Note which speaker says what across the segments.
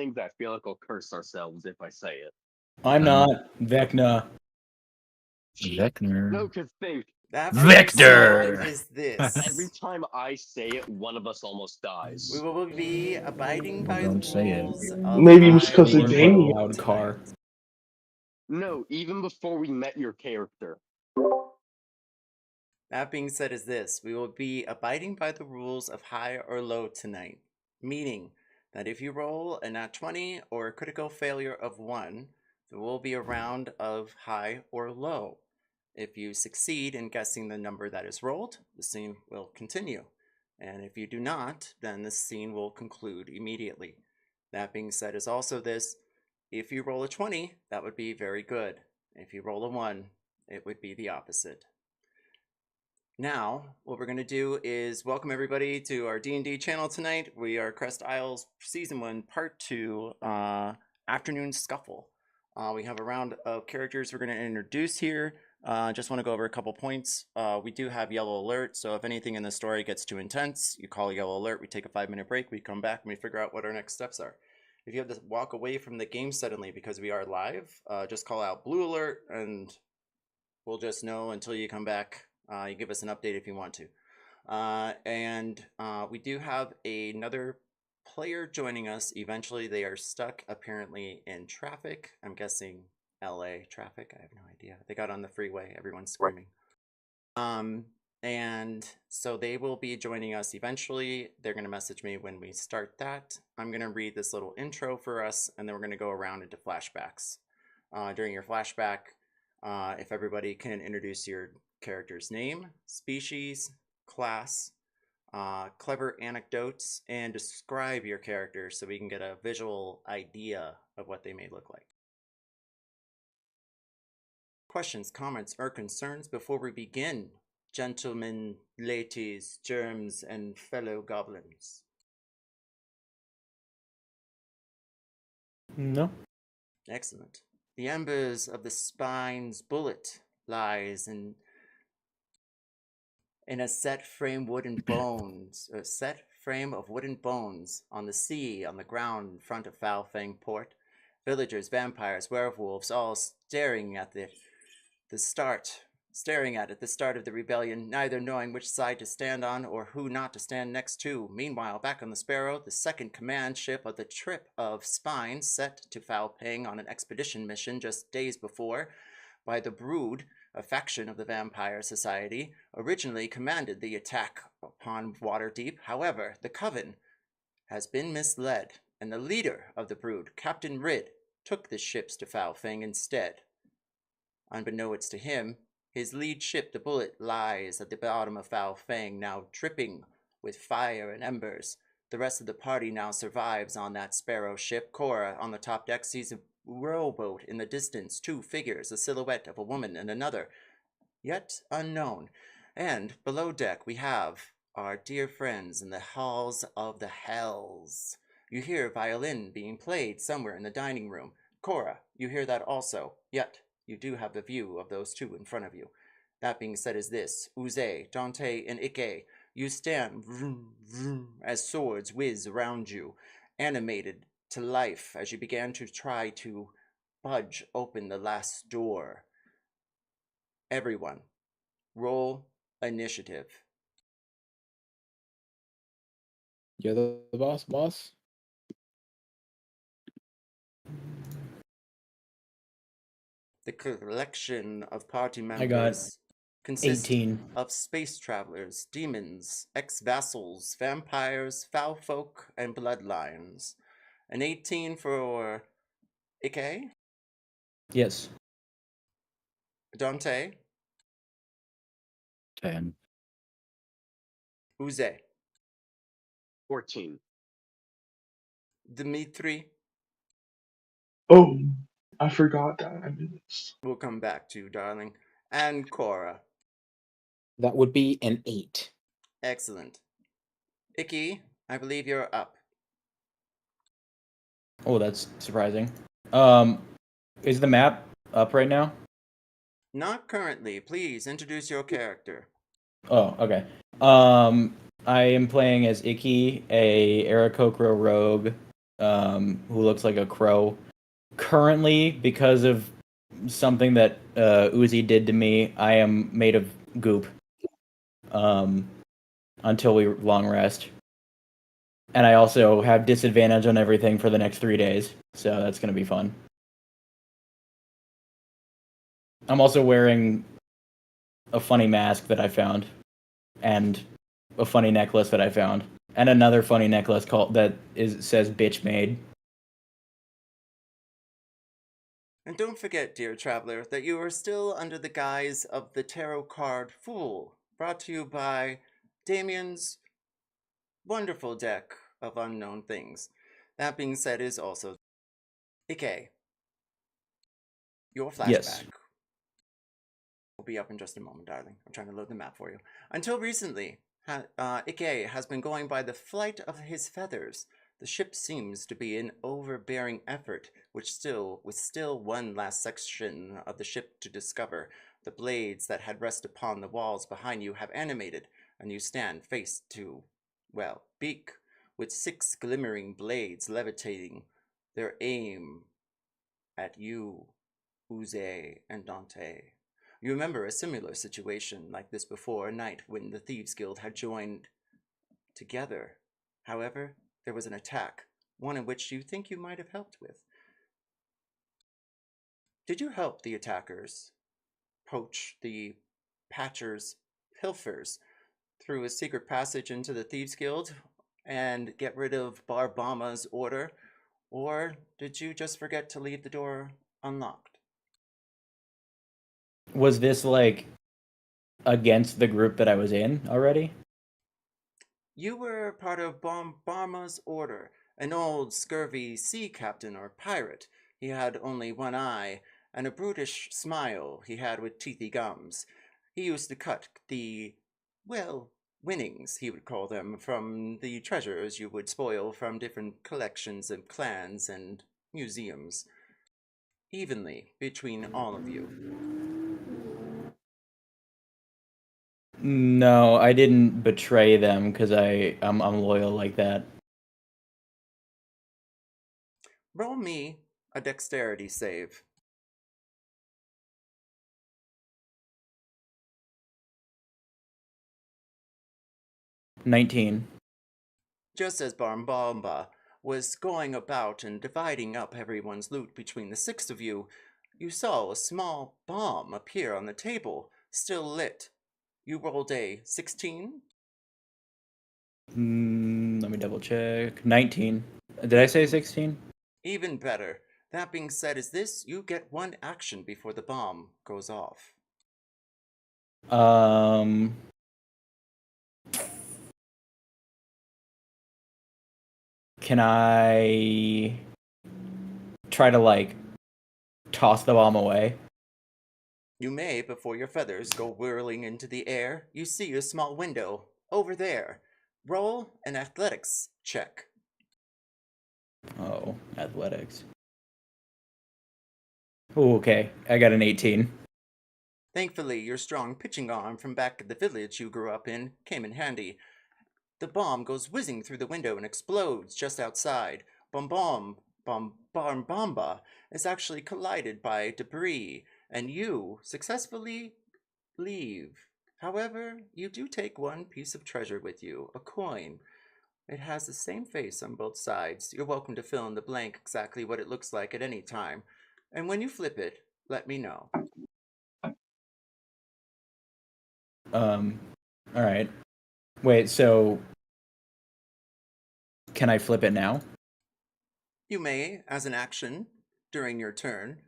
Speaker 1: names, I feel like we'll curse ourselves if I say it.
Speaker 2: I'm not. Vecna.
Speaker 3: Vecna.
Speaker 1: No, because think,
Speaker 4: That
Speaker 3: Victor!
Speaker 4: being said is this.
Speaker 1: every time I say it, one of us almost dies.
Speaker 4: We will be abiding by
Speaker 3: Don't
Speaker 4: the
Speaker 3: say it.
Speaker 4: rules of
Speaker 5: Maybe it was
Speaker 4: high
Speaker 5: 'cause
Speaker 4: or
Speaker 5: it's
Speaker 2: Speaking
Speaker 5: Jamie.
Speaker 4: low
Speaker 2: loud car.
Speaker 4: tonight.
Speaker 1: No, even before we met your character.
Speaker 4: That being said is this. We will be abiding by the rules of high or low tonight. Meaning that if you roll a nat 20 or a critical failure of 1, there will be a round of high or low. If you succeed in guessing the number that is rolled, the scene will continue. And if you do not, then the scene will conclude immediately. That being said is also this. If you roll a 20, that would be very good. If you roll a 1, it would be the opposite. Now, what we're going to do is welcome everybody to our D&D channel tonight. We are Krest Isles Season 1, Part 2, Afternoon Scuffle. We have a round of characters we're going to introduce here. Just want to go over a couple points. We do have yellow alert, so if anything in the story gets too intense, you call yellow alert, we take a 5-minute break, we come back and we figure out what our next steps are. If you have to walk away from the game suddenly because we are live, just call out blue alert and we'll just know until you come back. You give us an update if you want to. We do have another player joining us. Eventually, they are stuck apparently in traffic. I'm guessing LA traffic. I have no idea. They got on the freeway. Everyone's screaming. And so they will be joining us eventually. They're going to message me when we start that. I'm going to read this little intro for us, and then we're going to go around into flashbacks. During your flashback, if everybody can introduce your character's name, species, class, clever anecdotes, and describe your character so we can get a visual idea of what they may look like. Questions, comments, or concerns before we begin, gentlemen, ladies, germs, and fellow goblins?
Speaker 2: No.
Speaker 4: Excellent. The embers of the spine's bullet lies in a set frame of wooden bones on the sea, on the ground in front of Foul Fang Port. Villagers, vampires, werewolves, all staring at the start of the rebellion, neither knowing which side to stand on or who not to stand next to. Meanwhile, back on the Sparrow, the second command ship of the trip of Spine, set to Foul Fang on an expedition mission just days before by the Brood, a faction of the Vampire Society, originally commanded the attack upon Waterdeep. However, the Coven has been misled, and the leader of the Brood, Captain Rid, took the ships to Foul Fang instead. Unbeknownst to him, his lead ship, the Bullet, lies at the bottom of Foul Fang, now dripping with fire and embers. The rest of the party now survives on that Sparrow ship. Cora, on the top deck, sees a rowboat in the distance, 2 figures, a silhouette of a woman and another, yet unknown. And below deck we have our dear friends in the halls of the hells. You hear a violin being played somewhere in the dining room. Cora, you hear that also, yet you do have the view of those 2 in front of you. That being said is this: Oozey, Dante, and Ikki, you stand vroom, vroom, as swords whiz around you, animated to life as you began to try to budge open the last door. Everyone, roll initiative.
Speaker 2: You're the boss?
Speaker 4: The collection of party
Speaker 2: I got
Speaker 4: members consists
Speaker 2: 18.
Speaker 4: of space travelers, demons, ex-vassals, vampires, foul folk, and bloodlines. An 18 for Ikki,
Speaker 2: Yes.
Speaker 4: Dante,
Speaker 3: 10.
Speaker 4: Oozey,
Speaker 1: 14.
Speaker 4: Dimitri.
Speaker 5: Oh, I forgot that I did this.
Speaker 4: We'll come back to you, darling. And Cora.
Speaker 2: That would be an 8.
Speaker 4: Excellent. Ikki, I believe you're up.
Speaker 2: Oh, that's surprising. Is the map up right now?
Speaker 4: Not currently. Please introduce your character.
Speaker 2: Oh, okay. I am playing as Ikki, a Aarakocra rogue who looks like a crow. Currently, because of something that Oozey did to me, I am made of goop until we long rest. And I also have disadvantage on everything for the next 3 days, so that's going to be fun. I'm also wearing a funny mask that I found, and a funny necklace that I found, and another funny necklace says "bitch made."
Speaker 4: And don't forget, dear traveler, that you are still under the guise of the tarot card Fool, brought to you by Damien's wonderful deck of unknown things. That being said, is also Ikki. Your flashback
Speaker 2: Yes.
Speaker 4: will be up in just a moment, darling. I'm trying to load the map for you. Until recently, Ikki has been going by the flight of his feathers. The ship seems to be an overbearing effort, with still one last section of the ship to discover. The blades that had rested upon the walls behind you have animated, and you stand face to, well, beak, with 6 glimmering blades levitating, their aim at you, Oozey and Dante. You remember a similar situation like this before, a night when the Thieves Guild had joined together. However, there was an attack, one in which you think you might have helped with. Did you help the attackers poach the Patcher's pilfers through a secret passage into the Thieves Guild and get rid of Barbama's order? Or did you just forget to leave the door unlocked?
Speaker 2: Was this like against the group that I was in already?
Speaker 4: You were part of Barbama's order, an old scurvy sea captain or pirate. He had only one eye, and a brutish smile he had with teethy gums. He used to cut the, well, winnings, he would call them, from the treasures you would spoil from different collections of clans and museums, evenly between all of you.
Speaker 2: No, I didn't betray them because I'm loyal like that.
Speaker 4: Roll me a dexterity save.
Speaker 2: $19.
Speaker 4: Just as Barbamba was going about and dividing up everyone's loot between the 6 of you, you saw a small bomb appear on the table, still lit. You rolled a 16?
Speaker 2: Let me double check. 19. Did I say 16?
Speaker 4: Even better. That being said, you get 1 action before the bomb goes off.
Speaker 2: Can I try to like toss the bomb away?
Speaker 4: You may, before your feathers go whirling into the air, you see a small window over there. Roll an athletics check.
Speaker 2: Oh, athletics. Ooh, okay, I got an 18.
Speaker 4: Thankfully, your strong pitching arm from back at the village you grew up in came in handy. The bomb goes whizzing through the window and explodes just outside. Bamba is actually collided by debris, and you successfully leave. However, you do take 1 piece of treasure with you, a coin. It has the same face on both sides. You're welcome to fill in the blank exactly what it looks like at any time. And when you flip it, let me know.
Speaker 2: Alright. Wait, so can I flip it now?
Speaker 4: You may, as an action, during your turn,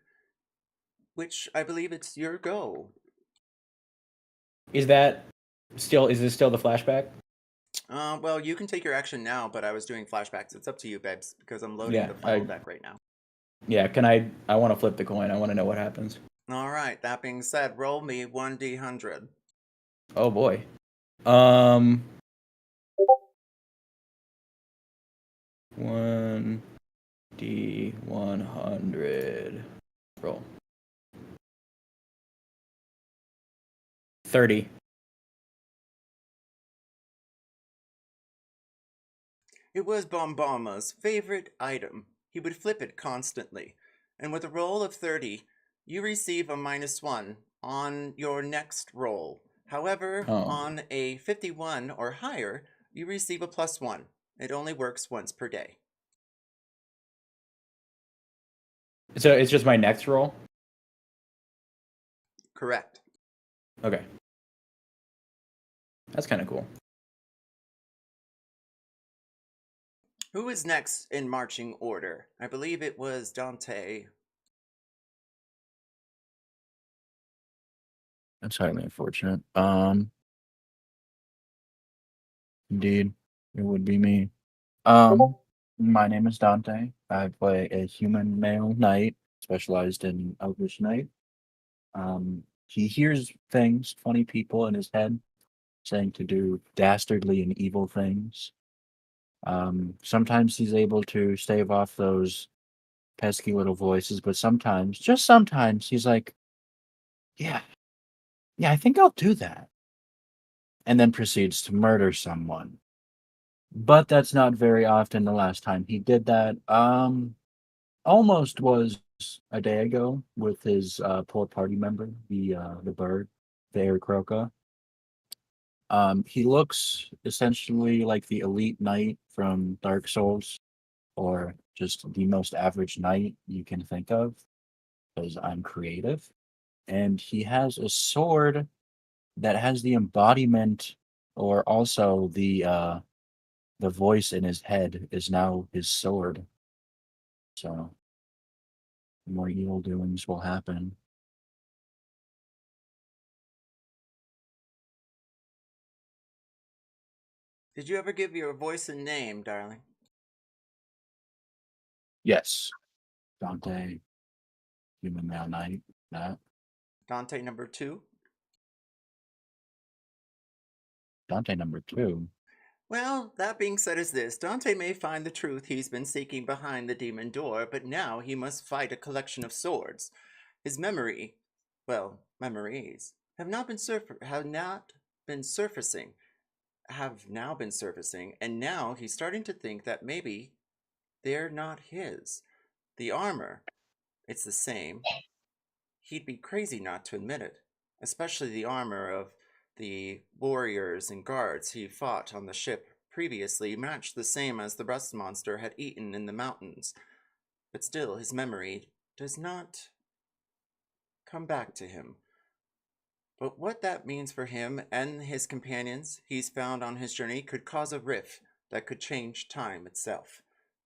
Speaker 4: which I believe it's your go.
Speaker 2: Is this still the flashback?
Speaker 4: Well, you can take your action now, but I was doing flashbacks. It's up to you, Babs, because I'm loading
Speaker 2: Yeah,
Speaker 4: the final deck right now.
Speaker 2: Yeah, I want to flip the coin. I want to know what happens.
Speaker 4: Alright, that being said, roll me 1d100.
Speaker 2: Oh boy. 1d100. Roll. 30.
Speaker 4: It was Bombama's favorite item. He would flip it constantly. And with a roll of 30, you receive a -1 on your next roll. However,
Speaker 2: Oh.
Speaker 4: on a 51 or higher, you receive a +1. It only works once per day.
Speaker 2: So it's just my next roll?
Speaker 4: Correct.
Speaker 2: Okay. That's kind of cool.
Speaker 4: Who is next in marching order? I believe it was Dante.
Speaker 3: That's highly unfortunate. Indeed, it would be me. My name is Dante. I play a human male knight, specialized in Elvish Knight. He hears things, funny people in his head, saying to do dastardly and evil things. Sometimes he's able to stave off those pesky little voices, but sometimes, just sometimes, he's like, yeah, I think I'll do that. And then proceeds to murder someone. But that's not very often. The last time he did that, almost was a day ago with his poor party member, the bird, the Aarakocra. He looks essentially like the elite knight from Dark Souls, or just the most average knight you can think of, because I'm creative. And he has a sword that has the embodiment, or also the voice in his head is now his sword. So more evil doings will happen.
Speaker 4: Did you ever give your voice a name, darling?
Speaker 3: Yes, Dante, human male knight. That
Speaker 4: Dante number 2?
Speaker 3: Dante number 2.
Speaker 4: Well, that being said is this. Dante may find the truth he's been seeking behind the demon door, but now he must fight a collection of swords. His memories, have not been surfacing, and now he's starting to think that maybe they're not his. The armor, it's the same. He'd be crazy not to admit it, especially the armor of the warriors and guards he fought on the ship previously matched the same as the rust monster had eaten in the mountains. But still, his memory does not come back to him. But what that means for him and his companions he's found on his journey could cause a rift that could change time itself.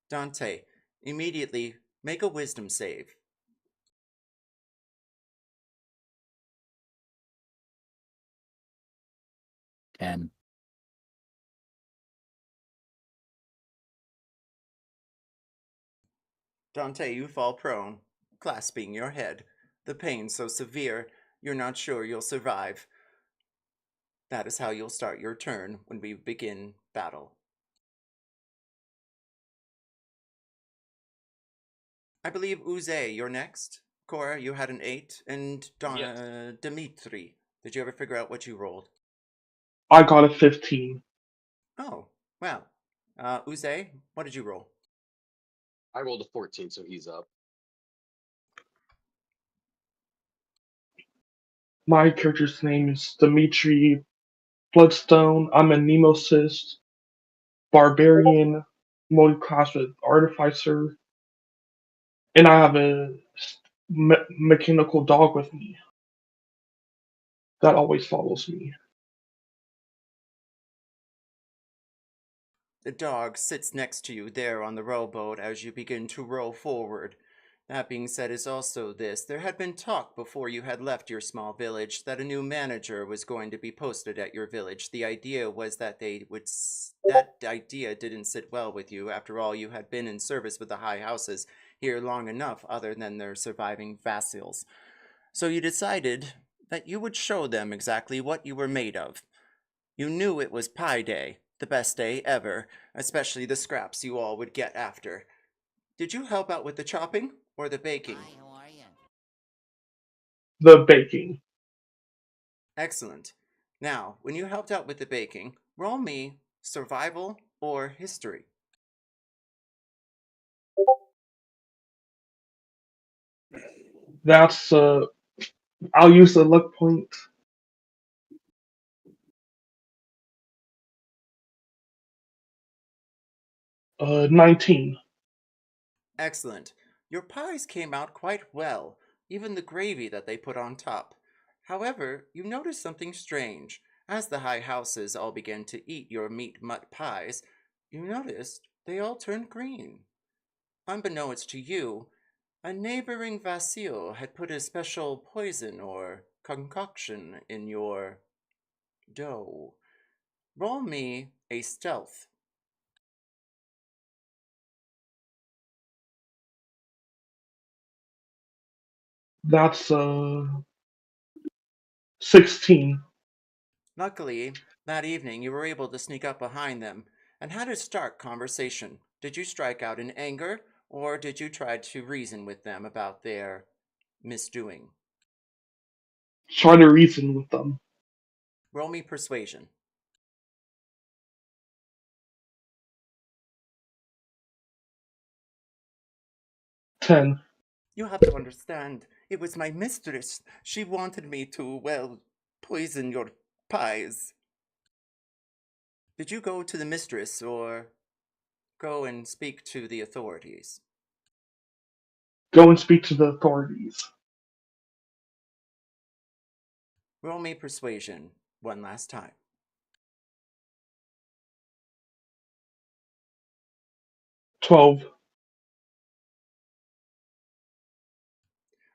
Speaker 4: Dante, immediately make a wisdom save.
Speaker 3: 10.
Speaker 4: Dante, you fall prone, clasping your head. The pain so severe, you're not sure you'll survive. That is how you'll start your turn when we begin battle. I believe Oozey, you're next. Cora, you had an 8. And
Speaker 1: Yes.
Speaker 4: Dimitri, did you ever figure out what you rolled?
Speaker 5: I got a 15.
Speaker 4: Oh, wow. Oozey, what did you roll?
Speaker 1: I rolled a 14, so he's up.
Speaker 5: My character's name is Dimitri Bloodstone. I'm a Nemesis barbarian, multi-class with artificer, and I have a mechanical dog with me that always follows me.
Speaker 4: The dog sits next to you there on the rowboat as you begin to row forward. That being said is also this. There had been talk before you had left your small village that a new manager was going to be posted at your village. The idea was that that idea didn't sit well with you. After all, you had been in service with the high houses here long enough other than their surviving vassals. So you decided that you would show them exactly what you were made of. You knew it was Pie Day, the best day ever, especially the scraps you all would get after. Did you help out with the chopping or the baking?
Speaker 6: Hi, how are you?
Speaker 5: The baking.
Speaker 4: Excellent. Now, when you helped out with the baking, roll me survival or history.
Speaker 5: That's I'll use the luck point. 19.
Speaker 4: Excellent. Your pies came out quite well, even the gravy that they put on top. However, you noticed something strange. As the high houses all began to eat your meat mutt pies, you noticed they all turned green. Unbeknownst to you, a neighboring Vasile had put a special poison or concoction in your dough. Roll me a stealth.
Speaker 5: That's 16.
Speaker 4: Luckily, that evening you were able to sneak up behind them and had a stark conversation. Did you strike out in anger, or did you try to reason with them about their misdoing?
Speaker 5: Try to reason with them.
Speaker 4: Roll me persuasion.
Speaker 5: 10.
Speaker 4: You have to understand, it was my mistress. She wanted me to, well, poison your pies. Did you go to the mistress or go and speak to the authorities?
Speaker 5: Go and speak to the authorities.
Speaker 4: Roll me persuasion one last time.
Speaker 5: 12.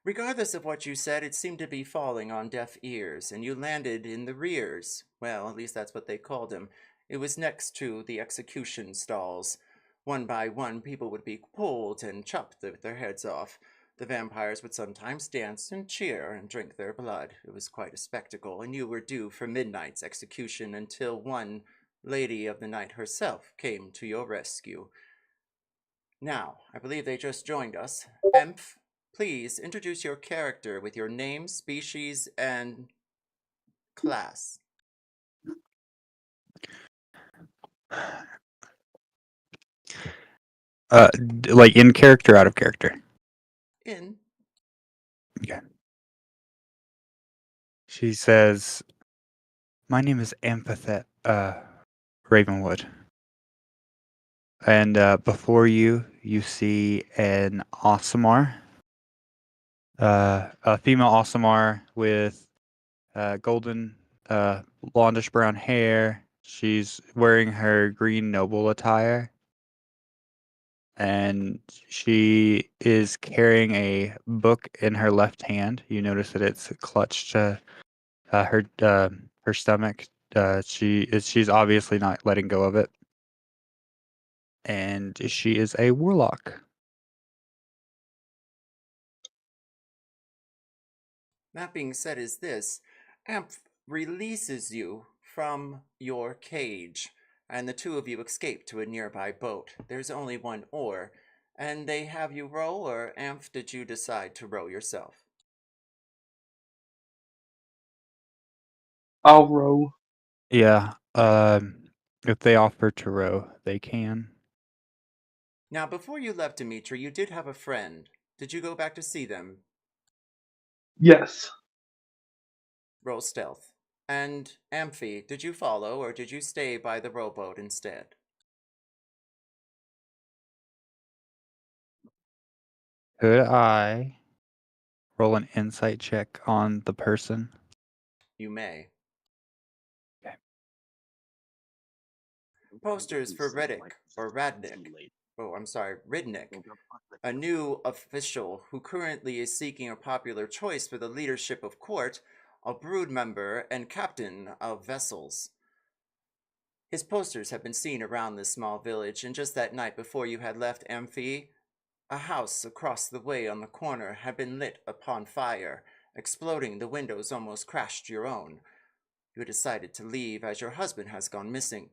Speaker 4: Regardless of what you said, it seemed to be falling on deaf ears, and you landed in the rears. Well, at least that's what they called them. It was next to the execution stalls. One by one, people would be pulled and chopped with their heads off. The vampires would sometimes dance and cheer and drink their blood. It was quite a spectacle, and you were due for midnight's execution until one lady of the night herself came to your rescue. Now, I believe they just joined us. Emph, please introduce your character with your name, species, and class.
Speaker 6: Like in character, out of character.
Speaker 4: In.
Speaker 6: Okay. She says, "My name is Ravenwood, and before you see an Osimar, a female Osimar with golden, blondish brown hair. She's wearing her green noble attire." And she is carrying a book in her left hand. You notice that it's clutched to her stomach. She's obviously not letting go of it, and she is a warlock.
Speaker 4: That being said, is this Amph releases you from your cage, and the two of you escape to a nearby boat. There's only one oar, and they have you row, or Amph, did you decide to row yourself?
Speaker 5: I'll row.
Speaker 6: Yeah. If they offer to row, they can.
Speaker 4: Now, before you left, Dimitri, you did have a friend. Did you go back to see them?
Speaker 5: Yes.
Speaker 4: Roll stealth. And Amphi, did you follow, or did you stay by the rowboat instead?
Speaker 6: Could I roll an insight check on the person?
Speaker 4: You may.
Speaker 6: Okay.
Speaker 4: Posters for Riddick, or Radnick. Oh, I'm sorry, Ridnick, a new official who currently is seeking a popular choice for the leadership of court, a brood member and captain of vessels. His posters have been seen around this small village, and just that night before you had left Amphi, a house across the way on the corner had been lit upon fire. Exploding, the windows almost crashed your own. You decided to leave as your husband has gone missing,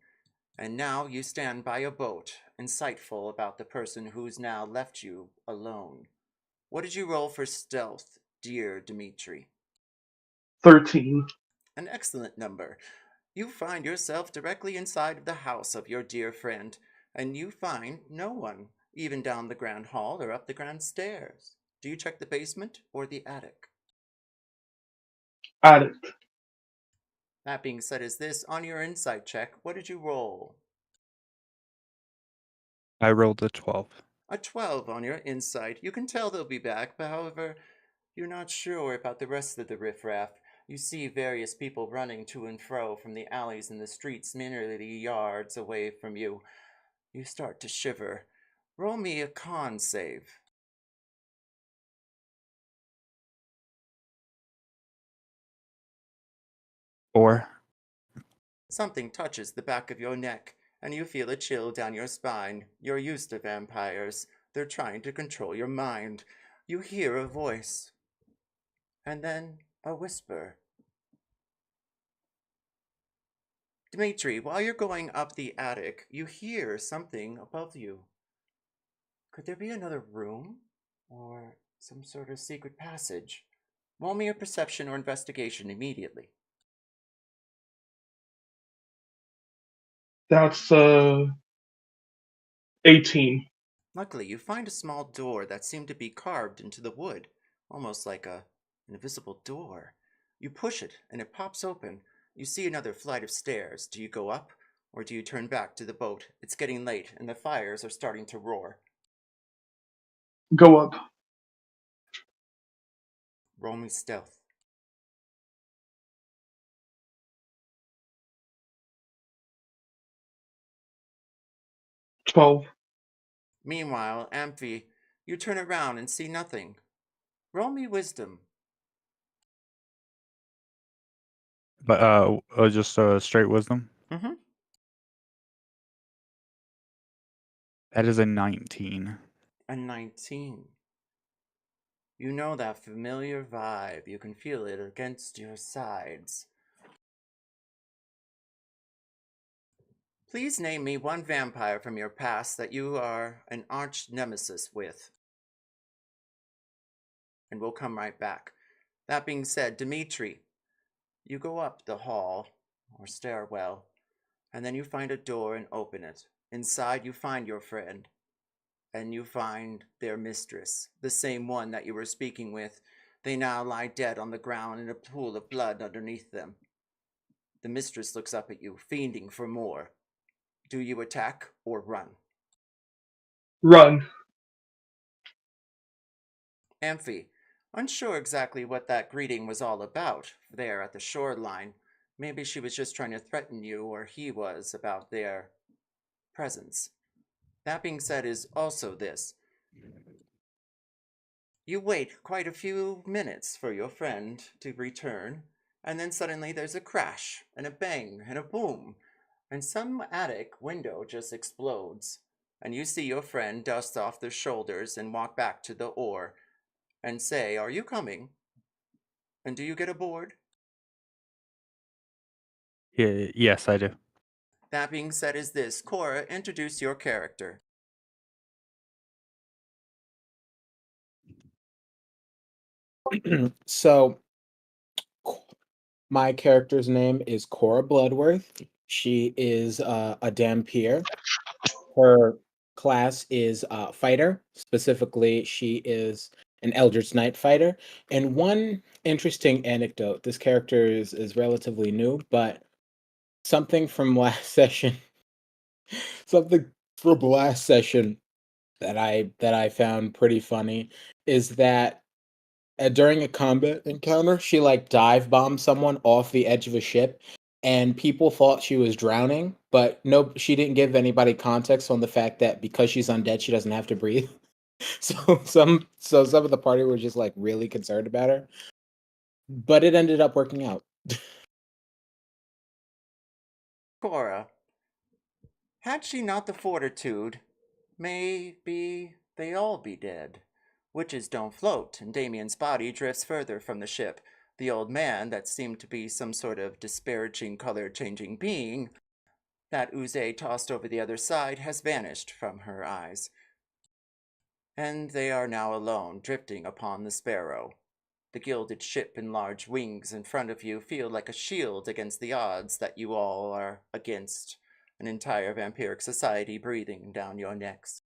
Speaker 4: and now you stand by a boat, insightful about the person who's now left you alone. What did you roll for stealth, dear Dimitri?
Speaker 5: 13.
Speaker 4: An excellent number. You find yourself directly inside of the house of your dear friend, and you find no one, even down the grand hall or up the grand stairs. Do you check the basement or the attic?
Speaker 5: Attic.
Speaker 4: That being said, is this on your insight check? What did you roll?
Speaker 6: I rolled a 12.
Speaker 4: A 12 on your insight. You can tell they'll be back, but however, you're not sure about the rest of the riffraff. You see various people running to and fro from the alleys and the streets nearly yards away from you. You start to shiver. Roll me a con save.
Speaker 6: Four.
Speaker 4: Something touches the back of your neck, and you feel a chill down your spine. You're used to vampires. They're trying to control your mind. You hear a voice, and then a whisper. Dmitri, while you're going up the attic, you hear something above you. Could there be another room? Or some sort of secret passage? Roll me a perception or investigation immediately.
Speaker 5: That's 18.
Speaker 4: Luckily, you find a small door that seemed to be carved into the wood, almost like an invisible door. You push it, and it pops open. You see another flight of stairs. Do you go up, or do you turn back to the boat? It's getting late, and the fires are starting to roar.
Speaker 5: Go up.
Speaker 4: Roll me stealth.
Speaker 5: $12.
Speaker 4: Meanwhile, Amphi, you turn around and see nothing. Roll me wisdom.
Speaker 6: But just straight wisdom.
Speaker 4: Mm-hmm.
Speaker 6: That is a 19.
Speaker 4: A 19. You know that familiar vibe. You can feel it against your sides. Please name me one vampire from your past that you are an arch nemesis with. And we'll come right back. That being said, Dmitri, you go up the hall or stairwell, and then you find a door and open it. Inside, you find your friend, and you find their mistress, the same one that you were speaking with. They now lie dead on the ground in a pool of blood underneath them. The mistress looks up at you, fiending for more. Do you attack or run?
Speaker 5: Run.
Speaker 4: Amphi, unsure exactly what that greeting was all about there at the shoreline. Maybe she was just trying to threaten you, or he was, about their presence. That being said is also this. You wait quite a few minutes for your friend to return, and then suddenly there's a crash, and a bang, and a boom, and some attic window just explodes, and you see your friend dust off their shoulders and walk back to the oar and say, "Are you coming? And do you get aboard?"
Speaker 6: Yeah, yes, I do.
Speaker 4: That being said is this. Cora, introduce your character.
Speaker 7: So, my character's name is Cora Bloodworth. She is a Dampier. Her class is fighter. Specifically, she is an Eldritch Knight fighter. And one interesting anecdote, this character is relatively new, but something from last session, something from last session that I found pretty funny is that during a combat encounter, she like dive bombed someone off the edge of a ship, and people thought she was drowning, but no, she didn't give anybody context on the fact that because she's undead, she doesn't have to breathe. So some of the party were just like really concerned about her, but it ended up working out.
Speaker 4: Cora, had she not the fortitude, maybe they all be dead. Witches don't float, and Damien's body drifts further from the ship. The old man, that seemed to be some sort of disparaging color-changing being that Oozey tossed over the other side, has vanished from her eyes. And they are now alone, drifting upon the Sparrow. The gilded ship and large wings in front of you feel like a shield against the odds that you all are against, an entire vampiric society breathing down your necks.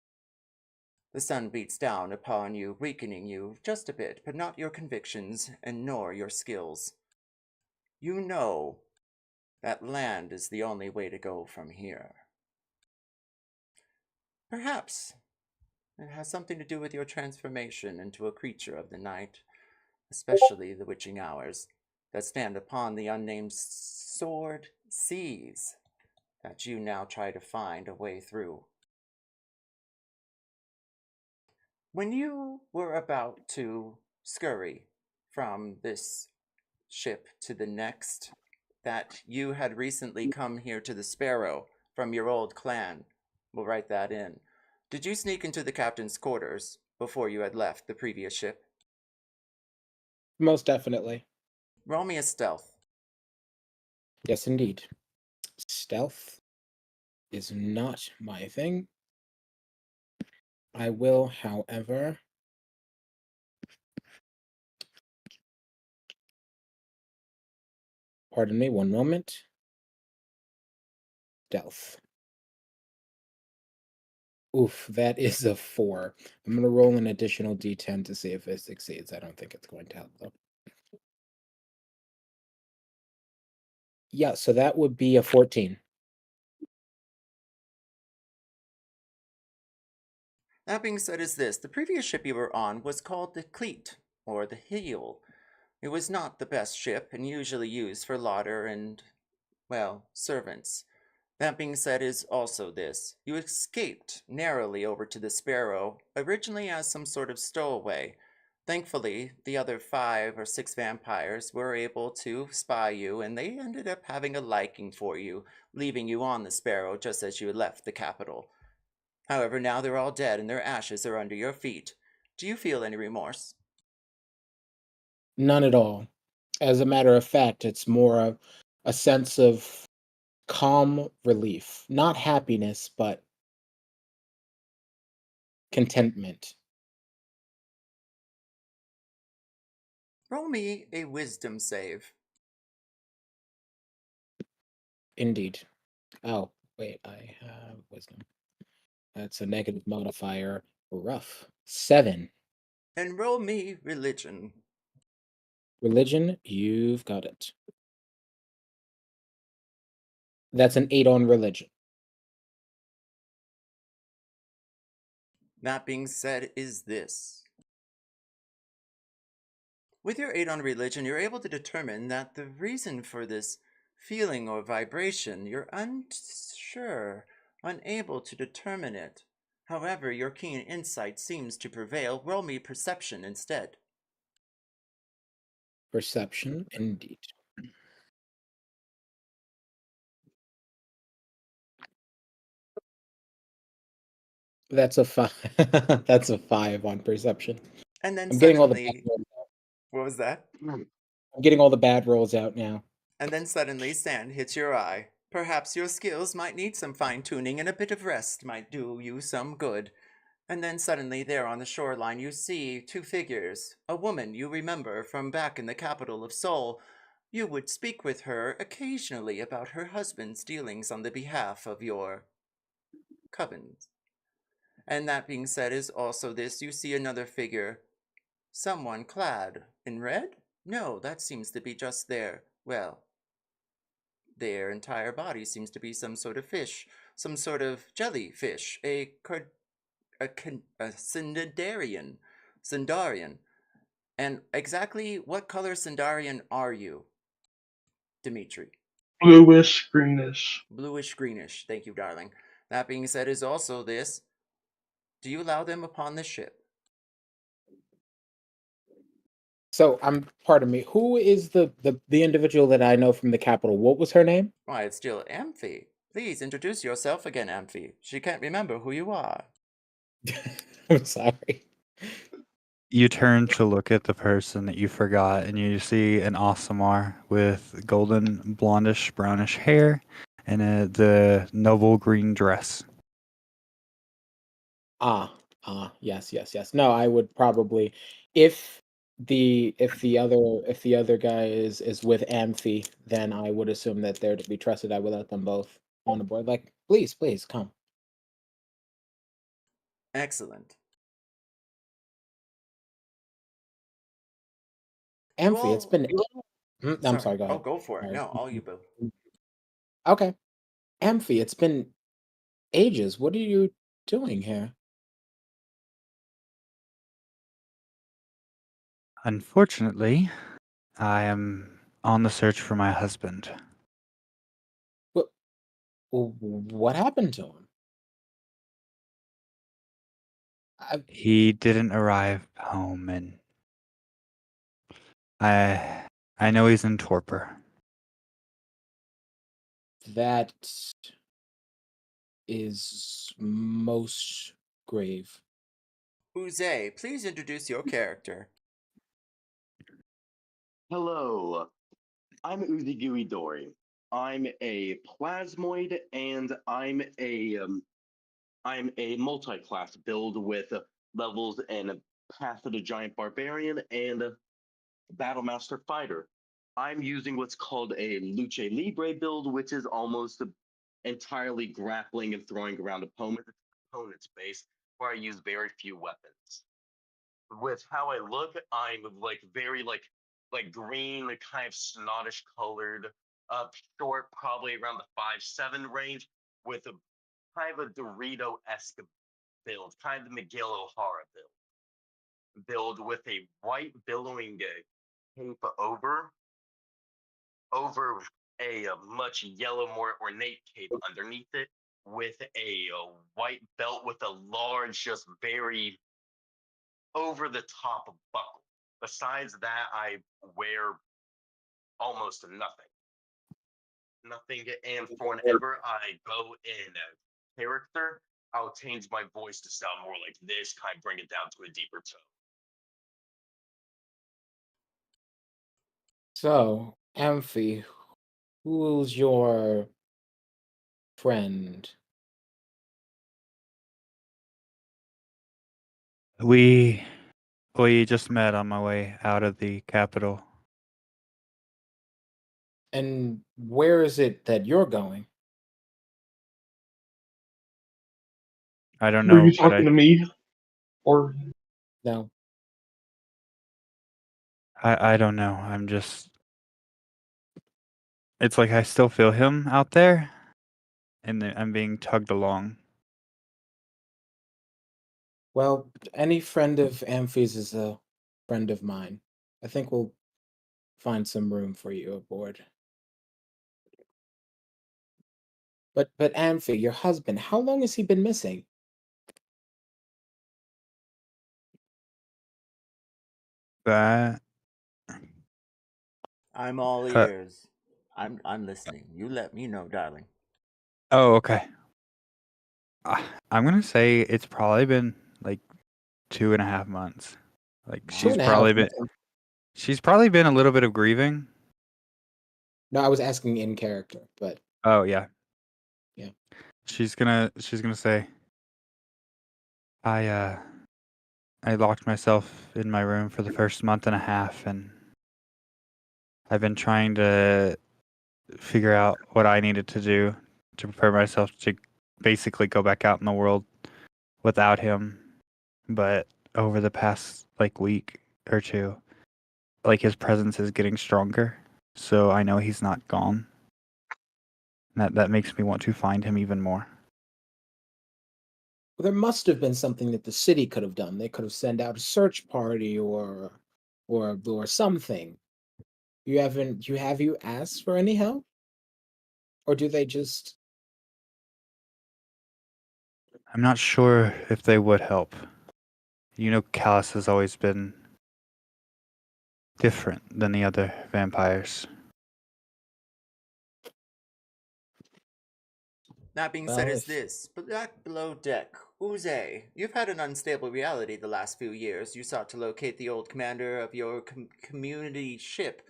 Speaker 4: The sun beats down upon you, weakening you just a bit, but not your convictions and nor your skills. You know that land is the only way to go from here. Perhaps it has something to do with your transformation into a creature of the night, especially the witching hours that stand upon the unnamed sword seas that you now try to find a way through. When you were about to scurry from this ship to the next, that you had recently come here to the Sparrow from your old clan, we'll write that in. Did you sneak into the captain's quarters before you had left the previous ship?
Speaker 7: Most definitely.
Speaker 4: Roll me a stealth.
Speaker 7: Yes, indeed. Stealth is not my thing. I will, however, pardon me, one moment. Stealth. Oof, that is a 4. I'm going to roll an additional d10 to see if it succeeds. I don't think it's going to help, though. Yeah, so that would be a 14.
Speaker 4: That being said is this, the previous ship you were on was called the Cleat, or the Heel. It was not the best ship, and usually used for lauder and, well, servants. That being said is also this. You escaped narrowly over to the Sparrow, originally as some sort of stowaway. Thankfully, the other 5 or 6 vampires were able to spy you, and they ended up having a liking for you, leaving you on the Sparrow just as you had left the capital. However, now they're all dead and their ashes are under your feet. Do you feel any remorse?
Speaker 7: None at all. As a matter of fact, it's more of a sense of calm relief. Not happiness, but contentment.
Speaker 4: Roll me a wisdom save.
Speaker 7: Indeed. Oh, wait, I have wisdom. That's a negative modifier. Rough. 7.
Speaker 4: And roll me religion.
Speaker 7: Religion, you've got it. That's an 8 on religion.
Speaker 4: That being said is this. With your 8 on religion, you're able to determine that the reason for this feeling or vibration, you're unsure, unable to determine it. However, your keen insight seems to prevail. Roll me perception instead.
Speaker 7: Perception, indeed. That's a 5. That's a 5 on perception.
Speaker 4: And then
Speaker 7: I'm getting all the bad
Speaker 4: suddenly,
Speaker 7: rolls.
Speaker 4: what was that?
Speaker 7: I'm getting all the bad rolls out now.
Speaker 4: And then suddenly sand hits your eye. Perhaps your skills might need some fine-tuning and a bit of rest might do you some good. And then suddenly there on the shoreline you see 2 figures. A woman you remember from back in the capital of Seoul. You would speak with her occasionally about her husband's dealings on the behalf of your covens. And that being said is also this, you see another figure. Someone clad in red? No, that seems to be just their entire body seems to be some sort of fish, some sort of jellyfish, a Sindarian. And exactly what color Sindarian are you, Dimitri?
Speaker 5: Bluish greenish.
Speaker 4: Bluish greenish. Thank you, darling. That being said is also this. Do you allow them upon the ship?
Speaker 7: So, pardon me. Who is the individual that I know from the capital? What was her name?
Speaker 4: Why, it's still Amphi. Please introduce yourself again, Amphi. She can't remember who you are.
Speaker 7: I'm sorry.
Speaker 6: You turn to look at the person that you forgot, and you see an Asamar with golden, blondish, brownish hair and the noble green dress.
Speaker 7: Yes. No, I would probably, if the other guy is with Amphi, then I would assume that they're to be trusted. I would let them both on the board. Like, please come.
Speaker 4: Excellent.
Speaker 7: Amphi, it's
Speaker 4: all-
Speaker 7: been. I'm sorry. Go
Speaker 4: Oh,
Speaker 7: ahead.
Speaker 4: go for it.
Speaker 7: Sorry.
Speaker 4: No, all you boo.
Speaker 7: Okay, Amphi, it's been ages. What are you doing here?
Speaker 6: Unfortunately, I am on the search for my husband.
Speaker 7: What happened to him?
Speaker 6: He didn't arrive home, and I know he's in torpor.
Speaker 7: That is most grave.
Speaker 4: Oozey, please introduce your character.
Speaker 1: Hello, I'm Oozey Gooey Dory. I'm a plasmoid, and I'm a multi-class build with levels in Path of the Giant Barbarian and Battlemaster Fighter. I'm using what's called a Luce Libre build, which is almost entirely grappling and throwing around opponents base, where I use very few weapons. With how I look, I'm like very like green, kind of snottish colored, short, probably around the 5'7" range, with a kind of a Dorito-esque build, kind of the Miguel O'Hara build with a white billowing cape over a much yellow, more ornate cape underneath it, with a white belt with a large, just very over the top buckle. Besides that, I wear almost nothing. Nothing, and for whenever I go in character, I'll change my voice to sound more like this, kind of bring it down to a deeper tone.
Speaker 7: So, Amphi, who's your friend?
Speaker 6: We just met on my way out of the capital.
Speaker 7: And where is it that you're going?
Speaker 6: I don't
Speaker 5: Were
Speaker 6: know,
Speaker 5: you
Speaker 6: but
Speaker 5: talking to me? Or
Speaker 7: No.
Speaker 6: I don't know. I'm just. It's like I still feel him out there, and I'm being tugged along.
Speaker 7: Well, any friend of Amphi's is a friend of mine. I think we'll find some room for you aboard. But Amphi, your husband, how long has he been missing?
Speaker 6: That.
Speaker 4: I'm all
Speaker 6: Uh,
Speaker 4: ears. I'm listening. You let me know, darling.
Speaker 6: oh, okay. I'm gonna say it's probably been like 2.5 months. Like
Speaker 7: Two
Speaker 4: Wow.
Speaker 7: and a half months.
Speaker 6: she's probably been a little bit of grieving.
Speaker 7: No, I was asking in character, but
Speaker 6: Oh yeah.
Speaker 7: Yeah.
Speaker 6: She's gonna say, I locked myself in my room for the first month and a half, and I've been trying to figure out what I needed to do to prepare myself to basically go back out in the world without him. But over the past like week or two, like his presence is getting stronger, so I know he's not gone. That makes me want to find him even more.
Speaker 7: there must have been something that the city could have done. They could have sent out a search party or something. Have you asked for any help? Or do they just
Speaker 6: I'm not sure if they would help. You know, Callus has always been different than the other vampires.
Speaker 4: That being
Speaker 7: Well,
Speaker 4: said, is
Speaker 7: if-
Speaker 4: this back below deck? Oozey, you've had an unstable reality the last few years. You sought to locate the old commander of your community ship,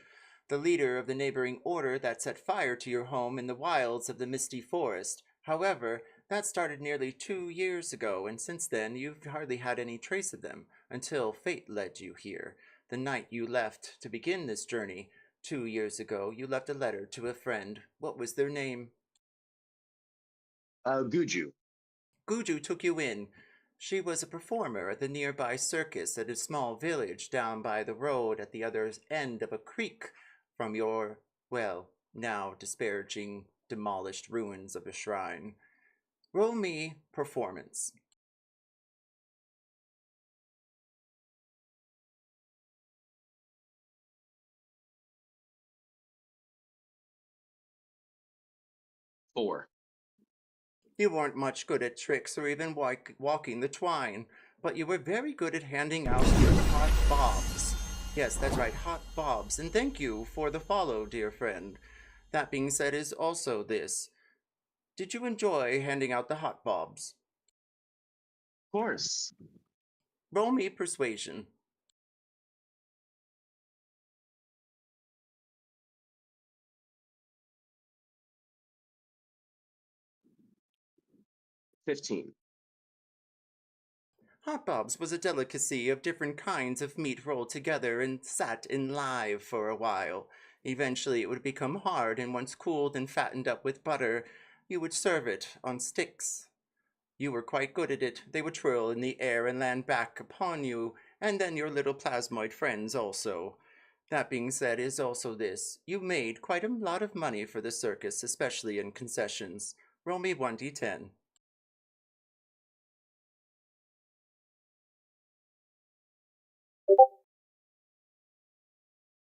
Speaker 4: the leader of the neighboring order that set fire to your home in the wilds of the Misty Forest. However, that started nearly 2 years ago, and since then you've hardly had any trace of them, until fate led you here. The night you left to begin this journey, 2 years ago, you left a letter to a friend. What was their name?
Speaker 1: Guju.
Speaker 4: Guju took you in. She was a performer at the nearby circus at a small village down by the road at the other end of a creek from your, well, now disparaging, demolished ruins of a shrine. Roll me performance.
Speaker 1: Four.
Speaker 4: You weren't much good at tricks or even walking the twine, but you were very good at handing out your hot bobs. Yes, that's right, hot bobs. And thank you for the follow, dear friend. That being said, is also this. Did you enjoy handing out the hot bobs?
Speaker 1: Of course.
Speaker 4: Roll me persuasion.
Speaker 1: 15.
Speaker 4: Hot bobs was a delicacy of different kinds of meat rolled together and sat in live for a while. Eventually it would become hard, and once cooled and fattened up with butter, you would serve it on sticks. You were quite good at it. They would twirl in the air and land back upon you, and then your little plasmoid friends also. That being said, is also this. You made quite a lot of money for the circus, especially in concessions. Roll me 1d10.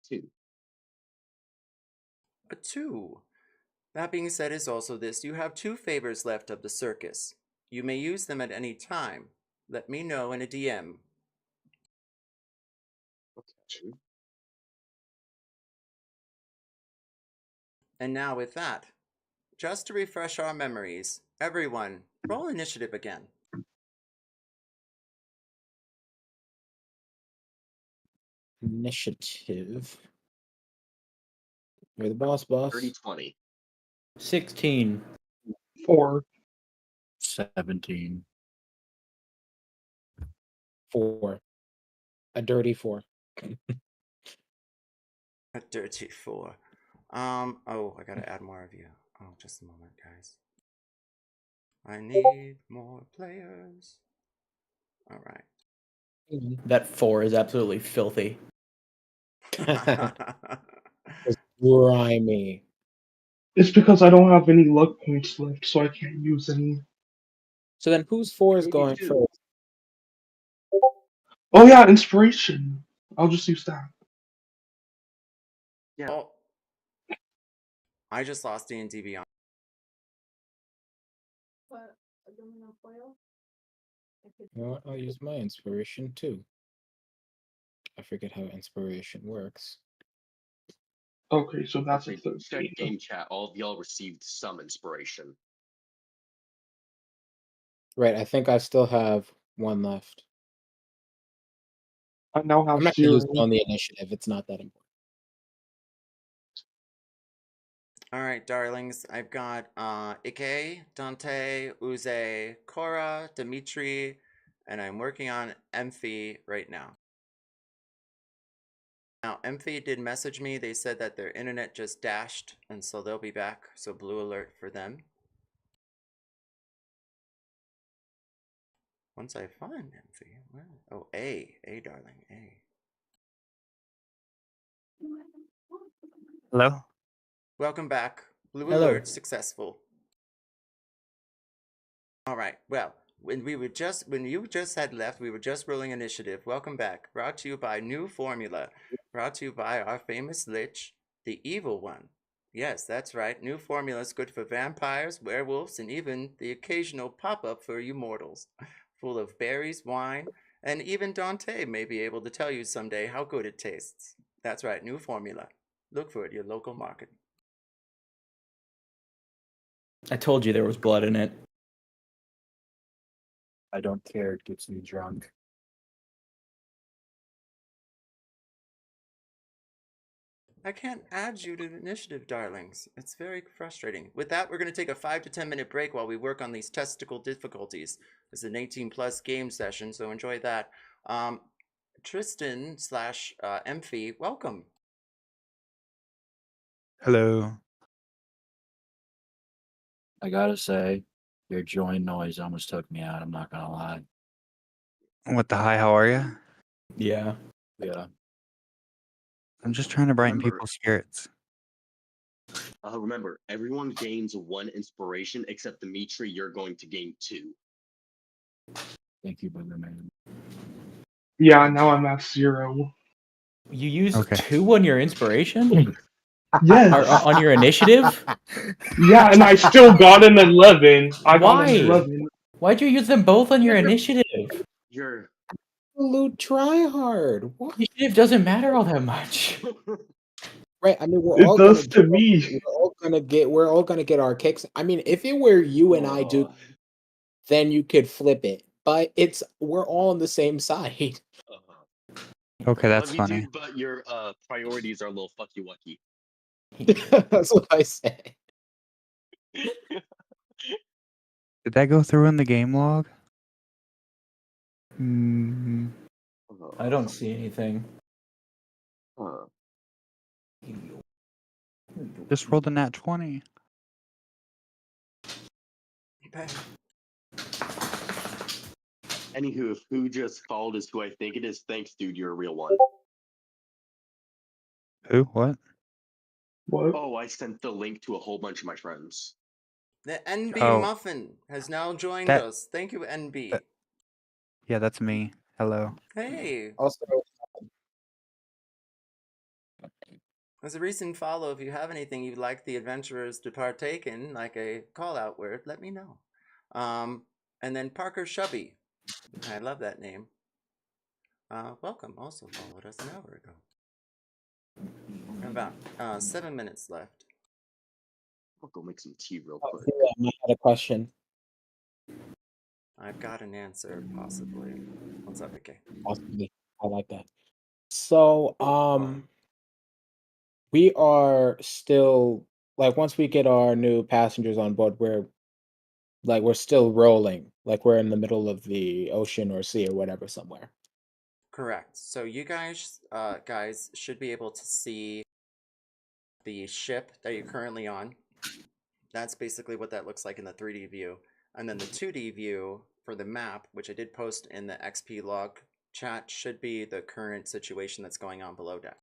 Speaker 1: 2.
Speaker 4: A 2. That being said, is also this. You have 2 favors left of the circus. You may use them at any time. Let me know in a DM.
Speaker 1: Okay.
Speaker 4: And now with that, just to refresh our memories, everyone, roll initiative again.
Speaker 7: Initiative. You're the boss, boss.
Speaker 1: 30-20.
Speaker 2: 16.
Speaker 5: 4.
Speaker 3: 17.
Speaker 7: 4. A dirty 4.
Speaker 4: A dirty 4. Oh, I gotta add more of you. Oh, just a moment, guys. I need more players. All right.
Speaker 2: That 4 is absolutely filthy.
Speaker 7: Grimy.
Speaker 5: It's because I don't have any luck points left, so I can't use any.
Speaker 7: So then whose 4 is
Speaker 1: Maybe
Speaker 7: going
Speaker 1: 2.
Speaker 7: first?
Speaker 5: Oh yeah, inspiration. I'll just use that.
Speaker 1: Yeah.
Speaker 4: Oh, I just lost D&D Beyond.
Speaker 7: You know what? I'll use my inspiration too. I forget how inspiration works.
Speaker 5: Okay, so that's a
Speaker 1: Okay,
Speaker 5: 13.
Speaker 1: check game chat. All of y'all received some inspiration.
Speaker 7: Right, I think I still have 1 left.
Speaker 5: I now have
Speaker 7: I'm not going to use
Speaker 5: 0.
Speaker 7: it on the initiative. It's not that important.
Speaker 4: All right, darlings. I've got Ikki, Dante, Oozey, Cora, Dimitri, and I'm working on Emphy right now. Now, Emphy did message me. They said that their internet just dashed, and so they'll be back. So blue alert for them. Once I find Emphy, where? Oh, A, darling, A.
Speaker 6: Hello?
Speaker 4: Welcome back. Blue
Speaker 2: Hello.
Speaker 4: alert successful. All right. Well, when you just had left, we were just rolling initiative. Welcome back. Brought to you by New Formula. Brought to you by our famous Lich, the evil one. Yes, that's right. New Formula is good for vampires, werewolves, and even the occasional pop-up for you mortals. Full of berries, wine, and even Dante may be able to tell you someday how good it tastes. That's right, New Formula. Look for it at your local market.
Speaker 2: I told you there was blood in it.
Speaker 3: I don't care. It gets me drunk.
Speaker 4: I can't add you to the initiative, darlings. It's very frustrating. With that, we're going to take a 5 to 10 minute break while we work on these testicle difficulties. It's an 18+ game session, so enjoy that. Tristan / Emphy, welcome.
Speaker 6: Hello.
Speaker 3: I gotta say, your join noise almost took me out. I'm not gonna lie.
Speaker 6: What the hi? How are you?
Speaker 2: Yeah.
Speaker 3: Yeah.
Speaker 6: I'm just trying to brighten
Speaker 1: Remember-
Speaker 6: people's spirits.
Speaker 1: Remember, everyone gains 1 inspiration except Dimitri. You're going to gain 2.
Speaker 3: Thank you, brother man.
Speaker 5: Yeah, now I'm at 0.
Speaker 2: You used
Speaker 6: Okay.
Speaker 2: 2 on your inspiration?
Speaker 5: Yes.
Speaker 2: Or on your initiative?
Speaker 5: Yeah, and I still got an 11. I got
Speaker 2: Why?
Speaker 5: an 11.
Speaker 2: Why'd you use them both on your initiative?
Speaker 1: You're
Speaker 7: Absolute tryhard. What?
Speaker 2: Initiative doesn't matter all that much.
Speaker 7: Right. I mean, we're
Speaker 5: It
Speaker 7: all
Speaker 5: does
Speaker 7: gonna
Speaker 5: to me.
Speaker 7: we're all gonna get our kicks. I mean, if it were you and I, Duke, then you could flip it. But we're all on the same side.
Speaker 6: Okay, that's
Speaker 1: Love you,
Speaker 6: funny.
Speaker 1: dude, but your priorities are a little fucky wucky.
Speaker 7: That's what I said.
Speaker 6: Did that go through in the game log?
Speaker 2: I don't see anything.
Speaker 6: Just rolled a nat 20.
Speaker 4: Okay.
Speaker 1: Anywho, if who just called is who I think it is, thanks, dude. You're a real one.
Speaker 6: Who? What?
Speaker 5: What?
Speaker 1: Oh, I sent the link to a whole bunch of my friends.
Speaker 4: The NB
Speaker 6: Oh.
Speaker 4: Muffin has now joined
Speaker 6: That-
Speaker 4: us. Thank you, NB.
Speaker 6: that- Yeah, that's me. Hello.
Speaker 4: Hey,
Speaker 7: Also,
Speaker 4: as a recent follow, if you have anything you'd like the adventurers to partake in, like a call-out word, let me know. And then Parker Shubby. I love that name. Welcome. Also followed us an hour ago. About 7 minutes left.
Speaker 1: I'll go make some tea real
Speaker 7: I
Speaker 1: quick.
Speaker 7: had a question.
Speaker 4: I've got an answer, possibly. What's up, Ikki?
Speaker 7: Possibly. I like that. So, we are still like once we get our new passengers on board, we're still rolling. Like we're in the middle of the ocean or sea or whatever somewhere.
Speaker 4: Correct. So you guys should be able to see the ship that you're currently on. That's basically what that looks like in the 3D view. And then the 2D view for the map, which I did post in the XP log chat, should be the current situation that's going on below deck.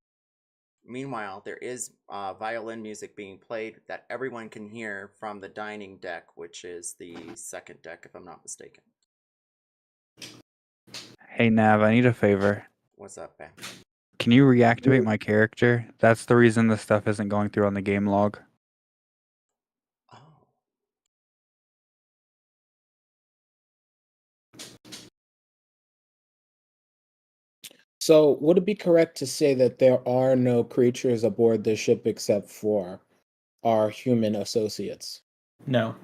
Speaker 4: Meanwhile, there is violin music being played that everyone can hear from the dining deck, which is the second deck, if I'm not mistaken.
Speaker 6: Hey, Nav, I need a favor.
Speaker 4: What's up, Ben?
Speaker 6: Can you reactivate my character? That's the reason this stuff isn't going through on the game log.
Speaker 4: Oh.
Speaker 7: So, would it be correct to say that there are no creatures aboard the ship except for our human associates?
Speaker 2: No.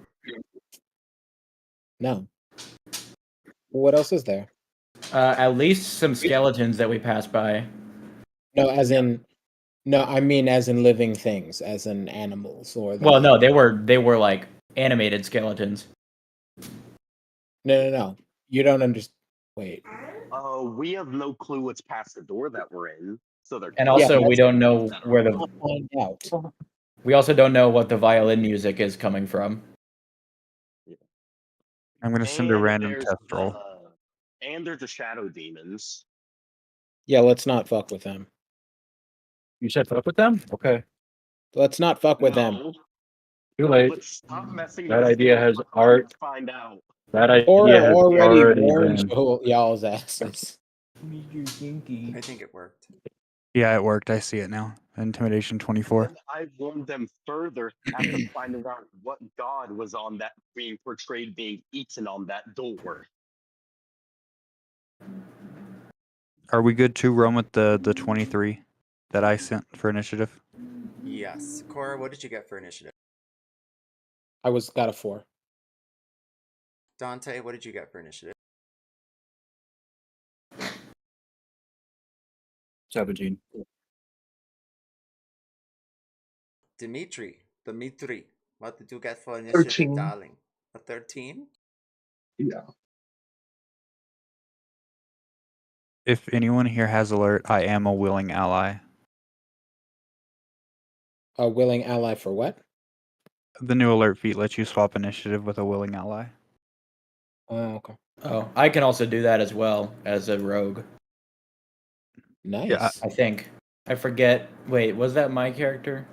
Speaker 7: No. What else is there?
Speaker 2: At least some skeletons that we passed by.
Speaker 7: No, I mean as in living things, as in animals or the
Speaker 2: Well, no, they were like animated skeletons.
Speaker 7: No. You don't understand. Wait.
Speaker 1: We have no clue what's past the door that we're in. So they're
Speaker 2: And also, we
Speaker 7: that's-
Speaker 2: don't know where
Speaker 7: We'll
Speaker 2: the.
Speaker 7: find out.
Speaker 2: We also don't know what the violin music is coming from.
Speaker 6: I'm going to send a
Speaker 1: And
Speaker 6: random
Speaker 1: there's
Speaker 6: test roll.
Speaker 1: And there's the shadow demons.
Speaker 7: Yeah, let's not fuck with them.
Speaker 3: You said fuck with them? Okay.
Speaker 7: Let's not fuck with them.
Speaker 1: No,
Speaker 3: Too late.
Speaker 1: but stop messing
Speaker 3: That
Speaker 1: with
Speaker 3: idea
Speaker 1: us.
Speaker 3: has
Speaker 1: We're
Speaker 3: art.
Speaker 1: going to find out.
Speaker 3: That idea
Speaker 7: Cora
Speaker 3: has
Speaker 7: already warned
Speaker 3: been.
Speaker 7: y'all's asses.
Speaker 4: I think it worked.
Speaker 6: Yeah, it worked. I see it now. Intimidation 24.
Speaker 1: And I warned them further after finding out what god was on that being portrayed being eaten on that door.
Speaker 6: Are we good to roam with the 23 that I sent for initiative?
Speaker 4: Yes. Cora, what did you get for initiative?
Speaker 7: I got a 4.
Speaker 4: Dante, what did you get for initiative?
Speaker 3: 17.
Speaker 4: Dimitri, what did you get for initiative,
Speaker 5: 13.
Speaker 4: darling? A 13?
Speaker 5: Yeah.
Speaker 6: If anyone here has alert, I am a willing ally.
Speaker 7: A willing ally for what?
Speaker 6: The new alert feat lets you swap initiative with a willing ally.
Speaker 7: Oh, okay.
Speaker 2: Oh, I can also do that as well as a rogue.
Speaker 7: Nice.
Speaker 2: I think. I forget. Wait, was that my character,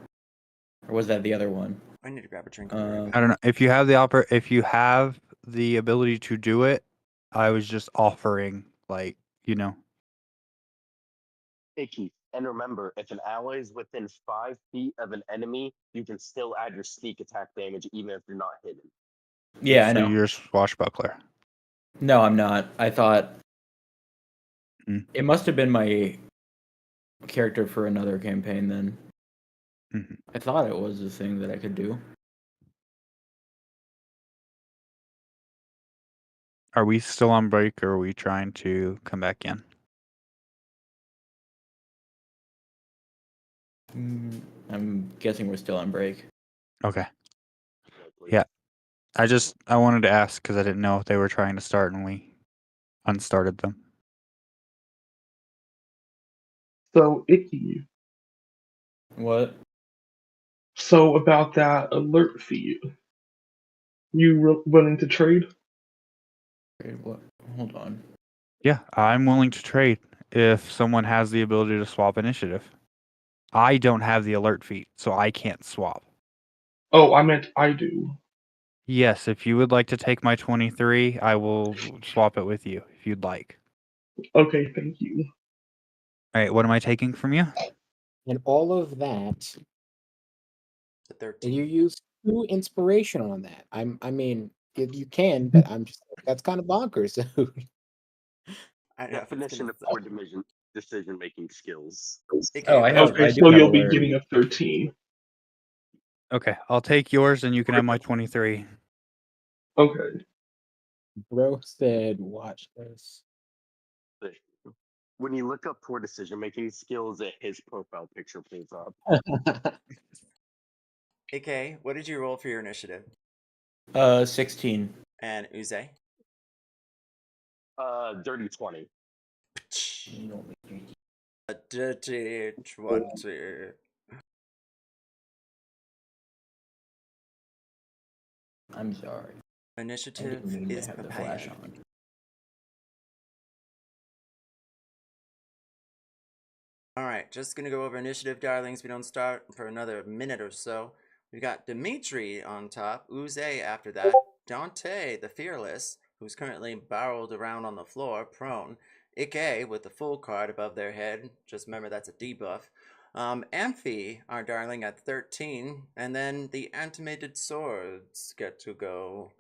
Speaker 2: or was that the other one?
Speaker 4: I need to grab a drink. I'll be right back.
Speaker 6: I don't know if you have the ability to do it. I was just offering, like,
Speaker 1: Ikki. And remember, if an ally is within 5 feet of an enemy, you can still add your sneak attack damage even if you're not hidden.
Speaker 2: Yeah, I
Speaker 6: so
Speaker 2: know.
Speaker 6: you're a swashbuckler.
Speaker 2: No, I'm not. I thought
Speaker 6: Mm.
Speaker 2: it must have been my character for another campaign then.
Speaker 6: Mhm.
Speaker 2: I thought it was a thing that I could do.
Speaker 6: Are we still on break, or are we trying to come back in?
Speaker 2: I'm guessing we're still on break.
Speaker 6: Okay.
Speaker 1: Likely.
Speaker 6: Yeah. I wanted to ask because I didn't know if they were trying to start and we unstarted them.
Speaker 5: So, Ikki,
Speaker 2: What?
Speaker 5: so about that alert feed, you willing to trade?
Speaker 2: Wait, what? Hold on.
Speaker 6: Yeah, I'm willing to trade if someone has the ability to swap initiative. I don't have the alert feat, so I can't swap.
Speaker 5: Oh, I meant I do.
Speaker 6: Yes, if you would like to take my 23, I will swap it with you if you'd like.
Speaker 5: Okay, thank you.
Speaker 6: All right, what am I taking from you?
Speaker 7: And all of that,
Speaker 4: The
Speaker 7: and
Speaker 4: 13.
Speaker 7: you use 2 inspiration on that. I mean, you can, but I'm just that's kind of bonkers.
Speaker 4: I know.
Speaker 1: Definition of poor decision-making skills.
Speaker 2: Oh, I have.
Speaker 5: Okay,
Speaker 2: I do
Speaker 5: so
Speaker 2: have
Speaker 5: you'll be
Speaker 2: alert.
Speaker 5: getting a 13.
Speaker 6: Okay, I'll take yours and you can have my 23.
Speaker 5: Okay.
Speaker 7: Bro said, "Watch this."
Speaker 1: When you look up poor decision-making skills, his profile picture plays up.
Speaker 4: Ikki, what did you roll for your initiative?
Speaker 2: 16.
Speaker 4: And Oozey?
Speaker 1: Dirty 20.
Speaker 4: A dirty 20.
Speaker 2: I'm sorry. I
Speaker 4: Initiative
Speaker 2: didn't mean to
Speaker 4: is
Speaker 2: have the flash
Speaker 4: prepared.
Speaker 2: on.
Speaker 4: Alright, just gonna go over initiative, darlings. We don't start for another minute or so. We've got Dimitri on top, Oozey after that, Dante, the Fearless, who's currently barreled around on the floor, prone, Ikki with the full card above their head, just remember that's a debuff, Amphi, our darling, at 13, and then the Animated Swords get to go.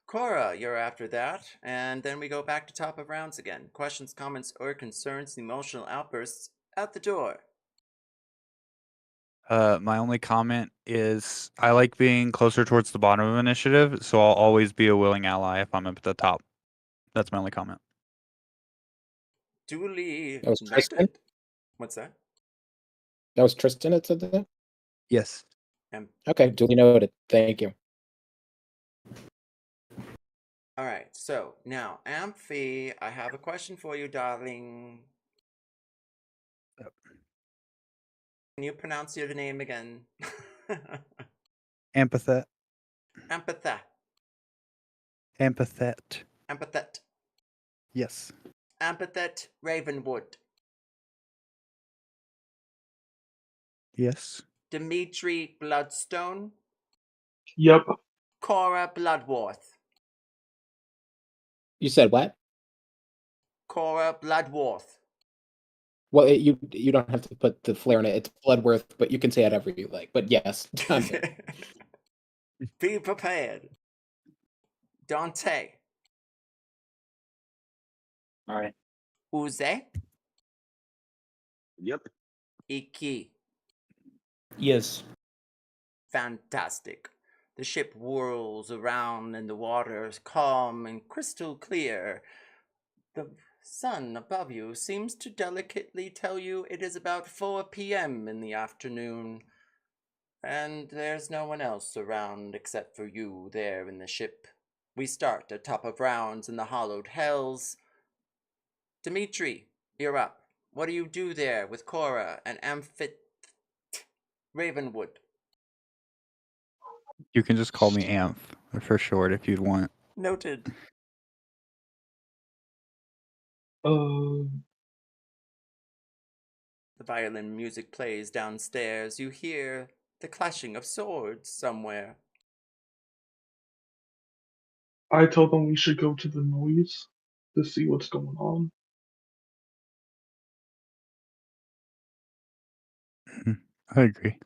Speaker 4: Cora, you're after that, and then we go back to top of rounds again. Questions, comments, or concerns, emotional outbursts at the door.
Speaker 6: My only comment is I like being closer towards the bottom of initiative, so I'll always be a willing ally if I'm up at the top. That's my only comment.
Speaker 4: Duly
Speaker 7: That was Tristan?
Speaker 4: noted. What's that?
Speaker 7: That was Tristan that said that?
Speaker 6: Yes.
Speaker 7: Okay, duly noted. Thank you.
Speaker 4: All right, so now, Amphi, I have a question for you, darling. Can you pronounce your name again?
Speaker 6: Empathet.
Speaker 4: Empathet.
Speaker 6: Empathet.
Speaker 4: Empathet.
Speaker 6: Yes.
Speaker 4: Empathet Ravenwood.
Speaker 6: Yes.
Speaker 4: Dimitri Bloodstone.
Speaker 5: Yep.
Speaker 4: Cora Bloodworth.
Speaker 7: You said what?
Speaker 4: Cora Bloodworth.
Speaker 7: Well, you don't have to put the flair in it. It's Bloodworth, but you can say whatever you like. But yes, Dante.
Speaker 4: Be prepared. Dante.
Speaker 3: All right.
Speaker 4: Oozey.
Speaker 1: Yep.
Speaker 4: Ikki.
Speaker 2: Yes.
Speaker 4: Fantastic. The ship whirls around in the waters, calm and crystal clear. The sun above you seems to delicately tell you it is about 4 p.m. in the afternoon. And there's no one else around except for you there in the ship. We start at top of rounds in the hollowed hells. Dimitri, you're up. What do you do there with Cora and Ravenwood?
Speaker 6: You can just call me Amph for short if you'd want.
Speaker 4: Noted.
Speaker 5: Uh,
Speaker 4: The violin music plays downstairs. You hear the clashing of swords somewhere.
Speaker 5: I told them we should go to the noise to see what's going on.
Speaker 6: I agree.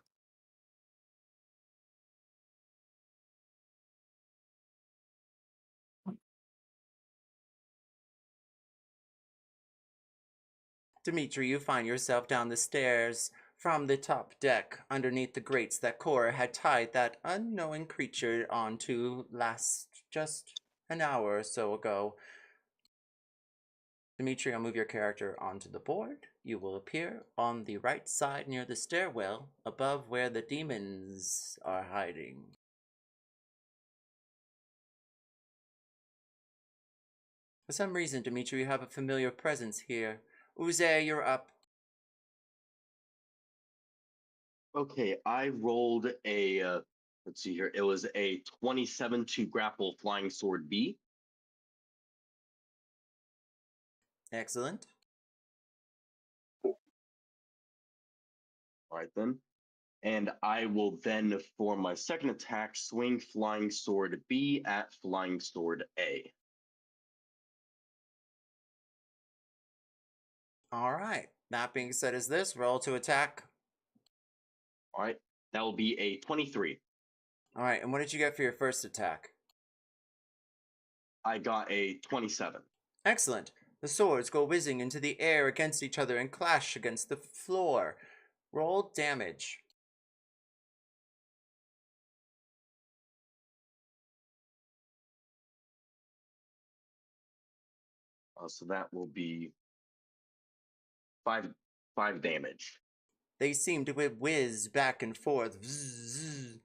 Speaker 4: Dimitri, you find yourself down the stairs from the top deck underneath the grates that Cora had tied that unknowing creature onto just an hour or so ago. Dimitri, I'll move your character onto the board. You will appear on the right side near the stairwell above where the demons are hiding. For some reason, Dimitri, you have a familiar presence here. Oozey, you're up.
Speaker 1: Okay, I rolled a, let's see here. It was a 27 to grapple flying sword B.
Speaker 4: Excellent.
Speaker 1: All right, then. And I will then, for my second attack, swing flying sword B at flying sword A.
Speaker 4: All right. That being said, is this roll to attack?
Speaker 1: All right, that will be a 23.
Speaker 4: All right. And what did you get for your first attack?
Speaker 1: I got a 27.
Speaker 4: Excellent. The swords go whizzing into the air against each other and clash against the floor. Roll damage.
Speaker 1: So that will be five damage.
Speaker 4: They seem to whiz back and forth, zzz,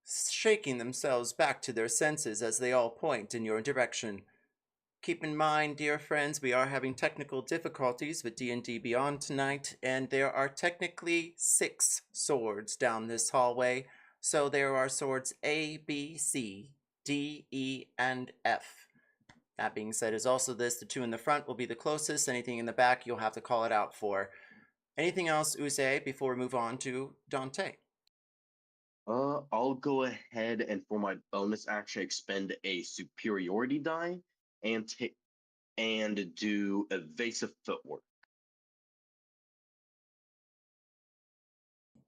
Speaker 4: shaking themselves back to their senses as they all point in your direction. Keep in mind, dear friends, we are having technical difficulties with D&D Beyond tonight, and there are technically 6 swords down this hallway. So there are swords A, B, C, D, E, and F. That being said, is also this. The 2 in the front will be the closest. Anything in the back, you'll have to call it out for. Anything else, Oozey, before we move on to Dante?
Speaker 1: I'll go ahead and for my bonus action expend a superiority die and do evasive footwork.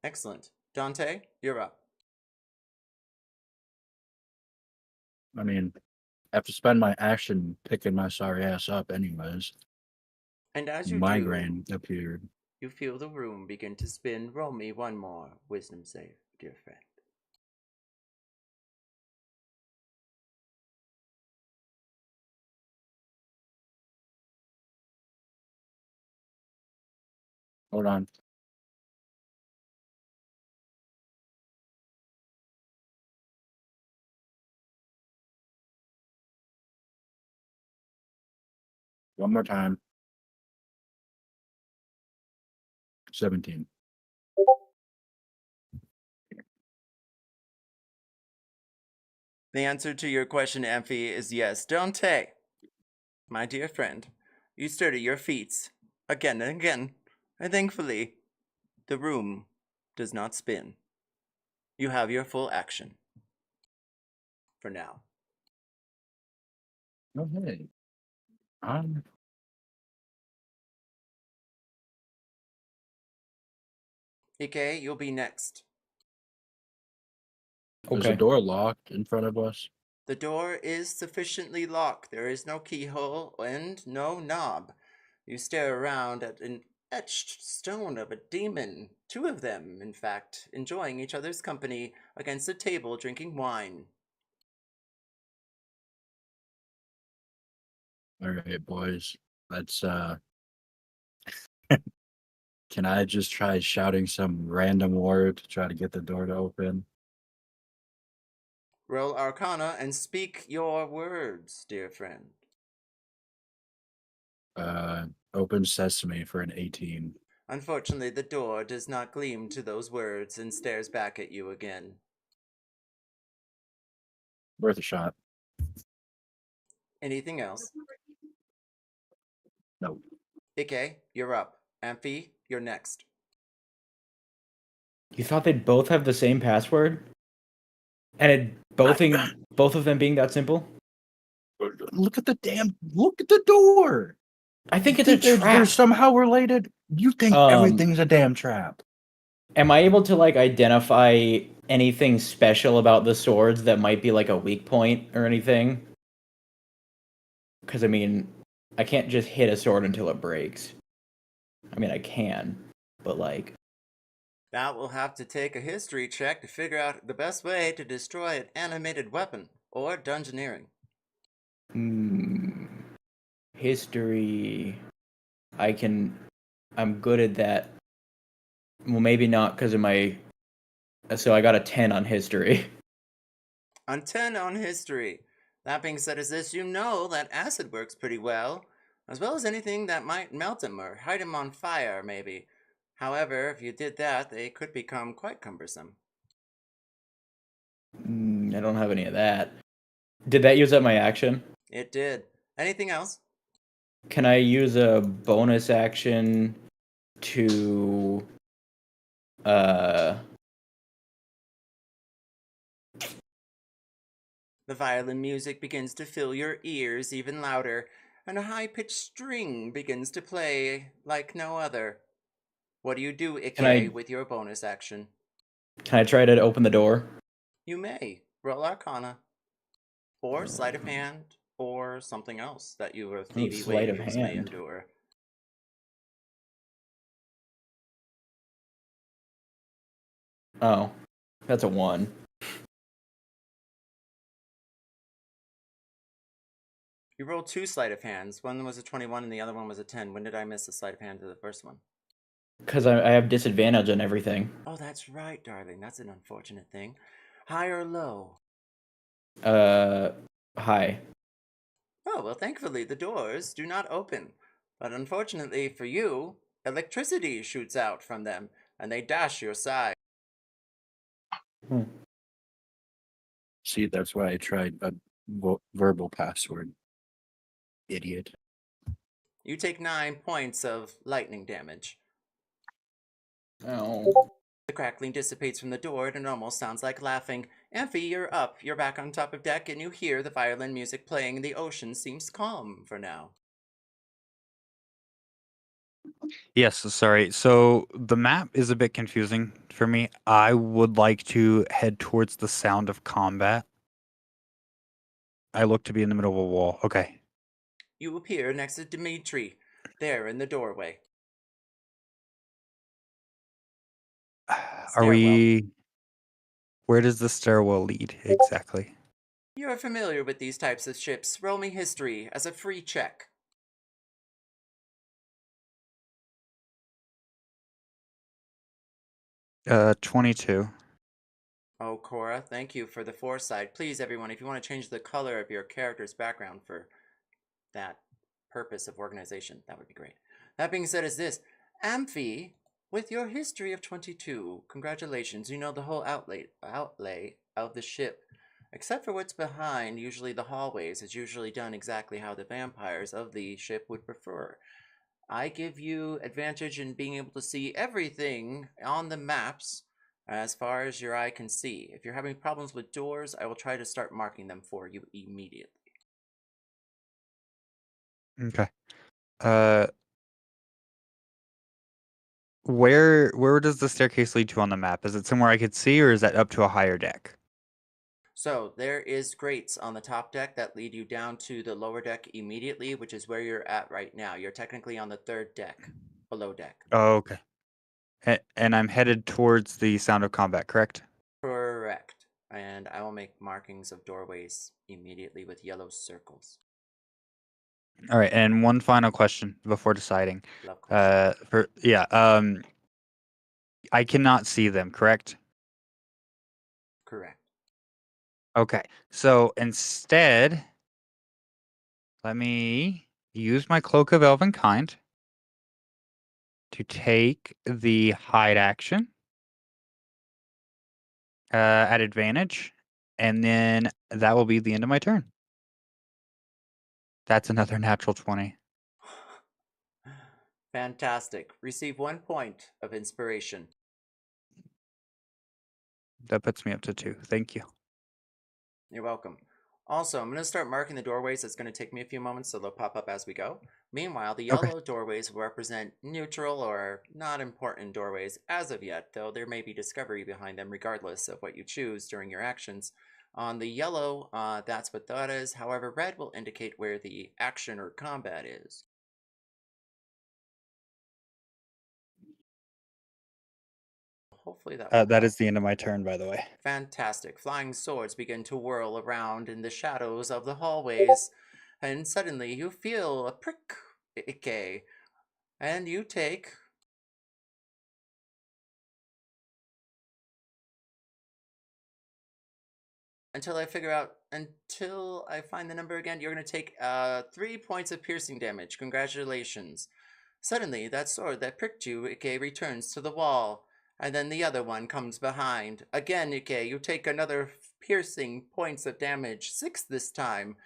Speaker 4: Excellent. Dante, you're up.
Speaker 3: I mean, I have to spend my action picking my sorry ass up anyways.
Speaker 4: And as you
Speaker 3: Migraine
Speaker 4: do,
Speaker 3: appeared.
Speaker 4: you feel the room begin to spin. Roll me one more wisdom save, dear friend.
Speaker 3: Hold on. One more time. 17.
Speaker 4: The answer to your question, Amphi, is yes. Dante, my dear friend, you stir to your feet again and again, and thankfully, the room does not spin. You have your full action. For now.
Speaker 3: Oh, hey.
Speaker 4: Ikki, you'll be next.
Speaker 3: Is the door locked in front of us?
Speaker 4: The door is sufficiently locked. There is no keyhole and no knob. You stare around at an etched stone of a demon, 2 of them, in fact, enjoying each other's company against a table drinking wine.
Speaker 3: All right, boys. Let's can I just try shouting some random word to try to get the door to open?
Speaker 4: Roll Arcana and speak your words, dear friend.
Speaker 3: Open sesame for an 18.
Speaker 4: Unfortunately, the door does not gleam to those words and stares back at you again.
Speaker 3: Worth a shot.
Speaker 4: Anything else?
Speaker 3: No.
Speaker 4: Ikki, you're up. Amphi, you're next.
Speaker 2: You thought they'd both have the same password? And both of them being that simple?
Speaker 3: Look at the door.
Speaker 2: I think
Speaker 3: You
Speaker 2: it's a
Speaker 3: think
Speaker 2: trap.
Speaker 3: they're somehow related? You think everything's a damn trap.
Speaker 2: Am I able to like identify anything special about the swords that might be like a weak point or anything? Because I mean, I can't just hit a sword until it breaks. I mean, I can, but like,
Speaker 4: That will have to take a history check to figure out the best way to destroy an animated weapon, or dungeoneering.
Speaker 2: History. I'm good at that. Well, maybe not because of my. So I got a 10 on history.
Speaker 4: On 10 on history. That being said, is this, you know that acid works pretty well as anything that might melt him or hide him on fire, maybe. However, if you did that, they could become quite cumbersome.
Speaker 2: I don't have any of that. Did that use up my action?
Speaker 4: It did. Anything else?
Speaker 2: Can I use a bonus action to
Speaker 4: The violin music begins to fill your ears even louder, and a high-pitched string begins to play like no other. What do you do, Ikki, with your bonus action?
Speaker 2: Can I try to open the door?
Speaker 4: You may. Roll Arcana. Or Sleight of Hand, or something else that you or
Speaker 2: Sleight of
Speaker 4: Vvvveeevvs may
Speaker 2: Hand.
Speaker 4: endure.
Speaker 2: Oh, that's a 1.
Speaker 4: You rolled 2 Sleight of Hands. One was a 21 and the other one was a 10. When did I miss the Sleight of Hand to the first one?
Speaker 2: Because I have disadvantage on everything.
Speaker 4: Oh, that's right, darling. That's an unfortunate thing. High or low?
Speaker 2: High.
Speaker 4: Oh, well, thankfully the doors do not open. But unfortunately for you, electricity shoots out from them, and they dash your side.
Speaker 3: See, that's why I tried a verbal password. Idiot.
Speaker 4: You take 9 points of lightning damage.
Speaker 2: Oh.
Speaker 4: The crackling dissipates from the door, and it almost sounds like laughing. Amphi, you're up. You're back on top of deck, and you hear the violin music playing, and the ocean seems calm for now.
Speaker 6: Yes, sorry. So the map is a bit confusing for me. I would like to head towards the sound of combat. I look to be in the middle of a wall. Okay.
Speaker 4: You appear next to Dimitri, there in the doorway.
Speaker 6: Are we... Where does the stairwell lead exactly?
Speaker 4: You're familiar with these types of ships. Roll me history as a free check.
Speaker 6: Uh, 22.
Speaker 4: Oh, Cora, thank you for the foresight. Please, everyone, if you want to change the color of your character's background for that purpose of organization, that would be great. That being said, is this Amphi, with your history of 22, congratulations. You know the whole outlay of the ship. Except for what's behind, usually the hallways, is usually done exactly how the vampires of the ship would prefer. I give you advantage in being able to see everything on the maps as far as your eye can see. If you're having problems with doors, I will try to start marking them for you immediately.
Speaker 6: Okay. Where does the staircase lead to on the map? Is it somewhere I could see, or is that up to a higher deck?
Speaker 4: So there is grates on the top deck that lead you down to the lower deck immediately, which is where you're at right now. You're technically on the 3rd deck, below deck.
Speaker 6: Oh, okay. And I'm headed towards the sound of combat, correct?
Speaker 4: Correct. And I will make markings of doorways immediately with yellow circles.
Speaker 6: All right, and one final question before deciding.
Speaker 4: Love questions.
Speaker 6: I cannot see them, correct?
Speaker 4: Correct.
Speaker 6: Okay, so instead, let me use my Cloak of Elven Kind to take the hide action at advantage, and then that will be the end of my turn. That's another natural 20.
Speaker 4: Fantastic. Receive 1 point of inspiration.
Speaker 6: That puts me up to 2. Thank you.
Speaker 4: You're welcome. Also, I'm going to start marking the doorways. It's going to take me a few moments, so they'll pop up as we go. Meanwhile, the
Speaker 2: Okay.
Speaker 4: yellow doorways will represent neutral or not important doorways as of yet, though there may be discovery behind them regardless of what you choose during your actions. On the yellow, that's what that is. However, red will indicate where the action or combat is. Hopefully that will
Speaker 6: That
Speaker 4: help.
Speaker 6: is the end of my turn, by the way.
Speaker 4: Fantastic. Flying swords begin to whirl around in the shadows of the hallways, and suddenly you feel a prick, Ikki, and you take until I find the number again, you're going to take 3 points of piercing damage. Congratulations. Suddenly, that sword that pricked you, Ikki, returns to the wall, and then the other one comes behind. Again, Ikki, you take another piercing points of damage, 6 this time,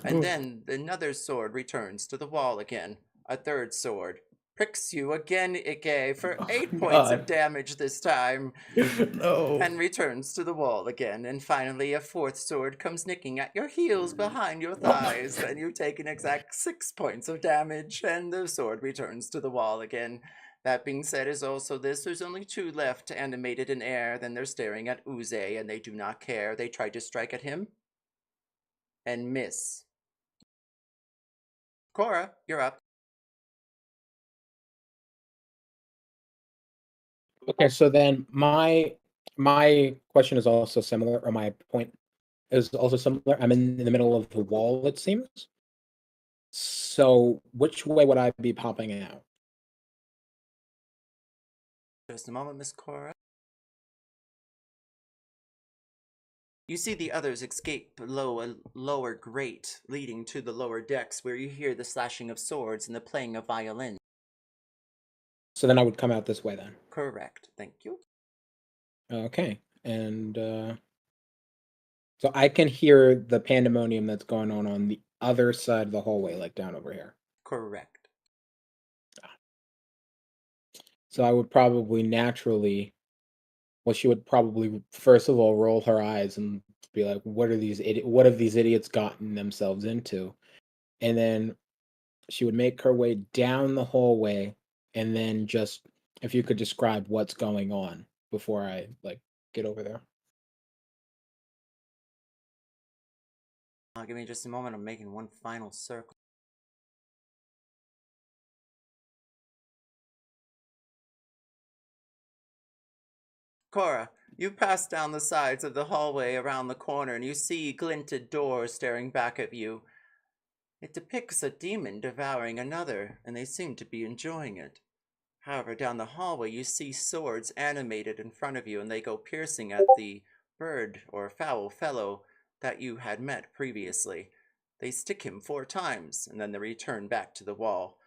Speaker 4: and then another sword returns to the wall again. A third sword pricks you again, Ikki, for 8 points of
Speaker 2: God.
Speaker 4: damage this time,
Speaker 2: No.
Speaker 4: and returns to the wall again. And finally, a fourth sword comes nicking at your heels behind your thighs, and you take an exact 6 points of damage, and the sword returns to the wall again. That being said, is also this: there's only 2 left, animated in air. Then they're staring at Oozey, and they do not care. They try to strike at him and miss. Cora, you're up.
Speaker 7: Okay, so then my question is also similar, or my point is also similar. I'm in the middle of the wall, it seems. So which way would I be popping out?
Speaker 4: Just a moment, Miss Cora. You see the others escape below a lower grate leading to the lower decks, where you hear the slashing of swords and the playing of violin.
Speaker 7: So then I would come out this way then.
Speaker 4: Correct. Thank you.
Speaker 7: Okay, and so I can hear the pandemonium that's going on the other side of the hallway, like down over here.
Speaker 4: Correct.
Speaker 7: So I would probably naturally, well, she would probably first of all roll her eyes and be like, "What have these idiots gotten themselves into?" And then she would make her way down the hallway, and then just if you could describe what's going on before I get over there.
Speaker 4: Give me just a moment. I'm making one final circle. Cora, you pass down the sides of the hallway around the corner, and you see glinted doors staring back at you. It depicts a demon devouring another, and they seem to be enjoying it. However, down the hallway you see swords animated in front of you, and they go piercing at the bird or foul fellow that you had met previously. They stick him 4 times, and then they return back to the wall.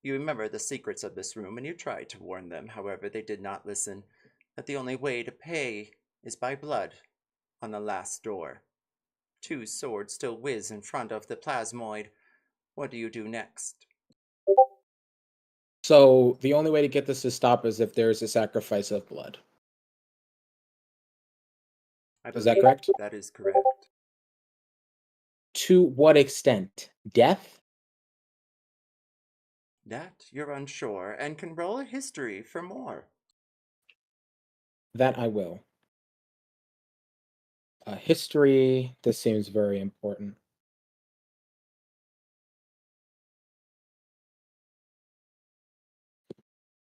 Speaker 4: You remember the secrets of this room, and you tried to warn them. However, they did not listen. That the only way to pay is by blood on the last door. 2 swords still whiz in front of the plasmoid. What do you do next?
Speaker 7: So the only way to get this to stop is if there's a sacrifice of blood. Is that correct?
Speaker 4: That is correct.
Speaker 7: To what extent? Death?
Speaker 4: That you're unsure, and can roll a history for more.
Speaker 7: That I will. History, this seems very important.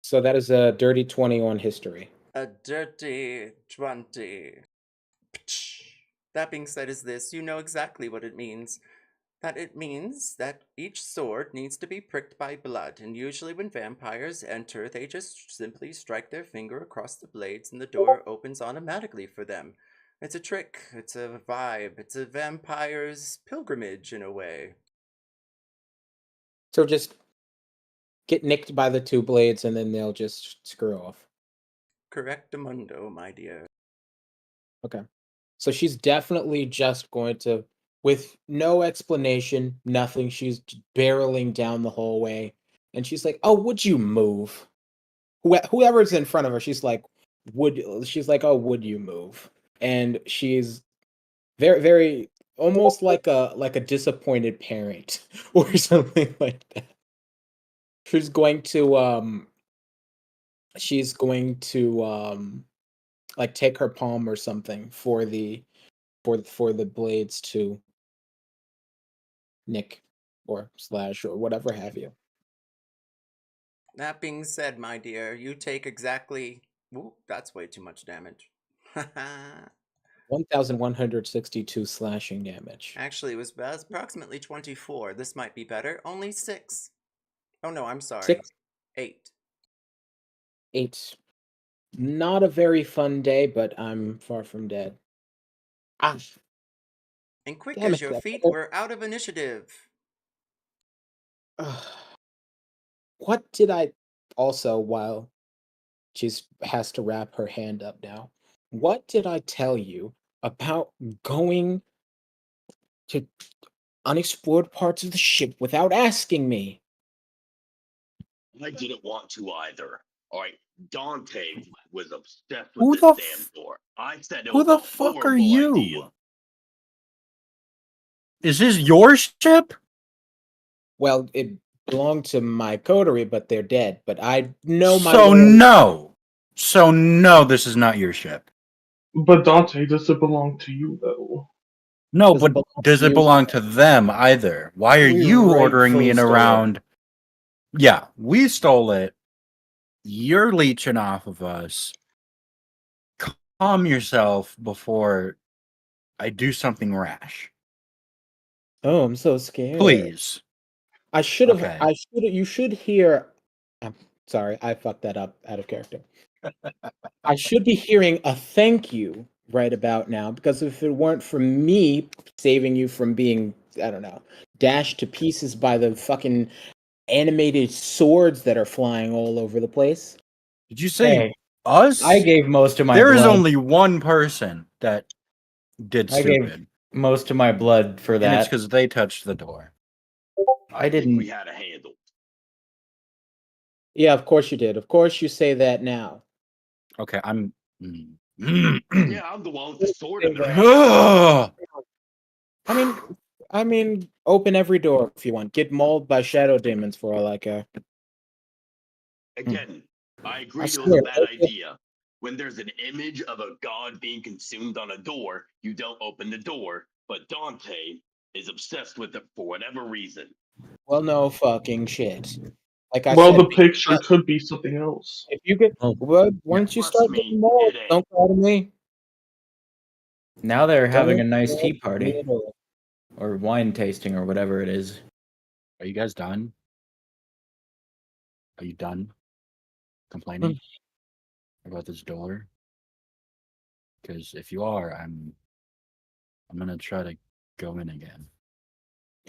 Speaker 7: So that is a dirty 20 on history.
Speaker 4: A dirty 20. That being said, is this: you know exactly what it means. That it means that each sword needs to be pricked by blood, and usually when vampires enter, they just simply strike their finger across the blades and the door opens automatically for them. It's a trick, it's a vibe, it's a vampire's pilgrimage in a way.
Speaker 7: So just get nicked by the 2 blades and then they'll just screw off.
Speaker 4: Correctamundo, my dear.
Speaker 7: Okay. So she's definitely just going to, with no explanation, nothing, she's barreling down the hallway and she's like, "Oh, would you move?" Whoever's in front of her, she's like, "Oh, would you move?" And she's very, very almost like a disappointed parent or something like that. She's going to like take her palm or something for the blades to nick or slash or whatever have you.
Speaker 4: That being said, my dear, you take exactly. Ooh, that's way too much damage.
Speaker 7: 1,162 slashing damage.
Speaker 4: Actually, it was approximately 24. This might be better. Only 6. Oh no, I'm sorry.
Speaker 7: 6,
Speaker 4: 8.
Speaker 7: 8. Not a very fun day, but I'm far from dead. Ah,
Speaker 4: And quick
Speaker 7: damn
Speaker 4: as
Speaker 7: it,
Speaker 4: your
Speaker 7: that-
Speaker 4: feet, we're out of initiative.
Speaker 7: what did I also while she's has to wrap her hand up now? What did I tell you about going to unexplored parts of the ship without asking me?
Speaker 1: I didn't want to either. All right, Dante was obsessed
Speaker 3: Who
Speaker 1: with
Speaker 3: the
Speaker 1: this damn door. I said it
Speaker 3: Who
Speaker 1: was
Speaker 3: the
Speaker 1: a
Speaker 3: fuck are
Speaker 1: horrible
Speaker 3: you?
Speaker 1: idea.
Speaker 3: Is this your ship?
Speaker 7: Well, it belonged to my coterie, but they're dead. But I know my
Speaker 3: So
Speaker 7: way.
Speaker 3: no. So no, this is not your ship.
Speaker 5: But Dante, does it belong to you though?
Speaker 3: No,
Speaker 7: Does it
Speaker 3: but
Speaker 7: belong
Speaker 3: does
Speaker 7: to
Speaker 3: it
Speaker 7: you?
Speaker 3: belong to them either? Why are
Speaker 7: We
Speaker 3: you ordering me
Speaker 7: rightfully
Speaker 3: in
Speaker 7: stole it.
Speaker 3: around? Yeah, we stole it. You're leeching off of us. Calm yourself before I do something rash.
Speaker 7: Oh, I'm so scared.
Speaker 3: Please.
Speaker 7: I should have.
Speaker 3: Okay.
Speaker 7: You should hear. I'm sorry, I fucked that up out of character. I should be hearing a thank you right about now because if it weren't for me saving you from being, I don't know, dashed to pieces by the fucking animated swords that are flying all over the place.
Speaker 3: Did you say
Speaker 2: Hey,
Speaker 3: us?
Speaker 2: I gave most of my
Speaker 3: There is
Speaker 2: blood.
Speaker 3: only one person that did
Speaker 2: I gave
Speaker 3: stupid.
Speaker 2: most of my blood for
Speaker 3: And it's
Speaker 2: that.
Speaker 3: because they touched the door.
Speaker 2: I
Speaker 1: think we
Speaker 2: didn't.
Speaker 1: had a handle.
Speaker 7: Yeah, of course you did. Of course you say that now.
Speaker 3: Okay, I'm.
Speaker 1: Yeah, I'm the one with the sword in their hand.
Speaker 3: Ugh.
Speaker 7: I mean, open every door if you want. Get mauled by shadow demons for all I care.
Speaker 1: Again, I agree it was
Speaker 7: swear,
Speaker 1: a bad
Speaker 7: okay.
Speaker 1: idea. When there's an image of a god being consumed on a door, you don't open the door. But Dante is obsessed with it for whatever reason.
Speaker 7: Well, no fucking shit. Like I
Speaker 5: Well,
Speaker 7: said,
Speaker 5: the picture could be something else.
Speaker 7: if you get
Speaker 3: Oh.
Speaker 7: once you
Speaker 1: Trust
Speaker 7: start
Speaker 1: me,
Speaker 7: getting mauled,
Speaker 1: it ain't.
Speaker 7: don't call to me.
Speaker 2: Now they're having a
Speaker 7: Don't
Speaker 2: nice
Speaker 7: call
Speaker 2: tea
Speaker 7: to
Speaker 2: party
Speaker 7: me at all.
Speaker 2: or wine tasting or whatever it is.
Speaker 3: Are you guys done? Are you done complaining about this door? Because if you are, I'm gonna try to go in again.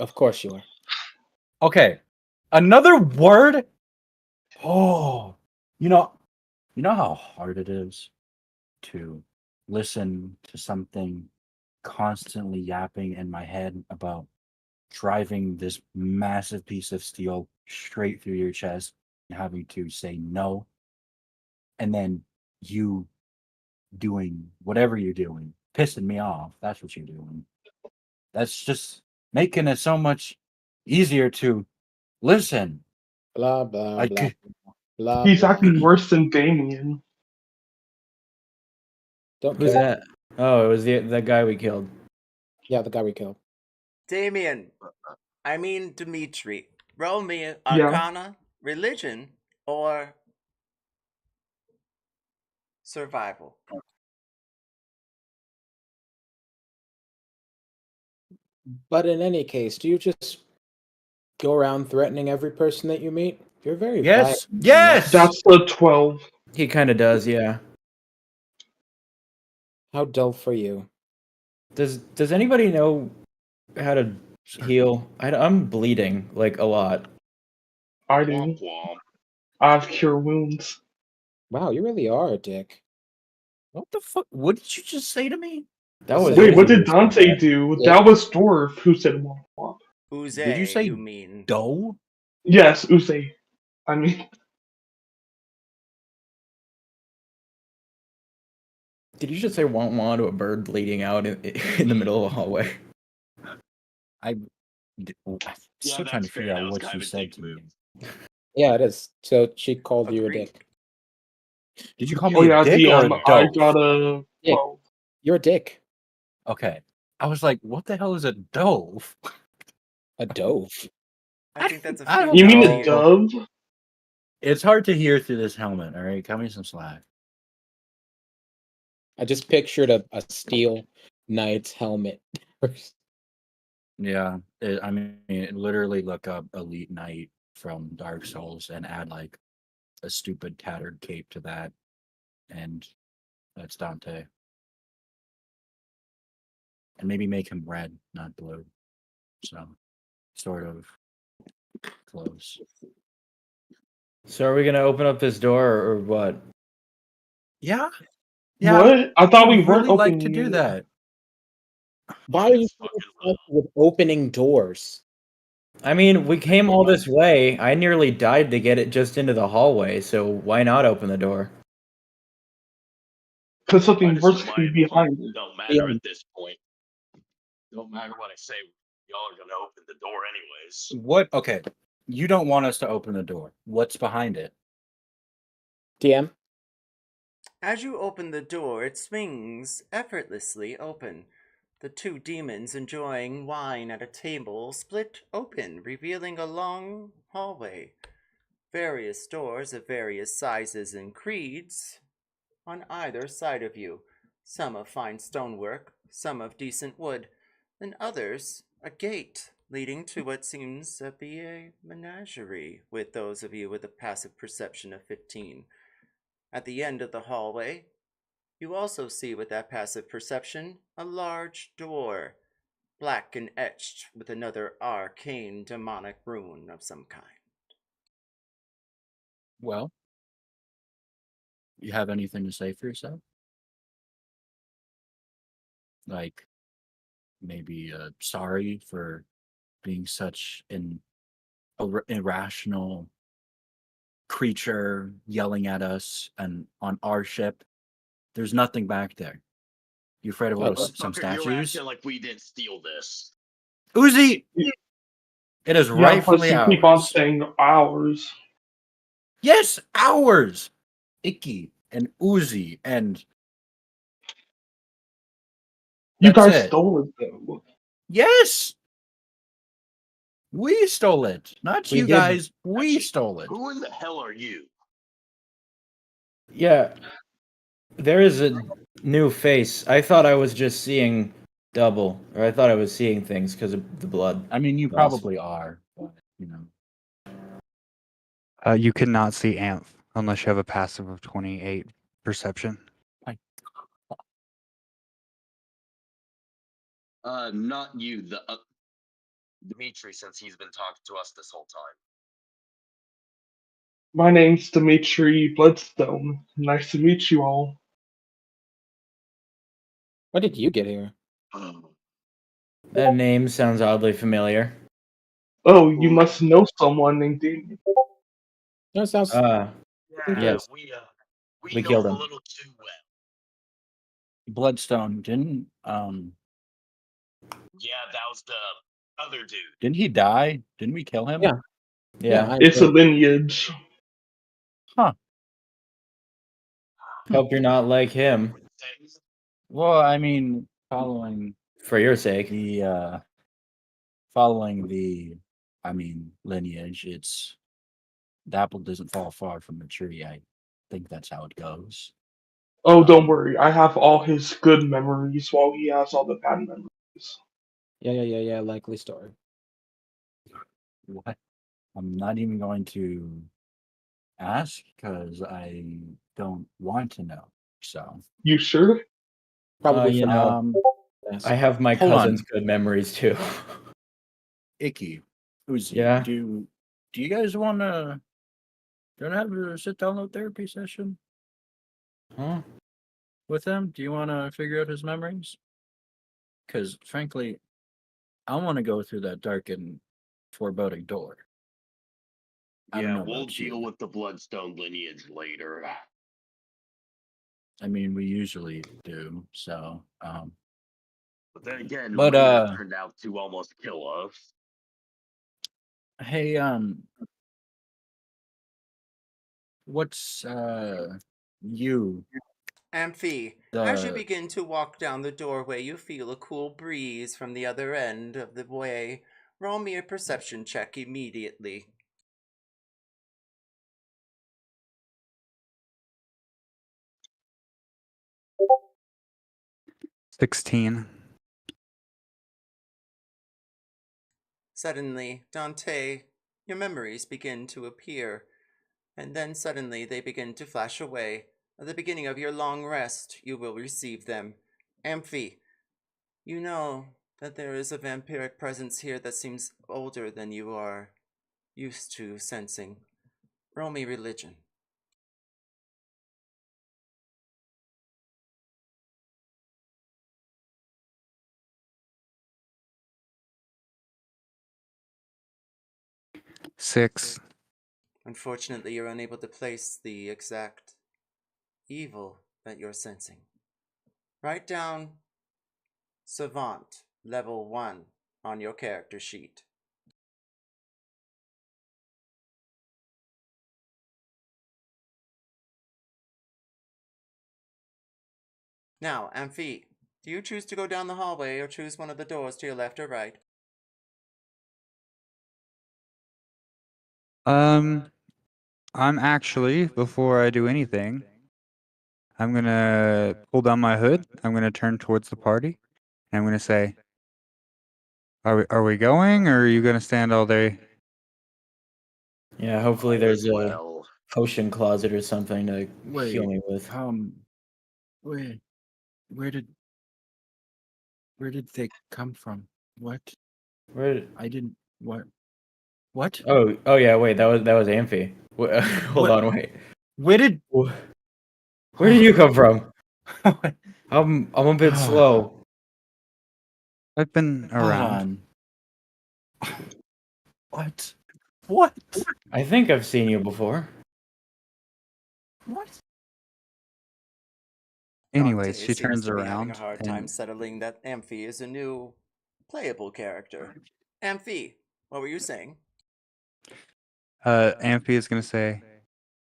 Speaker 7: Of course you are.
Speaker 3: Okay, another word. Oh, you know how hard it is to listen to something constantly yapping in my head about driving this massive piece of steel straight through your chest and having to say no, and then you doing whatever you're doing, pissing me off. That's what you're doing. That's just making it so much easier to listen.
Speaker 7: Blah blah
Speaker 3: I
Speaker 7: blah
Speaker 3: c-
Speaker 7: blah.
Speaker 5: He's
Speaker 7: blah.
Speaker 5: acting worse than Damien.
Speaker 7: Don't
Speaker 2: Who's
Speaker 7: care.
Speaker 2: that? Oh, it was the guy we killed.
Speaker 7: Yeah, the guy we killed.
Speaker 4: Damien. I mean Dimitri. Roll me
Speaker 5: Yeah.
Speaker 4: Arcana, Religion, or Survival.
Speaker 7: But in any case, do you just go around threatening every person that you meet? You're very
Speaker 3: yes,
Speaker 7: violent.
Speaker 3: yes.
Speaker 5: That's the 12.
Speaker 2: He kind of does, yeah.
Speaker 7: How dull for you.
Speaker 2: Does anybody know how to heal? I'm bleeding like a lot.
Speaker 5: I
Speaker 1: Womp
Speaker 5: do.
Speaker 1: womp.
Speaker 5: I have cure wounds.
Speaker 7: Wow, you really are a dick.
Speaker 3: What the fuck? What did you just say to me?
Speaker 2: That was
Speaker 5: Wait, what
Speaker 2: Oozey
Speaker 5: did
Speaker 2: who said
Speaker 5: Dante
Speaker 2: that.
Speaker 5: do?
Speaker 7: Yeah.
Speaker 5: That was Dwarf who said womp womp.
Speaker 4: Oozey,
Speaker 3: Did you say
Speaker 4: you mean?
Speaker 3: dough?
Speaker 5: Yes, Oozey. I mean,
Speaker 2: Did you just say "want want" to a bird leading out in the middle of a hallway?
Speaker 3: I'm still trying to
Speaker 1: that's fair.
Speaker 3: figure
Speaker 1: That
Speaker 3: out
Speaker 1: was
Speaker 3: what
Speaker 1: kind
Speaker 3: she
Speaker 1: of a
Speaker 3: said
Speaker 1: dick
Speaker 3: to
Speaker 1: move.
Speaker 3: me.
Speaker 7: Yeah, it is. So she called you a
Speaker 1: Agreed.
Speaker 7: dick.
Speaker 3: Did you call
Speaker 5: oh
Speaker 3: me
Speaker 5: yeah,
Speaker 3: a dick or a
Speaker 5: DM, I
Speaker 3: dove?
Speaker 5: got a
Speaker 7: Dick.
Speaker 5: 12.
Speaker 7: You're a dick.
Speaker 3: Okay. I was like, what the hell is a dove?
Speaker 7: A dove.
Speaker 4: I think that's a
Speaker 3: I don't
Speaker 5: You mean
Speaker 4: female
Speaker 5: a
Speaker 3: know.
Speaker 4: deer.
Speaker 5: dove?
Speaker 3: It's hard to hear through this helmet, all right? Cut me some slack.
Speaker 7: I just pictured a steel knight's helmet.
Speaker 3: Yeah. I mean, literally look up Elite Knight from Dark Souls and add like a stupid tattered cape to that. And that's Dante. And maybe make him red, not blue. So, sort of close.
Speaker 2: So are we gonna open up this door or what?
Speaker 3: Yeah. Yeah.
Speaker 5: What? I thought we
Speaker 3: I'd
Speaker 5: weren't
Speaker 3: really like
Speaker 5: opening
Speaker 3: to do
Speaker 5: it.
Speaker 3: that.
Speaker 7: Why are you
Speaker 1: Yes, fucking will.
Speaker 7: with opening doors?
Speaker 2: I mean, we came all this way. I nearly died to get it just into the hallway, so why not open the door?
Speaker 5: Because
Speaker 1: I
Speaker 5: something
Speaker 1: just
Speaker 5: worse
Speaker 1: know
Speaker 5: could
Speaker 1: my
Speaker 5: be behind it.
Speaker 1: don't matter at this point. Don't matter what I say. Y'all are gonna open the door anyways.
Speaker 3: What? Okay. You don't want us to open the door. What's behind it?
Speaker 7: DM?
Speaker 4: As you open the door, it swings effortlessly open. The two demons enjoying wine at a table split open, revealing a long hallway. Various doors of various sizes and creeds on either side of you. Some of fine stonework, some of decent wood, and others a gate leading to what seems to be a menagerie, with those of you with a passive perception of 15. At the end of the hallway, you also see with that passive perception a large door, black and etched with another arcane demonic rune of some kind.
Speaker 3: Well, you have anything to say for yourself? Like, maybe sorry for being such an irrational creature yelling at us and on our ship. There's nothing back there. You afraid of some
Speaker 1: Motherfucker, you're
Speaker 3: statues?
Speaker 1: acting like we didn't steal this.
Speaker 3: Uzi! It is
Speaker 5: Yeah,
Speaker 3: rightfully
Speaker 5: plus you keep on
Speaker 3: ours.
Speaker 5: saying ours.
Speaker 3: Yes, ours! Ikki and Uzi and
Speaker 5: You
Speaker 3: that's
Speaker 5: guys
Speaker 3: it.
Speaker 5: stole it though.
Speaker 3: Yes! We stole it. Not
Speaker 2: We
Speaker 3: you
Speaker 2: did.
Speaker 3: guys. We
Speaker 1: Actually,
Speaker 3: stole it.
Speaker 1: Who in the hell are you?
Speaker 2: Yeah, there is a new face. I thought I was just seeing double, or I thought I was seeing things because of the blood.
Speaker 3: I mean, you
Speaker 2: loss.
Speaker 3: probably are, but, you know.
Speaker 6: You cannot see Amph unless you have a passive of 28 perception.
Speaker 1: Not you, the Dimitri, since he's been talking to us this whole time.
Speaker 5: My name's Dimitri Bloodstone. Nice to meet you all.
Speaker 7: When did you get here?
Speaker 2: That name sounds oddly familiar.
Speaker 5: Oh, you must know someone named Damien.
Speaker 7: No, it sounds.
Speaker 1: Yeah,
Speaker 2: Yes.
Speaker 1: we
Speaker 2: We
Speaker 1: know
Speaker 2: killed
Speaker 1: him a
Speaker 2: him.
Speaker 1: little too well.
Speaker 3: Bloodstone didn't
Speaker 1: Yeah, that was the other dude.
Speaker 3: didn't he die? Didn't we kill him?
Speaker 7: Yeah.
Speaker 2: Yeah.
Speaker 5: It's a lineage.
Speaker 3: Huh.
Speaker 2: Hope you're not like him,
Speaker 3: Well, I mean, following
Speaker 2: for your sake.
Speaker 3: the lineage, it's the apple doesn't fall far from the tree. I think that's how it goes.
Speaker 5: Oh, don't worry. I have all his good memories while he has all the bad memories.
Speaker 7: Yeah. Likely story.
Speaker 3: What? I'm not even going to ask because I don't want to know. So,
Speaker 5: You sure?
Speaker 7: Probably
Speaker 2: You
Speaker 7: for
Speaker 2: know,
Speaker 7: yes.
Speaker 2: I have my
Speaker 3: Hold on.
Speaker 2: cousin's good memories too.
Speaker 3: Ikki, Uzi,
Speaker 2: Yeah.
Speaker 3: do you guys want to have a sit down low therapy session
Speaker 2: Huh?
Speaker 3: with him? Do you want to figure out his memories? Because frankly, I want to go through that dark and foreboding door. I don't
Speaker 1: Yeah,
Speaker 3: know
Speaker 1: we'll
Speaker 3: about you.
Speaker 1: deal with the Bloodstone lineage later.
Speaker 3: I mean, we usually do. So,
Speaker 1: But then again,
Speaker 3: But,
Speaker 1: Lena turned out to almost kill us.
Speaker 3: hey, what's you?
Speaker 4: Amphi, as you
Speaker 3: The
Speaker 4: begin to walk down the doorway, you feel a cool breeze from the other end of the way. Roll me a perception check immediately.
Speaker 6: $16.
Speaker 4: Suddenly, Dante, your memories begin to appear, and then suddenly they begin to flash away. At the beginning of your long rest, you will receive them. Amphi, you know that there is a vampiric presence here that seems older than you are used to sensing. Roll me religion.
Speaker 6: Six.
Speaker 4: Unfortunately, you're unable to place the exact evil that you're sensing. Write down Savant, level 1, on your character sheet. Now, Amphi, do you choose to go down the hallway or choose one of the doors to your left or right?
Speaker 6: I'm actually, before I do anything, I'm gonna pull down my hood. I'm gonna turn towards the party, and I'm gonna say, "Are we going, or are you gonna stand all day?"
Speaker 2: Yeah, hopefully
Speaker 1: Might
Speaker 2: there's
Speaker 1: as
Speaker 2: a
Speaker 1: well.
Speaker 2: potion closet or something to heal
Speaker 3: wait,
Speaker 2: me with.
Speaker 3: wait, where did they come from? What?
Speaker 2: Where?
Speaker 3: I didn't. What? What?
Speaker 2: Oh yeah. Wait, that was Amphi. Hold
Speaker 3: What?
Speaker 2: on, wait.
Speaker 3: Where did?
Speaker 2: Where did you come from?
Speaker 3: What?
Speaker 2: I'm a bit slow.
Speaker 6: I've been
Speaker 3: Hold
Speaker 6: around.
Speaker 3: on. What? What?
Speaker 2: I think I've seen you before.
Speaker 3: What?
Speaker 6: Anyways,
Speaker 4: Dante
Speaker 6: she
Speaker 4: seems
Speaker 6: turns
Speaker 4: to be having a
Speaker 6: around
Speaker 4: hard time
Speaker 6: and
Speaker 4: settling that Amphi is a new playable character. Amphi, what were you saying?
Speaker 6: Amphi is gonna say,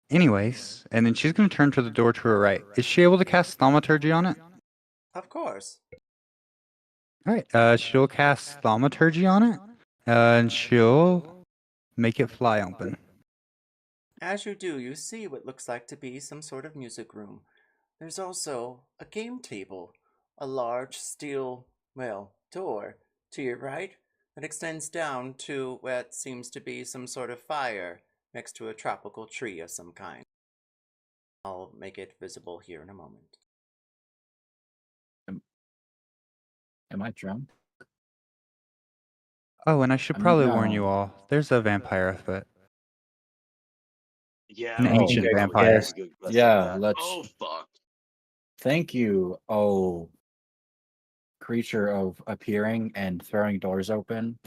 Speaker 6: "Anyways," and then she's gonna turn to the door to her right. Is she able to cast thaumaturgy on it?
Speaker 4: Of course.
Speaker 6: All right. She'll cast thaumaturgy on it, and she'll make it fly open.
Speaker 4: As you do, you see what looks like to be some sort of music room. There's also a game table, a large steel, door to your right that extends down to what seems to be some sort of fire next to a tropical tree of some kind. I'll make it visible here in a moment.
Speaker 3: Am I drunk?
Speaker 6: Oh, and I should
Speaker 3: I mean,
Speaker 6: probably warn you
Speaker 3: no.
Speaker 6: all. There's a vampire afoot.
Speaker 1: Yeah,
Speaker 6: An
Speaker 1: I think
Speaker 6: ancient
Speaker 1: we probably
Speaker 6: vampire.
Speaker 1: should go mess
Speaker 3: Yeah,
Speaker 1: with that.
Speaker 3: let's-
Speaker 1: Oh fuck!
Speaker 3: Thank you. Oh, creature of appearing and throwing doors open.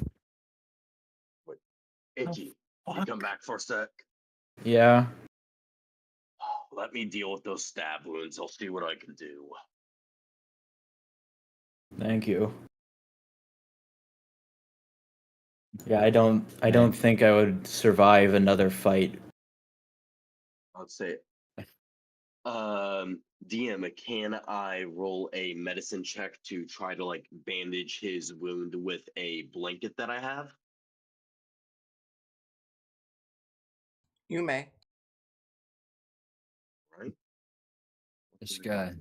Speaker 1: Ikki, you
Speaker 3: fuck?
Speaker 1: come back for a sec.
Speaker 2: Yeah.
Speaker 1: Let me deal with those stab wounds. I'll see what I can do.
Speaker 2: Thank you. Yeah, I don't think I would survive another fight.
Speaker 1: I'd say, DM, can I roll a medicine check to try to like bandage his wound with a blanket that I have?
Speaker 4: You may.
Speaker 1: Right.
Speaker 3: This guy.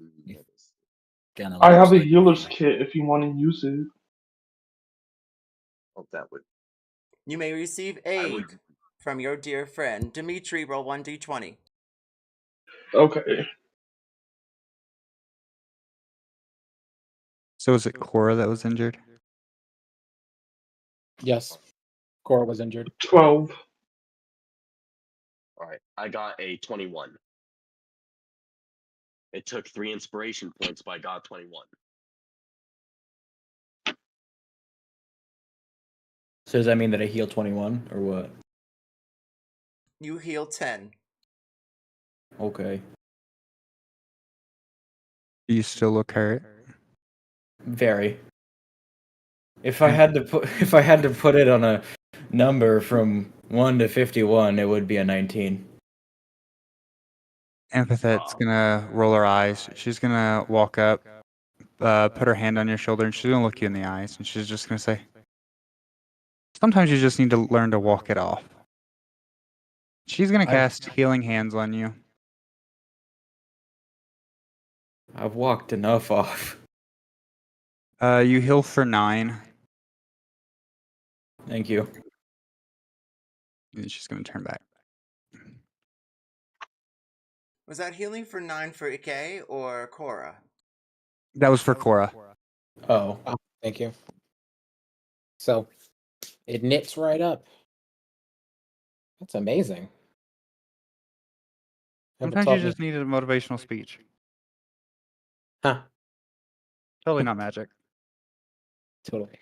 Speaker 3: Kinda
Speaker 5: I
Speaker 3: looks
Speaker 5: have a
Speaker 3: like
Speaker 5: healer's
Speaker 3: me.
Speaker 5: kit if you want to use it.
Speaker 1: Oh, that would.
Speaker 4: You may receive
Speaker 1: I
Speaker 4: aid
Speaker 1: would.
Speaker 4: from your dear friend. Dimitri, roll 1d20.
Speaker 5: Okay.
Speaker 6: So is it Cora that was injured?
Speaker 7: Yes. Cora was injured.
Speaker 5: 12.
Speaker 1: All right. I got a 21. It took 3 inspiration points, but I got 21.
Speaker 2: So does that mean that I heal 21 or what?
Speaker 4: You heal 10.
Speaker 2: Okay.
Speaker 6: Do you still look hurt?
Speaker 2: Very. If I had to put it on a number from 1 to 51, it would be a 19.
Speaker 6: Empathet's gonna roll her eyes. She's gonna walk up, put her hand on your shoulder, and she's gonna look you in the eyes, and she's just gonna say, "Sometimes you just need to learn to walk it off." She's gonna cast Healing Hands on you.
Speaker 2: I've walked enough off.
Speaker 6: You heal for 9,
Speaker 2: Thank you.
Speaker 6: and she's gonna turn back.
Speaker 4: Was that healing for 9 for Ikki or Cora?
Speaker 6: That was for Cora.
Speaker 2: Oh.
Speaker 7: Oh, thank you. So it knits right up. That's amazing. Haven't
Speaker 6: Sometimes
Speaker 7: taught
Speaker 6: you
Speaker 7: me-
Speaker 6: just need a motivational speech.
Speaker 7: Huh.
Speaker 6: Totally not magic.
Speaker 7: Totally.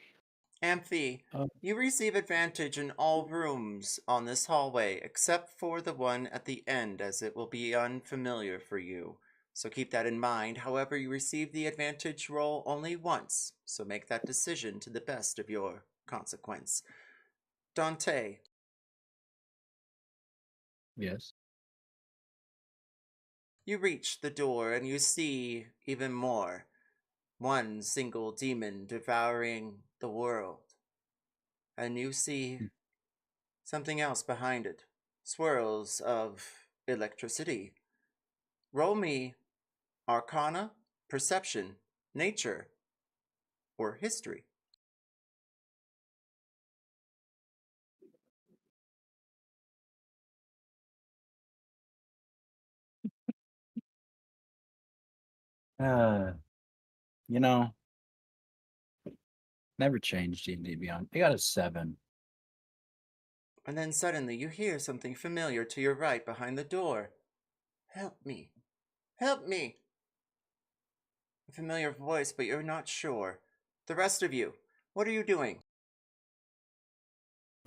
Speaker 4: Amphi,
Speaker 7: Um,
Speaker 4: you receive advantage in all rooms on this hallway except for the one at the end, as it will be unfamiliar for you. So keep that in mind. However, you receive the advantage roll only once, so make that decision to the best of your consequence. Dante,
Speaker 3: Yes.
Speaker 4: you reach the door and you see even more. One single demon devouring the world. And you see something else behind it. Swirls of electricity. Roll me Arcana, Perception, Nature, or History.
Speaker 3: You know, never changed D&D Beyond. I got a 7.
Speaker 4: And then suddenly you hear something familiar to your right behind the door. Help me. Help me. A familiar voice, but you're not sure. The rest of you, what are you doing?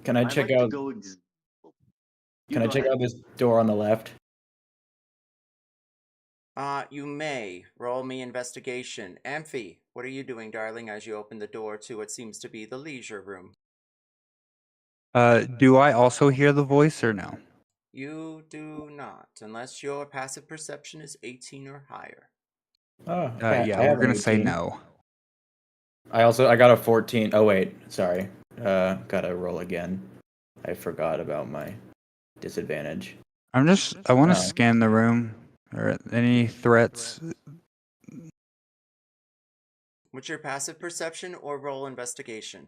Speaker 2: Can I
Speaker 1: I'd
Speaker 2: check
Speaker 1: like to
Speaker 2: out
Speaker 1: go You
Speaker 2: Can I
Speaker 1: go
Speaker 2: check
Speaker 1: ahead.
Speaker 2: out this door on the left?
Speaker 4: You may. Roll me investigation. Amphi, what are you doing, darling, as you open the door to what seems to be the leisure room?
Speaker 6: Do I also hear the voice or no?
Speaker 4: You do not, unless your passive perception is 18 or higher.
Speaker 2: Oh,
Speaker 6: Yeah, we're gonna say no.
Speaker 2: I got a 14. Oh wait, sorry. Gotta roll again. I forgot about my disadvantage.
Speaker 6: I want to
Speaker 2: Oh.
Speaker 6: scan the room. Or any threats?
Speaker 4: What's your passive perception or roll investigation?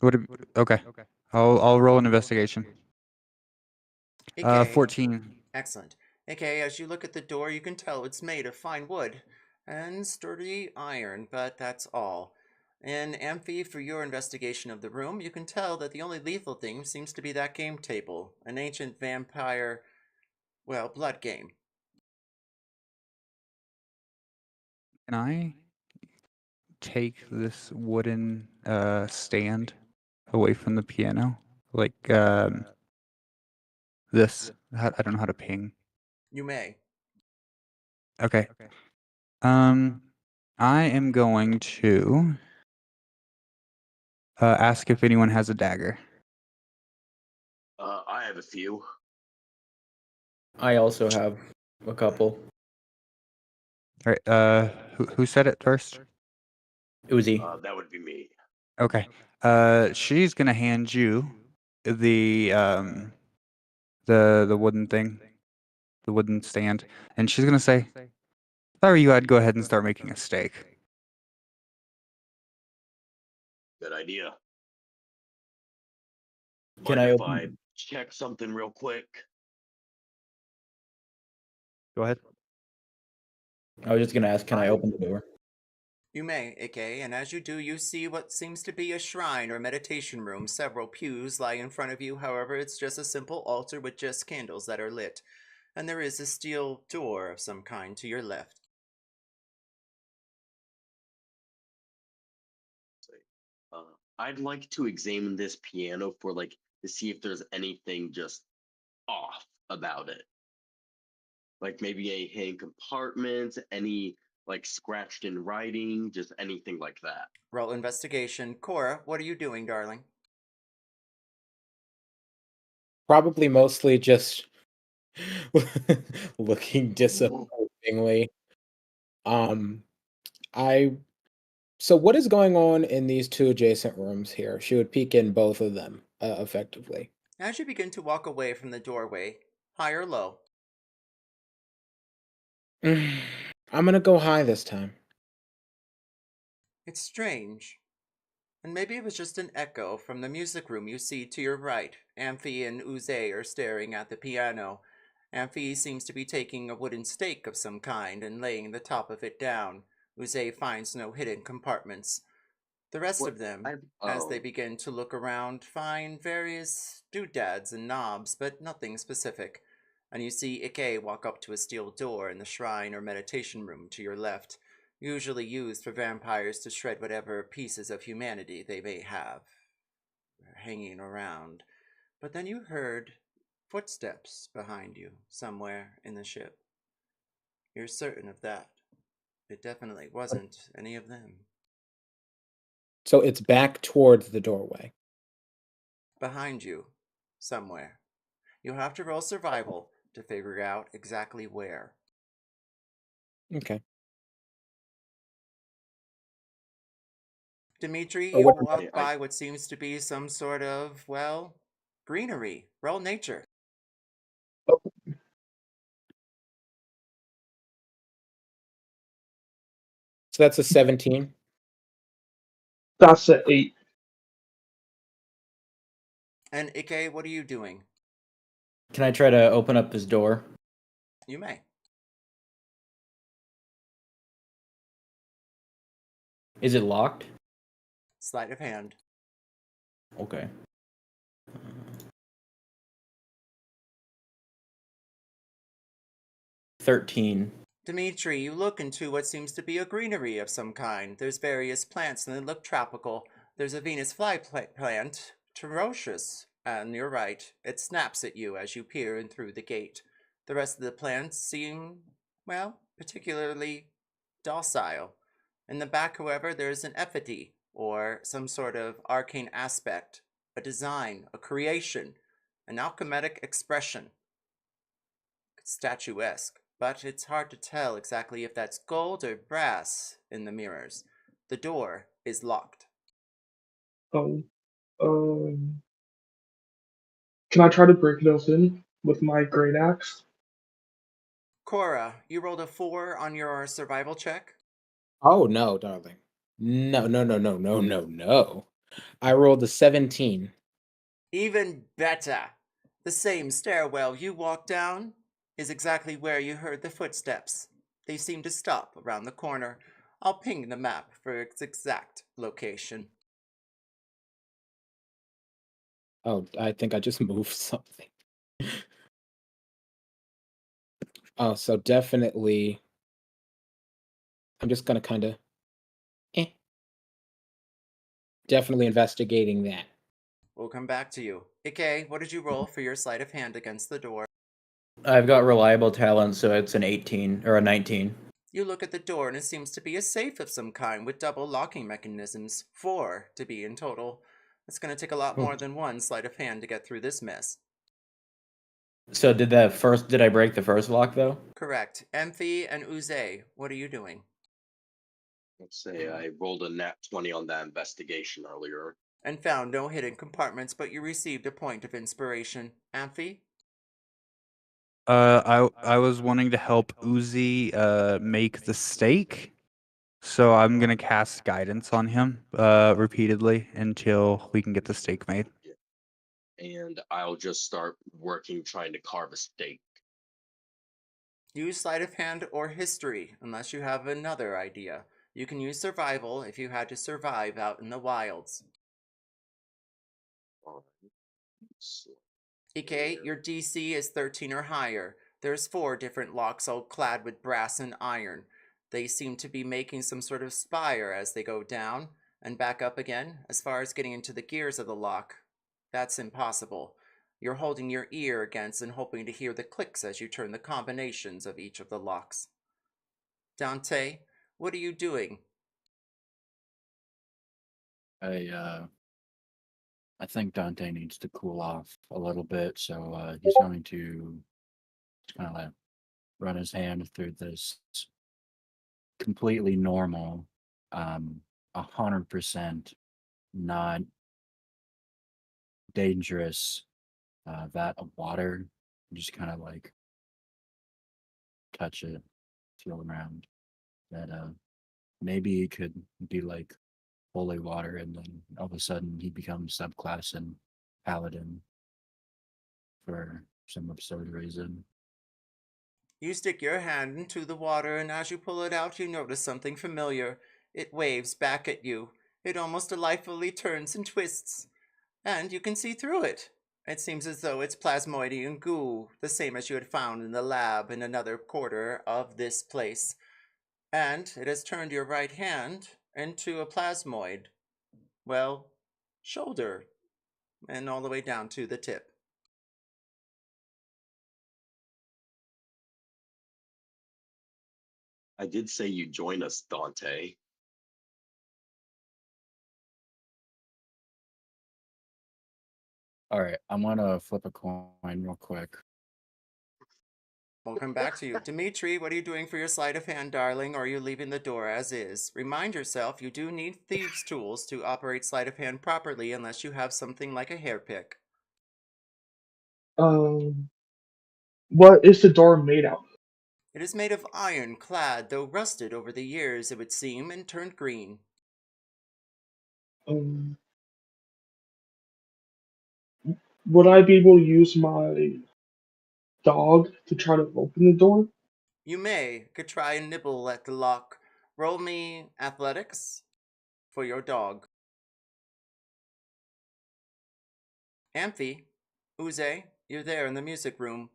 Speaker 6: Okay. I'll roll an investigation.
Speaker 4: Ikki,
Speaker 6: 14.
Speaker 4: excellent. Ikki, as you look at the door, you can tell it's made of fine wood and sturdy iron, but that's all. And Amphi, for your investigation of the room, you can tell that the only lethal thing seems to be that game table, an ancient vampire, well, blood game.
Speaker 6: Can I take this wooden stand away from the piano? Like this. I don't know how to ping.
Speaker 4: You may.
Speaker 6: Okay. I am going to ask if anyone has a dagger.
Speaker 1: I have a few.
Speaker 2: I also have a couple.
Speaker 6: All right. Who said it first?
Speaker 2: Oozey.
Speaker 1: That would be me.
Speaker 6: Okay. She's gonna hand you the wooden thing, the wooden stand, and she's gonna say, "If I were you, I'd go ahead and start making a steak."
Speaker 1: Good idea.
Speaker 2: Can
Speaker 1: Mind
Speaker 2: I
Speaker 1: if
Speaker 2: open-
Speaker 1: I check something real quick?
Speaker 6: Go ahead.
Speaker 2: I was just gonna ask, can I open the door?
Speaker 4: You may, Ikki, and as you do, you see what seems to be a shrine or meditation room. Several pews lie in front of you, however, it's just a simple altar with just candles that are lit. And there is a steel door of some kind to your left.
Speaker 1: I'd like to examine this piano for like to see if there's anything just off about it. Like maybe a hidden compartment, any like scratched in writing, just anything like that.
Speaker 4: Roll investigation. Cora, what are you doing, darling?
Speaker 7: Probably mostly just looking disappointingly. I So what is going on in these two adjacent rooms here? She would peek in both of them, effectively.
Speaker 4: As you begin to walk away from the doorway, high or low?
Speaker 7: I'm gonna go high this time.
Speaker 4: It's strange. And maybe it was just an echo from the music room you see to your right. Amphi and Oozey are staring at the piano. Amphi seems to be taking a wooden stake of some kind and laying the top of it down. Oozey finds no hidden compartments. The rest
Speaker 1: What
Speaker 4: of them,
Speaker 1: I
Speaker 4: as they begin to look around, find various doodads and knobs, but nothing specific. And you see Ikki walk up to a steel door in the shrine or meditation room to your left, usually used for vampires to shred whatever pieces of humanity they may have hanging around. But then you heard footsteps behind you somewhere in the ship. You're certain of that. It definitely wasn't any of them.
Speaker 7: So it's back towards the doorway.
Speaker 4: Behind you, somewhere. You'll have to roll survival to figure out exactly where.
Speaker 7: Okay.
Speaker 4: Dimitri,
Speaker 7: Oh,
Speaker 4: you
Speaker 7: what-
Speaker 4: walk
Speaker 1: I-
Speaker 4: by what seems to be some sort of, well, greenery. Roll nature.
Speaker 7: So that's a 17.
Speaker 5: That's an 8.
Speaker 4: And Ikki, what are you doing?
Speaker 2: Can I try to open up this door?
Speaker 4: You may.
Speaker 2: Is it locked?
Speaker 4: Sleight of hand.
Speaker 2: Okay. 13.
Speaker 4: Dimitri, you look into what seems to be a greenery of some kind. There's various plants and they look tropical. There's a Venus plant, ferocious, and you're right. It snaps at you as you peer in through the gate. The rest of the plants seem, well, particularly docile. In the back, however, there's an effigy, or some sort of arcane aspect, a design, a creation, an alchemic expression. Statuesque, but it's hard to tell exactly if that's gold or brass in the mirrors. The door is locked.
Speaker 5: Oh, can I try to break it open with my great axe?
Speaker 4: Cora, you rolled a 4 on your survival check.
Speaker 7: Oh no, darling. No. I rolled a 17.
Speaker 4: Even better. The same stairwell you walked down is exactly where you heard the footsteps. They seem to stop around the corner. I'll ping the map for its exact location.
Speaker 7: Oh, I think I just moved something. Oh, so definitely. I'm just gonna kind of. Definitely investigating that.
Speaker 4: We'll come back to you. Ikki, what did you roll for your sleight of hand against the door?
Speaker 2: I've got reliable talent, so it's an 18 or a 19.
Speaker 4: You look at the door and it seems to be a safe of some kind with double locking mechanisms. 4 to be in total. It's going to take a lot more than one sleight of hand to get through this mess.
Speaker 2: So did I break the first lock though?
Speaker 4: Correct. Amphi and Oozey, what are you doing?
Speaker 1: Let's say I rolled a nat 20 on that investigation earlier.
Speaker 4: And found no hidden compartments, but you received a point of inspiration. Amphi?
Speaker 6: I was wanting to help Uzi make the steak, so I'm gonna cast guidance on him repeatedly until we can get the steak made.
Speaker 1: And I'll just start working trying to carve a steak.
Speaker 4: Use sleight of hand or history, unless you have another idea. You can use survival if you had to survive out in the wilds.
Speaker 1: So,
Speaker 4: Ikki, your DC is 13 or higher. There's 4 different locks all clad with brass and iron. They seem to be making some sort of spire as they go down. and back up again. As far as getting into the gears of the lock, that's impossible. You're holding your ear against and hoping to hear the clicks as you turn the combinations of each of the locks. Dante, what are you doing?
Speaker 3: I think Dante needs to cool off a little bit, so he's going to just kind of like run his hand through this completely normal, 100% not dangerous vat of water. Just kind of like touch it, feel around. That maybe it could be like holy water, and then all of a sudden he becomes subclass and paladin for some absurd reason.
Speaker 4: You stick your hand into the water, and as you pull it out, you notice something familiar. It waves back at you. It almost delightfully turns and twists, and you can see through it. It seems as though it's plasmoidian goo, the same as you had found in the lab in another quarter of this place. And it has turned your right hand into a plasmoid. Well, shoulder, and all the way down to the tip.
Speaker 1: I did say you join us, Dante.
Speaker 3: All right, I'm gonna flip a coin real quick.
Speaker 4: We'll come back to you. Dimitri, what are you doing for your sleight of hand, darling, or are you leaving the door as is? Remind yourself you do need thieves' tools to operate sleight of hand properly unless you have something like a hairpick.
Speaker 5: What is the door made out of?
Speaker 4: It is made of iron clad, though rusted over the years, it would seem, and turned green.
Speaker 5: Would I be able to use my dog to try to open the door?
Speaker 4: You could try and nibble at the lock. Roll me athletics for your dog. Amphi, Oozey, you're there in the music room,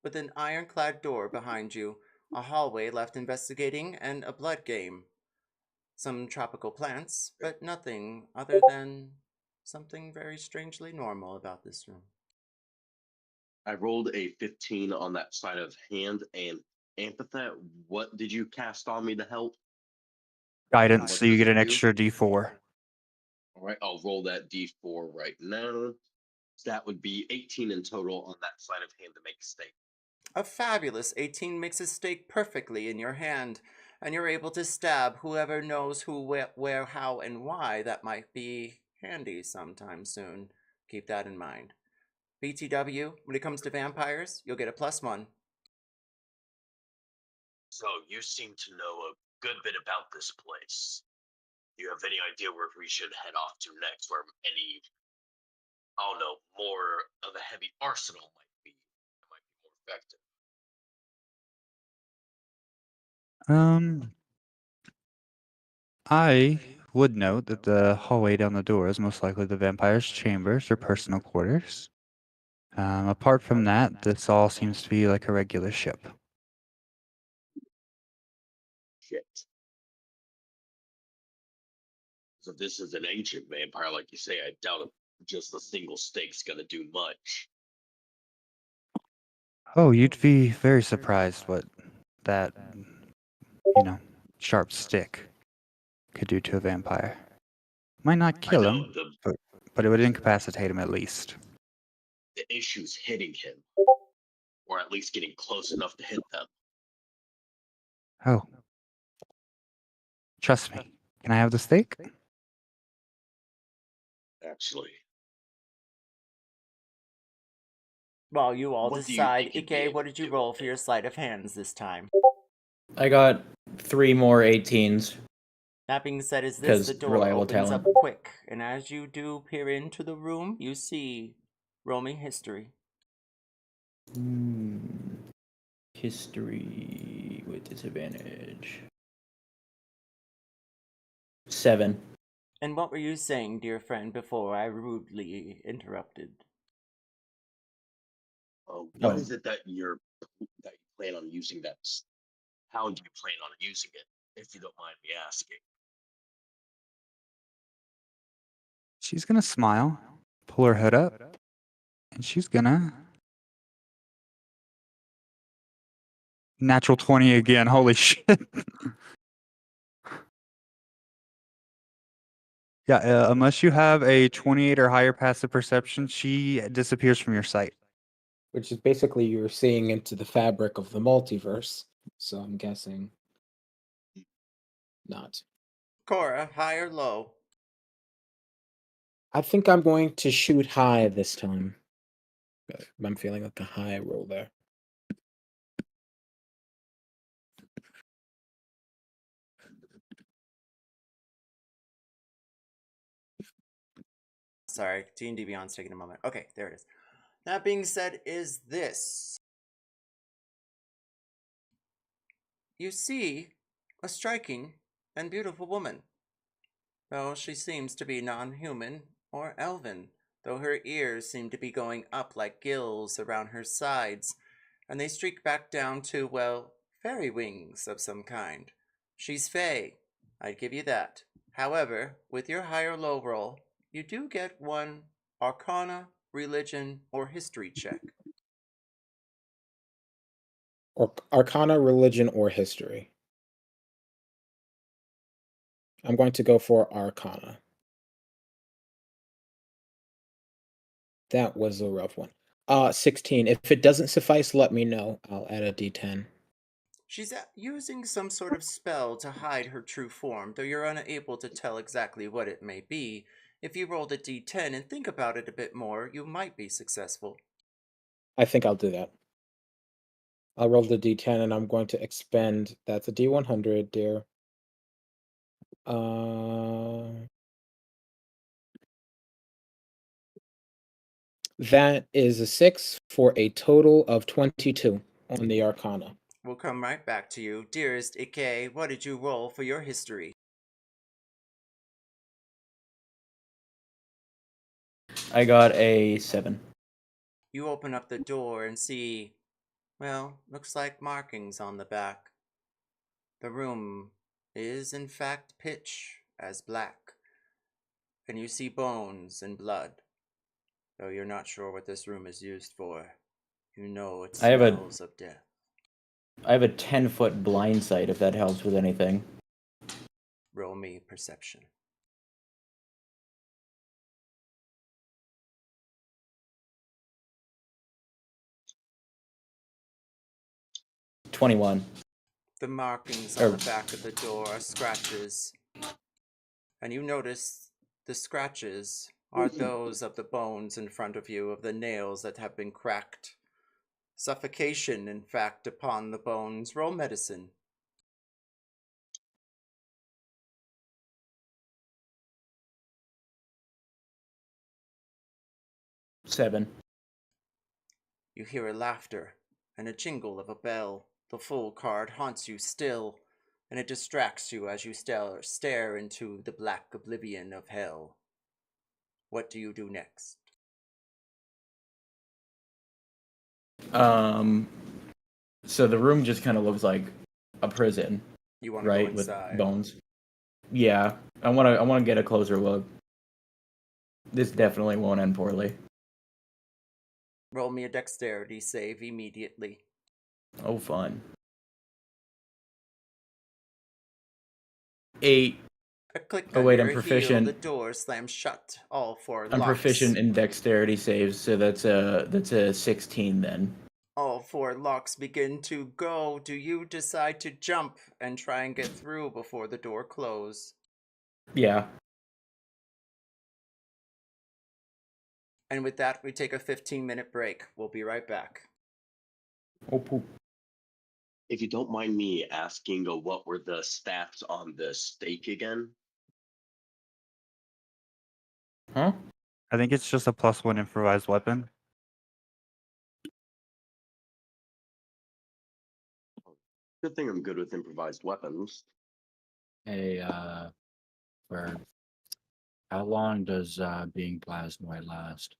Speaker 4: with an ironclad door behind you, a hallway left investigating, and a blood game. Some tropical plants, but nothing other than something very strangely normal about this room.
Speaker 1: I rolled a 15 on that side of hand and empathy. What did you cast on me to help?
Speaker 6: Guidance,
Speaker 1: What
Speaker 6: so you
Speaker 1: does
Speaker 6: get
Speaker 1: it
Speaker 6: an
Speaker 1: do?
Speaker 6: extra D4.
Speaker 1: All right, I'll roll that D4 right now. So that would be 18 in total on that side of hand to make a stake.
Speaker 4: A fabulous 18 makes a stake perfectly in your hand, and you're able to stab whoever knows who, where, how, and why. That might be handy sometime soon. Keep that in mind. BTW, when it comes to vampires, you'll get a +1.
Speaker 1: So you seem to know a good bit about this place. Do you have any idea where we should head off to next, where any, I don't know, more of a heavy arsenal might be more effective?
Speaker 6: I would note that the hallway down the door is most likely the vampire's chambers or personal quarters. Apart from that, this all seems to be like a regular ship.
Speaker 1: Shit. So this is an ancient vampire, like you say. I doubt just a single stake's gonna do much.
Speaker 6: Oh, you'd be very surprised what that, sharp stick could do to a vampire. Might not
Speaker 1: I
Speaker 6: kill
Speaker 1: know
Speaker 6: him, but it would incapacitate him at least.
Speaker 1: the issue's hitting him, or at least getting close enough to hit them.
Speaker 6: Oh. Trust me. Can I have the steak?
Speaker 1: Actually,
Speaker 4: While you all
Speaker 1: What do you
Speaker 4: decide,
Speaker 1: think you'd be
Speaker 4: Ikki,
Speaker 1: able
Speaker 4: what
Speaker 1: to
Speaker 4: did you
Speaker 1: do
Speaker 4: roll
Speaker 1: with
Speaker 4: for
Speaker 1: it?
Speaker 4: your sleight of hands this time?
Speaker 2: I got 3 more 18s.
Speaker 4: That being said, as this,
Speaker 2: Because
Speaker 4: the door
Speaker 2: reliable
Speaker 4: opens
Speaker 2: talent.
Speaker 4: up quick, and as you do peer into the room, you see roaming history.
Speaker 2: History with disadvantage. 7.
Speaker 4: And what were you saying, dear friend, before I rudely interrupted?
Speaker 1: What is it that you plan on using that? How do you plan on using it, if you don't mind me asking?
Speaker 6: she's gonna smile, pull her hood up, and she's gonna natural 20 again. Holy shit. Yeah, unless you have a 28 or higher passive perception, she disappears from your sight.
Speaker 7: Which is basically you're seeing into the fabric of the multiverse. So I'm guessing not.
Speaker 4: Cora, high or low?
Speaker 7: I think I'm going to shoot high this time. I'm feeling like a high roll there.
Speaker 4: Sorry, D&D Beyond's taking a moment. Okay, there it is. That being said, is this. You see a striking and beautiful woman. Though she seems to be non-human or elven, though her ears seem to be going up like gills around her sides, and they streak back down to, well, fairy wings of some kind. She's fey, I'd give you that. However, with your high or low roll, you do get one Arcana, Religion, or History check.
Speaker 7: Or Arcana, Religion, or History. I'm going to go for Arcana. That was a rough one. 16. If it doesn't suffice, let me know. I'll add a d10.
Speaker 4: She's using some sort of spell to hide her true form, though you're unable to tell exactly what it may be. If you rolled a d10 and think about it a bit more, you might be successful.
Speaker 7: I think I'll do that. I'll roll the d10 and I'm going to expend. That's a d100, dear. That is a 6 for a total of 22 on the Arcana.
Speaker 4: We'll come right back to you. Dearest Ikki, what did you roll for your history?
Speaker 2: I got a 7.
Speaker 4: You open up the door and see, well, looks like markings on the back. The room is in fact pitch as black, and you see bones and blood. Though you're not sure what this room is used for, you know it smells of death.
Speaker 2: I have a 10-foot blind sight, if that helps with anything.
Speaker 4: Roll me perception.
Speaker 2: $21.
Speaker 4: The markings on the back of the door are scratches, and you notice the scratches are those of the bones in front of you, of the nails that have been cracked. Suffocation, in fact, upon the bones. Roll medicine.
Speaker 2: $7.
Speaker 4: You hear a laughter and a jingle of a bell. The full card haunts you still, and it distracts you as you stare into the black oblivion of hell. What do you do next?
Speaker 2: So the room just kind of looks like a prison,
Speaker 4: You want to
Speaker 2: right?
Speaker 4: go inside?
Speaker 2: With bones. Yeah, I want to get a closer look. This definitely won't end poorly.
Speaker 4: Roll me a dexterity save immediately.
Speaker 2: Oh, fun. 8.
Speaker 4: A click
Speaker 2: Oh
Speaker 4: on
Speaker 2: wait,
Speaker 4: your
Speaker 2: I'm proficient.
Speaker 4: heel, the door slams shut. All four
Speaker 2: I'm
Speaker 4: locks.
Speaker 2: proficient in dexterity saves, so that's a 16 then.
Speaker 4: All four locks begin to go. Do you decide to jump and try and get through before the door closes?
Speaker 2: Yeah.
Speaker 4: And with that, we take a 15-minute break. We'll be right back.
Speaker 2: Oh, poop.
Speaker 1: If you don't mind me asking, what were the stats on the stake again?
Speaker 2: Huh?
Speaker 6: I think it's just a +1 improvised weapon.
Speaker 1: Good thing I'm good with improvised weapons.
Speaker 3: Hey, for how long does being plasmoid last?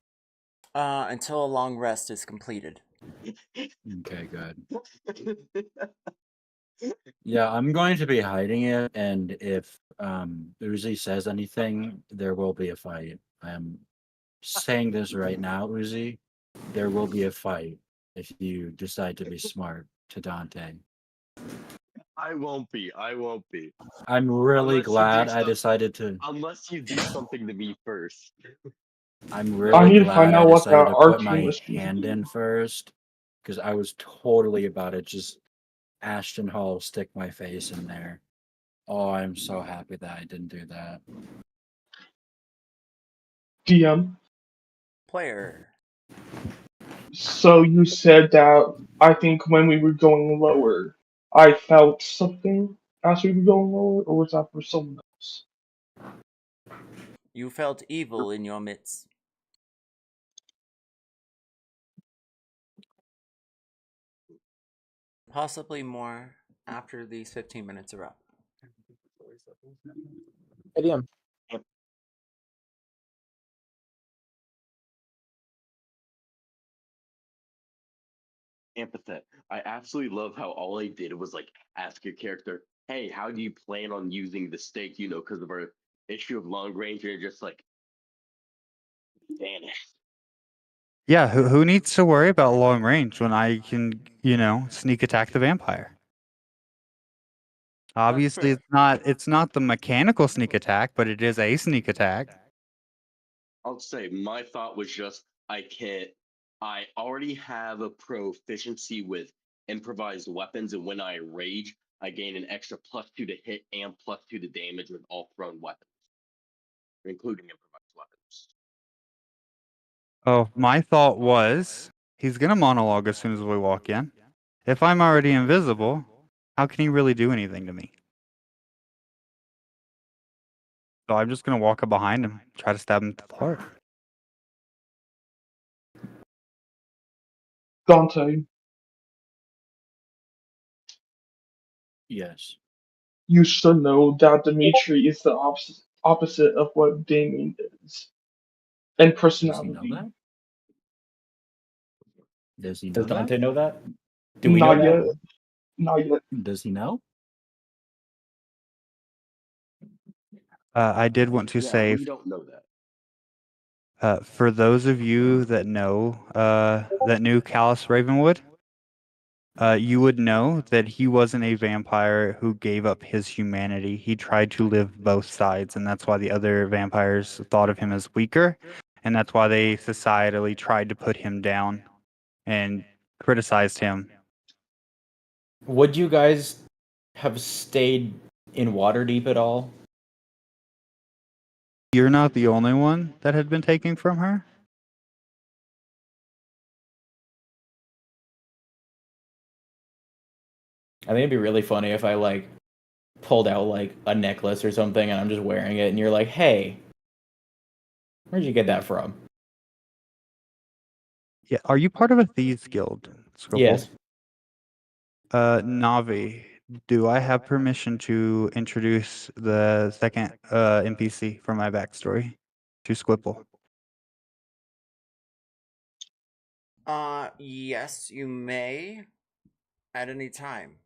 Speaker 4: Until a long rest is completed.
Speaker 3: Okay, good. Yeah, I'm going to be hiding it, and if Oozey says anything, there will be a fight. I am saying this right now, Oozey. There will be a fight if you decide to be smart to Dante.
Speaker 1: I won't be. I won't be.
Speaker 3: I'm really
Speaker 1: Unless you do
Speaker 3: glad I
Speaker 1: some-
Speaker 3: decided to.
Speaker 1: Unless you do something to me first.
Speaker 3: I'm
Speaker 5: I
Speaker 3: really
Speaker 5: need to find
Speaker 3: glad I
Speaker 5: out what
Speaker 3: decided
Speaker 5: that
Speaker 3: to put
Speaker 5: arcane
Speaker 3: my
Speaker 5: machine
Speaker 3: hand
Speaker 5: do.
Speaker 3: in first, because I was totally about to just Ashton Hall stick my face in there. Oh, I'm so happy that I didn't do that.
Speaker 5: DM.
Speaker 4: Player.
Speaker 5: So you said that I think when we were going lower, I felt something as we were going lower, or was that for someone else?
Speaker 4: You felt evil in your midst. Possibly more after these 15 minutes are up.
Speaker 7: DM.
Speaker 1: Empathetic. I absolutely love how all I did was like ask your character, "Hey, how do you plan on using the stake?" You know, because of our issue of long range, and you're just like, vanished.
Speaker 6: Yeah, who needs to worry about long range when I can, sneak attack the vampire? Obviously,
Speaker 4: fair.
Speaker 6: it's not the mechanical sneak attack, but it is a sneak attack.
Speaker 1: I'll say my thought was just I already have a proficiency with improvised weapons, and when I rage, I gain an extra +2 to hit and +2 to damage with all thrown weapons, including improvised weapons.
Speaker 6: Oh, my thought was he's gonna monologue as soon as we walk in. If I'm already invisible, how can he really do anything to me? So I'm just gonna walk up behind him, try to stab him to the heart.
Speaker 5: Dante,
Speaker 3: Yes.
Speaker 5: you should know that Dimitri is the opposite of what Damien is in
Speaker 3: Does he know
Speaker 5: personality.
Speaker 3: that? Does he know
Speaker 2: Does
Speaker 3: that?
Speaker 2: Dante know that? Do we know
Speaker 5: Not
Speaker 2: that?
Speaker 5: yet. Not yet.
Speaker 3: Does he know?
Speaker 6: I did want to
Speaker 1: Yeah,
Speaker 6: say,
Speaker 1: we don't know that.
Speaker 6: for those of you that know that knew Callus Ravenwood, you would know that he wasn't a vampire who gave up his humanity. He tried to live both sides, and that's why the other vampires thought of him as weaker, and that's why they societally tried to put him down and criticized him.
Speaker 2: Would you guys have stayed in Waterdeep at all?
Speaker 6: You're not the only one that had been taken from her.
Speaker 2: I think it'd be really funny if I like pulled out like a necklace or something and I'm just wearing it and you're like, "Hey, where'd you get that from?"
Speaker 6: Yeah, are you part of a thieves guild, Scuffle?
Speaker 2: Yes.
Speaker 6: Navi, do I have permission to introduce the second NPC for my backstory to Squipple?
Speaker 4: Yes, you may at any time.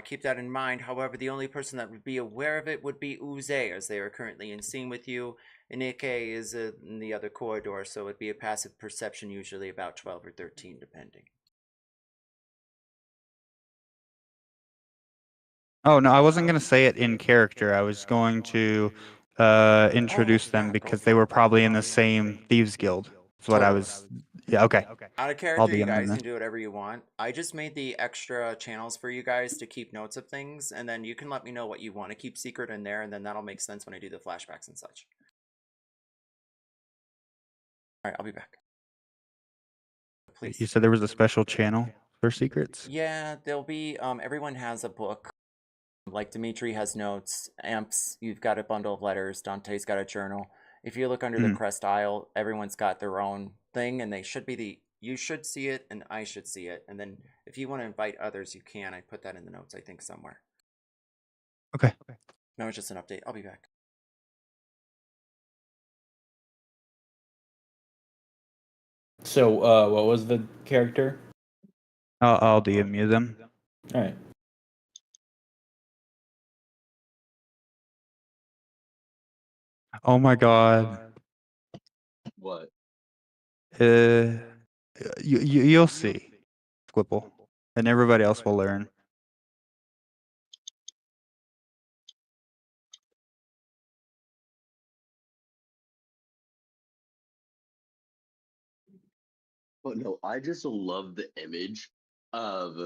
Speaker 4: Keep that in mind. However, the only person that would be aware of it would be Oozey, as they are currently in scene with you. And Ikki is in the other corridor, so it'd be a passive perception, usually about 12 or 13, depending.
Speaker 6: Oh, no, I wasn't going to say it in character. I was going to introduce them because they were probably in the same thieves guild. That's what I was. Yeah, okay.
Speaker 4: Out of
Speaker 6: I'll
Speaker 4: character,
Speaker 6: be
Speaker 4: you
Speaker 6: in them
Speaker 4: guys
Speaker 6: then.
Speaker 4: can do whatever you want. I just made the extra channels for you guys to keep notes of things, and then you can let me know what you want to keep secret in there, and then that'll make sense when I do the flashbacks and such. Alright, I'll be back. Please.
Speaker 6: You said there was a special channel for secrets?
Speaker 4: Yeah, there'll be, everyone has a book. Like Dimitri has notes, Amps, you've got a bundle of letters, Dante's got a journal. If you look under the Krest aisle, everyone's got their own thing, and they should be you should see it, and I should see it. And then if you want to invite others, you can. I put that in the notes, I think, somewhere.
Speaker 6: Okay.
Speaker 4: No, it's just an update. I'll be back.
Speaker 2: So, what was the character?
Speaker 6: I'll DM them.
Speaker 2: All right.
Speaker 6: Oh my god.
Speaker 1: What?
Speaker 6: You'll see, Squipple, and everybody else will learn.
Speaker 1: But no, I just love the image of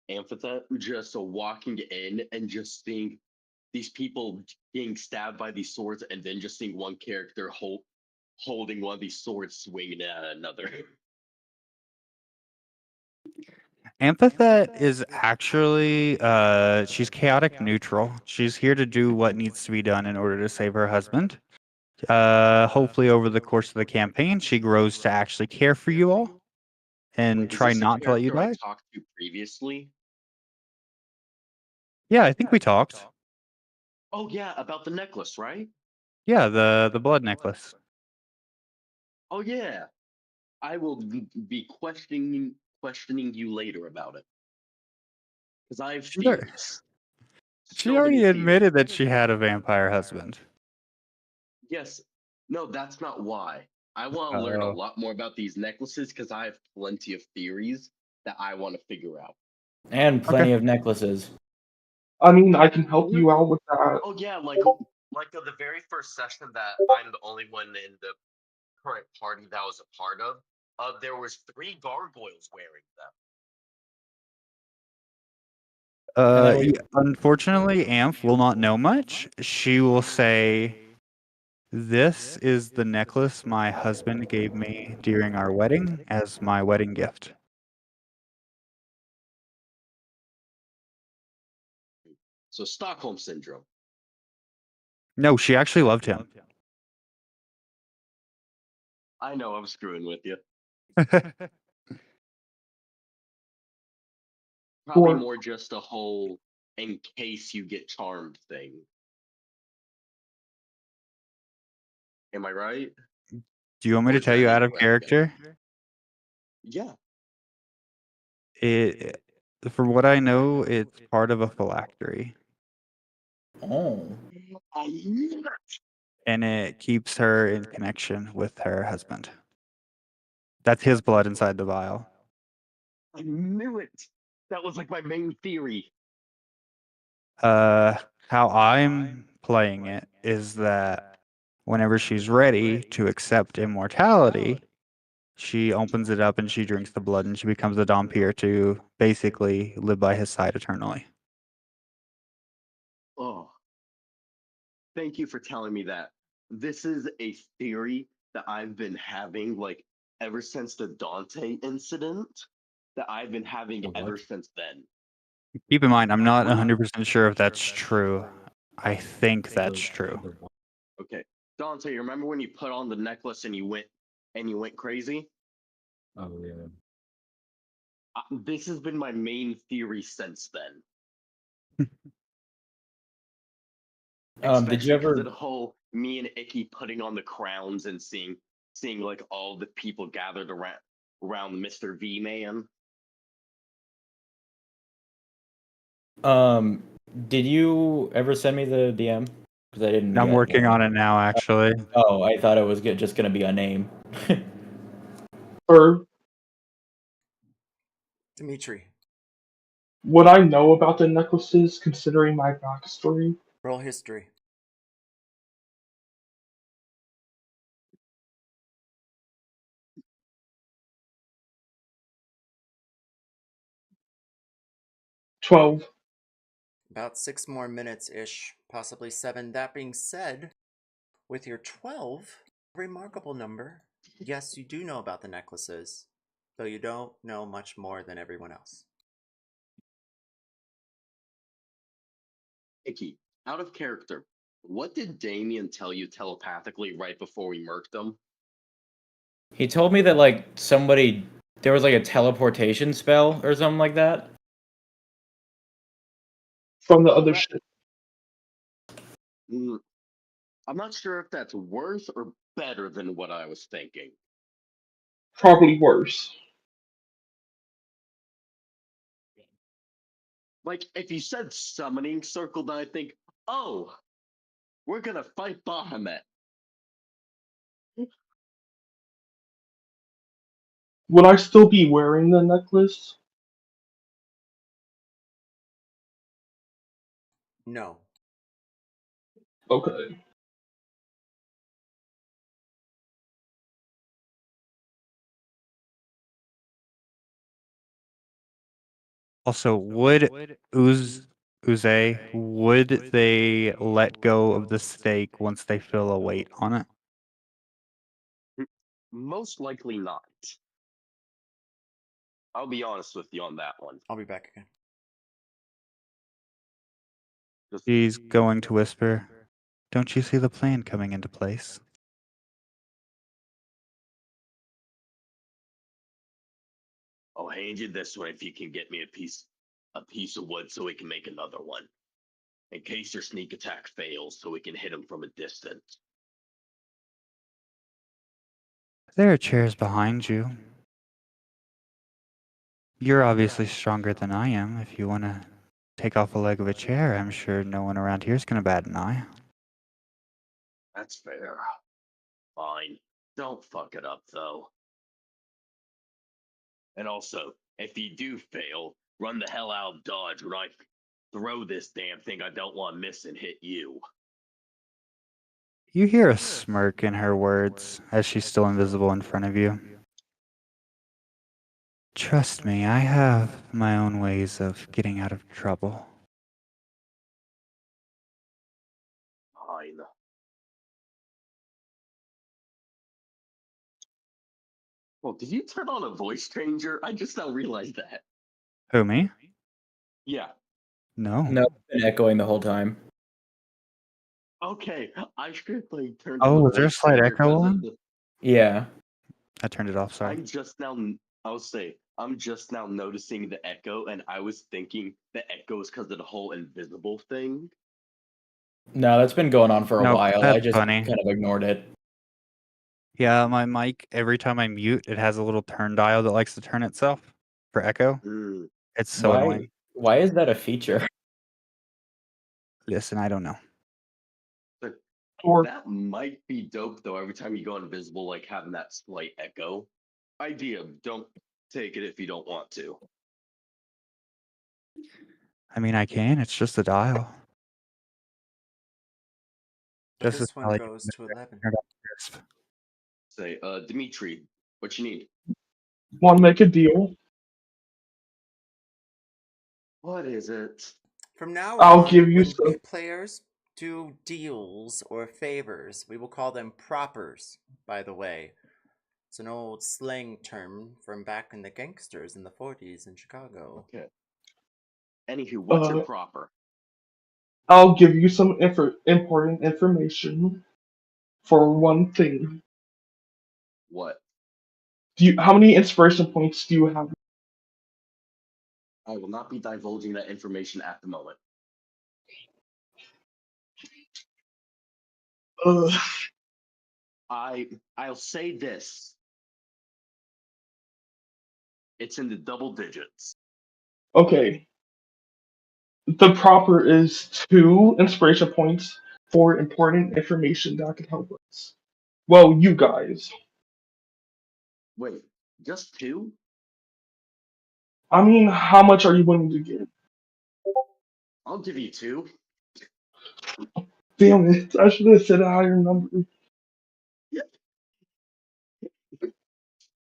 Speaker 1: Amphithet just walking in and just seeing these people being stabbed by these swords, and then just seeing one character holding one of these swords swinging at another.
Speaker 6: Amphithet is actually she's chaotic neutral. She's here to do what needs to be done in order to save her husband. Hopefully over the course of the campaign, she grows to actually care for you all and
Speaker 1: Wait, is
Speaker 6: try
Speaker 1: this a
Speaker 6: not to let you
Speaker 1: character I
Speaker 6: die.
Speaker 1: talked to previously?
Speaker 6: Yeah, I think we talked.
Speaker 1: Oh yeah, about the necklace, right?
Speaker 6: Yeah, the blood necklace.
Speaker 1: Oh yeah. I will be questioning you later about it. Because I have
Speaker 6: She's al-
Speaker 1: theories.
Speaker 6: She
Speaker 1: So many
Speaker 6: already
Speaker 1: theories.
Speaker 6: admitted that she had a vampire husband.
Speaker 1: Yes. No, that's not why. I want to learn a
Speaker 6: Oh.
Speaker 1: lot more about these necklaces because I have plenty of theories that I want to figure out.
Speaker 2: And plenty
Speaker 6: Okay.
Speaker 2: of necklaces.
Speaker 5: I mean, I can help you out with that.
Speaker 1: Oh yeah, like the very first session that I'm the only one in the current party that was a part of. There was 3 gargoyles wearing them.
Speaker 6: Unfortunately, Amph will not know much. She will say, "This is the necklace my husband gave me during our wedding as my wedding gift."
Speaker 1: So Stockholm syndrome.
Speaker 6: No, she actually loved him.
Speaker 1: I know I'm screwing with you. Probably
Speaker 5: Or
Speaker 1: more just a whole in case you get charmed thing. Am I right?
Speaker 6: Do you want me
Speaker 1: Or
Speaker 6: to
Speaker 1: is
Speaker 6: tell you
Speaker 1: that
Speaker 6: out of
Speaker 1: incorrect?
Speaker 6: character?
Speaker 1: Yeah.
Speaker 6: It, from what I know, it's part of a phylactery,
Speaker 2: Oh.
Speaker 1: I knew it.
Speaker 6: and it keeps her in connection with her husband. That's his blood inside the vial.
Speaker 1: I knew it. That was like my main theory.
Speaker 6: How I'm playing it is that whenever she's ready to accept immortality, she opens it up and she drinks the blood and she becomes a Dhampir to basically live by his side eternally.
Speaker 1: Oh, thank you for telling me that. This is a theory that I've been having like ever since the Dante incident. That I've been having ever since then.
Speaker 6: Keep in mind, I'm not 100% sure if that's true. I think that's true.
Speaker 1: Okay, Dante, you remember when you put on the necklace and you went crazy?
Speaker 3: Oh yeah.
Speaker 1: This has been my main theory since then.
Speaker 2: Did you
Speaker 1: Especially because
Speaker 2: ever?
Speaker 1: of the whole me and Ikki putting on the crowns and seeing like all the people gathered around Mr. V Man.
Speaker 2: Did you ever send me the DM? Because I didn't
Speaker 6: I'm
Speaker 2: get
Speaker 6: working
Speaker 2: one.
Speaker 6: on it now, actually.
Speaker 2: Oh, I thought it was just gonna be a name.
Speaker 5: or
Speaker 4: Dimitri,
Speaker 5: what I know about the necklaces, considering my backstory.
Speaker 4: roll history.
Speaker 5: $12.
Speaker 4: About 6 more minutes ish, possibly 7. That being said, with your 12, remarkable number, yes, you do know about the necklaces, though you don't know much more than everyone else.
Speaker 1: Ikki, out of character, what did Damien tell you telepathically right before we murked him?
Speaker 2: He told me that like there was like a teleportation spell or something like that.
Speaker 5: From the
Speaker 1: Well,
Speaker 5: other ship.
Speaker 1: I'm not sure if that's worse or better than what I was thinking.
Speaker 5: Probably worse.
Speaker 1: Like, if you said summoning circle, then I think, oh, we're gonna fight Bahamut.
Speaker 5: Would I still be wearing the necklace?
Speaker 4: No.
Speaker 5: Okay.
Speaker 6: Also, would Oozey, would they let go of the stake once they feel a weight on it?
Speaker 1: Most likely not. I'll be honest with you on that one.
Speaker 4: I'll be back again.
Speaker 1: Just,
Speaker 6: She's going to whisper, "Don't you see the plan coming into place?"
Speaker 1: I'll hand you this one if you can get me a piece of wood so we can make another one. In case your sneak attack fails, so we can hit him from a distance.
Speaker 6: There are chairs behind you. You're obviously stronger than I am. If you want to take off a leg of a chair, I'm sure no one around here is going to bat an eye.
Speaker 1: That's fair. Fine. Don't fuck it up, though. And also, if you do fail, run the hell out of Dodge when I throw this damn thing I don't want to miss and hit you.
Speaker 6: You hear a smirk in her words as she's still invisible in front of you. Trust me, I have my own ways of getting out of trouble.
Speaker 1: Fine. Well, did you turn on a voice changer? I just now realized that.
Speaker 6: Who, me?
Speaker 1: Yeah.
Speaker 6: No.
Speaker 2: No, it's been echoing the whole time.
Speaker 1: Okay. I should like turn
Speaker 6: Oh,
Speaker 1: on the
Speaker 6: was there a
Speaker 1: voice
Speaker 6: slight
Speaker 1: changer
Speaker 6: echo
Speaker 1: 'cause of
Speaker 6: on?
Speaker 1: the-
Speaker 2: Yeah.
Speaker 6: I turned it off, sorry.
Speaker 1: I'm just now. I'll say I'm just now noticing the echo, and I was thinking the echo is because of the whole invisible thing.
Speaker 2: No, that's been going on for a
Speaker 6: Nope,
Speaker 2: while. I
Speaker 6: that's
Speaker 2: just
Speaker 6: funny.
Speaker 2: kind of ignored it.
Speaker 6: Yeah, my mic, every time I mute, it has a little turn dial that likes to turn itself for echo.
Speaker 1: Mm.
Speaker 6: It's so annoying.
Speaker 2: Why is that a feature?
Speaker 6: Listen, I don't know.
Speaker 1: But
Speaker 5: Or
Speaker 1: that might be dope, though. Every time you go invisible, like having that slight echo. Idea. Don't take it if you don't want to.
Speaker 6: I mean, I can. It's just a dial. This is
Speaker 4: This one
Speaker 6: probably
Speaker 4: goes to 11.
Speaker 6: turned off crisp.
Speaker 1: Say, Dimitri, what you need?
Speaker 5: want to make a deal?
Speaker 1: What is it?
Speaker 4: From now
Speaker 5: I'll
Speaker 4: on,
Speaker 5: give you
Speaker 4: when
Speaker 5: some.
Speaker 4: players do deals or favors, we will call them proppers, by the way. It's an old slang term from back in the gangsters in the 40s in Chicago.
Speaker 1: Okay. Anywho, what's your
Speaker 5: Uh,
Speaker 1: proper?
Speaker 5: I'll give you some important information. For one thing,
Speaker 1: What?
Speaker 5: how many inspiration points do you have?
Speaker 1: I will not be divulging that information at the moment.
Speaker 5: Uh,
Speaker 1: I'll say this. It's in the double digits.
Speaker 5: okay. The proper is 2 inspiration points for important information that can help us. Well, you guys.
Speaker 1: Wait, just 2?
Speaker 5: I mean, how much are you willing to give?
Speaker 1: I'll give you 2.
Speaker 5: Damn it, I should have said a higher number.
Speaker 1: Yeah.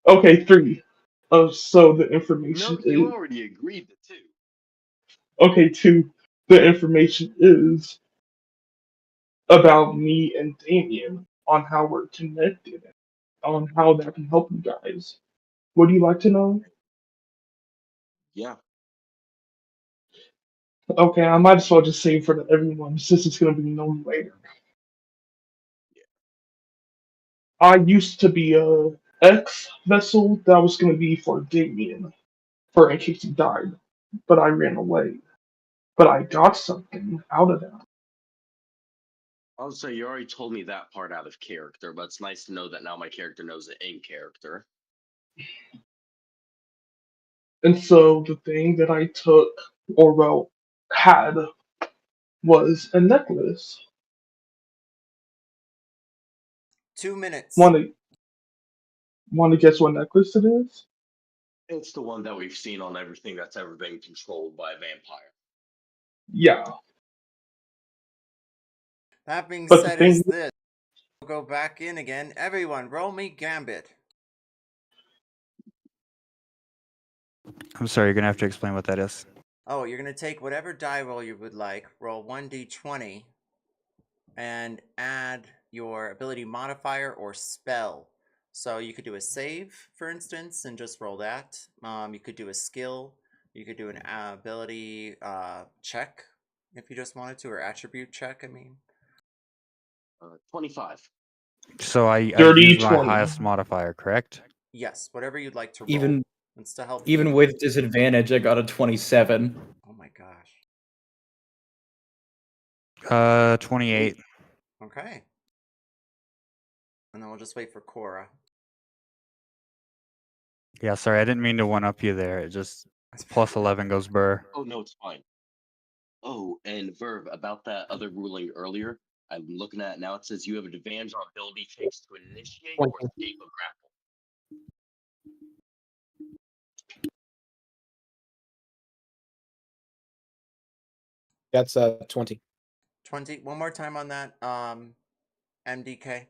Speaker 5: Okay, 3. So the
Speaker 1: No,
Speaker 5: information
Speaker 1: you
Speaker 5: is.
Speaker 1: already agreed to 2.
Speaker 5: Okay, 2. The information is about me and Damien on how we're connected, on how that can help you guys. Would you like to know?
Speaker 1: Yeah.
Speaker 5: Okay, I might as well just say for everyone since it's going to be known later. I used to be a X vessel that was going to be for Damien, for in case he died, but I ran away. But I got something out of that.
Speaker 1: I'll say you already told me that part out of character, but it's nice to know that now my character knows it in character.
Speaker 5: And so the thing that I took, or well, had, was a necklace.
Speaker 4: 2 minutes.
Speaker 5: Want to guess what necklace it is?
Speaker 1: It's the one that we've seen on everything that's ever been controlled by a vampire.
Speaker 5: Yeah.
Speaker 4: That being
Speaker 5: But the
Speaker 4: said,
Speaker 5: thing
Speaker 4: is this. We'll go back in again. Everyone, roll me Gambit.
Speaker 6: I'm sorry, you're gonna have to explain what that is.
Speaker 4: Oh, you're going to take whatever die roll you would like, roll 1d20, and add your ability modifier or spell. So you could do a save, for instance, and just roll that. You could do a skill. You could do an ability check if you just wanted to, or attribute check, I mean.
Speaker 1: 25.
Speaker 6: So I
Speaker 5: Dirty
Speaker 6: use my
Speaker 5: 20.
Speaker 6: highest modifier, correct?
Speaker 4: Yes, whatever you'd like to roll.
Speaker 2: Even
Speaker 4: It's to help
Speaker 2: even
Speaker 4: you.
Speaker 2: with disadvantage, I got a 27.
Speaker 4: Oh my gosh.
Speaker 6: 28.
Speaker 4: Okay. And then we'll just wait for Cora.
Speaker 6: Yeah, sorry, I didn't mean to one up you there. It just plus 11 goes burr.
Speaker 1: Oh, no, it's fine. Oh, and Verv, about that other ruling earlier, I'm looking at it now. It says you have an advantage on ability checks to initiate or escape a grapple.
Speaker 7: That's 20.
Speaker 4: 20. One more time on that. MDK.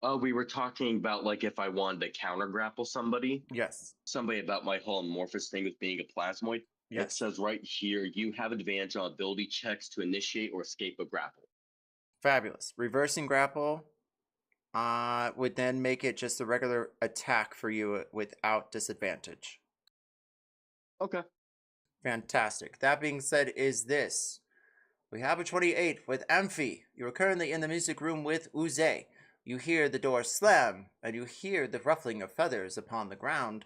Speaker 1: Oh, we were talking about like if I wanted to counter grapple somebody.
Speaker 4: Yes.
Speaker 1: Somebody about my whole amorphous thing with being a plasmoid. It
Speaker 4: Yes.
Speaker 1: says right here you have advantage on ability checks to initiate or escape a grapple.
Speaker 4: Fabulous. Reversing grapple would then make it just a regular attack for you without disadvantage.
Speaker 1: Okay.
Speaker 4: Fantastic. That being said, is this. We have a 28 with Amphi. You are currently in the music room with Oozey. You hear the door slam, and you hear the ruffling of feathers upon the ground,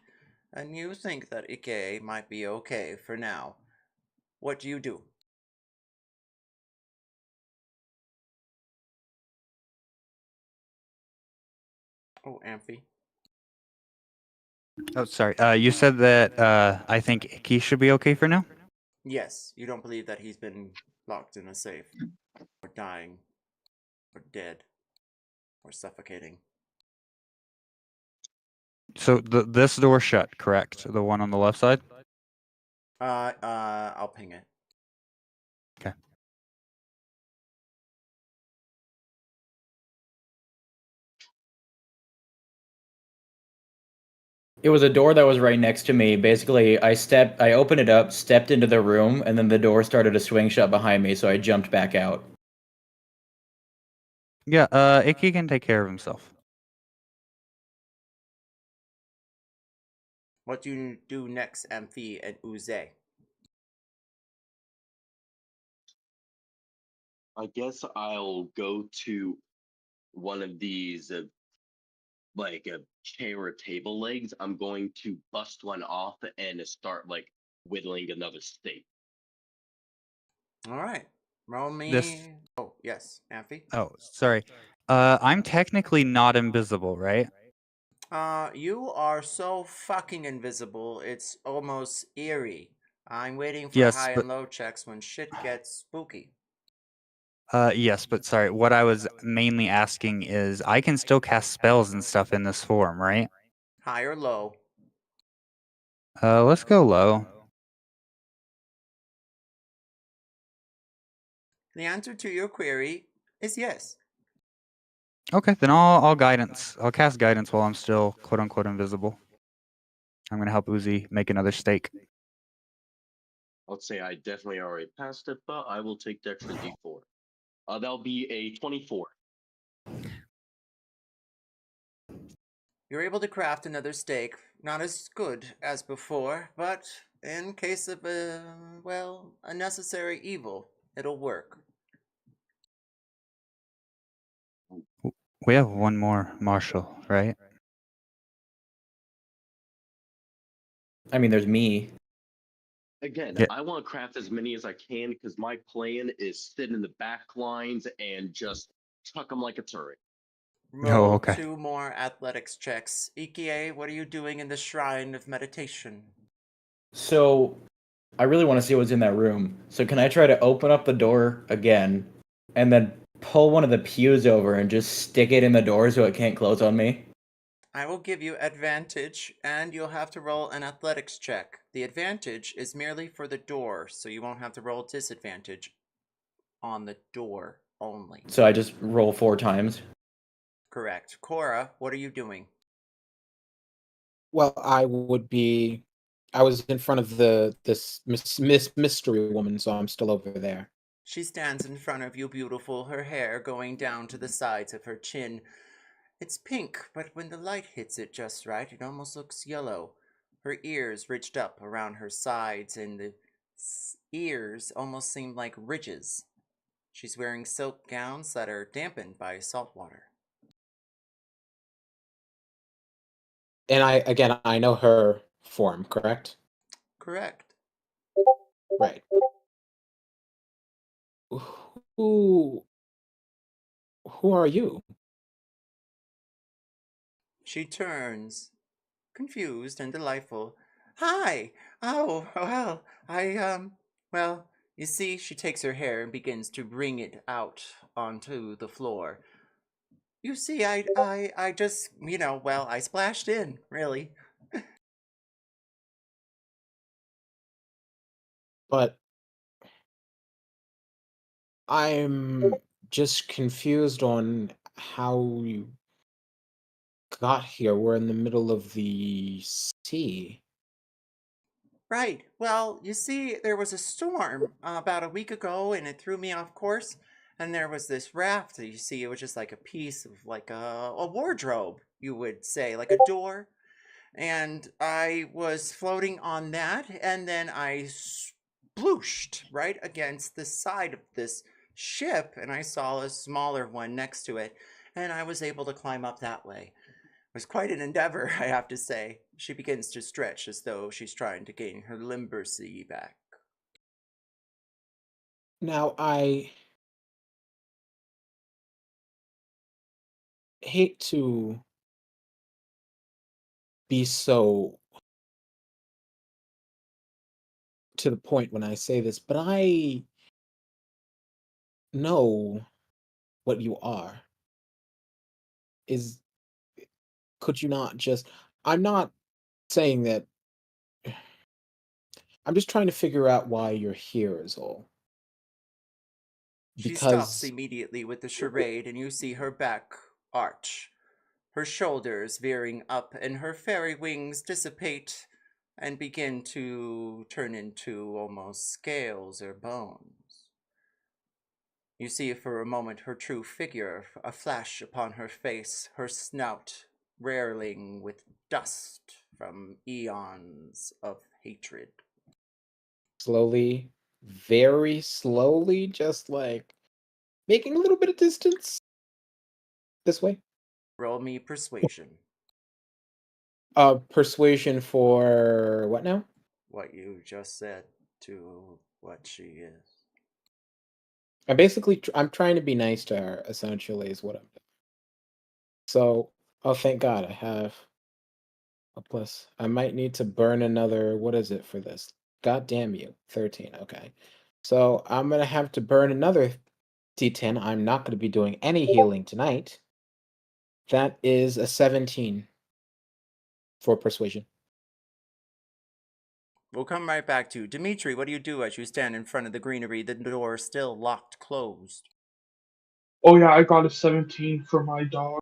Speaker 4: and you think that Ikki might be okay for now. What do you do? Oh, Amphi.
Speaker 6: Oh, sorry. You said that I think Ikki should be okay for now?
Speaker 4: Yes, you don't believe that he's been locked in a safe, or dying, or dead, or suffocating.
Speaker 6: So this door shut, correct? The one on the left side?
Speaker 4: I'll ping it.
Speaker 6: Okay.
Speaker 2: It was a door that was right next to me. Basically, I opened it up, stepped into the room, and then the door started to swing shut behind me, so I jumped back out.
Speaker 6: Yeah, Ikki can take care of himself.
Speaker 4: What do you do next, Amphi and Oozey?
Speaker 1: I guess I'll go to one of these like a chair or table legs. I'm going to bust one off and start like whittling another steak.
Speaker 4: All right. Roll me.
Speaker 6: This-
Speaker 4: Oh, yes, Amphi.
Speaker 6: Oh, sorry. I'm technically not invisible, right?
Speaker 4: You are so fucking invisible, it's almost eerie. I'm waiting for
Speaker 6: Yes,
Speaker 4: high
Speaker 6: but-
Speaker 4: and low checks when shit gets spooky.
Speaker 6: Yes, but sorry. What I was mainly asking is I can still cast spells and stuff in this form, right?
Speaker 4: High or low?
Speaker 6: Let's go low.
Speaker 4: The answer to your query is yes.
Speaker 6: Okay, then I'll guidance. I'll cast guidance while I'm still quote unquote invisible. I'm gonna help Oozey make another steak.
Speaker 1: I'll say I definitely already passed it, but I will take the extra D4. That'll be a 24.
Speaker 4: You're able to craft another steak, not as good as before, but in case of a necessary evil, it'll work.
Speaker 6: We have one more Marshall, right?
Speaker 2: I mean, there's me.
Speaker 1: Again,
Speaker 6: Yeah.
Speaker 1: I want to craft as many as I can because my plan is sit in the back lines and just chuck them like a turret.
Speaker 4: Roll
Speaker 6: okay.
Speaker 4: 2 more athletics checks. Ikki, what are you doing in the shrine of meditation?
Speaker 2: So, I really want to see what's in that room. So, can I try to open up the door again, and then pull one of the pews over and just stick it in the door so it can't close on me?
Speaker 4: I will give you advantage, and you'll have to roll an athletics check. The advantage is merely for the door, so you won't have to roll disadvantage on the door only.
Speaker 2: So I just roll 4 times.
Speaker 4: Correct. Cora, what are you doing?
Speaker 7: Well, I was in front of this mystery woman, so I'm still over there.
Speaker 4: She stands in front of you, beautiful, her hair going down to the sides of her chin. It's pink, but when the light hits it just right, it almost looks yellow. Her ears ridged up around her sides, and the ears almost seem like ridges. She's wearing silk gowns that are dampened by salt water.
Speaker 7: And I know her form, correct?
Speaker 4: Correct.
Speaker 7: Right. Who are you?
Speaker 4: She turns, confused and delightful. Hi! Oh, well, well, you see, she takes her hair and begins to wring it out onto the floor. You see, I just, well, I splashed in, really.
Speaker 7: But I'm just confused on how you got here. We're in the middle of the sea.
Speaker 4: Right. Well, you see, there was a storm about a week ago, and it threw me off course. And there was this raft that you see, it was just like a piece of like a wardrobe, you would say, like a door. And I was floating on that, and then I splooshed right against the side of this ship, and I saw a smaller one next to it, and I was able to climb up that way. It was quite an endeavor, I have to say. She begins to stretch as though she's trying to gain her limbercy back.
Speaker 7: Now, I hate to be so to the point when I say this, but I know what you are. Is Could you not just I'm not saying that I'm just trying to figure out why you're here is all.
Speaker 4: She stops
Speaker 7: Because
Speaker 4: immediately with the charade, and you see her back arch, her shoulders veering up, and her fairy wings dissipate and begin to turn into almost scales or bones. You see for a moment her true figure, a flash upon her face, her snout rareling with dust from eons of hatred.
Speaker 7: slowly, very slowly, just like making a little bit of distance this way.
Speaker 4: Roll me persuasion.
Speaker 7: Persuasion for what now?
Speaker 4: What you just said to what she is.
Speaker 7: I'm trying to be nice to her, essentially, is what I'm doing. So, oh, thank God I have a plus. I might need to burn another, what is it for this? God damn you. 13, okay. So, I'm gonna have to burn another D10. I'm not gonna be doing any healing tonight. That is a 17 for persuasion.
Speaker 4: We'll come right back to Dimitri. What do you do as you stand in front of the greenery, the door still locked closed?
Speaker 5: Oh yeah, I got a 17 for my dog.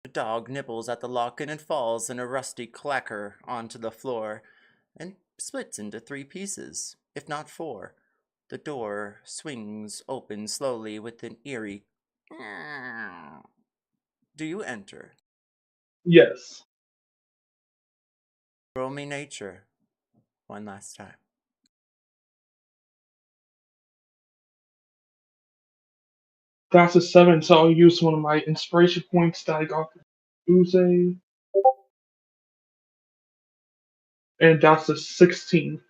Speaker 4: The dog nibbles at the lock, and it falls in a rusty clacker onto the floor and splits into 3 pieces, if not 4. The door swings open slowly with an eerie Do you enter?
Speaker 5: Yes.
Speaker 4: Roll me nature one last time.
Speaker 5: That's a 7, so I'll use one of my inspiration points that I got from Oozey. And that's a 16.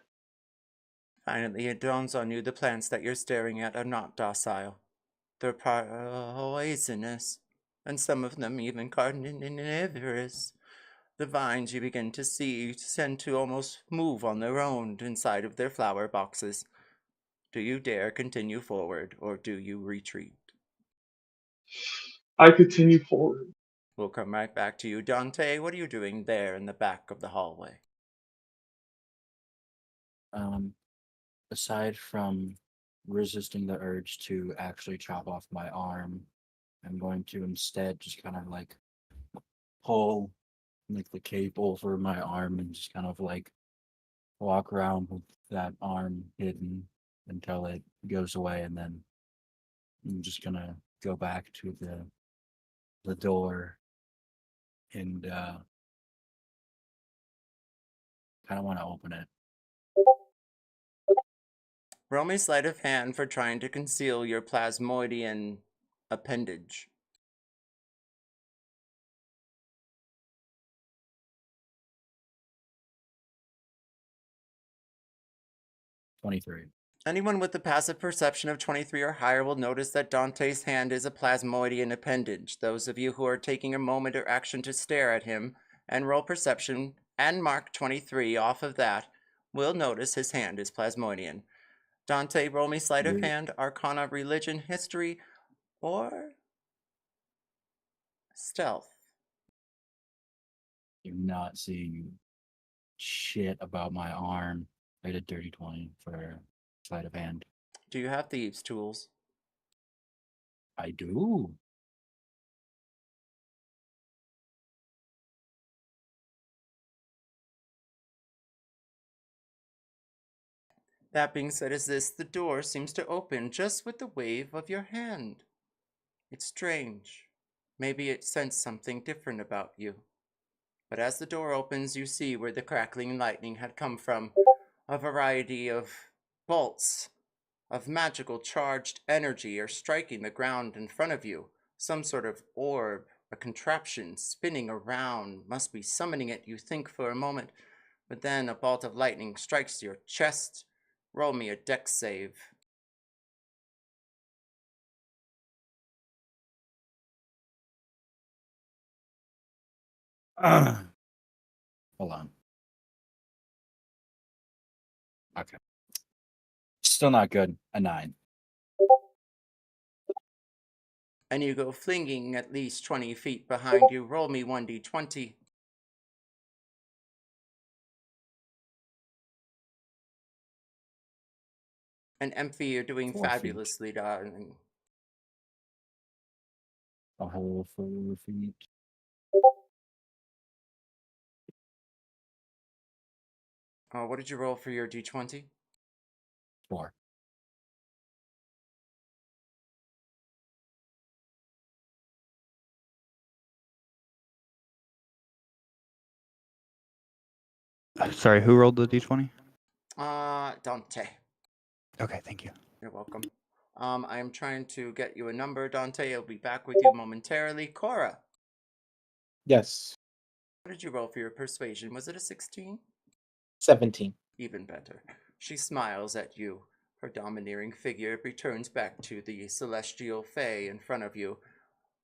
Speaker 4: Finally, it dawns on you the plants that you're staring at are not docile. They're poisonous, and some of them even carnivorous. The vines you begin to see tend to almost move on their own inside of their flower boxes. Do you dare continue forward, or do you retreat?
Speaker 5: I continue forward.
Speaker 4: We'll come right back to you. Dante, what are you doing there in the back of the hallway?
Speaker 3: Aside from resisting the urge to actually chop off my arm, I'm going to instead just kind of like pull like the cape over my arm and just kind of like walk around with that arm hidden until it goes away, and then I'm just gonna go back to the door and kind of want to open it.
Speaker 4: Roll me sleight of hand for trying to conceal your plasmoidian appendage. Anyone with a passive perception of 23 or higher will notice that Dante's hand is a plasmoidian appendage. Those of you who are taking a moment or action to stare at him and roll perception and mark 23 off of that will notice his hand is plasmoidian. Dante, roll me sleight of hand, arcana, religion, history, or stealth.
Speaker 3: You're not seeing shit about my arm. I did dirty 20 for sleight of hand.
Speaker 4: Do you have thieves' tools?
Speaker 3: I do.
Speaker 4: That being said, as the door seems to open just with the wave of your hand. It's strange. Maybe it sensed something different about you. But as the door opens, you see where the crackling lightning had come from. A variety of bolts of magical charged energy are striking the ground in front of you. Some sort of orb, a contraption spinning around, must be summoning it, you think for a moment. But then a bolt of lightning strikes your chest. Roll me a dex save.
Speaker 3: Hold on. Okay. Still not good. A 9.
Speaker 4: And you go flinging at least 20 feet behind you. Roll me 1d20. And Emphy, you're doing
Speaker 3: 4 feet.
Speaker 4: fabulously, darling.
Speaker 3: A whole 4 feet.
Speaker 4: What did you roll for your d20?
Speaker 3: 4.
Speaker 6: Sorry, who rolled the d20?
Speaker 4: Dante.
Speaker 6: Okay, thank you.
Speaker 4: You're welcome. I am trying to get you a number, Dante. I'll be back with you momentarily. Cora,
Speaker 7: Yes.
Speaker 4: what did you roll for your persuasion? Was it a 16?
Speaker 7: 17.
Speaker 4: Even better. She smiles at you. Her domineering figure returns back to the celestial fae in front of you.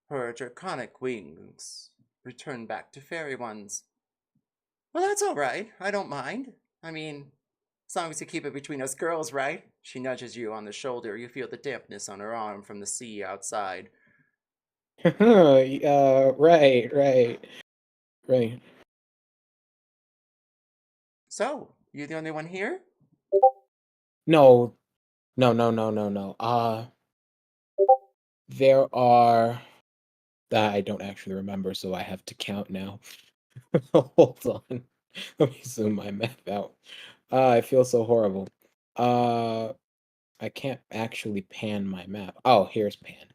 Speaker 4: Her draconic wings return back to fairy ones. Well, that's all right. I don't mind. I mean, as long as you keep it between us girls, right? She nudges you on the shoulder. You feel the dampness on her arm from the sea outside.
Speaker 7: Right.
Speaker 4: So, you the only one here?
Speaker 7: No. There are. I don't actually remember, so I have to count now. Hold on. Let me zoom my map out. I feel so horrible. I can't actually pan my map. Oh, here's pan.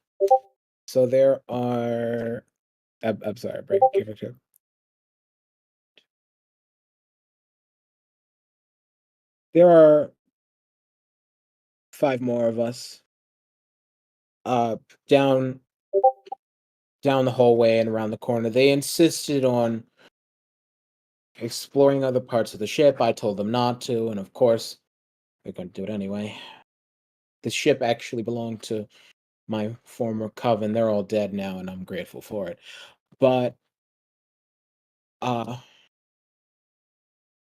Speaker 7: So there are. I'm sorry, break. There are 5 more of us. Down the hallway and around the corner. They insisted on exploring other parts of the ship. I told them not to, and of course, they're going to do it anyway. The ship actually belonged to my former coven. They're all dead now, and I'm grateful for it. But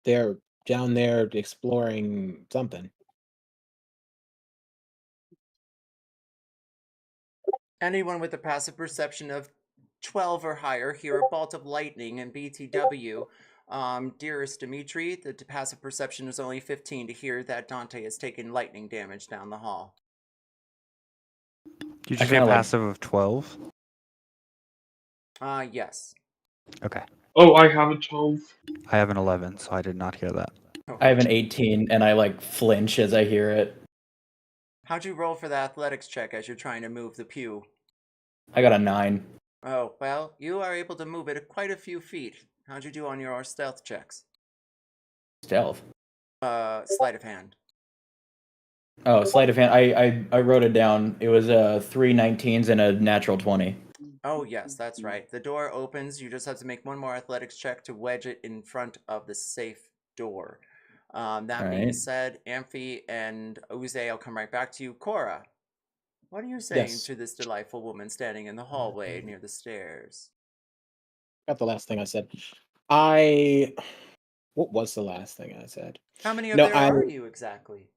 Speaker 7: they're down there exploring something.
Speaker 4: Anyone with a passive perception of 12 or higher hear a bolt of lightning and BTW. Dearest Dimitri, the passive perception is only 15 to hear that Dante has taken lightning damage down the hall.
Speaker 6: Did
Speaker 2: I
Speaker 6: you say
Speaker 2: kinda, like-
Speaker 6: passive of 12?
Speaker 4: Yes.
Speaker 6: Okay.
Speaker 5: Oh, I have a 12.
Speaker 6: I have an 11, so I did not hear that.
Speaker 2: I have an 18, and I like flinch as I hear it.
Speaker 4: How'd you roll for the athletics check as you're trying to move the pew?
Speaker 2: I got a 9.
Speaker 4: Oh, well, you are able to move it quite a few feet. How'd you do on your stealth checks?
Speaker 2: Stealth.
Speaker 4: Sleight of hand.
Speaker 2: Oh, sleight of hand. I wrote it down. It was 3 19s and a natural 20.
Speaker 4: Oh, yes, that's right. The door opens. You just have to make one more athletics check to wedge it in front of the safe door. That being
Speaker 2: Alright.
Speaker 4: said, Amphi and Oozey, I'll come right back to you. Cora, what are you saying
Speaker 7: Yes.
Speaker 4: to this delightful woman standing in the hallway near the stairs?
Speaker 7: Got the last thing I said. What was the last thing I said?
Speaker 4: How many of
Speaker 7: No,
Speaker 4: there are you exactly?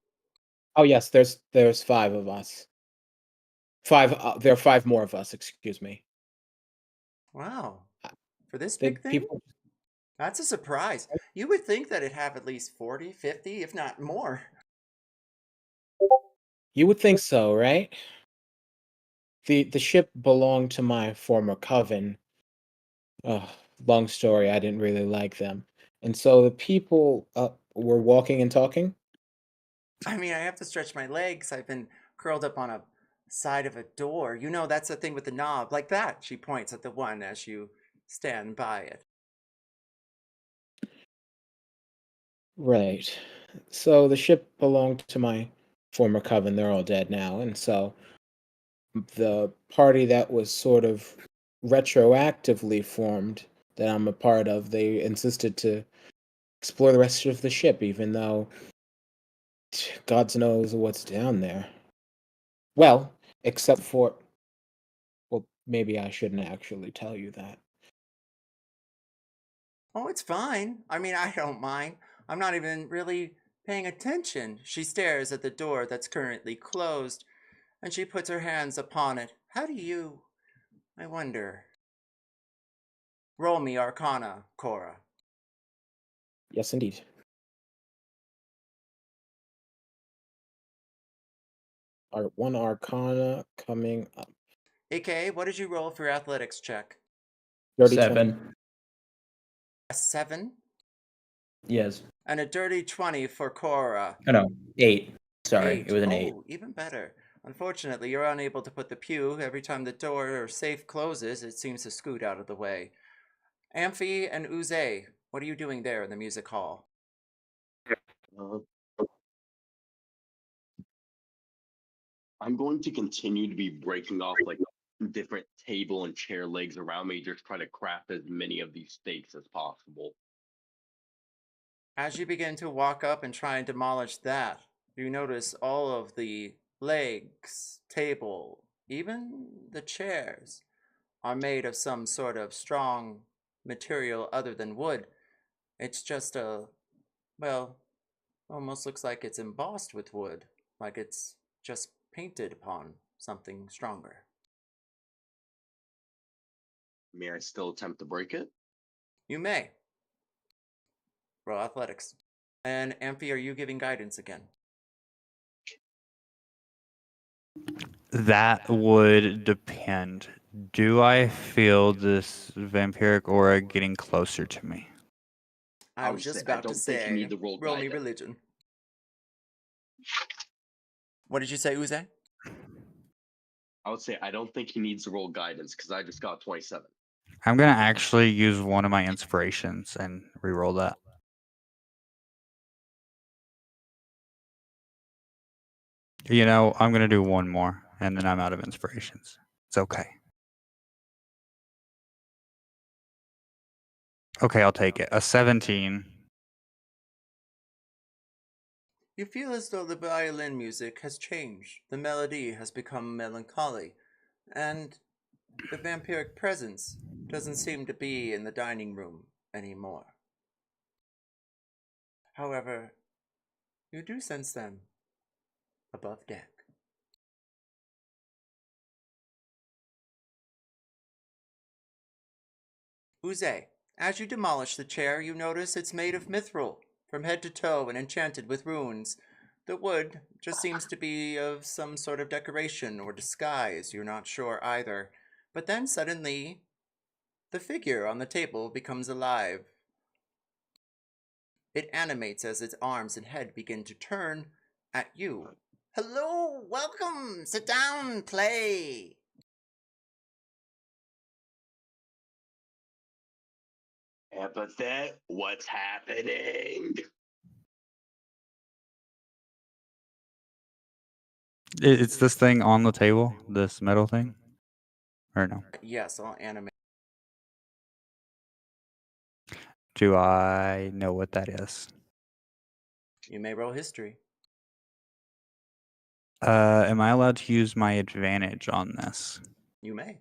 Speaker 7: Oh yes, there's 5 of us. 5. There are 5 more of us. Excuse me.
Speaker 4: Wow. For this
Speaker 7: They,
Speaker 4: big thing?
Speaker 7: people.
Speaker 4: That's a surprise. You would think that it'd have at least 40, 50, if not more.
Speaker 7: You would think so, right? The ship belonged to my former coven. Long story. I didn't really like them, and so the people were walking and talking.
Speaker 4: I mean, I have to stretch my legs. I've been curled up on a side of a door. You know, that's the thing with the knob. Like that. She points at the one as you stand by it.
Speaker 7: Right. So the ship belonged to my former coven. They're all dead now, and so the party that was sort of retroactively formed that I'm a part of, they insisted to explore the rest of the ship, even though God knows what's down there. Well, except for, well, maybe I shouldn't actually tell you that.
Speaker 4: Oh, it's fine. I mean, I don't mind. I'm not even really paying attention. She stares at the door that's currently closed, and she puts her hands upon it. How do you, I wonder. Roll me Arcana, Cora.
Speaker 7: Yes, indeed. One Arcana coming up.
Speaker 4: Ikki, what did you roll for your athletics check?
Speaker 7: Dirty 20.
Speaker 2: 7.
Speaker 4: A 7
Speaker 2: Yes.
Speaker 4: and a dirty 20 for Cora.
Speaker 2: Oh no, 8. Sorry,
Speaker 4: 8.
Speaker 2: it was an 8.
Speaker 4: Oh, even better. Unfortunately, you're unable to put the pew. Every time the door or safe closes, it seems to scoot out of the way. Amphi and Oozey, what are you doing there in the music hall?
Speaker 1: Uh, I'm going to continue to be breaking off like different table and chair legs around me, just try to craft as many of these stakes as possible.
Speaker 4: As you begin to walk up and try and demolish that, you notice all of the legs, table, even the chairs are made of some sort of strong material other than wood. It's just well, almost looks like it's embossed with wood, like it's just painted upon something stronger.
Speaker 1: May I still attempt to break it?
Speaker 4: You may. Roll athletics. And Amphi, are you giving guidance again?
Speaker 6: That would depend. Do I feel this vampiric aura getting closer to me?
Speaker 4: I was just about to
Speaker 1: don't think you
Speaker 4: say,
Speaker 1: need to roll
Speaker 4: roll me
Speaker 1: guidance.
Speaker 4: religion. What did you say, Oozey?
Speaker 1: I would say I don't think he needs to roll guidance because I just got 27.
Speaker 6: I'm gonna actually use one of my inspirations and reroll that. You know, I'm gonna do one more, and then I'm out of inspirations. It's okay. Okay, I'll take it. A 17.
Speaker 4: You feel as though the violin music has changed. The melody has become melancholy, and the vampiric presence doesn't seem to be in the dining room anymore. However, you do sense them above deck. Oozey, as you demolish the chair, you notice it's made of mithril, from head to toe and enchanted with runes. The wood just seems to be of some sort of decoration or disguise, you're not sure either. But then suddenly, the figure on the table becomes alive. It animates as its arms and head begin to turn at you. Hello, welcome, sit down, play.
Speaker 1: Epithet, what's happening?
Speaker 6: It's this thing on the table, this metal thing, or no?
Speaker 4: Yes, I'll animate.
Speaker 6: Do I know what that is?
Speaker 4: You may roll history.
Speaker 6: Am I allowed to use my advantage on this?
Speaker 4: You may.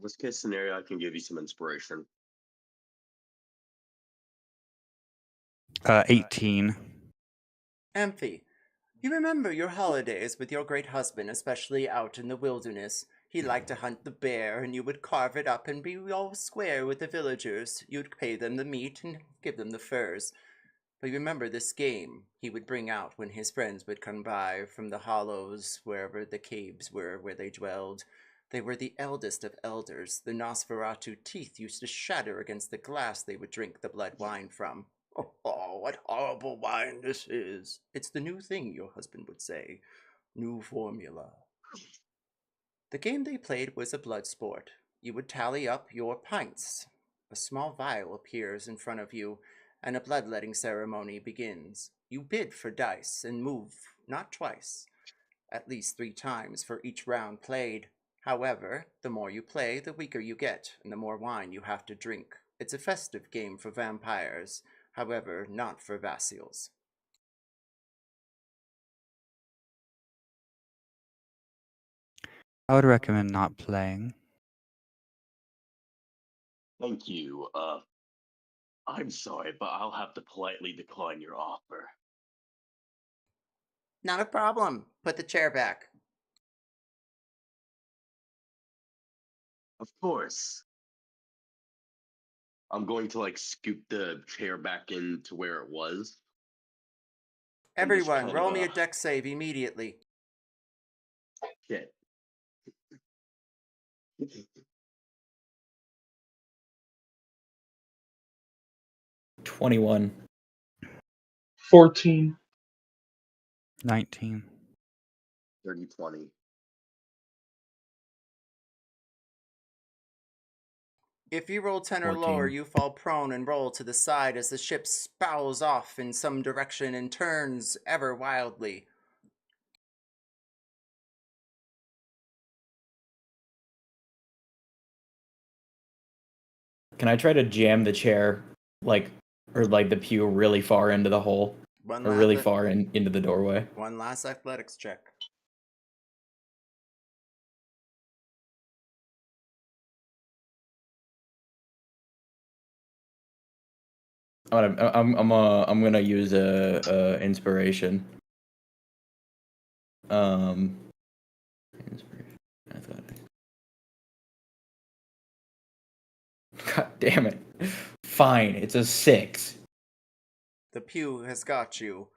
Speaker 1: Worst case scenario, I can give you some inspiration.
Speaker 6: 18.
Speaker 4: Amphi, you remember your holidays with your great husband, especially out in the wilderness. He liked to hunt the bear, and you would carve it up and be all square with the villagers. You'd pay them the meat and give them the furs. But you remember this game he would bring out when his friends would come by from the hollows, wherever the caves were where they dwelled. They were the eldest of elders. The Nosferatu teeth used to shatter against the glass they would drink the blood wine from. Oh, what horrible wine this is. It's the new thing, your husband would say. New formula. The game they played was a blood sport. You would tally up your pints. A small vial appears in front of you, and a bloodletting ceremony begins. You bid for dice and move, not twice, at least 3 times for each round played. However, the more you play, the weaker you get, and the more wine you have to drink. It's a festive game for vampires, however, not for Vassials.
Speaker 6: I would recommend not playing.
Speaker 1: Thank you. I'm sorry, but I'll have to politely decline your offer.
Speaker 4: Not a problem. Put the chair back.
Speaker 1: Of course. I'm going to scoop the chair back into where it was. And just
Speaker 4: Everyone,
Speaker 1: kind
Speaker 4: roll
Speaker 1: of,
Speaker 4: me a dex save immediately.
Speaker 1: Shit.
Speaker 2: 21.
Speaker 5: 14.
Speaker 6: 19.
Speaker 1: 30-20.
Speaker 4: If you roll 10 or lower,
Speaker 3: 14.
Speaker 4: you fall prone and roll to the side as the ship spouls off in some direction and turns ever wildly.
Speaker 2: Can I try to jam the chair, or the pew really far into the hole?
Speaker 4: One
Speaker 2: Or
Speaker 4: last,
Speaker 2: really far into the doorway?
Speaker 4: one last athletics check.
Speaker 2: I'm gonna use a inspiration. Inspiration. Athletics. God damn it! Fine, it's a 6.
Speaker 4: The pew has got you.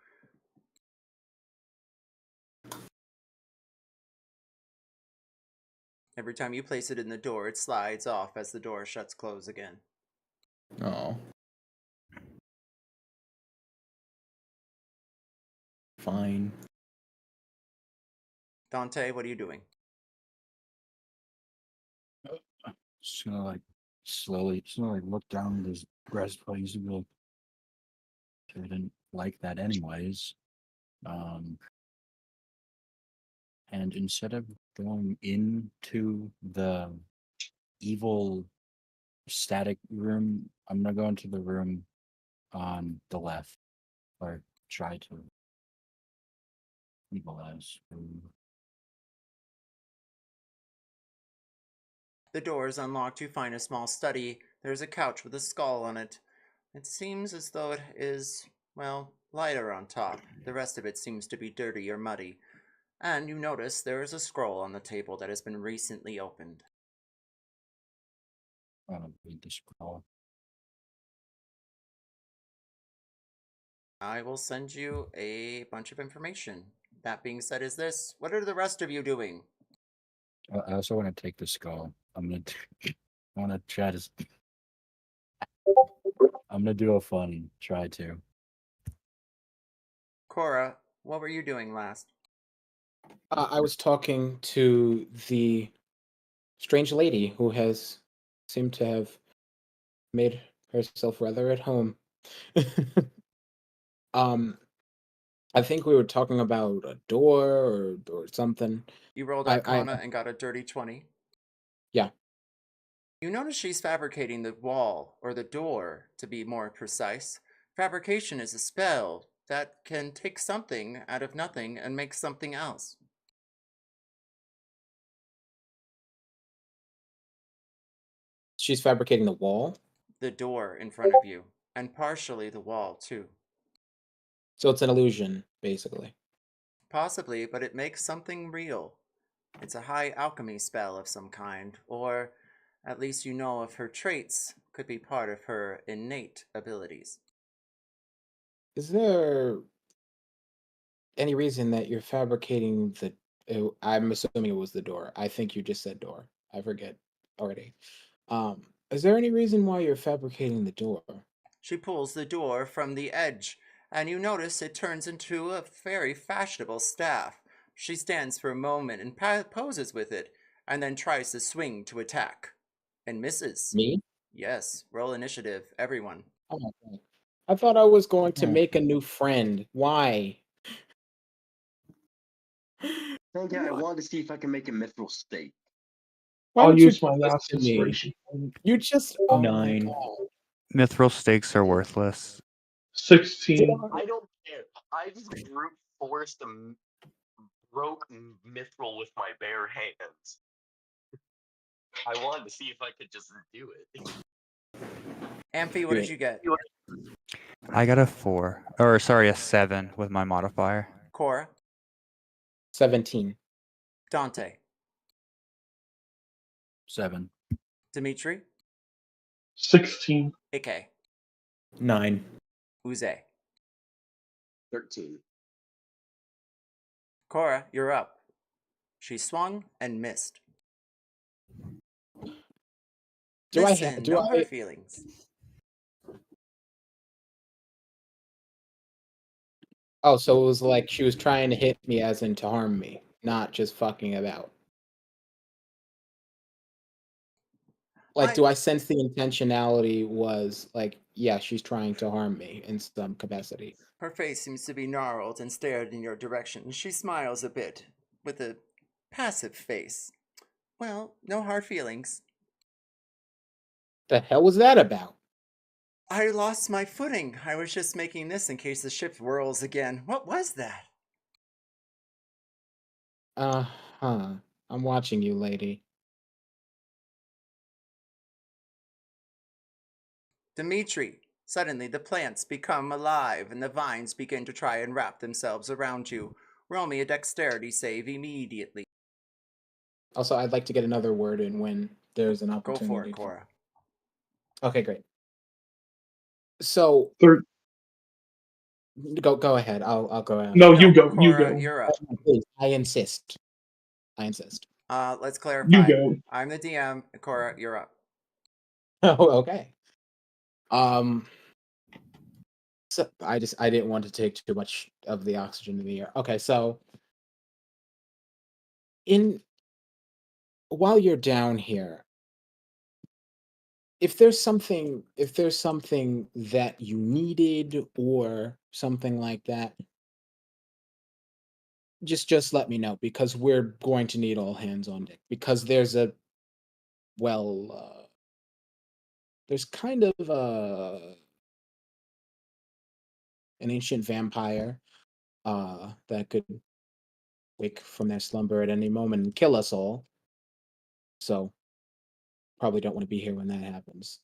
Speaker 4: Every time you place it in the door, it slides off as the door shuts close again.
Speaker 2: Oh. Fine.
Speaker 4: Dante, what are you doing?
Speaker 3: Just gonna slowly look down this breastplate and be like, I didn't like that anyways. And instead of going into the evil static room, I'm gonna go into the room on the left, or try to evilize.
Speaker 4: The door is unlocked. You find a small study. There's a couch with a skull on it. It seems as though it is, well, lighter on top. The rest of it seems to be dirty or muddy. And you notice there is a scroll on the table that has been recently opened.
Speaker 3: I don't read the scroll.
Speaker 4: I will send you a bunch of information. That being said, is this? What are the rest of you doing?
Speaker 3: I also want to take the skull. I'm gonna. I want to try to. I'm gonna do a fun try to.
Speaker 4: Cora, what were you doing last?
Speaker 7: I was talking to the strange lady who has seemed to have made herself rather at home. um, I think we were talking about a door or something.
Speaker 4: You rolled
Speaker 7: I
Speaker 4: Arcana and got a dirty 20.
Speaker 7: Yeah.
Speaker 4: You notice she's fabricating the wall, or the door, to be more precise. Fabrication is a spell that can take something out of nothing and make something else.
Speaker 7: She's fabricating the wall,
Speaker 4: The door in front of you, and partially the wall, too.
Speaker 7: so it's an illusion, basically.
Speaker 4: Possibly, but it makes something real. It's a high alchemy spell of some kind, or at least you know if her traits could be part of her innate abilities.
Speaker 7: Is there any reason that you're fabricating the? I'm assuming it was the door. I think you just said door. I forget already. Is there any reason why you're fabricating the door?
Speaker 4: She pulls the door from the edge, and you notice it turns into a very fashionable staff. She stands for a moment and poses with it, and then tries to swing to attack. And misses.
Speaker 7: Me?
Speaker 4: Yes, roll initiative, everyone.
Speaker 7: Oh my God. I thought I was going to
Speaker 3: Oh.
Speaker 7: make a new friend. Why?
Speaker 1: Thank you. I wanted to see if I can make a mithril steak.
Speaker 7: Why
Speaker 5: I'll
Speaker 7: would you
Speaker 5: use my
Speaker 7: do this
Speaker 5: last
Speaker 7: to me?
Speaker 5: inspiration.
Speaker 7: You just oh my
Speaker 2: 9.
Speaker 7: God.
Speaker 6: Mithril stakes are worthless.
Speaker 5: 16.
Speaker 1: I don't care. I just brute forced broke mithril with my bare hands. I wanted to see if I could just do it.
Speaker 4: Amphi, what did you get?
Speaker 6: I got a 4. Or, sorry, a 7 with my modifier.
Speaker 4: Cora?
Speaker 7: 17.
Speaker 4: Dante?
Speaker 3: 7.
Speaker 4: Dimitri?
Speaker 5: 16.
Speaker 4: Ikki?
Speaker 2: 9.
Speaker 4: Oozey?
Speaker 1: 13.
Speaker 4: Cora, you're up. She swung and missed. Listen, no hard feelings.
Speaker 7: Oh, so it was like she was trying to hit me as in to harm me, not just fucking about. Like, do I sense the intentionality was like, yeah, she's trying to harm me in some capacity?
Speaker 4: Her face seems to be gnarled and stared in your direction. She smiles a bit, with a passive face. Well, no hard feelings.
Speaker 7: The hell was that about?
Speaker 4: I lost my footing. I was just making this in case the ship whirls again. What was that?
Speaker 7: Uh-huh. I'm watching you, lady.
Speaker 4: Dimitri. Suddenly the plants become alive and the vines begin to try and wrap themselves around you. Roll me a dexterity save immediately.
Speaker 7: Also, I'd like to get another word in when there's an
Speaker 4: Go
Speaker 7: opportunity.
Speaker 4: for it, Cora.
Speaker 7: Okay, great. So go ahead. I'll go ahead.
Speaker 5: No, you go.
Speaker 4: Cora,
Speaker 5: You go.
Speaker 4: you're up.
Speaker 7: Please, I insist.
Speaker 4: Let's clarify.
Speaker 5: You go.
Speaker 4: I'm the DM. Cora, you're up.
Speaker 7: Oh, okay. So I didn't want to take too much of the oxygen in the air. Okay, so while you're down here, if there's something that you needed or something like that, just let me know, because we're going to need all hands on deck, because there's kind of an ancient vampire that could wake from their slumber at any moment and kill us all. So probably don't want to be here when that happens.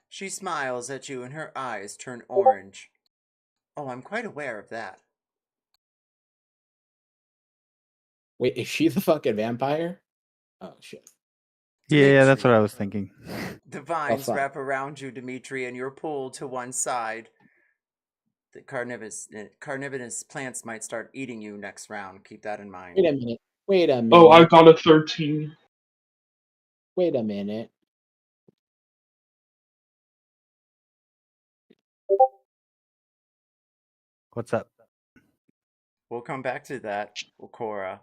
Speaker 4: She smiles at you and her eyes turn orange. Oh, I'm quite aware of that.
Speaker 7: Wait, is she the fucking vampire? Oh shit.
Speaker 6: Yeah, that's what I
Speaker 4: Dimitri.
Speaker 6: was thinking.
Speaker 4: The vines
Speaker 7: fuck.
Speaker 4: wrap around you, Dimitri, and you're pulled to one side. The carnivorous plants might start eating you next round. Keep that in mind.
Speaker 7: Wait a minute. Wait a minute.
Speaker 5: Oh, I got a 13.
Speaker 7: Wait a minute.
Speaker 6: What's up?
Speaker 4: We'll come back to that, Cora.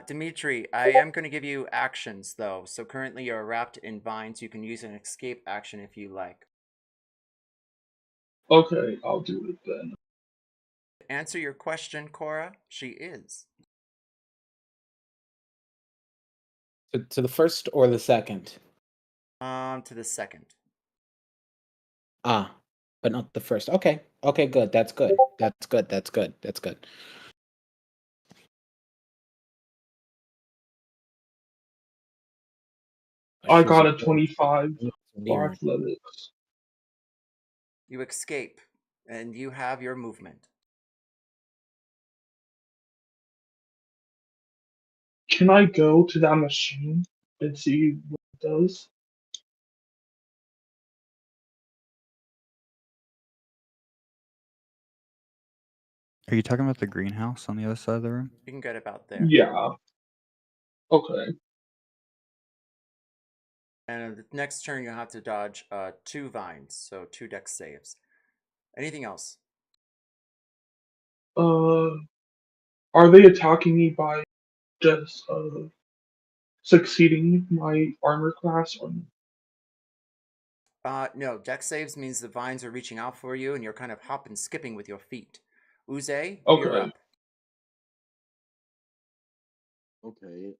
Speaker 4: Dimitri, I am going to give you actions, though. So currently you're wrapped in vines. You can use an escape action if you like.
Speaker 5: Okay, I'll do it then.
Speaker 4: Answer your question, Cora. She is.
Speaker 7: To the first or the second?
Speaker 4: To the second.
Speaker 7: Ah, but not the first. Okay. Okay, good. That's good. That's good. That's good. That's good.
Speaker 5: I
Speaker 7: She's
Speaker 5: got
Speaker 7: a
Speaker 5: a 25
Speaker 7: It's
Speaker 5: for
Speaker 7: weird.
Speaker 5: athletics.
Speaker 4: You escape, and you have your movement.
Speaker 5: Can I go to that machine and see what it does?
Speaker 6: Are you talking about the greenhouse on the other side of the room?
Speaker 4: You can get about there.
Speaker 5: Yeah. Okay.
Speaker 4: And the next turn, you'll have to dodge 2 vines, so 2 dex saves. Anything else?
Speaker 5: Are they attacking me by just succeeding my armor class or
Speaker 4: No, dex saves means the vines are reaching out for you, and you're kind of hopping, skipping with your feet. Oozey, you're
Speaker 5: okay?
Speaker 4: up.
Speaker 1: Okay.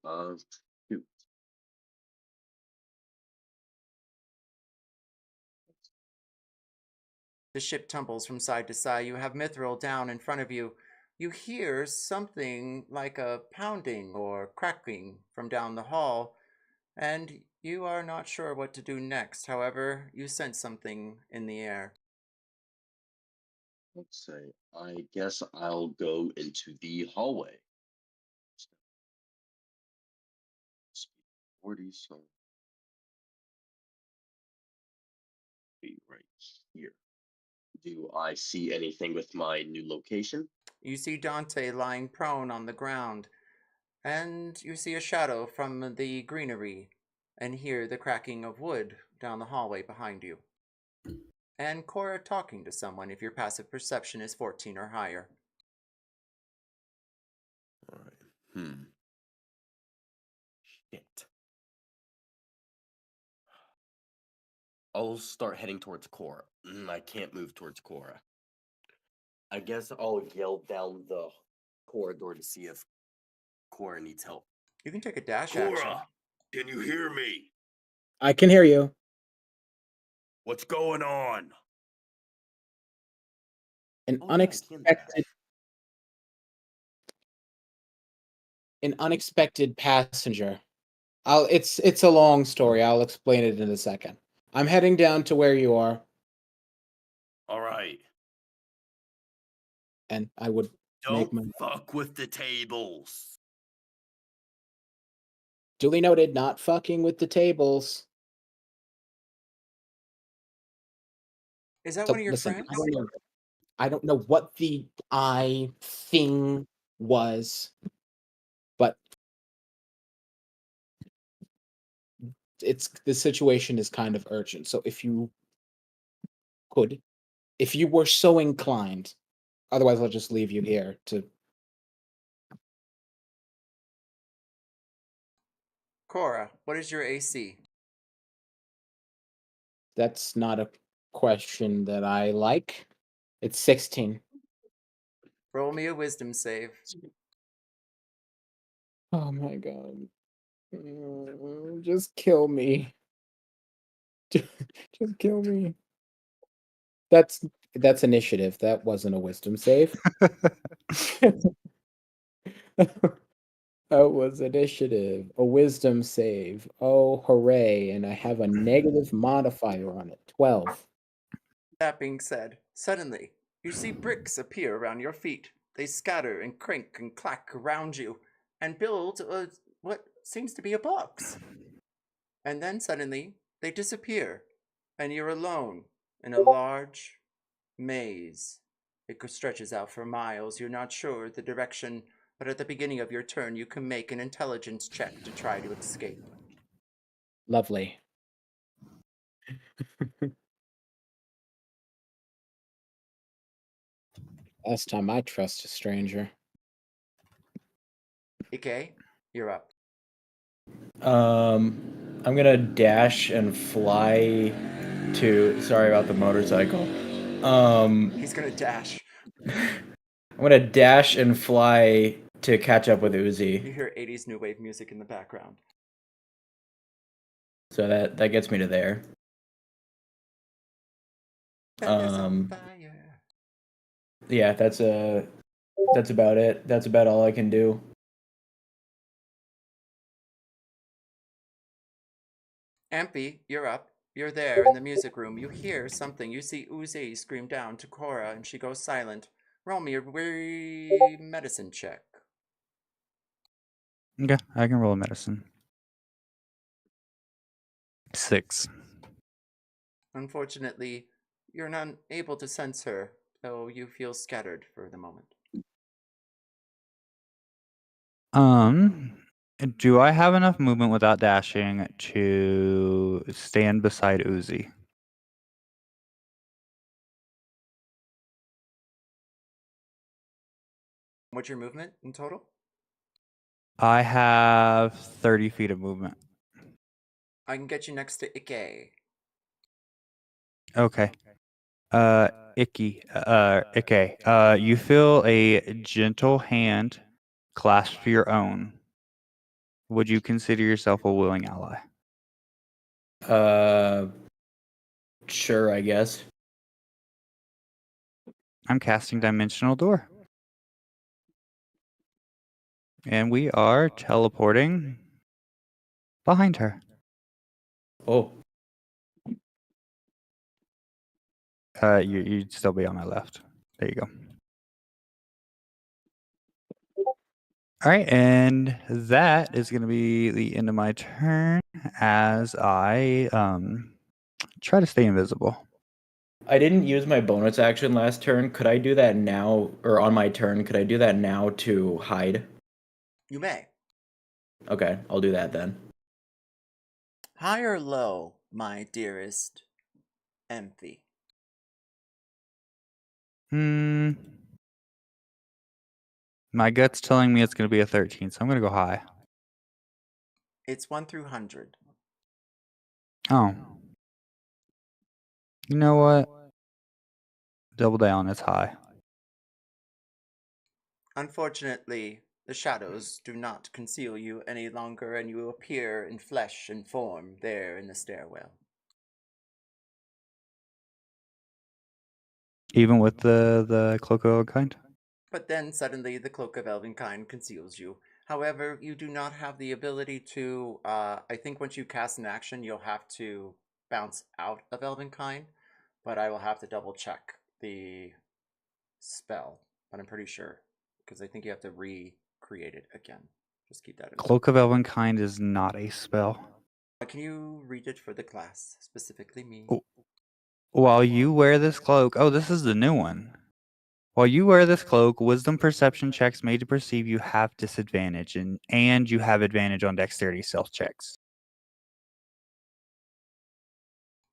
Speaker 1: Shoot.
Speaker 4: The ship tumbles from side to side. You have Mithril down in front of you. You hear something like a pounding or cracking from down the hall, and you are not sure what to do next. However, you sense something in the air.
Speaker 1: Let's say. I guess I'll go into the hallway. Speed 40, so be right here. Do I see anything with my new location?
Speaker 4: You see Dante lying prone on the ground, and you see a shadow from the greenery, and hear the cracking of wood down the hallway behind you. And Cora talking to someone if your passive perception is 14 or higher.
Speaker 1: All right. Shit. I'll start heading towards Cora. I can't move towards Cora. I guess I'll yell down the corridor to see if Cora needs help.
Speaker 4: You can take a dash action.
Speaker 1: Cora, can you hear me?
Speaker 7: I can hear you.
Speaker 1: What's going on?
Speaker 7: An
Speaker 1: Oh, yeah, I can
Speaker 7: unexpected
Speaker 1: dash.
Speaker 7: an unexpected passenger. It's a long story. I'll explain it in a second. I'm heading down to where you are,
Speaker 1: All right.
Speaker 7: and I would make
Speaker 1: Don't
Speaker 7: my
Speaker 1: fuck with the tables.
Speaker 7: duly noted, not fucking with the tables.
Speaker 4: Is that
Speaker 7: So
Speaker 4: one of your
Speaker 7: listen,
Speaker 4: friends?
Speaker 7: I don't know what the eye thing was, but the situation is kind of urgent. So if you were so inclined, otherwise I'll just leave you here to.
Speaker 4: Cora, what is your AC?
Speaker 7: That's not a question that I like. It's 16.
Speaker 4: Roll me a wisdom save.
Speaker 7: Oh my god. Just kill me. Just kill me. That's initiative. That wasn't a wisdom save. That was initiative. A wisdom save. Oh, hooray. And I have a negative modifier on it. 12.
Speaker 4: That being said, suddenly, you see bricks appear around your feet. They scatter and crink and clack around you and build what seems to be a box. And then suddenly they disappear, and you're alone in a large maze. It stretches out for miles. You're not sure the direction, but at the beginning of your turn, you can make an intelligence check to try to escape.
Speaker 7: Lovely. Last time I trust a stranger.
Speaker 4: Ikki, you're up.
Speaker 2: I'm gonna dash and fly to. Sorry about the motorcycle.
Speaker 4: He's gonna dash.
Speaker 2: I'm gonna dash and fly to catch up with
Speaker 4: You
Speaker 2: Oozey.
Speaker 4: hear 80s new wave music in the background.
Speaker 2: So that gets me to there.
Speaker 4: Feathers on fire.
Speaker 2: Yeah, that's about it. That's about all I can do.
Speaker 4: Ampy, you're up. You're there in the music room. You hear something. You see Oozey scream down to Cora, and she goes silent. Roll me a medicine check.
Speaker 6: Okay, I can roll a medicine. 6.
Speaker 4: Unfortunately, you're not able to sense her, though you feel scattered for the moment.
Speaker 6: Do I have enough movement without dashing to stand beside Oozey?
Speaker 4: What's your movement in total?
Speaker 6: I have 30 feet of movement.
Speaker 4: I can get you next to Ikki.
Speaker 6: Okay. Ikki, you feel a gentle hand clasp your own. Would you consider yourself a willing ally?
Speaker 2: Sure, I guess.
Speaker 6: I'm casting Dimensional Door. And we are teleporting behind her.
Speaker 2: Oh,
Speaker 6: You'd still be on my left. There you go. All right, and that is going to be the end of my turn as I try to stay invisible.
Speaker 2: I didn't use my bonus action last turn. Could I do that now, or on my turn? Could I do that now to hide?
Speaker 4: You may.
Speaker 2: Okay, I'll do that then.
Speaker 4: High or low, my dearest Emphy?
Speaker 6: My gut's telling me it's going to be a 13, so I'm going to go high.
Speaker 4: It's 1 through 100.
Speaker 6: Oh. You know what? Double down, it's high.
Speaker 4: Unfortunately, the shadows do not conceal you any longer, and you appear in flesh and form there in the stairwell.
Speaker 6: Even with the Cloak of Kind?
Speaker 4: But then suddenly the Cloak of Elvenkind conceals you. However, you do not have the ability to, I think once you cast an action, you'll have to bounce out of Elvenkind, but I will have to double check the spell, but I'm pretty sure, because I think you have to recreate it again. Just keep that in mind.
Speaker 6: Cloak of Elvenkind is not a spell.
Speaker 4: Can you read it for the class, specifically me?
Speaker 6: While you wear this cloak... Oh, this is the new one. While you wear this cloak, wisdom perception checks made to perceive you have disadvantage, and you have advantage on dexterity stealth checks.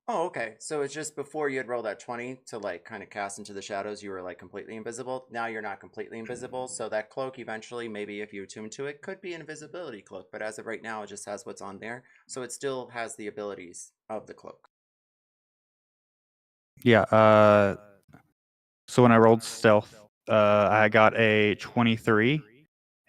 Speaker 4: Oh, okay. So it's just before you had rolled that 20 to like kind of cast into the shadows, you were like completely invisible. Now you're not completely invisible. So that cloak eventually, maybe if you attune to it, could be an invisibility cloak. But as of right now, it just has what's on there. So it still has the abilities of the cloak.
Speaker 6: Yeah, so when I rolled stealth, I got a 23,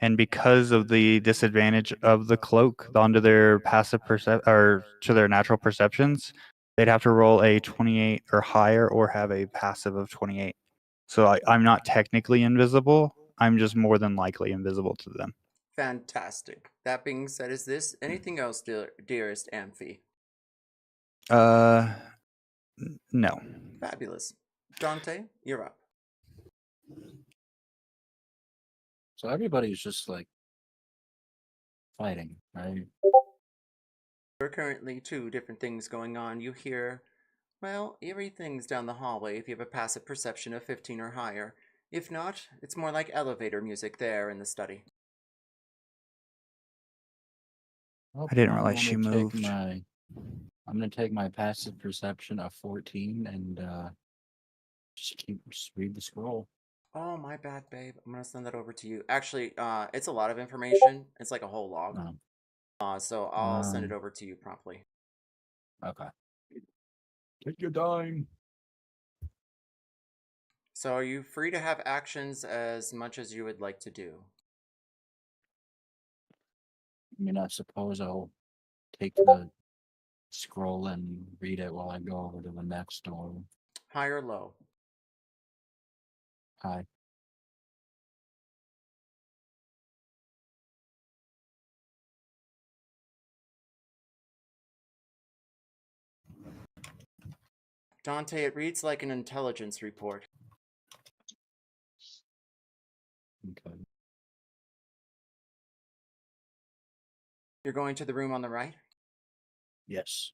Speaker 6: and because of the disadvantage of the cloak onto their passive or to their natural perceptions, they'd have to roll a 28 or higher or have a passive of 28. So I'm not technically invisible. I'm just more than likely invisible to them.
Speaker 4: Fantastic. That being said, is this anything else, dearest Amphi?
Speaker 6: No.
Speaker 4: Fabulous. Dante, you're up.
Speaker 3: So everybody's just like fighting, right?
Speaker 4: There are currently 2 different things going on. You hear, well, eerie things down the hallway if you have a passive perception of 15 or higher. If not, it's more like elevator music there in the study.
Speaker 3: Well,
Speaker 6: I didn't
Speaker 3: I'm
Speaker 6: realize she
Speaker 3: gonna take
Speaker 6: moved.
Speaker 3: I'm gonna take my passive perception of 14 and just read the scroll.
Speaker 4: Oh, my bad, babe. I'm gonna send that over to you. Actually, it's a lot of information. It's like a whole log. So I'll send it over to you promptly.
Speaker 3: Okay. Take your time.
Speaker 4: So are you free to have actions as much as you would like to do?
Speaker 3: I mean, I suppose I'll take the scroll and read it while I go over to the next door.
Speaker 4: High or low?
Speaker 3: Hi.
Speaker 4: Dante, it reads like an intelligence report.
Speaker 3: Okay.
Speaker 4: You're going to the room on the right?
Speaker 3: Yes.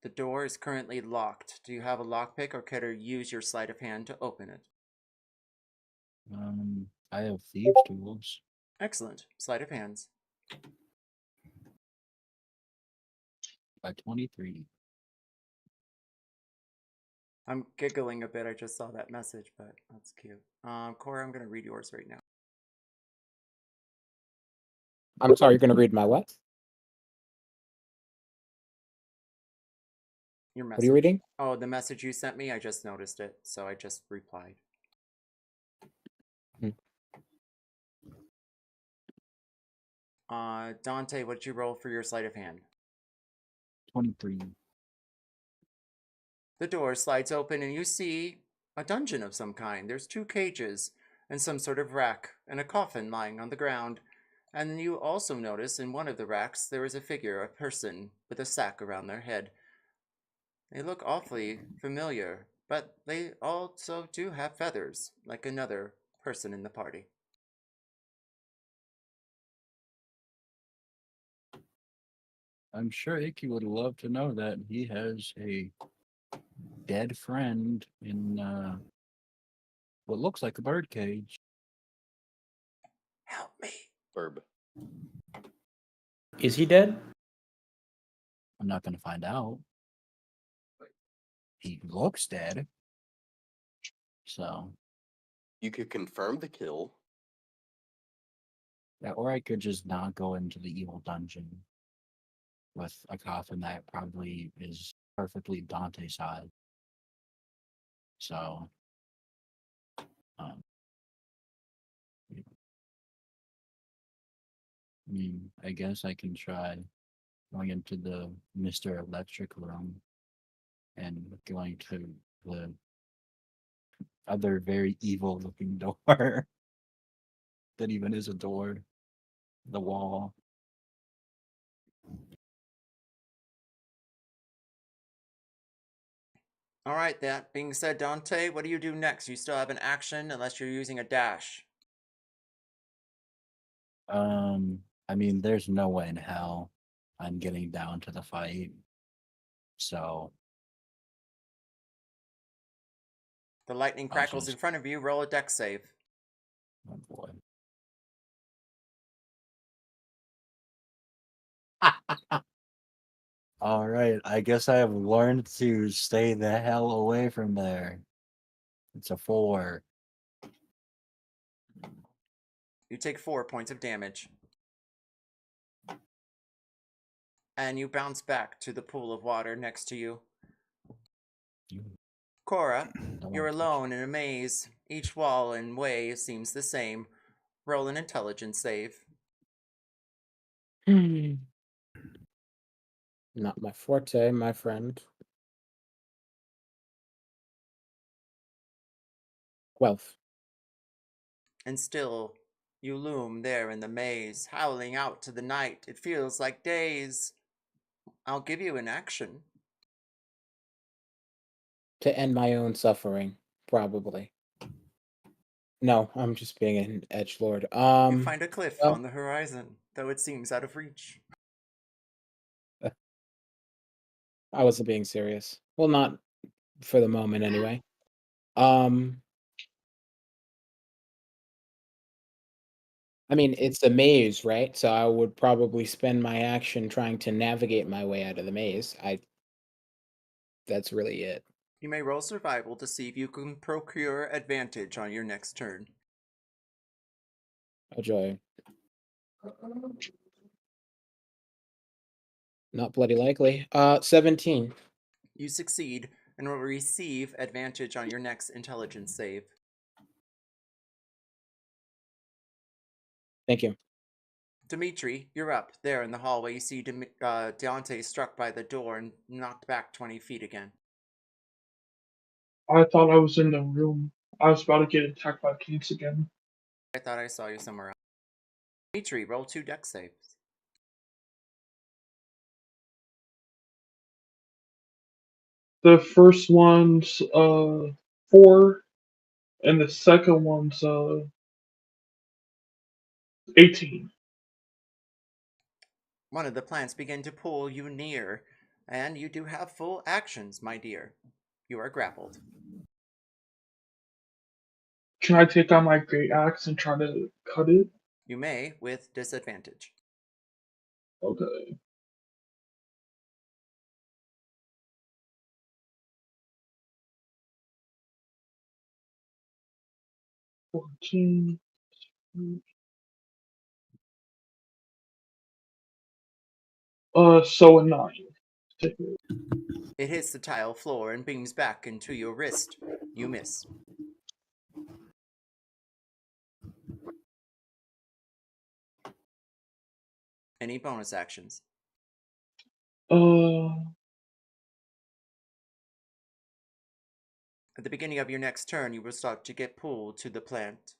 Speaker 4: The door is currently locked. Do you have a lockpick or care to use your sleight of hand to open it?
Speaker 3: I have thieves' tools.
Speaker 4: Excellent. Sleight of hands.
Speaker 3: By 23.
Speaker 4: I'm giggling a bit. I just saw that message, but that's cute. Cora, I'm going to read yours right now.
Speaker 7: I'm sorry, you're going to read my what?
Speaker 4: Your message.
Speaker 7: What are you reading?
Speaker 4: Oh, the message you sent me? I just noticed it, so I just replied. Dante, what did you roll for your sleight of hand?
Speaker 3: 23.
Speaker 4: The door slides open and you see a dungeon of some kind. There's 2 cages and some sort of rack and a coffin lying on the ground. And you also notice in one of the racks there is a figure, a person, with a sack around their head. They look awfully familiar, but they also do have feathers, like another person in the party.
Speaker 3: I'm sure Ikki would love to know that he has a dead friend in what looks like a birdcage.
Speaker 4: Help me.
Speaker 1: Verb.
Speaker 2: Is he dead?
Speaker 3: I'm not going to find out. He looks dead. So.
Speaker 1: You could confirm the kill.
Speaker 3: Yeah, or I could just not go into the evil dungeon with a coffin that probably is perfectly Dante size. So. I mean, I guess I can try going into the Mr. Electric room and going to the other very evil looking door that even is a door, the wall.
Speaker 4: All right, that being said, Dante, what do you do next? You still have an action unless you're using a dash.
Speaker 3: I mean, there's no way in hell I'm getting down to the fight. So.
Speaker 4: The lightning crackles in front of you. Roll a dex save.
Speaker 3: Oh boy. All right, I guess I have learned to stay the hell away from there. It's a 4.
Speaker 4: You take 4 points of damage. And you bounce back to the pool of water next to you. Cora, you're alone in a maze. Each wall and way seems the same. Roll an intelligence save.
Speaker 7: Not my forte, my friend. 12.
Speaker 4: And still, you loom there in the maze, howling out to the night. It feels like days. I'll give you an action.
Speaker 7: To end my own suffering, probably. No, I'm just being an edgelord.
Speaker 4: You find a cliff on the horizon, though it seems out of reach.
Speaker 7: I wasn't being serious. Well, not for the moment, anyway. Um, I mean, it's a maze, right? So I would probably spend my action trying to navigate my way out of the maze. That's really it.
Speaker 4: You may roll survival to see if you can procure advantage on your next turn.
Speaker 7: Oh joy. Not bloody likely. 17.
Speaker 4: You succeed and will receive advantage on your next intelligence save.
Speaker 7: Thank you.
Speaker 4: Dimitri, you're up. There in the hallway, you see Dante struck by the door and knocked back 20 feet again.
Speaker 5: I thought I was in the room. I was about to get attacked by kinks again.
Speaker 4: I thought I saw you somewhere else. Dimitri, roll 2 dex saves.
Speaker 5: The first one's 4, and the second one's 18.
Speaker 4: One of the plants begin to pull you near, and you do have full actions, my dear. You are grappled.
Speaker 5: Can I take out my great axe and try to cut it?
Speaker 4: You may, with disadvantage.
Speaker 5: Okay. $14. So a 9. Take it.
Speaker 4: It hits the tile floor and beams back into your wrist. You miss. Any bonus actions?
Speaker 5: Uh,
Speaker 4: At the beginning of your next turn, you will start to get pulled to the plant.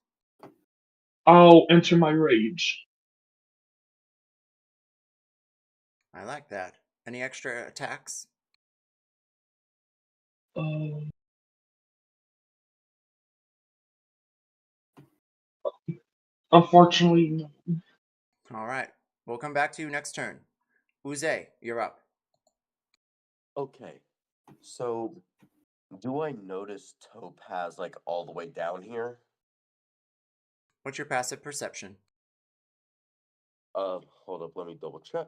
Speaker 5: I'll enter my rage.
Speaker 4: I like that. Any extra attacks?
Speaker 5: Uh, Unfortunately, no.
Speaker 4: Alright. We'll come back to you next turn. Oozey, you're up.
Speaker 1: Okay. So, do I notice Topaz like all the way down here?
Speaker 4: What's your passive perception?
Speaker 1: Hold up, let me double check.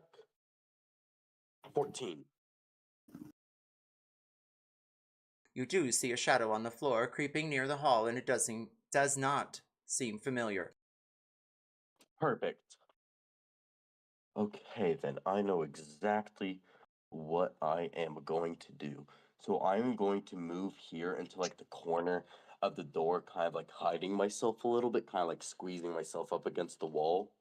Speaker 1: 14.
Speaker 4: You do see a shadow on the floor creeping near the hall, and it does not seem familiar.
Speaker 1: Perfect. Okay, then I know exactly what I am going to do. So I'm going to move here into like the corner of the door, kind of like hiding myself a little bit, kind of like squeezing myself up against the wall.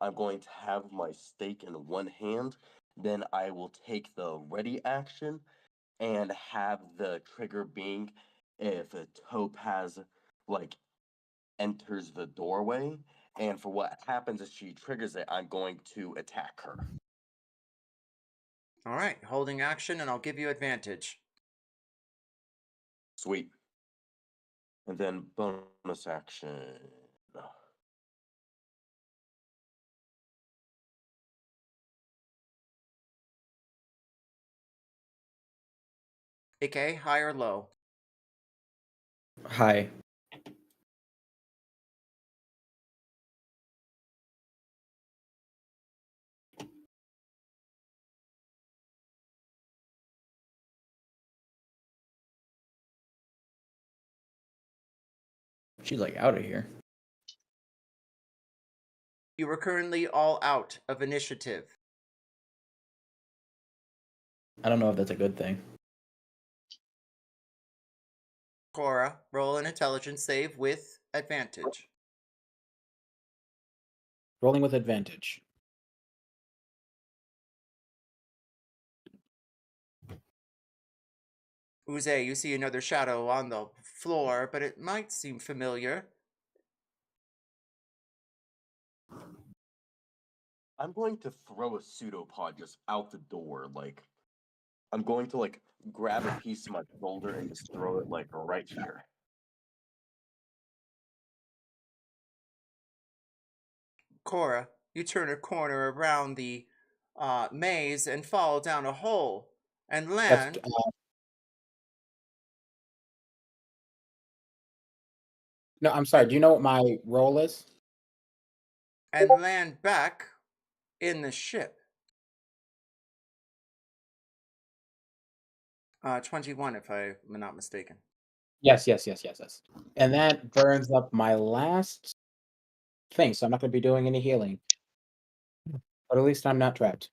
Speaker 1: I'm going to have my stake in one hand, then I will take the ready action and have the trigger being if a Topaz like enters the doorway, and for what happens if she triggers it, I'm going to attack her.
Speaker 4: Alright, holding action, and I'll give you advantage.
Speaker 1: Sweet. And then bonus action.
Speaker 4: Ikki, high or low?
Speaker 2: Hi. She's like out of here.
Speaker 4: You are currently all out of initiative.
Speaker 2: I don't know if that's a good thing.
Speaker 4: Cora, roll an intelligence save with advantage.
Speaker 7: Rolling with advantage.
Speaker 4: Oozey, you see another shadow on the floor, but it might seem familiar.
Speaker 1: I'm going to throw a pseudopod just out the door, like I'm going to like grab a piece of my shoulder and just throw it like right here.
Speaker 4: Cora, you turn a corner around the maze and fall down a hole. and
Speaker 7: That's
Speaker 4: land
Speaker 7: no. I'm sorry. Do you know what my role is?
Speaker 4: back in the ship. 21, if I'm not mistaken.
Speaker 7: Yes. And that burns up my last thing, so I'm not going to be doing any healing. But at least I'm not trapped.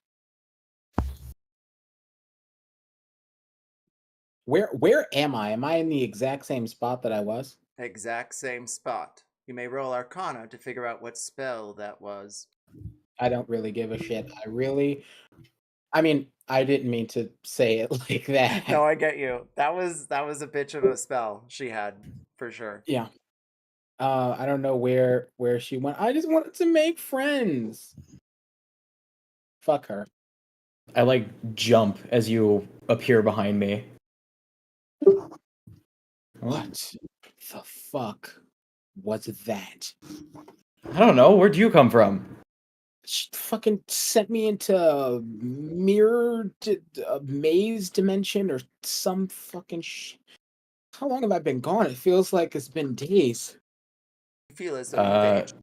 Speaker 7: Where am I? Am I in the exact same spot that I was?
Speaker 4: Exact same spot. You may roll Arcana to figure out what spell that was.
Speaker 7: I don't really give a shit. I mean, I didn't mean to say it like that.
Speaker 4: No, I get you. That was a bitch of a spell she had, for sure.
Speaker 7: Yeah. I don't know where she went. I just wanted to make friends. Fuck her.
Speaker 2: I like jump as you appear behind me.
Speaker 7: What the fuck was that?
Speaker 2: I don't know. Where'd you come from?
Speaker 7: She fucking sent me into a mirror maze dimension or some fucking How long have I been gone? It feels like it's been days.
Speaker 4: You feel as though you've aged.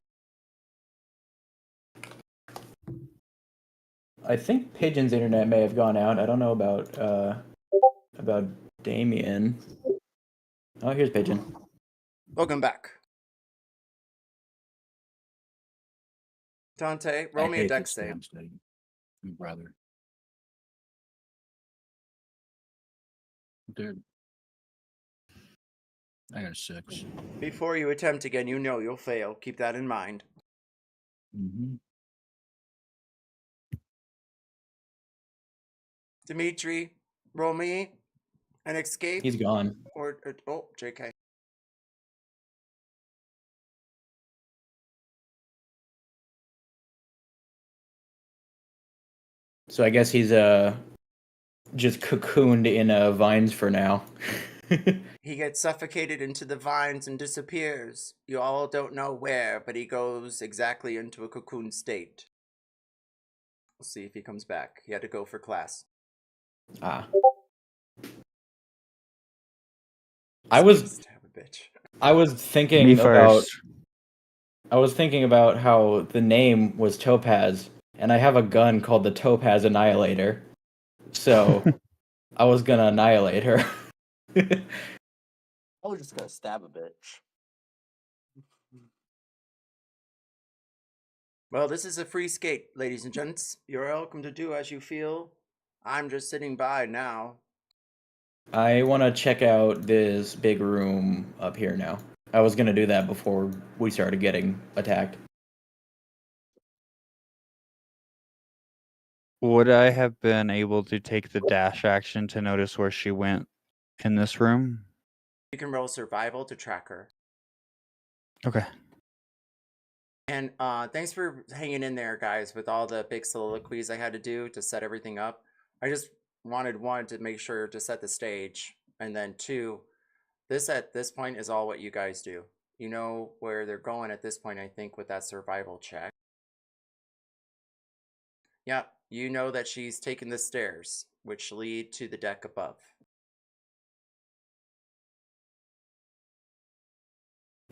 Speaker 2: I think Pigeon's internet may have gone out. I don't know about Damien. Oh, here's Pigeon.
Speaker 4: Welcome back. Dante, roll me a dex save.
Speaker 3: Brother. Dude. I got a 6.
Speaker 4: Before you attempt again, you know you'll fail. Keep that in mind.
Speaker 3: Mm-hmm.
Speaker 4: Dimitri, roll me an escape.
Speaker 2: He's gone.
Speaker 4: Or oh, JK.
Speaker 2: So I guess he's just cocooned in vines for now.
Speaker 4: He gets suffocated into the vines and disappears. You all don't know where, but he goes exactly into a cocoon state. We'll see if he comes back. He had to go for class.
Speaker 2: Ah. I was
Speaker 4: Stab a bitch.
Speaker 2: I was thinking
Speaker 6: Me
Speaker 2: about
Speaker 6: first.
Speaker 2: I was thinking about how the name was Topaz, and I have a gun called the Topaz Annihilator. So I was gonna annihilate her.
Speaker 1: I was just gonna stab a bitch.
Speaker 4: Well, this is a free skate, ladies and gents. You're welcome to do as you feel. I'm just sitting by now.
Speaker 2: I want to check out this big room up here now. I was gonna do that before we started getting attacked.
Speaker 6: Would I have been able to take the dash action to notice where she went in this room?
Speaker 4: You can roll survival to track her.
Speaker 6: Okay.
Speaker 4: And thanks for hanging in there, guys, with all the big soliloquies I had to do to set everything up. I just wanted, one, to make sure to set the stage, and then two, this at this point is all what you guys do. You know where they're going at this point, I think, with that survival check. Yep, you know that she's taken the stairs, which lead to the deck above.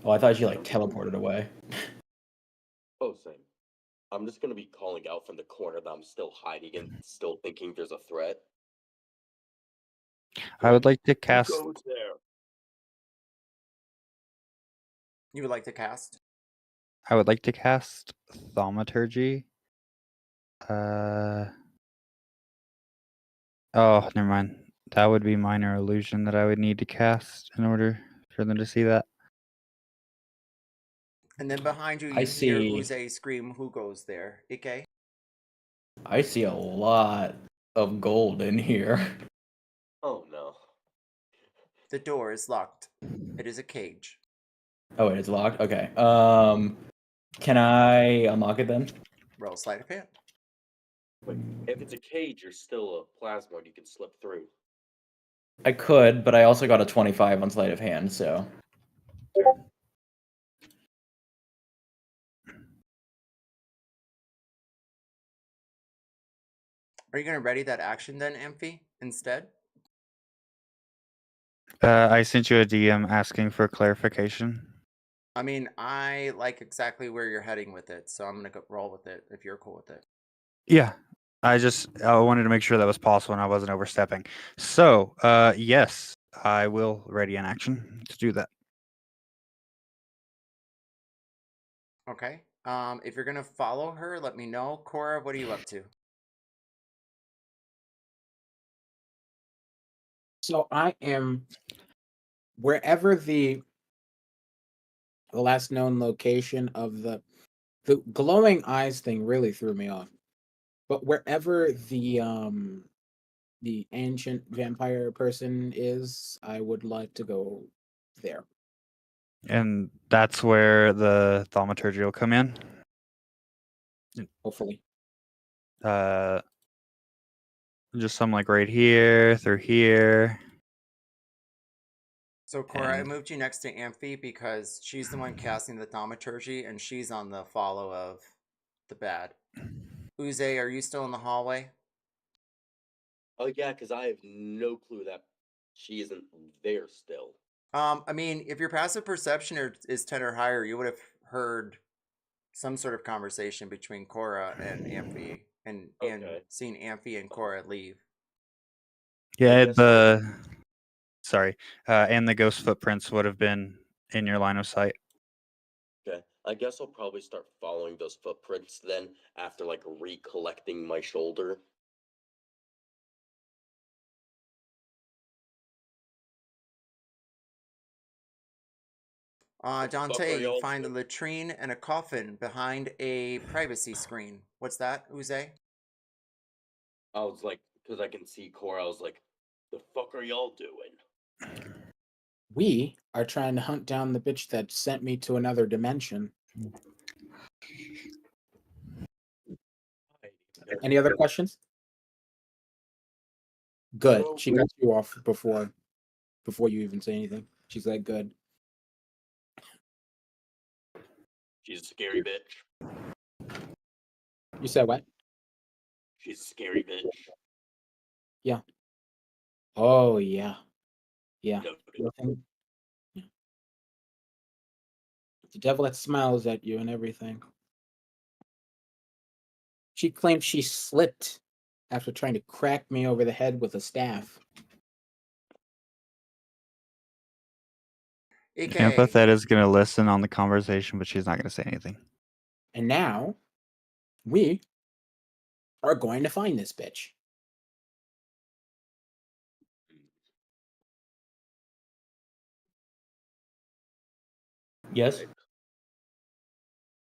Speaker 2: Oh, I thought she like teleported away.
Speaker 1: Oh, same. I'm just gonna be calling out from the corner that I'm still hiding and still thinking there's a threat.
Speaker 6: I would like to
Speaker 1: Who
Speaker 6: cast.
Speaker 1: goes there?
Speaker 4: You would like to cast?
Speaker 6: I would like to cast Thaumaturgy. Oh, never mind. That would be minor illusion that I would need to cast in order for them to see that.
Speaker 4: And then behind you,
Speaker 2: I
Speaker 4: you hear
Speaker 2: see.
Speaker 4: Oozey scream, "Who goes there?" Ikki?
Speaker 2: I see a lot of gold in here.
Speaker 1: Oh no.
Speaker 4: The door is locked. It is a cage.
Speaker 2: Oh, wait, it's locked? Okay. Can I unlock it then?
Speaker 4: Roll sleight of hand.
Speaker 1: Wait, if it's a cage, you're still a plasmoid. You can slip through.
Speaker 2: I could, but I also got a 25 on sleight of hand, so.
Speaker 4: Are you going to ready that action then, Amphi? instead?
Speaker 6: I sent you a DM asking for clarification.
Speaker 4: I mean, I like exactly where you're heading with it, so I'm gonna go roll with it if you're cool with it.
Speaker 6: Yeah, I wanted to make sure that was possible and I wasn't overstepping. So, yes, I will ready an action to do that.
Speaker 4: Okay. If you're gonna follow her, let me know. Cora, what are you up to?
Speaker 7: So I am wherever the last known location of the glowing eyes thing really threw me off. But wherever the ancient vampire person is, I would like to go there.
Speaker 6: And that's where the thaumaturgy will come in.
Speaker 7: Hopefully.
Speaker 6: Just some like right here, through here.
Speaker 4: So Cora, I
Speaker 6: And-
Speaker 4: moved you next to Amphi because she's the one casting the thaumaturgy, and she's on the follow of the bad. Oozey, are you still in the hallway?
Speaker 1: Oh yeah, because I have no clue that she isn't there still.
Speaker 4: I mean, if your passive perception is 10 or higher, you would have heard some sort of conversation between Cora and Amphi, and
Speaker 1: Okay.
Speaker 4: seen Amphi and Cora leave.
Speaker 6: Yeah,
Speaker 1: guess
Speaker 6: sorry, and the ghost footprints would have been in your line of sight.
Speaker 1: Okay, I guess I'll probably start following those footprints then after like recollecting my shoulder. What the fuck are
Speaker 4: Dante, you
Speaker 1: y'all
Speaker 4: find the
Speaker 1: doing?
Speaker 4: latrine and a coffin behind a privacy screen. What's that, Oozey?
Speaker 1: I was like, because I can see Cora, I was like, the fuck are y'all doing?
Speaker 7: We are trying to hunt down the bitch that sent me to another dimension. Any other questions? Good.
Speaker 1: No.
Speaker 7: She got you off before you even say anything. She's like, good.
Speaker 1: She's a scary bitch.
Speaker 7: You said what?
Speaker 1: She's a scary bitch.
Speaker 7: Yeah. Oh yeah. Yeah.
Speaker 1: No,
Speaker 7: Nothing. Yeah. The devil that smiles at you and everything. She claims she slipped after trying to crack me over the head with a staff.
Speaker 4: Ikki,
Speaker 6: Empathet is going to listen on the conversation, but she's not going to say anything.
Speaker 7: And now we are going to find this bitch.
Speaker 2: Yes.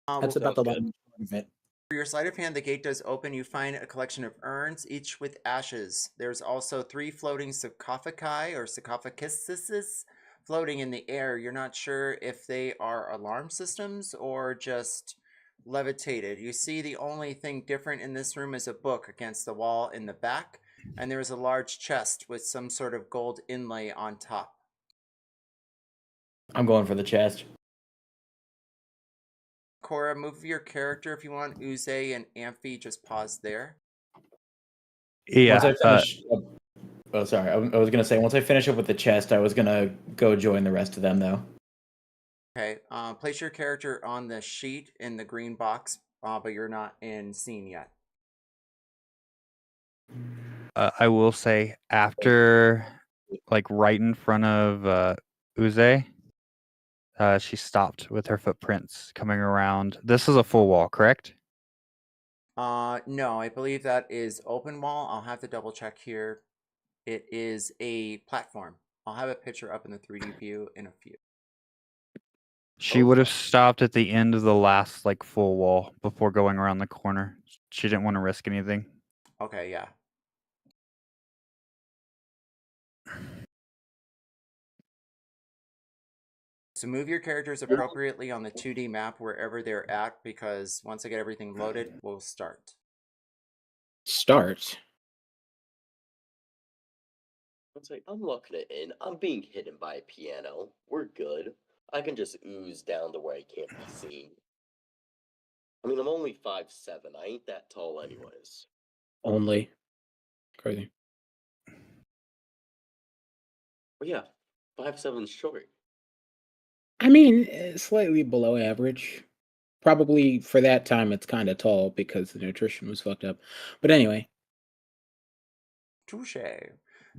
Speaker 7: That's
Speaker 4: well,
Speaker 7: about the
Speaker 1: good.
Speaker 7: long of it.
Speaker 4: for your sleight of hand, the gate does open. You find a collection of urns, each with ashes. There's also 3 floating sarcophagi or sarcophaguses floating in the air. You're not sure if they are alarm systems or just levitated. You see the only thing different in this room is a book against the wall in the back, and there is a large chest with some sort of gold inlay on top.
Speaker 2: I'm going for the chest.
Speaker 4: Cora, move your character if you want. Oozey and Amphi, just pause there.
Speaker 6: Yeah.
Speaker 2: Once I finish. Oh, sorry. I was gonna say once I finish up with the chest, I was gonna go join the rest of them though.
Speaker 4: Okay, place your character on the sheet in the green box, but you're not in scene yet.
Speaker 6: I will say after, like right in front of Uze, she stopped with her footprints coming around. This is a full wall, correct?
Speaker 4: No, I believe that is open wall. I'll have to double check here. It is a platform. I'll have a picture up in the 3D view in a few.
Speaker 6: She would have stopped at the end of the last like full wall before going around the corner. She didn't want to risk anything.
Speaker 4: Okay, yeah. So move your characters appropriately on the 2D map wherever they're at, because once I get everything loaded, we'll start.
Speaker 7: Start.
Speaker 1: It's like, I'm locking it in. I'm being hidden by a piano. We're good. I can just ooze down to where I can't be seen. I mean, I'm only 5'7". I ain't that tall anyways.
Speaker 7: Only. Crazy.
Speaker 1: Oh yeah, 5'7" short.
Speaker 7: I mean, slightly below average. Probably for that time, it's kind of tall because the nutrition was fucked up. But anyway,
Speaker 4: Touche.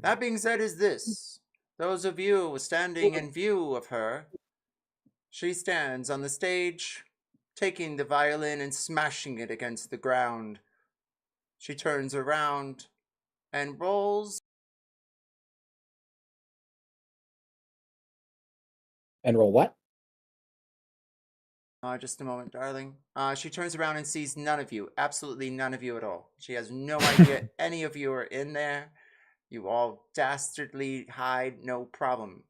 Speaker 4: That being said, is this. Those of you standing in view of her, she stands on the stage, taking the violin and smashing it against the ground. She turns around and rolls.
Speaker 7: and roll what?
Speaker 4: Just a moment, darling. She turns around and sees none of you. Absolutely none of you at all. She has no idea any of you are in there. You all dastardly hide, no problem.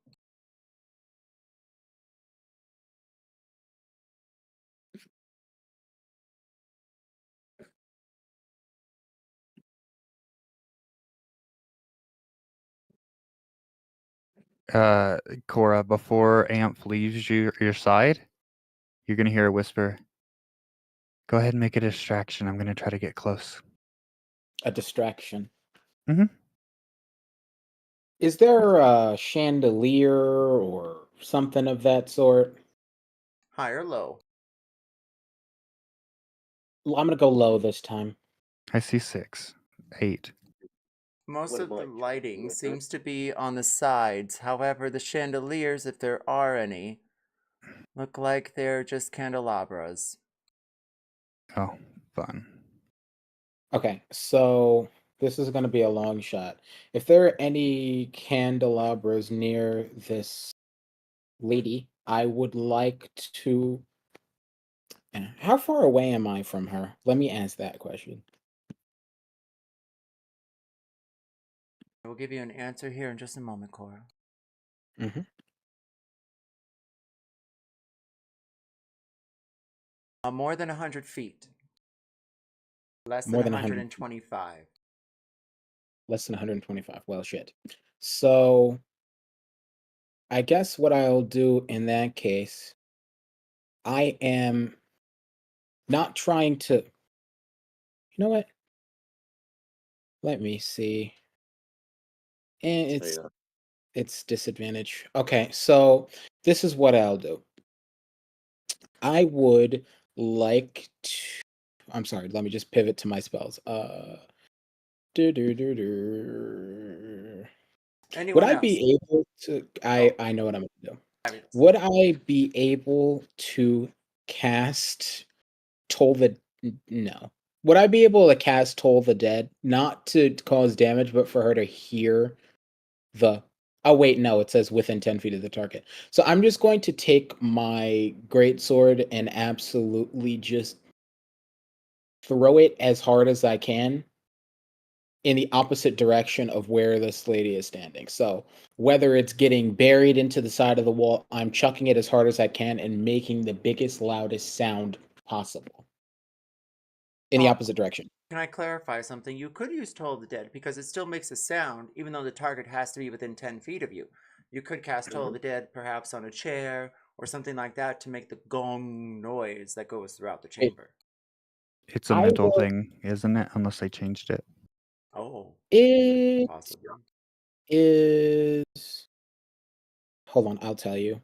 Speaker 6: Cora, before Amp leaves your side, you're gonna hear a whisper. Go ahead and make a distraction. I'm gonna try to get close.
Speaker 7: A distraction.
Speaker 6: Mhm.
Speaker 7: Is there a chandelier or something of that sort?
Speaker 4: High or low?
Speaker 7: I'm gonna go low this time.
Speaker 6: I see 6, 8.
Speaker 4: Most
Speaker 1: What
Speaker 4: of
Speaker 1: am
Speaker 4: the
Speaker 1: I?
Speaker 4: lighting seems to be on the sides. However, the chandeliers, if there are any, look like they're just candelabras.
Speaker 6: Oh, fun.
Speaker 7: Okay, so this is gonna be a long shot. If there are any candelabras near this lady, I would like to. How far away am I from her? Let me ask that question.
Speaker 4: I will give you an answer here in just a moment, Cora.
Speaker 7: Mm-hmm.
Speaker 4: More than 100 feet. Less
Speaker 7: More
Speaker 4: than
Speaker 7: than 100.
Speaker 4: 125.
Speaker 7: Less than 125. Well, shit. So I guess what I'll do in that case, I am not trying to. You know what? Let me see. And
Speaker 1: So, yeah.
Speaker 7: it's disadvantage. Okay, so this is what I'll do. I would like to. I'm sorry. Let me just pivot to my spells. Would
Speaker 4: Anyone
Speaker 7: I
Speaker 4: else?
Speaker 7: be able to?
Speaker 4: Oh,
Speaker 7: I know what I'm gonna do.
Speaker 4: fabulous.
Speaker 7: Would I be able to cast Toll the no? Would I be able to cast Toll the Dead, not to cause damage, but for her to hear the? Oh wait, no, it says within 10 feet of the target. So I'm just going to take my great sword and absolutely just throw it as hard as I can in the opposite direction of where this lady is standing. So whether it's getting buried into the side of the wall, I'm chucking it as hard as I can and making the biggest, loudest sound possible in the opposite direction.
Speaker 4: Can I clarify something? You could use Toll of the Dead because it still makes a sound, even though the target has to be within 10 feet of you. You could cast Toll of the Dead perhaps on a chair or something like that to make the gong noise that goes throughout the chamber.
Speaker 6: It's a
Speaker 7: I
Speaker 6: mental
Speaker 7: will.
Speaker 6: thing, isn't it? Unless they changed it.
Speaker 4: Oh,
Speaker 7: It
Speaker 4: possibly.
Speaker 7: is. Hold on, I'll tell you.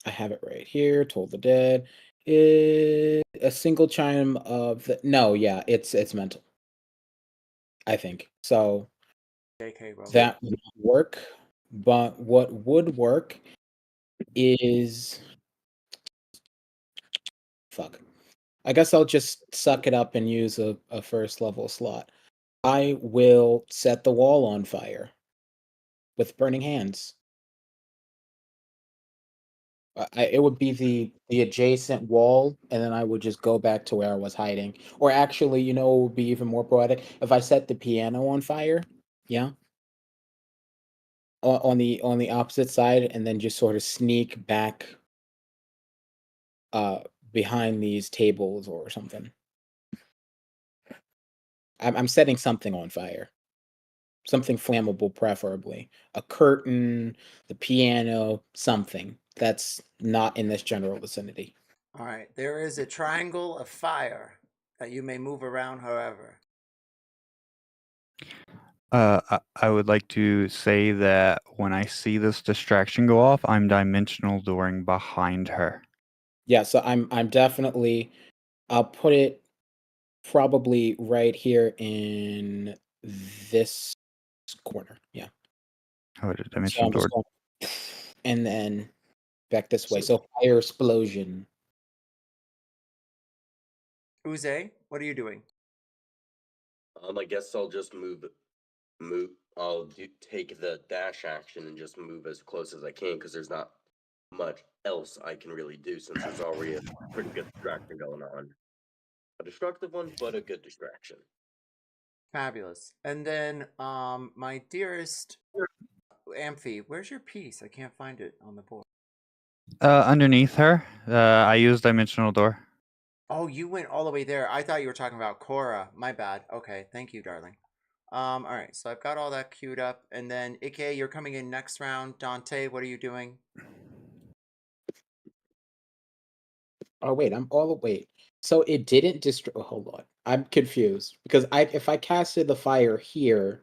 Speaker 7: I have it right here. Toll the Dead. A single chime of the. No, yeah, it's mental. I think so.
Speaker 4: JK Rowling.
Speaker 7: That would not work. But what would work is fuck. I guess I'll just suck it up and use a first level slot. I will set the wall on fire with burning hands. It would be the adjacent wall, and then I would just go back to where I was hiding. Or actually, it would be even more poetic if I set the piano on fire. Yeah, on the opposite side, and then just sort of sneak back, uh, behind these tables or something. I'm setting something on fire. Something flammable, preferably. A curtain, the piano, something that's not in this general vicinity.
Speaker 4: All right, there is a triangle of fire that you may move around however.
Speaker 6: I would like to say that when I see this distraction go off, I'm dimensional dooring behind her.
Speaker 7: Yeah, so I'm definitely. I'll put it probably right here in this corner. Yeah.
Speaker 6: Oh, the
Speaker 7: So
Speaker 6: dimensional
Speaker 7: I'm just
Speaker 6: door.
Speaker 7: going, and then back this way.
Speaker 1: So-
Speaker 7: So fire explosion.
Speaker 4: Oozey, what are you doing?
Speaker 1: I guess I'll just move. Take the dash action and just move as close as I can because there's not much else I can really do since there's already a pretty good distraction going on. A destructive one, but a good distraction.
Speaker 4: Fabulous. And then, my dearest Amphi, where's your piece? I can't find it on the board.
Speaker 6: Underneath her, I use dimensional door.
Speaker 4: Oh, you went all the way there. I thought you were talking about Cora. My bad. Okay, thank you, darling. All right, so I've got all that queued up, and then Ikki, you're coming in next round. Dante, what are you doing?
Speaker 7: Oh wait, I'm all the wait. So it didn't destroy. Oh, hold on, I'm confused because if I casted the fire here,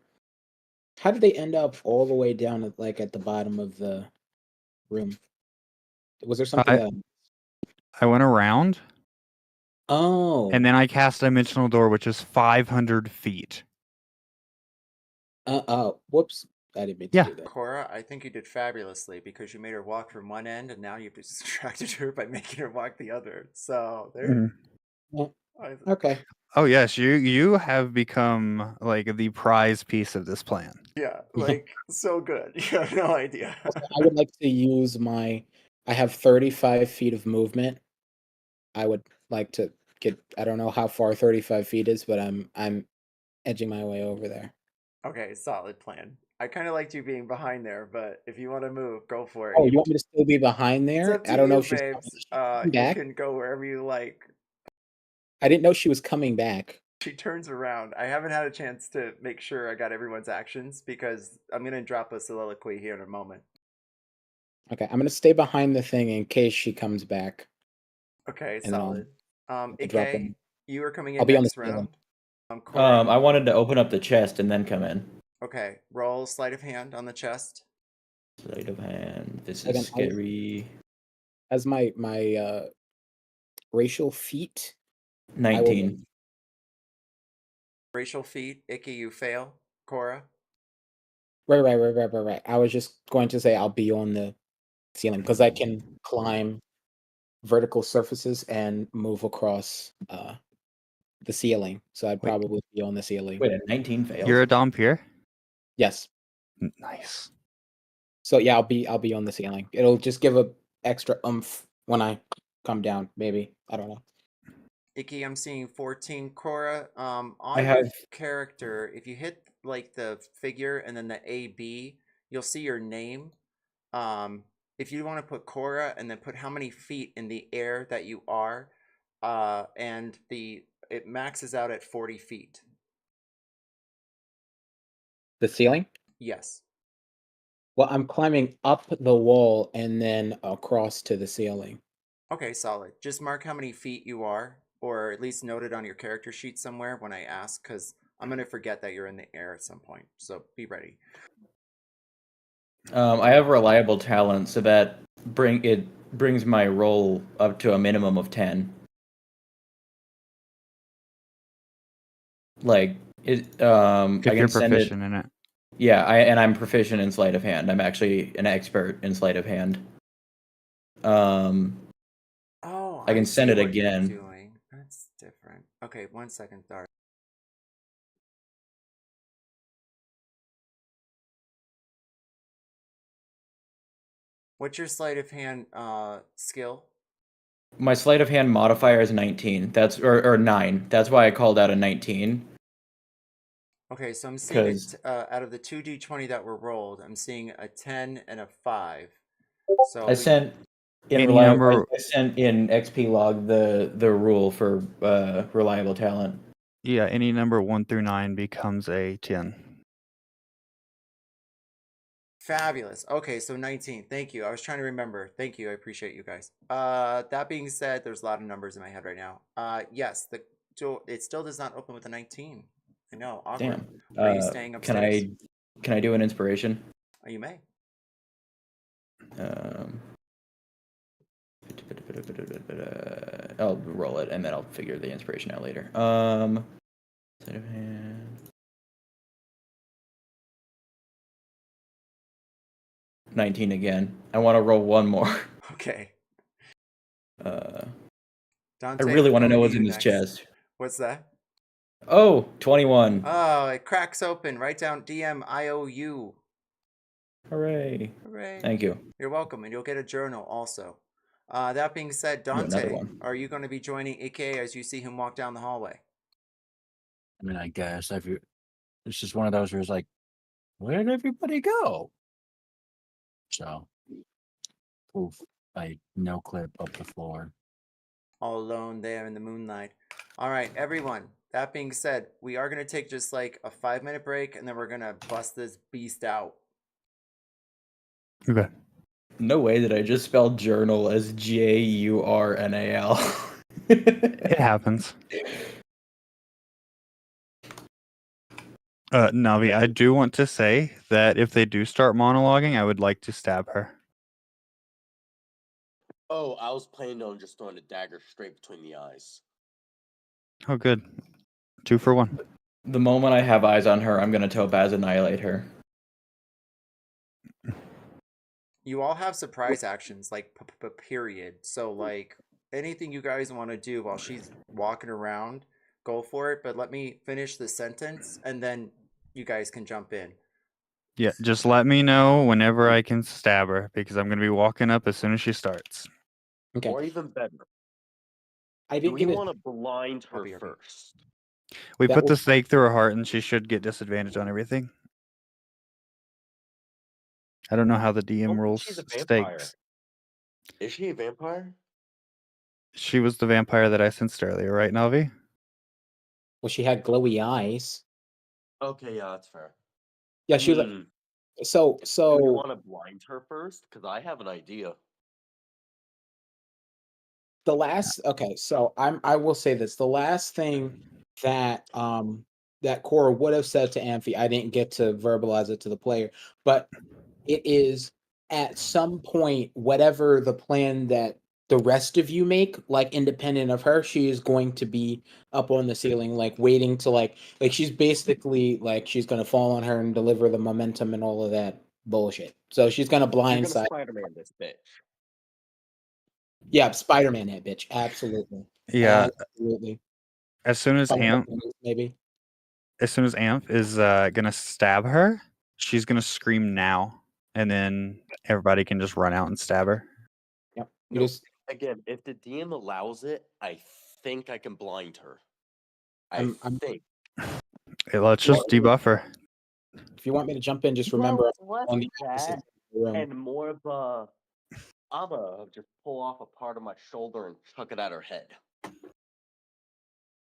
Speaker 7: how did they end up all the way down at at the bottom of the room? Was there something that?
Speaker 6: I went around,
Speaker 7: Oh.
Speaker 6: and then I cast dimensional door, which is 500 feet.
Speaker 7: Whoops. I didn't mean to
Speaker 6: Yeah.
Speaker 7: do that.
Speaker 4: Cora, I think you did fabulously because you made her walk from one end, and now you've distracted her by making her walk the other. So there.
Speaker 7: Okay.
Speaker 6: Oh yes, you have become like the prize piece of this plan.
Speaker 4: Yeah, like so good. You have no idea.
Speaker 7: Also, I would like to use my. I have 35 feet of movement. I would like to get. I don't know how far 35 feet is, but I'm edging my way over there.
Speaker 4: Okay, solid plan. I kind of liked you being behind there, but if you want to move, go for it.
Speaker 7: Oh, you want me to still be behind
Speaker 4: It's
Speaker 7: there?
Speaker 4: up to
Speaker 7: I don't know
Speaker 4: you,
Speaker 7: if she's
Speaker 4: babes.
Speaker 7: coming
Speaker 4: You
Speaker 7: back.
Speaker 4: can go wherever you like.
Speaker 7: I didn't know she was coming back.
Speaker 4: She turns around. I haven't had a chance to make sure I got everyone's actions because I'm gonna drop a soliloquy here in a moment.
Speaker 7: Okay, I'm gonna stay behind the thing in case she comes back.
Speaker 4: Okay,
Speaker 7: And then I'll
Speaker 4: solid.
Speaker 7: drop
Speaker 4: Ikki,
Speaker 7: in.
Speaker 4: you are coming
Speaker 7: I'll
Speaker 4: in
Speaker 7: be on the
Speaker 4: next
Speaker 7: ceiling.
Speaker 4: round. Cora,
Speaker 2: I wanted to open up the chest and then come in.
Speaker 4: okay, roll sleight of hand on the chest.
Speaker 2: Sleight of hand. This
Speaker 7: Again,
Speaker 2: is scary.
Speaker 7: As my racial feat, I will
Speaker 2: 19.
Speaker 4: Racial feat. Ikki, you fail. Cora.
Speaker 7: Right. I was just going to say I'll be on the ceiling because I can climb vertical surfaces and move across the ceiling. So I'd
Speaker 6: Wait.
Speaker 7: probably be on the ceiling.
Speaker 2: Wait, a 19 fails.
Speaker 6: You're a Dompier?
Speaker 7: Yes.
Speaker 6: Nice.
Speaker 7: So yeah, I'll be on the ceiling. It'll just give a extra oomph when I come down. Maybe I don't know.
Speaker 4: Ikki, I'm seeing 14. Cora, on
Speaker 2: I
Speaker 4: your
Speaker 2: have-
Speaker 4: character, if you hit like the figure and then the AB, you'll see your name. If you want to put Cora and then put how many feet in the air that you are, and it maxes out at 40 feet.
Speaker 7: The ceiling?
Speaker 4: Yes.
Speaker 7: Well, I'm climbing up the wall and then across to the ceiling.
Speaker 4: Okay, solid. Just mark how many feet you are, or at least note it on your character sheet somewhere when I ask, because I'm going to forget that you're in the air at some point. So be ready.
Speaker 2: I have reliable talent, so that brings my roll up to a minimum of 10. Like it.
Speaker 6: If
Speaker 2: I can
Speaker 6: you're
Speaker 2: send it.
Speaker 6: proficient in it.
Speaker 2: Yeah, I'm proficient in sleight of hand. I'm actually an expert in sleight of hand.
Speaker 4: Oh,
Speaker 2: I can
Speaker 4: see
Speaker 2: send it
Speaker 4: what you're
Speaker 2: again.
Speaker 4: doing. That's different. Okay, 1 second, Dar. What's your sleight of hand skill?
Speaker 2: My sleight of hand modifier is 19. That's or 9. That's why I called out a 19.
Speaker 4: Okay, so I'm seeing
Speaker 2: Because
Speaker 4: out of the 2d20 that were rolled, I'm seeing a 10 and a 5. So
Speaker 2: I sent in
Speaker 6: Any
Speaker 2: reliable.
Speaker 6: number-
Speaker 2: I sent in XP log the rule for reliable talent.
Speaker 6: Yeah, any number 1 through 9 becomes a 10.
Speaker 4: Fabulous. Okay, so 19. Thank you. I was trying to remember. Thank you. I appreciate you guys. That being said, there's a lot of numbers in my head right now. Yes, it still does not open with a 19. I know, awkward.
Speaker 2: Damn.
Speaker 4: Are you staying upstairs?
Speaker 2: Can I do an inspiration?
Speaker 4: Oh, you may.
Speaker 2: I'll roll it and then I'll figure the inspiration out later. Sleight of hand. 19 again. I want to roll one more.
Speaker 4: Okay.
Speaker 2: I
Speaker 4: Dante,
Speaker 2: really want to
Speaker 4: over
Speaker 2: know what's
Speaker 4: you
Speaker 2: in this
Speaker 4: next.
Speaker 2: chest.
Speaker 4: What's that?
Speaker 2: Oh, 21.
Speaker 4: Oh, it cracks open. Write down DMIOU.
Speaker 2: Hooray.
Speaker 4: Hooray.
Speaker 2: Thank you.
Speaker 4: You're welcome, and you'll get a journal also. That being said,
Speaker 2: Ooh, another
Speaker 4: Dante,
Speaker 2: one.
Speaker 4: are you going to be joining Ikki as you see him walk down the hallway?
Speaker 3: I mean, I guess it's just one of those where it's like, where did everybody go? So, poof, I no clip up the floor.
Speaker 4: All alone there in the moonlight. All right, everyone. That being said, we are going to take just like a 5-minute break, and then we're going to bust this beast out.
Speaker 6: Okay.
Speaker 2: No way did I just spell journal as JURNAL.
Speaker 6: It happens. Navi, I do want to say that if they do start monologuing, I would like to stab her.
Speaker 1: Oh, I was planning on just throwing a dagger straight between the eyes.
Speaker 6: Oh, good. 2 for 1.
Speaker 2: The moment I have eyes on her, I'm going to Topaz annihilate her.
Speaker 4: You all have surprise actions, like period. So, like, anything you guys want to do while she's walking around, go for it. But let me finish the sentence, and then you guys can jump in.
Speaker 6: Yeah, just let me know whenever I can stab her, because I'm going to be walking up as soon as she starts.
Speaker 7: Okay.
Speaker 1: Or even better,
Speaker 7: I
Speaker 1: do
Speaker 7: didn't
Speaker 1: we
Speaker 7: get it.
Speaker 1: want to blind her
Speaker 4: RB.
Speaker 1: first?
Speaker 6: We
Speaker 7: That
Speaker 6: put the
Speaker 7: was-
Speaker 6: stake through her heart, and she should get disadvantage on everything. I don't know how the DM rules
Speaker 1: She's a vampire.
Speaker 6: stakes.
Speaker 1: Is she a vampire?
Speaker 6: She was the vampire that I sensed earlier, right, Navi?
Speaker 7: Well, she had glowy eyes.
Speaker 1: Okay, yeah, that's fair.
Speaker 7: Yeah, she was like,
Speaker 1: Do we
Speaker 7: so
Speaker 1: want to blind her first? Because I have an idea.
Speaker 7: the last so I will say this. The last thing that that Cora would have said to Amphi, I didn't get to verbalize it to the player, but it is at some point, whatever the plan that the rest of you make, like independent of her, she is going to be up on the ceiling, like waiting to like she's basically like she's gonna fall on her and deliver the momentum and all of that bullshit. So she's gonna
Speaker 1: You're gonna
Speaker 7: blindside.
Speaker 1: Spider-Man this bitch.
Speaker 7: Yeah, Spider-Man that bitch. Absolutely.
Speaker 6: Yeah.
Speaker 7: Absolutely.
Speaker 6: As soon as Amp
Speaker 7: Maybe.
Speaker 6: is gonna stab her, she's gonna scream now, and then everybody can just run out and stab her.
Speaker 7: Yep.
Speaker 1: No, again, if the DM allows it, I think I can blind her. I think.
Speaker 6: Hey, let's just debuff her.
Speaker 7: If you want me to jump in, just remember
Speaker 1: Less
Speaker 7: on the
Speaker 1: that
Speaker 7: opposite side of the room.
Speaker 1: and more of a I'ma just pull off a part of my shoulder and chuck it at her head.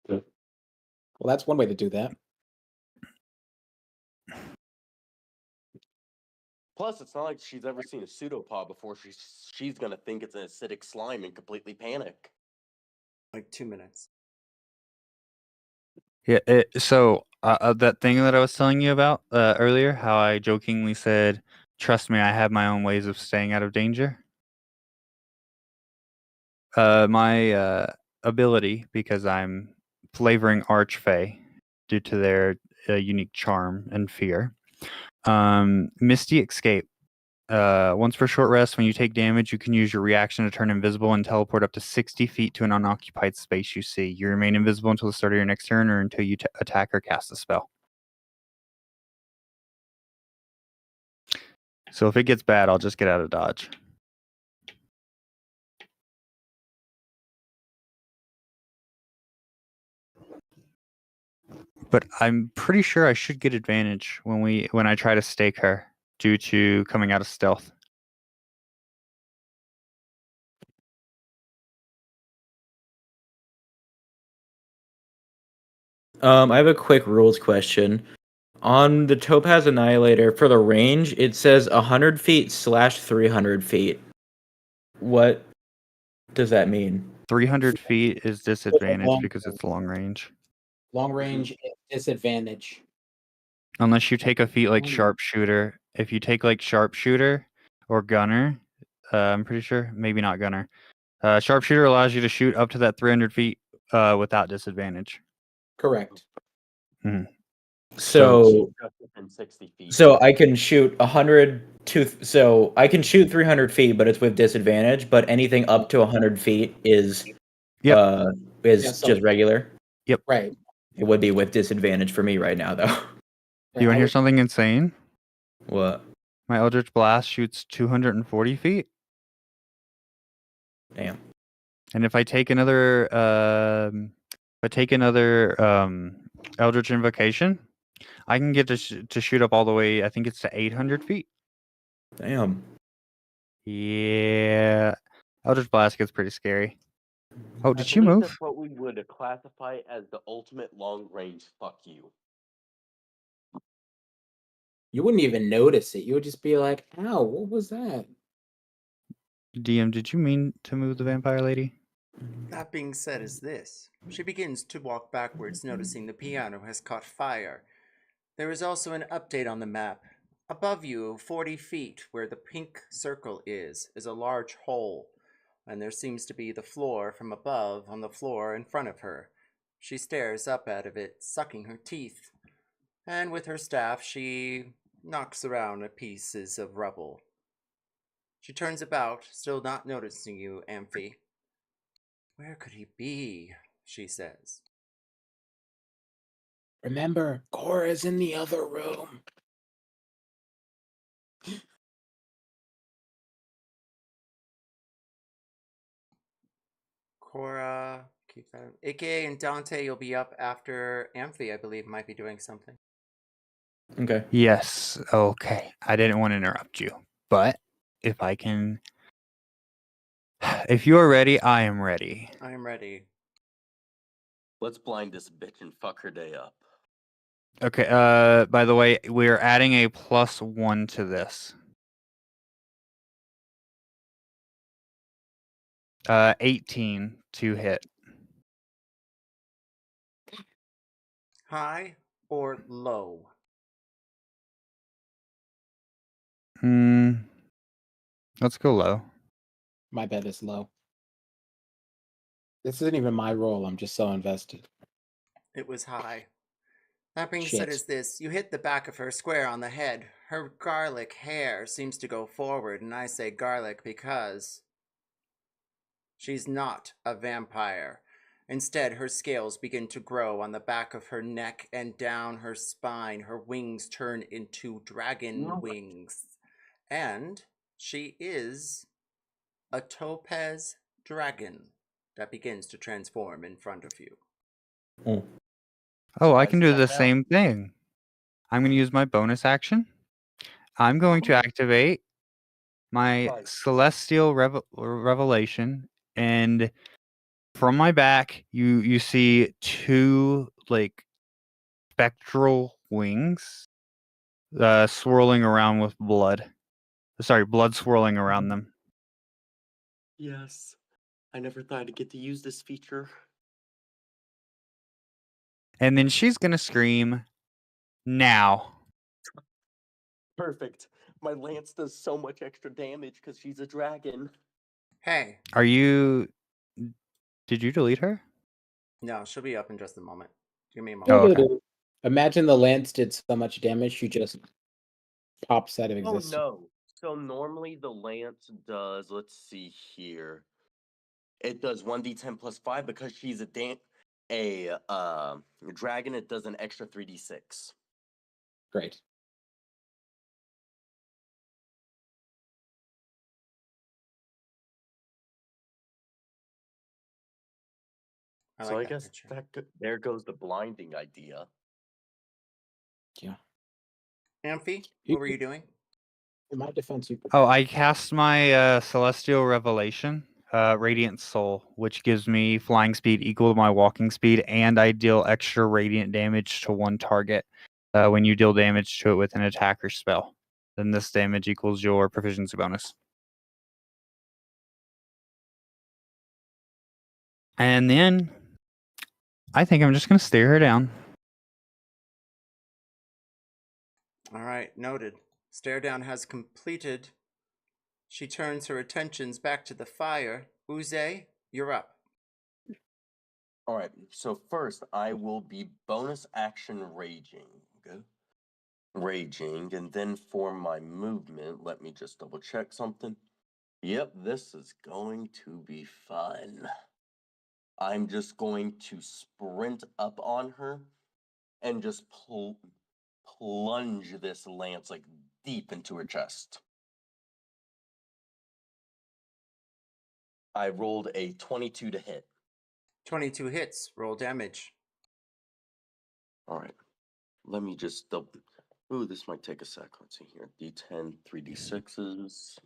Speaker 7: Well, that's one way to do that.
Speaker 1: Plus, it's not like she's ever seen a pseudopod before. She's gonna think it's an acidic slime and completely panic.
Speaker 4: Like 2 minutes.
Speaker 6: Yeah. So that thing that I was telling you about earlier, how I jokingly said, "Trust me, I have my own ways of staying out of danger." My ability, because I'm flavoring Archfey due to their unique charm and fear. Misty Escape. Once per short rest, when you take damage, you can use your reaction to turn invisible and teleport up to 60 feet to an unoccupied space you see. You remain invisible until the start of your next turn or until you attack or cast a spell. So if it gets bad, I'll just get out of dodge. But I'm pretty sure I should get advantage when I try to stake her due to coming out of stealth.
Speaker 2: I have a quick rules question. On the Topaz Annihilator, for the range, it says 100 feet / 300 feet. What does that mean?
Speaker 6: 300 feet is disadvantage because it's long range.
Speaker 7: Long range disadvantage.
Speaker 6: Unless you take a feat like
Speaker 7: Mm.
Speaker 6: sharpshooter. If you take like sharpshooter or gunner, I'm pretty sure, maybe not gunner. Sharpshooter allows you to shoot up to that 300 feet without disadvantage.
Speaker 7: Correct.
Speaker 2: So
Speaker 1: Just within 60 feet.
Speaker 2: so I can shoot 100 to so I can shoot 300 feet, but it's with disadvantage. But anything up to 100 feet is
Speaker 6: Yep.
Speaker 7: Yeah, so-
Speaker 2: just regular.
Speaker 7: Right.
Speaker 2: It would be with disadvantage for me right now, though.
Speaker 6: You want to
Speaker 7: I
Speaker 6: hear
Speaker 7: would-
Speaker 6: something insane?
Speaker 2: What?
Speaker 6: My Eldritch Blast shoots 240 feet.
Speaker 2: Damn.
Speaker 6: And if I take another Eldritch Invocation, I can get to shoot up all the way, I think it's to 800 feet.
Speaker 2: Damn.
Speaker 6: Yeah. Eldritch Blast gets pretty scary. Oh,
Speaker 1: I
Speaker 6: did you
Speaker 1: believe
Speaker 6: move?
Speaker 1: That's what we would classify as the ultimate long range fuck you.
Speaker 7: You wouldn't even notice it. You would just be like, "Ow, what was that?"
Speaker 6: DM, did you mean to move the vampire lady?
Speaker 4: That being said, is this. She begins to walk backwards, noticing the piano has caught fire. There is also an update on the map. Above you, 40 feet, where the pink circle is a large hole, and there seems to be the floor from above on the floor in front of her. She stares up out of it, sucking her teeth, and with her staff she knocks around at pieces of rubble. She turns about, still not noticing you, Amphi. Where could he be? She says.
Speaker 7: Remember, Cora's in the other room.
Speaker 4: Cora, keep that. Ikki and Dante, you'll be up after Amphi, I believe, might be doing something.
Speaker 2: Okay.
Speaker 6: Yes. Okay. I didn't want to interrupt you, but if I can. If you are ready, I am ready.
Speaker 4: I am ready.
Speaker 1: Let's blind this bitch and fuck her day up.
Speaker 6: Okay, by the way, we're adding a +1 to this. 18 to hit.
Speaker 4: High or low?
Speaker 6: Let's go low.
Speaker 7: My bet is low. This isn't even my role. I'm just so invested.
Speaker 4: It was high. That being
Speaker 7: Shit.
Speaker 4: said, is this. You hit the back of her square on the head. Her garlic hair seems to go forward, and I say garlic because she's not a vampire. Instead, her scales begin to grow on the back of her neck and down her spine. Her wings turn into dragon wings. And she is a topaz dragon that begins to transform in front of you.
Speaker 6: Oh, I
Speaker 1: Spice
Speaker 6: can
Speaker 1: it
Speaker 6: do
Speaker 1: up
Speaker 6: the
Speaker 1: now.
Speaker 6: same thing. I'm going to use my bonus action. I'm going to activate my
Speaker 1: Spice.
Speaker 6: Celestial Revelation, and from my back, you see two like spectral wings swirling around with blood. Sorry, blood swirling around them.
Speaker 1: Yes. I never thought I'd get to use this feature.
Speaker 6: And then she's going to scream, now.
Speaker 1: Perfect. My lance does so much extra damage because she's a dragon.
Speaker 4: Hey.
Speaker 6: Are you... Did you delete her?
Speaker 4: No, she'll be up in just a moment. Give me a moment.
Speaker 6: Oh, okay.
Speaker 7: Imagine the lance did so much damage, she just pops out of
Speaker 1: Oh
Speaker 7: existence.
Speaker 1: no. So normally the lance does, let's see here. It does 1d10 plus 5 because she's a dragon, it does an extra 3d6.
Speaker 7: Great.
Speaker 1: So I guess there goes the blinding idea.
Speaker 7: Yeah.
Speaker 4: Amphi, what were you doing?
Speaker 7: In my defense, you.
Speaker 6: Oh, I cast my Celestial Revelation, Radiant Soul, which gives me flying speed equal to my walking speed, and I deal extra radiant damage to one target when you deal damage to it with an attack or spell. Then this damage equals your proficiency bonus. And then I think I'm just going to stare her down.
Speaker 4: All right, noted. Stare down has completed. She turns her attentions back to the fire. Oozey, you're up.
Speaker 1: All right. So first, I will be bonus action raging. Raging, and then for my movement, let me just double check something. Yep, this is going to be fun. I'm just going to sprint up on her and just plunge this lance like deep into her chest. I rolled a 22 to hit.
Speaker 4: 22 hits. Roll damage.
Speaker 1: All right. Let me just double. Ooh, this might take a sec. Let's see here. D10, 3d6s.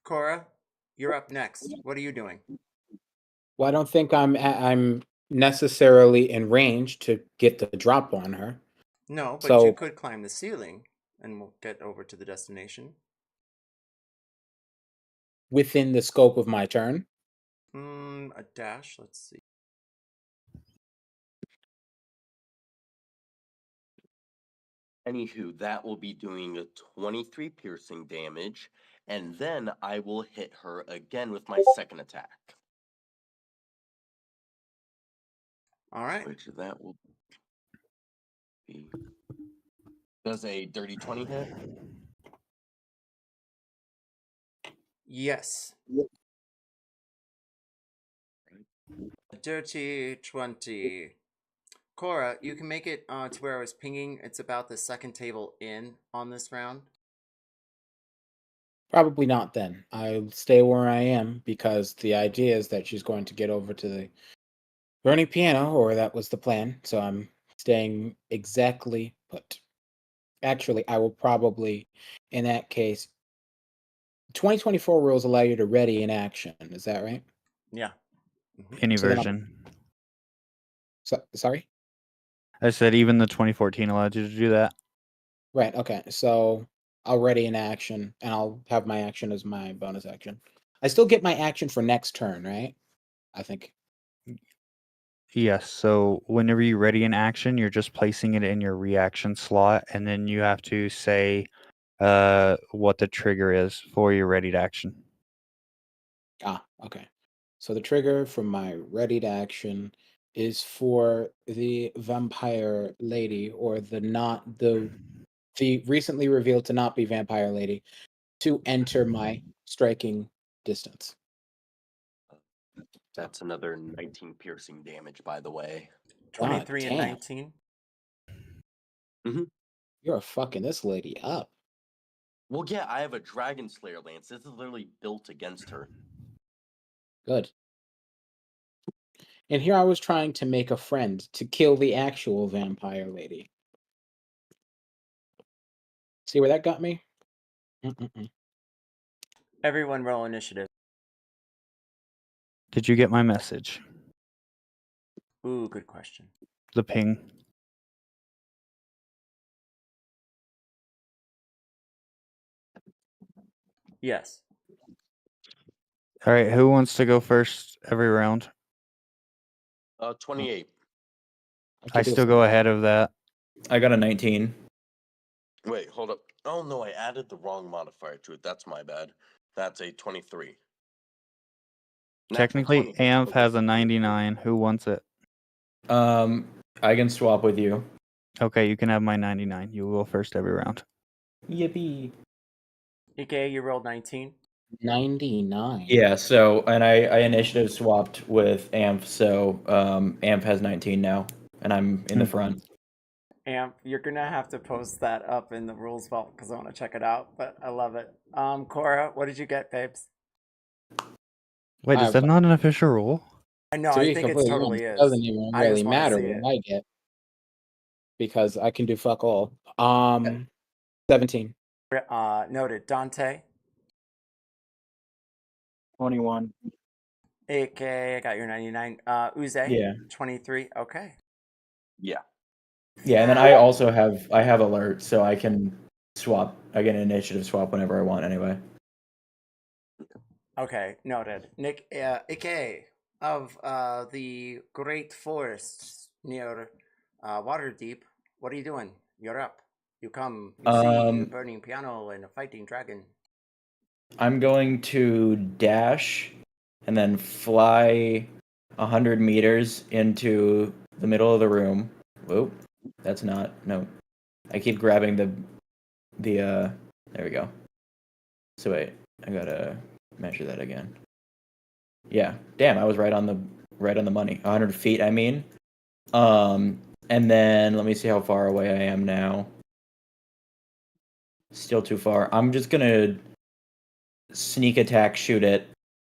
Speaker 4: Cora, you're up next. What are you doing?
Speaker 7: Well, I don't think I'm necessarily in range to get the drop on her.
Speaker 4: No, but
Speaker 7: So
Speaker 4: you could climb the ceiling and we'll get over to the destination.
Speaker 7: within the scope of my turn.
Speaker 4: A dash. Let's see.
Speaker 1: Anywho, that will be doing a 23 piercing damage, and then I will hit her again with my second attack.
Speaker 4: All right.
Speaker 1: Which that will be. Does a dirty 20 hit?
Speaker 4: Yes. A dirty 20. Cora, you can make it to where I was pinging. It's about the second table in on this round.
Speaker 7: Probably not then. I'll stay where I am because the idea is that she's going to get over to the burning piano, or that was the plan. So I'm staying exactly put. Actually, I will probably, in that case, 2024 rules allow you to ready in action. Is that right?
Speaker 4: Yeah.
Speaker 6: Any
Speaker 7: So then
Speaker 6: version.
Speaker 7: Sorry?
Speaker 6: I said even the 2014 allowed you to do that.
Speaker 7: Right, okay. So I'll ready in action, and I'll have my action as my bonus action. I still get my action for next turn, right? I think.
Speaker 6: Yes, so whenever you ready an action, you're just placing it in your reaction slot, and then you have to say what the trigger is for your readied action.
Speaker 7: Ah, okay. So the trigger for my readied action is for the vampire lady, or the recently revealed to not be vampire lady, to enter my striking distance.
Speaker 1: That's another 19 piercing damage, by the way.
Speaker 4: 23 and
Speaker 7: damn.
Speaker 4: 19.
Speaker 7: You're fucking this lady up.
Speaker 1: Well, yeah, I have a Dragon Slayer lance. This is literally built against her.
Speaker 7: Good. And here I was trying to make a friend to kill the actual vampire lady. See where that got me? Mm-mm-mm.
Speaker 4: Everyone roll initiative.
Speaker 6: Did you get my message?
Speaker 4: Ooh, good question.
Speaker 6: The ping.
Speaker 4: Yes.
Speaker 6: All right, who wants to go first every round?
Speaker 1: 28.
Speaker 6: I still go ahead of that.
Speaker 2: I got a 19.
Speaker 1: Wait, hold up. Oh, no, I added the wrong modifier to it. That's my bad. That's a 23. Natural
Speaker 6: Technically,
Speaker 1: 20.
Speaker 6: Amph has a 99. Who wants it?
Speaker 2: I can swap with you.
Speaker 6: Okay, you can have my 99. You will go first every round.
Speaker 2: Yippee.
Speaker 4: Ikki, you rolled 19.
Speaker 7: 99.
Speaker 2: Yeah, so, and I initiative swapped with Amp, so Amp has 19 now, and I'm in the front.
Speaker 4: Amp, you're gonna have to post that up in the rules vault because I want to check it out. But I love it. Cora, what did you get, babes?
Speaker 6: Wait, is that not an official rule?
Speaker 4: I know.
Speaker 7: To
Speaker 4: I
Speaker 7: be
Speaker 4: think it
Speaker 7: completely
Speaker 4: totally
Speaker 7: honest,
Speaker 4: is.
Speaker 7: it doesn't even
Speaker 4: I
Speaker 7: really
Speaker 4: just wanna
Speaker 7: matter
Speaker 4: see
Speaker 7: what
Speaker 4: it.
Speaker 7: I get because I can do fuck all. 17.
Speaker 4: Noted. Dante.
Speaker 3: 21.
Speaker 4: Ikki, I got your 99. Oozey.
Speaker 2: Yeah.
Speaker 4: 23. Okay.
Speaker 1: Yeah.
Speaker 2: Yeah, and then I also have alert, so I can swap. I get an initiative swap whenever I want anyway.
Speaker 4: Okay, noted. Nick, Ikki of the Great Forests near Waterdeep. What are you doing? You're up. You come. You see a
Speaker 2: Um,
Speaker 4: burning piano and a fighting dragon.
Speaker 2: I'm going to dash and then fly 100 meters into the middle of the room. Whoop, that's not, no. I keep grabbing there we go. So wait, I gotta measure that again. Yeah, damn, I was right on the money. 100 feet, I mean. And then let me see how far away I am now. Still too far. I'm just gonna sneak attack, shoot it,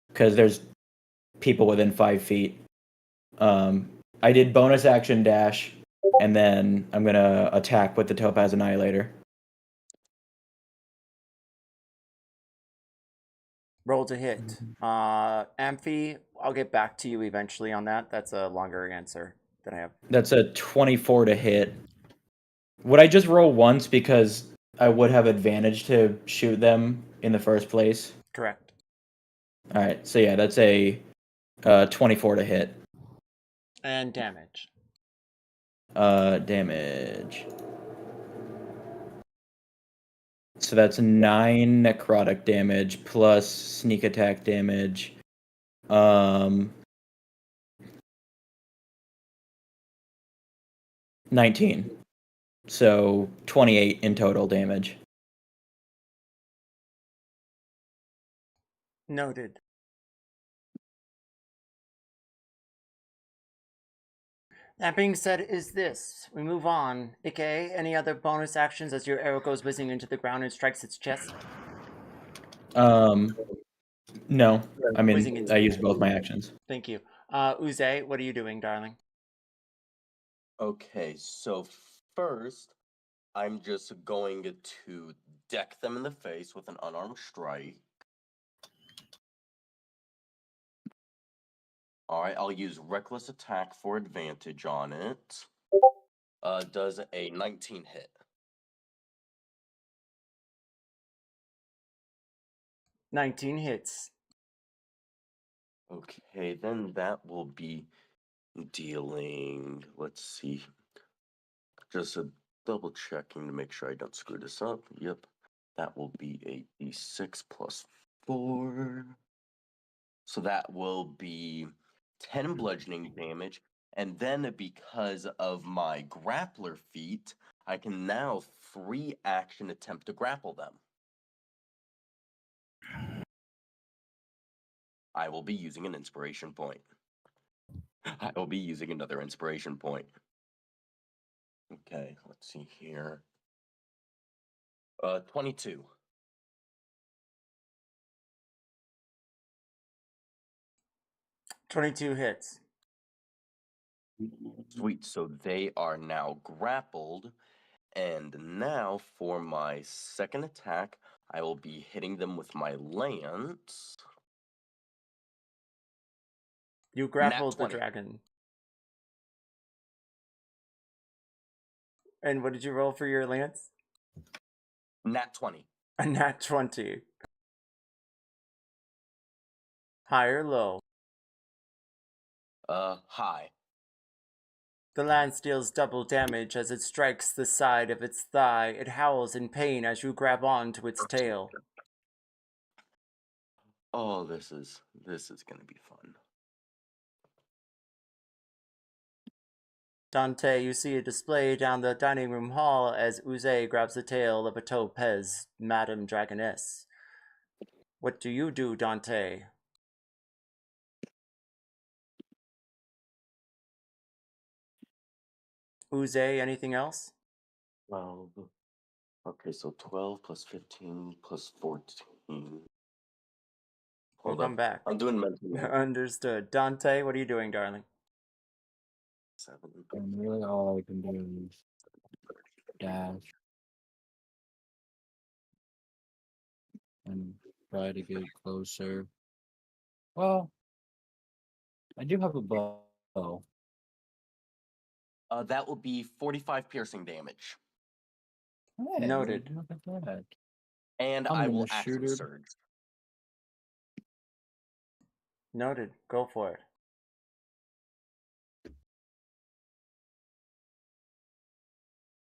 Speaker 2: because there's people within 5 feet. I did bonus action dash, and then I'm gonna attack with the Topaz Annihilator.
Speaker 4: Roll to hit. Amphi, I'll get back to you eventually on that. That's a longer answer than I have.
Speaker 2: That's a 24 to hit. Would I just roll once because I would have advantage to shoot them in the first place?
Speaker 4: Correct.
Speaker 2: All right, so yeah, that's a 24 to hit.
Speaker 4: And damage.
Speaker 2: Damage. So that's 9 necrotic damage plus sneak attack damage. 19. So 28 in total damage.
Speaker 4: Noted. That being said, is this. We move on. Ikki, any other bonus actions as your arrow goes whizzing into the ground and strikes its chest?
Speaker 2: No. I
Speaker 4: Whizzing
Speaker 2: mean,
Speaker 4: into
Speaker 2: I
Speaker 4: the
Speaker 2: used
Speaker 4: air.
Speaker 2: both my actions.
Speaker 4: Thank you. Oozey, what are you doing, darling?
Speaker 1: Okay, so first, I'm just going to deck them in the face with an unarmed strike. All right, I'll use reckless attack for advantage on it. Does a 19 hit?
Speaker 4: 19 hits.
Speaker 1: Okay, then that will be dealing. Let's see. Just double checking to make sure I don't screw this up. Yep, that will be a d6 plus 4. So that will be 10 bludgeoning damage. And then because of my grappler feat, I can now free action attempt to grapple them. I will be using an inspiration point. I will be using another inspiration point. Okay, let's see here. 22.
Speaker 4: $22 hits.
Speaker 1: Sweet, so they are now grappled. And now for my second attack, I will be hitting them with my lance.
Speaker 4: You grappled the
Speaker 1: 20.
Speaker 4: dragon. And what did you roll for your lance?
Speaker 1: Nat 20.
Speaker 4: A nat 20. High or low?
Speaker 1: High.
Speaker 4: The lance deals double damage as it strikes the side of its thigh. It howls in pain as you grab onto its tail.
Speaker 1: Oh, this is gonna be fun.
Speaker 4: Dante, you see a display down the dining room hall as Oozey grabs the tail of a topaz, Madam Dragoness. What do you do, Dante? Oozey, anything else?
Speaker 1: 12. Okay, so 12 plus 15 plus 14.
Speaker 4: We'll
Speaker 1: Hold
Speaker 4: come
Speaker 1: up.
Speaker 4: back.
Speaker 1: I'm doing mental math.
Speaker 4: Understood. Dante, what are you doing, darling?
Speaker 1: 7.
Speaker 3: And really all I can do is dash and try to get closer. Well, I do have a bow.
Speaker 1: That will be 45 piercing damage.
Speaker 3: Hey,
Speaker 4: Noted.
Speaker 3: look at that.
Speaker 1: And
Speaker 3: I'm
Speaker 1: I
Speaker 3: gonna
Speaker 1: will
Speaker 3: shoot
Speaker 1: action
Speaker 3: her.
Speaker 1: surge.
Speaker 4: Noted. Go for it.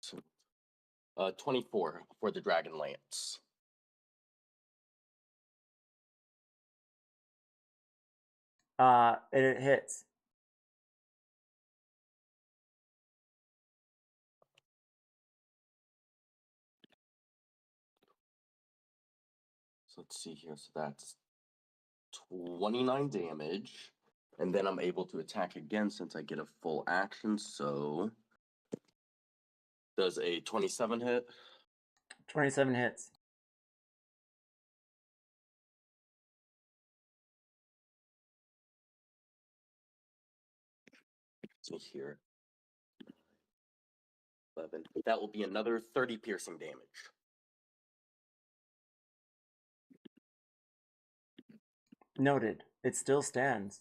Speaker 1: So, 24 for the Dragon Lance.
Speaker 4: It hits.
Speaker 1: So let's see here. So that's 29 damage. And then I'm able to attack again since I get a full action. So does a 27 hit?
Speaker 4: 27 hits.
Speaker 1: So here. 11. That will be another 30 piercing damage.
Speaker 4: Noted. It still stands.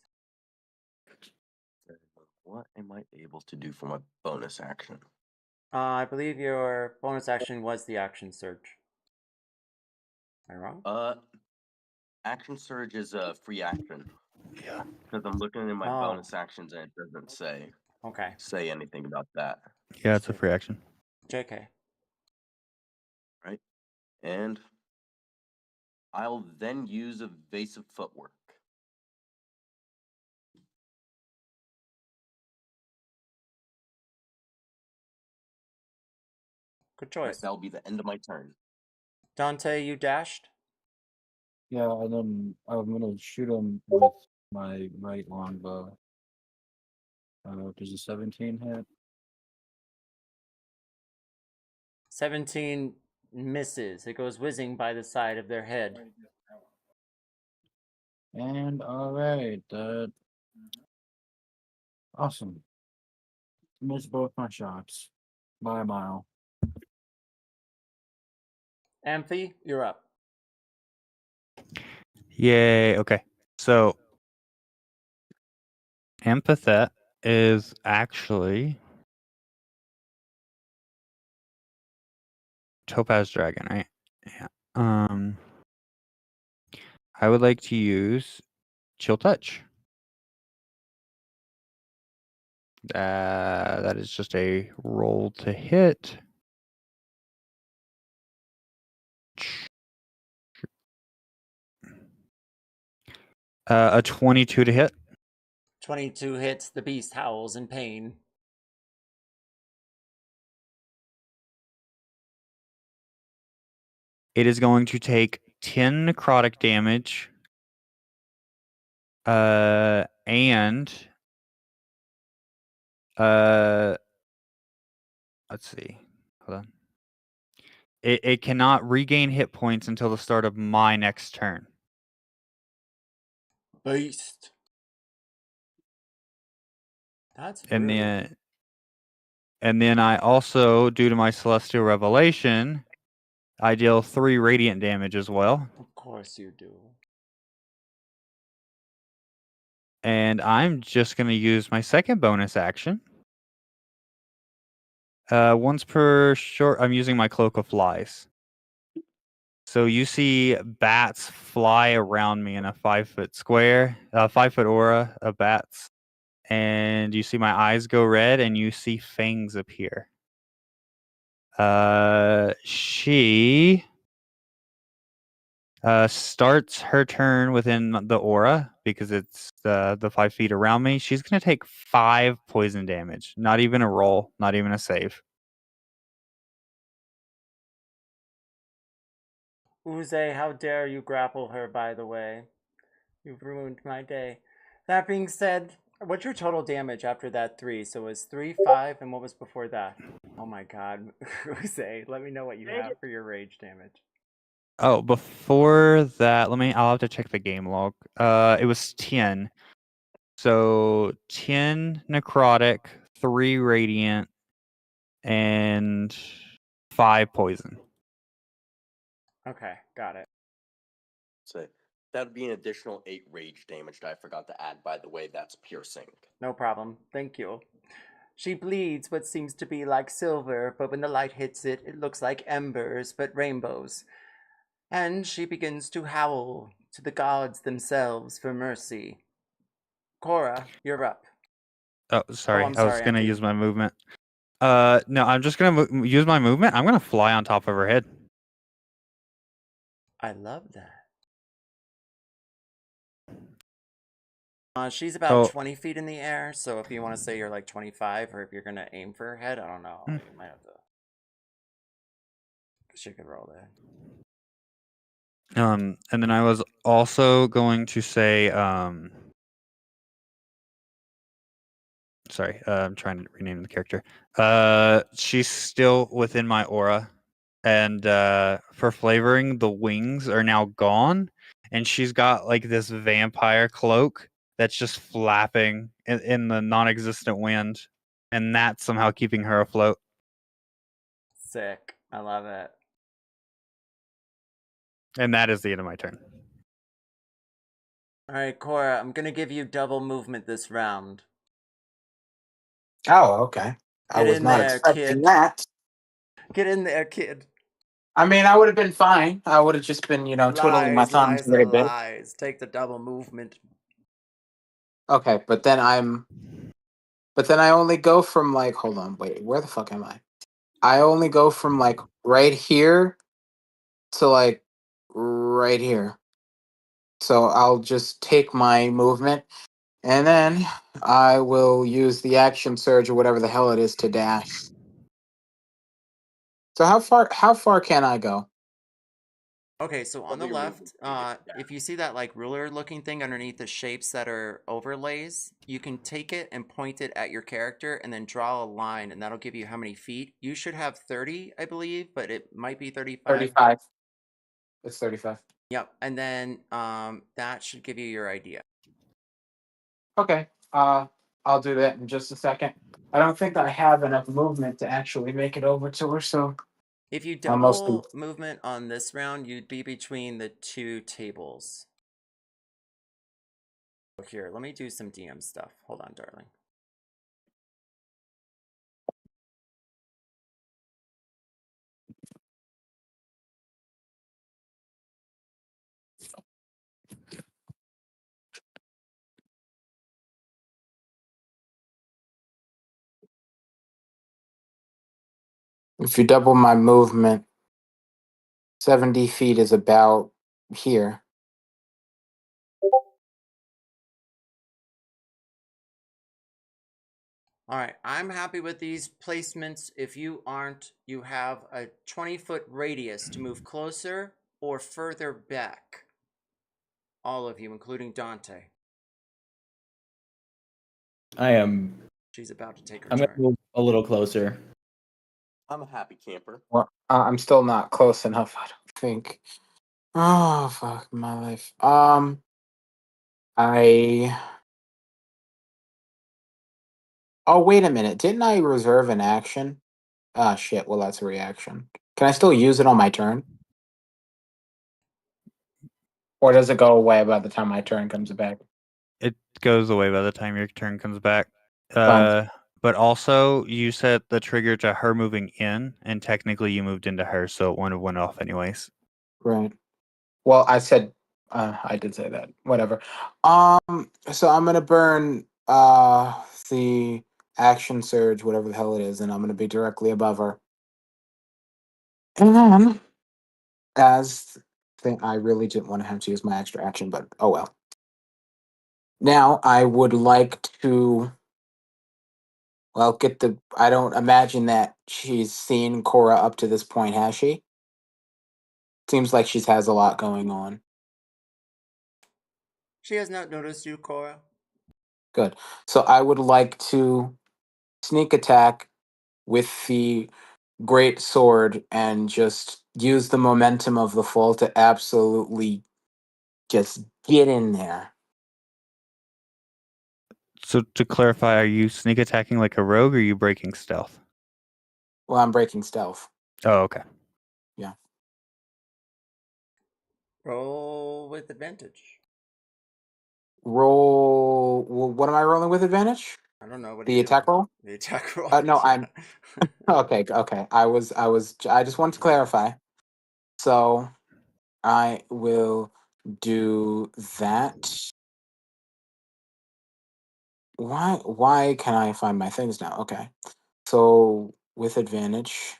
Speaker 1: What am I able to do for my bonus action?
Speaker 4: I believe your bonus action was the action surge. Am I wrong?
Speaker 1: Action surge is a free action.
Speaker 6: Yeah.
Speaker 1: Because I'm looking in my
Speaker 4: Oh.
Speaker 1: bonus actions and it doesn't
Speaker 4: Okay.
Speaker 1: say anything about that.
Speaker 6: Yeah, it's a free action.
Speaker 4: JK.
Speaker 1: Right? And I'll then use evasive footwork.
Speaker 4: Good
Speaker 1: Right,
Speaker 4: choice.
Speaker 1: that'll be the end of my turn.
Speaker 4: Dante, you dashed?
Speaker 3: Yeah, and then I'm gonna shoot him with my right longbow. Does a 17 hit?
Speaker 4: 17 misses. It goes whizzing by the side of their head.
Speaker 3: And alright, that awesome. Missed both my shots by a mile.
Speaker 4: Amphi, you're up.
Speaker 6: Yay. Okay. So Empathet is actually Topaz Dragon, right? Yeah. I would like to use Chill Touch. That is just a roll to hit. A 22 to hit.
Speaker 4: 22 hits. The beast howls in pain.
Speaker 6: It is going to take 10 necrotic damage. And let's see. Hold on. It cannot regain hit points until the start of my next turn.
Speaker 4: Beast. That's
Speaker 6: And
Speaker 4: rude.
Speaker 6: then I also, due to my Celestial Revelation, I deal 3 radiant damage as well.
Speaker 4: Of course you do.
Speaker 6: And I'm just going to use my second bonus action. Once per short, I'm using my Cloak of Flies. So you see bats fly around me in a 5-foot square, 5-foot aura of bats. And you see my eyes go red and you see fangs appear. She starts her turn within the aura because it's the 5 feet around me. She's going to take 5 poison damage. Not even a roll, not even a save.
Speaker 4: Oozey, how dare you grapple her, by the way. You've ruined my day. That being said, what's your total damage after that 3? So it was 3, 5, and what was before that? Oh my god. Oozey, let me know what you have for your rage damage.
Speaker 6: Oh, before that, I'll have to check the game log. It was 10. So 10 necrotic, 3 radiant, and 5 poison.
Speaker 4: Okay, got it.
Speaker 1: So that would be an additional 8 rage damage that I forgot to add, by the way. That's piercing.
Speaker 4: No problem. Thank you. She bleeds what seems to be like silver, but when the light hits it, it looks like embers, but rainbows. And she begins to howl to the gods themselves for mercy. Cora, you're up.
Speaker 6: Oh, sorry.
Speaker 4: I'm
Speaker 6: I was
Speaker 4: sorry,
Speaker 6: gonna
Speaker 4: Empty.
Speaker 6: use my movement. No, I'm just gonna use my movement. I'm gonna fly on top of her head.
Speaker 4: I love that. She's about
Speaker 6: So
Speaker 4: 20 feet in the air, so if you want to say you're like 25, or if you're gonna aim for her head, I don't know. You might have to. She could roll that.
Speaker 6: and then I was also going to say sorry, I'm trying to rename the character. She's still within my aura, and for flavoring, the wings are now gone, and she's got like this vampire cloak that's just flapping in the non-existent wind, and that's somehow keeping her afloat.
Speaker 4: Sick. I love it.
Speaker 6: And that is the end of my turn.
Speaker 4: Alright, Cora, I'm gonna give you double movement this round.
Speaker 7: Oh, okay. I
Speaker 4: Get
Speaker 7: was
Speaker 4: in
Speaker 7: not
Speaker 4: there,
Speaker 7: expecting
Speaker 4: kid.
Speaker 7: that.
Speaker 4: Get in there, kid.
Speaker 7: I mean, I would have been fine. I would have just been, twiddling my
Speaker 4: Lies,
Speaker 7: thumbs
Speaker 4: lies,
Speaker 7: a little
Speaker 4: and
Speaker 7: bit.
Speaker 4: lies. Take the double movement.
Speaker 7: Okay, but then I only go from like, hold on, wait, where the fuck am I? I only go from like right here to like right here. So I'll just take my movement and then I will use the action surge or whatever the hell it is to dash. So how far can I go?
Speaker 4: Okay, so on the left, if you see that like ruler looking thing underneath the shapes that are overlays, you can take it and point it at your character and then draw a line, and that'll give you how many feet. You should have 30, I believe, but it might be 35.
Speaker 7: 35. It's 35.
Speaker 4: Yep, and then that should give you your idea.
Speaker 7: Okay. I'll do that in just a second. I don't think I have enough movement to actually make it over to her, so
Speaker 4: If you
Speaker 7: I'll mostly
Speaker 4: double movement on this round, you'd be between the two tables. Here, let me do some DM stuff. Hold on, darling.
Speaker 7: if you double my movement, 70 feet is about here.
Speaker 4: All right, I'm happy with these placements. If you aren't, you have a 20-foot radius to move closer or further back. All of you, including Dante.
Speaker 2: I am.
Speaker 4: She's about to take her
Speaker 2: I'm gonna
Speaker 4: turn.
Speaker 2: move a little closer.
Speaker 1: I'm a happy camper.
Speaker 7: Well, I'm still not close enough, I don't think. Oh, fuck my life. I. Oh, wait a minute. Didn't I reserve an action? Ah, shit. Well, that's a reaction. Can I still use it on my turn? Or does it go away by the time my turn comes back?
Speaker 6: It goes away by the time your turn comes back.
Speaker 7: Fine.
Speaker 6: But also, you set the trigger to her moving in, and technically you moved into her, so it wouldn't have went off anyways.
Speaker 7: Right. Well, I said I did say that. Whatever. So I'm gonna burn the action surge, whatever the hell it is, and I'm gonna be directly above her. And then as thing I really didn't want to have to use my extra action, but oh well. Now I would like to get the I don't imagine that she's seen Cora up to this point, has she? Seems like she has a lot going on.
Speaker 4: She has not noticed you, Cora.
Speaker 7: Good. So I would like to sneak attack with the great sword and just use the momentum of the fall to absolutely just get in there.
Speaker 6: So to clarify, are you sneak attacking like a rogue, or are you breaking stealth?
Speaker 7: Well, I'm breaking stealth.
Speaker 6: Oh, okay.
Speaker 7: Yeah.
Speaker 4: Roll with advantage.
Speaker 7: Roll. What am I rolling with advantage?
Speaker 4: I don't know what
Speaker 7: The attack roll?
Speaker 4: The attack roll.
Speaker 7: No,
Speaker 4: yeah.
Speaker 7: I'm okay. Okay, I just want to clarify. So I will do that. Why can I find my things now? Okay. So with advantage.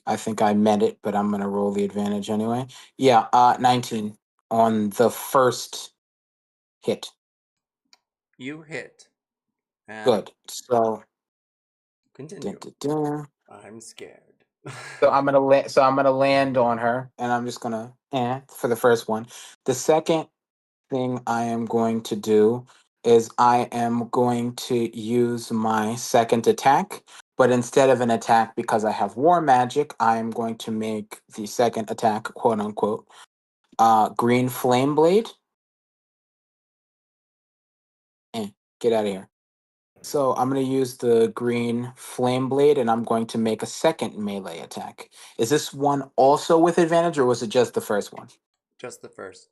Speaker 7: I think I meant it, but I'm gonna roll the advantage anyway. Yeah, 19 on the first hit.
Speaker 4: You hit. And
Speaker 7: Good. So
Speaker 4: continue.
Speaker 7: dun, dun, dun.
Speaker 4: I'm scared.
Speaker 7: So I'm gonna land on her, and I'm just gonna for the first one. The second thing I am going to do is I am going to use my second attack, but instead of an attack because I have war magic, I am going to make the second attack, quote unquote, green flame blade. Get out of here. So I'm going to use the green flame blade and I'm going to make a second melee attack. Is this one also with advantage or was it just the first one?
Speaker 4: Just the first.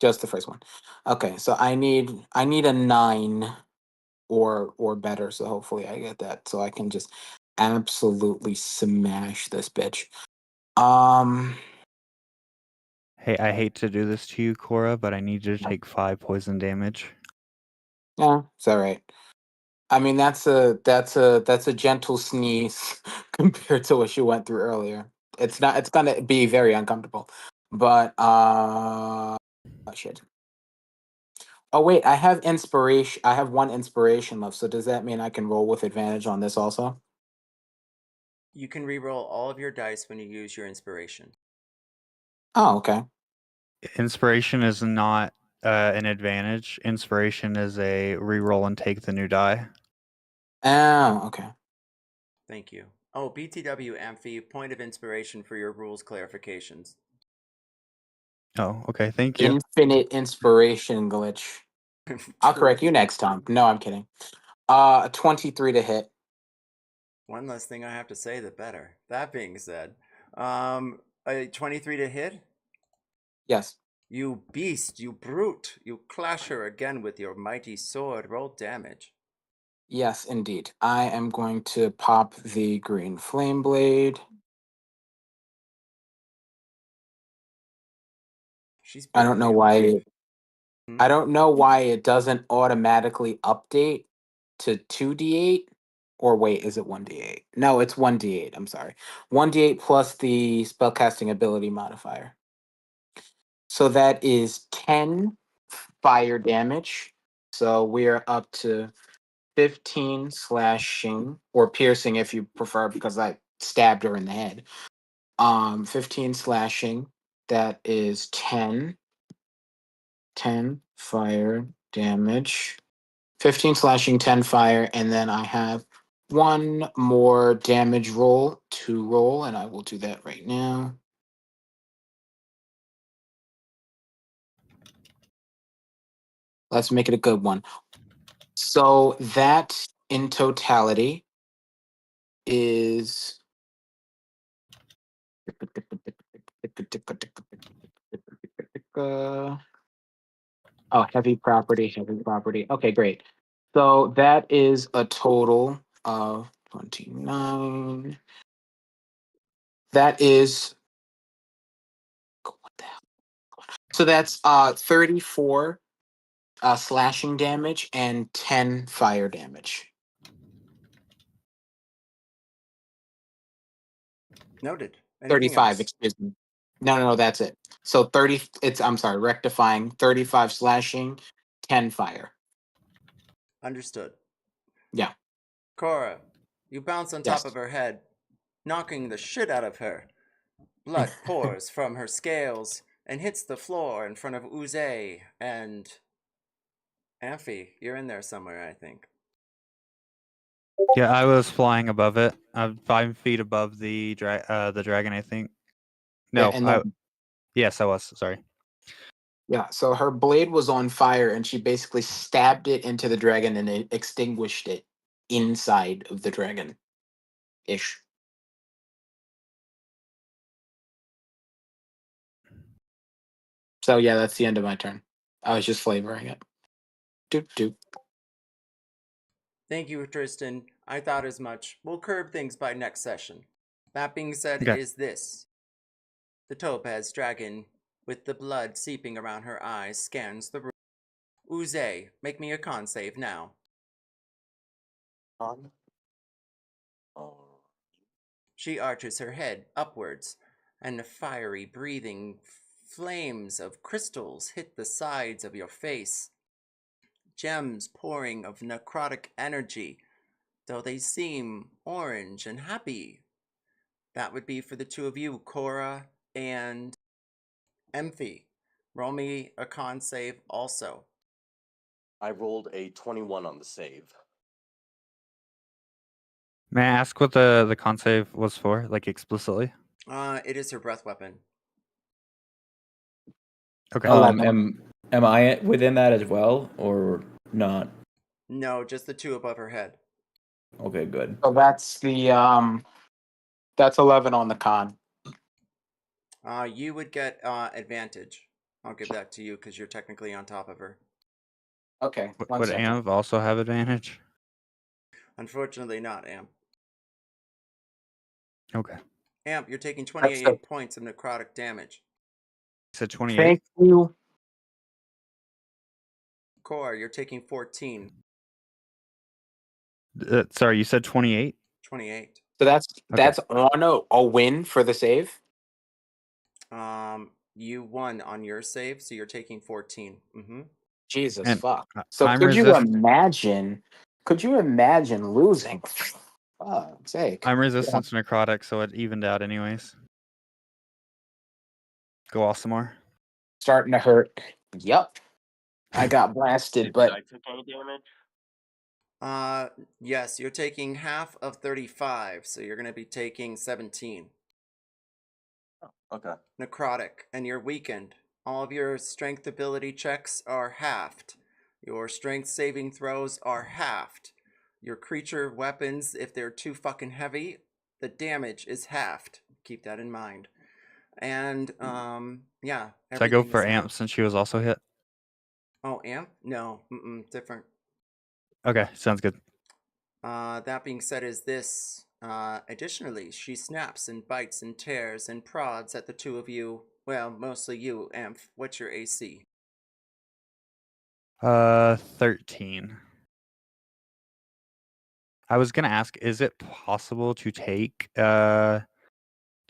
Speaker 7: Just the first one. Okay, so I need a 9 or better, so hopefully I get that so I can just absolutely smash this bitch.
Speaker 6: Hey, I hate to do this to you, Cora, but I need you to take 5 poison damage.
Speaker 7: Yeah, it's all right. I mean that's a gentle sneeze compared to what she went through earlier. It's gonna be very uncomfortable. But shit. Oh wait, I have inspiration. I have 1 inspiration left. So does that mean I can roll with advantage on this also?
Speaker 4: You can re-roll all of your dice when you use your inspiration.
Speaker 7: Oh, okay.
Speaker 6: Inspiration is not an advantage. Inspiration is a reroll and take the new die.
Speaker 7: Oh, okay.
Speaker 4: Thank you. Oh, BTW Amphi, point of inspiration for your rules clarifications.
Speaker 6: Oh, okay. Thank you.
Speaker 7: Infinite inspiration glitch. I'll correct you next time. No, I'm kidding. 23 to hit.
Speaker 4: One less thing I have to say, the better. That being said, a 23 to hit?
Speaker 7: Yes.
Speaker 4: You beast, you brute, you clash her again with your mighty sword. Roll damage.
Speaker 7: Yes, indeed. I am going to pop the green flame blade.
Speaker 4: She's
Speaker 7: I don't know
Speaker 4: barely
Speaker 7: why
Speaker 4: alive.
Speaker 7: I don't know why it doesn't automatically update to 2d8 or wait, is it 1d8? No, it's 1d8. I'm sorry. 1d8 plus the spellcasting ability modifier. So that is 10 fire damage. So we're up to 15 slashing or piercing if you prefer because I stabbed her in the head. 15 slashing. That is 10 fire damage. 15 slashing, 10 fire, and then I have 1 more damage roll to roll, and I will do that right now. Let's make it a good one. So that in totality is heavy property. Okay, great. So that is a total of 29. That is what the hell? So that's 34 slashing damage and 10 fire damage.
Speaker 4: Noted. Anything
Speaker 7: 35,
Speaker 4: else?
Speaker 7: excuse me. No, that's it. So 30, I'm sorry, rectifying 35 slashing, 10 fire.
Speaker 4: Understood.
Speaker 7: Yeah.
Speaker 4: Cora, you bounce on top
Speaker 7: Yes.
Speaker 4: of her head, knocking the shit out of her. Blood pours from her scales and hits the floor in front of Oozey and Amphi. You're in there somewhere, I think.
Speaker 6: Yeah, I was flying above it. I'm 5 feet above the dragon, I think. No,
Speaker 7: And then,
Speaker 6: yes, I was. Sorry.
Speaker 7: yeah, so her blade was on fire and she basically stabbed it into the dragon and it extinguished it inside of the dragon ish. So yeah, that's the end of my turn. I was just flavoring it. Doop doop.
Speaker 4: Thank you, Tristan. I thought as much. We'll curb things by next session. That being said,
Speaker 6: Okay.
Speaker 4: is this. The topaz dragon, with the blood seeping around her eyes, scans the room. Oozey, make me a con save now.
Speaker 1: On.
Speaker 4: She arches her head upwards, and the fiery breathing flames of crystals hit the sides of your face. Gems pouring of necrotic energy, though they seem orange and happy. That would be for the two of you, Cora and Emphy. Roll me a con save also.
Speaker 1: I rolled a 21 on the save.
Speaker 6: May I ask what the con save was for, like explicitly?
Speaker 4: It is her breath weapon.
Speaker 6: Okay.
Speaker 7: 11.
Speaker 2: Am I within that as well, or not?
Speaker 4: No, just the two above her head.
Speaker 2: Okay, good.
Speaker 7: So that's the that's 11 on the con.
Speaker 4: You would get advantage. I'll give that to you because you're technically on top of her.
Speaker 7: Okay. One
Speaker 6: Would
Speaker 7: second.
Speaker 6: Amv also have advantage?
Speaker 4: Unfortunately not, Amp.
Speaker 6: Okay.
Speaker 4: Amp, you're taking
Speaker 7: That's
Speaker 4: 28 points of necrotic damage.
Speaker 6: You said 28.
Speaker 7: Thank you.
Speaker 4: Core, you're taking 14.
Speaker 6: Sorry, you said 28?
Speaker 4: 28.
Speaker 7: So that's on a win for the save.
Speaker 4: You won on your save, so you're taking 14. Mm-hmm.
Speaker 7: Jesus
Speaker 6: And
Speaker 7: fuck. So
Speaker 6: I'm
Speaker 7: could you
Speaker 6: resist-
Speaker 7: imagine losing? Fuck's sake.
Speaker 6: I'm resistant to necrotic, so it evened out anyways. Go off some more.
Speaker 7: Starting to hurt. Yep. I got blasted, but
Speaker 1: I took any damage.
Speaker 4: Yes, you're taking half of 35, so you're going to be taking 17.
Speaker 1: Okay.
Speaker 4: Necrotic, and you're weakened. All of your strength ability checks are halved. Your strength saving throws are halved. Your creature weapons, if they're too fucking heavy, the damage is halved. Keep that in mind. And, yeah.
Speaker 6: Should I go
Speaker 4: everything
Speaker 6: for
Speaker 4: is
Speaker 6: Amp
Speaker 4: halved.
Speaker 6: since she was also hit?
Speaker 4: Oh, Amp? No, different.
Speaker 6: Okay, sounds good.
Speaker 4: That being said, is this. Additionally, she snaps and bites and tears and prods at the two of you. Well, mostly you, Amph. What's your AC?
Speaker 6: 13. I was gonna ask, is it possible to take I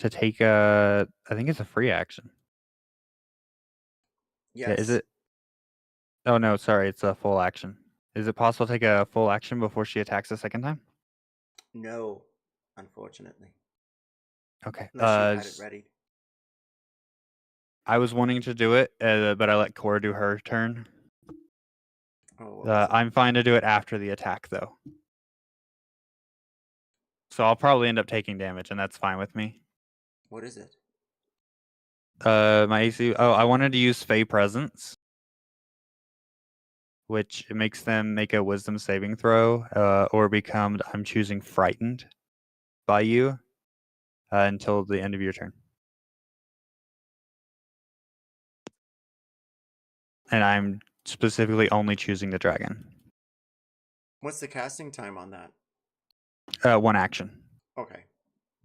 Speaker 6: think it's a free action.
Speaker 4: Yes.
Speaker 6: Yeah, is it? Oh no, sorry, it's a full action. Is it possible to take a full action before she attacks a second time?
Speaker 4: No, unfortunately.
Speaker 6: Okay.
Speaker 4: Unless you had it ready.
Speaker 6: I was wanting to do it, but I let Cora do her turn.
Speaker 4: Oh, what was it?
Speaker 6: I'm fine to do it after the attack, though. So I'll probably end up taking damage, and that's fine with me.
Speaker 4: What is it?
Speaker 6: My AC. Oh, I wanted to use Fey Presence, which makes them make a Wisdom saving throw, or become. I'm choosing frightened by you until the end of your turn. And I'm specifically only choosing the dragon.
Speaker 4: What's the casting time on that?
Speaker 6: 1 action.
Speaker 4: Okay.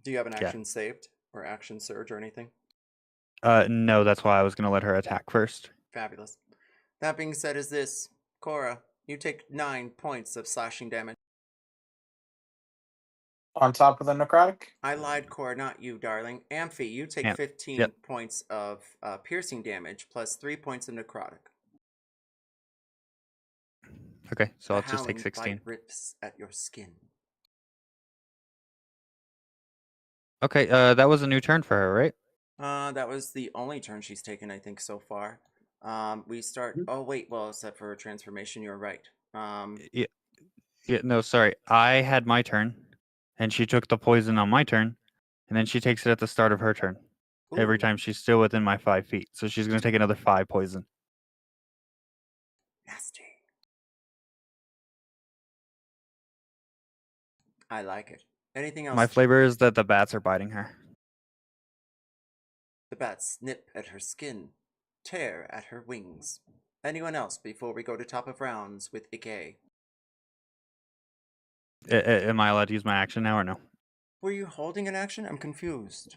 Speaker 4: Do you have an
Speaker 6: Yeah.
Speaker 4: action saved or action surge or anything?
Speaker 6: No, that's why I was gonna let her attack first.
Speaker 4: Fabulous. That being said, is this. Cora, you take 9 points of slashing damage.
Speaker 7: on top of the necrotic.
Speaker 4: I lied, Cora, not you, darling. Amphi, you take
Speaker 6: Amp.
Speaker 4: 15
Speaker 6: Yep.
Speaker 4: points of piercing damage plus 3 points of necrotic.
Speaker 6: Okay, so I'll
Speaker 4: The
Speaker 6: just take
Speaker 4: howling
Speaker 6: 16.
Speaker 4: bite rips at your skin.
Speaker 6: Okay, that was a new turn for her, right?
Speaker 4: That was the only turn she's taken, I think, so far. We start. Oh wait, well, except for transformation, you're right.
Speaker 6: Yeah, no, sorry. I had my turn, and she took the poison on my turn, and then she takes it at the start of her turn. Every
Speaker 4: Ooh,
Speaker 6: time she's still within my 5 feet, so she's gonna take another 5 poison.
Speaker 4: nasty. I like it. Anything else?
Speaker 6: My flavor is that the bats are biting her.
Speaker 4: The bats snip at her skin, tear at her wings. Anyone else before we go to top of rounds with Ikki?
Speaker 6: Am I allowed to use my action now or no?
Speaker 4: Were you holding an action? I'm confused.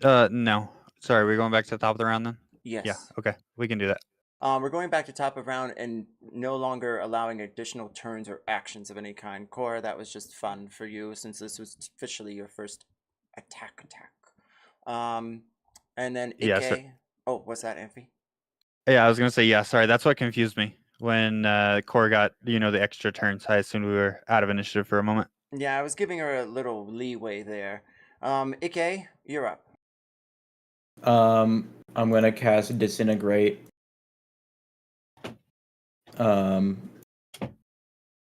Speaker 6: No. Sorry, we're going back to the top of the round then?
Speaker 4: Yes.
Speaker 6: Yeah, okay. We can do that.
Speaker 4: We're going back to top of round and no longer allowing additional turns or actions of any kind. Cora, that was just fun for you since this was officially your first attack. And then
Speaker 6: Yeah, so-
Speaker 4: Ikki. Oh, what's that, Amphi?
Speaker 6: Yeah, I was gonna say yeah. Sorry, that's what confused me when Cora got the extra turns. I assumed we were out of initiative for a moment.
Speaker 4: Yeah, I was giving her a little leeway there. Ikki, you're up.
Speaker 2: I'm gonna cast Disintegrate.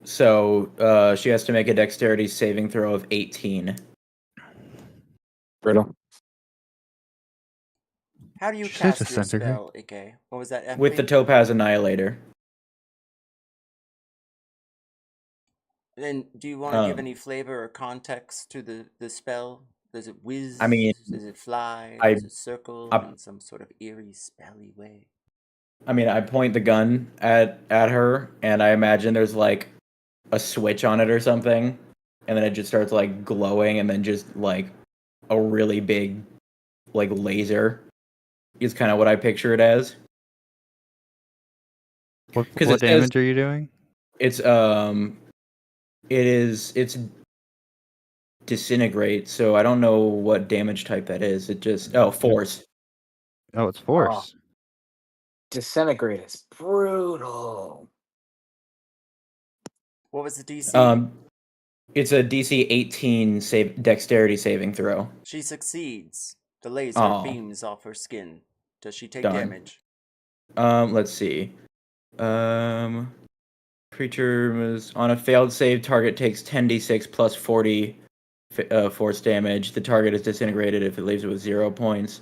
Speaker 2: So she has to make a Dexterity saving throw of 18.
Speaker 3: Brittle.
Speaker 4: How do you
Speaker 6: Did you say
Speaker 4: cast your
Speaker 6: disintegrate?
Speaker 4: spell, Ikki? What was that, Amphi?
Speaker 2: With the Topaz Annihilator.
Speaker 4: Then, do you want to give
Speaker 2: Um,
Speaker 4: any flavor or context to the spell? Does it whiz?
Speaker 2: I mean,
Speaker 4: Does it fly?
Speaker 2: I-
Speaker 4: Does it circle
Speaker 2: I-
Speaker 4: in some sort of eerie, spelly way?
Speaker 2: I point the gun at her, and I imagine there's like a switch on it or something, and then it just starts like glowing, and then just like a really big like laser is kind of what I picture it as.
Speaker 6: What
Speaker 2: 'Cause it says-
Speaker 6: damage are you doing?
Speaker 2: It's it's Disintegrate, so I don't know what damage type that is. It just force.
Speaker 6: Oh, it's force.
Speaker 7: Disintegrate is brutal.
Speaker 4: What was the DC?
Speaker 2: It's a DC 18 Dexterity saving throw.
Speaker 4: She succeeds. The laser
Speaker 2: Aw.
Speaker 4: beams off her skin. Does she take
Speaker 2: Darn.
Speaker 4: damage?
Speaker 2: Let's see. Creature was on a failed save. Target takes 10d6 plus 40 force damage. The target is disintegrated if it leaves it with 0 points.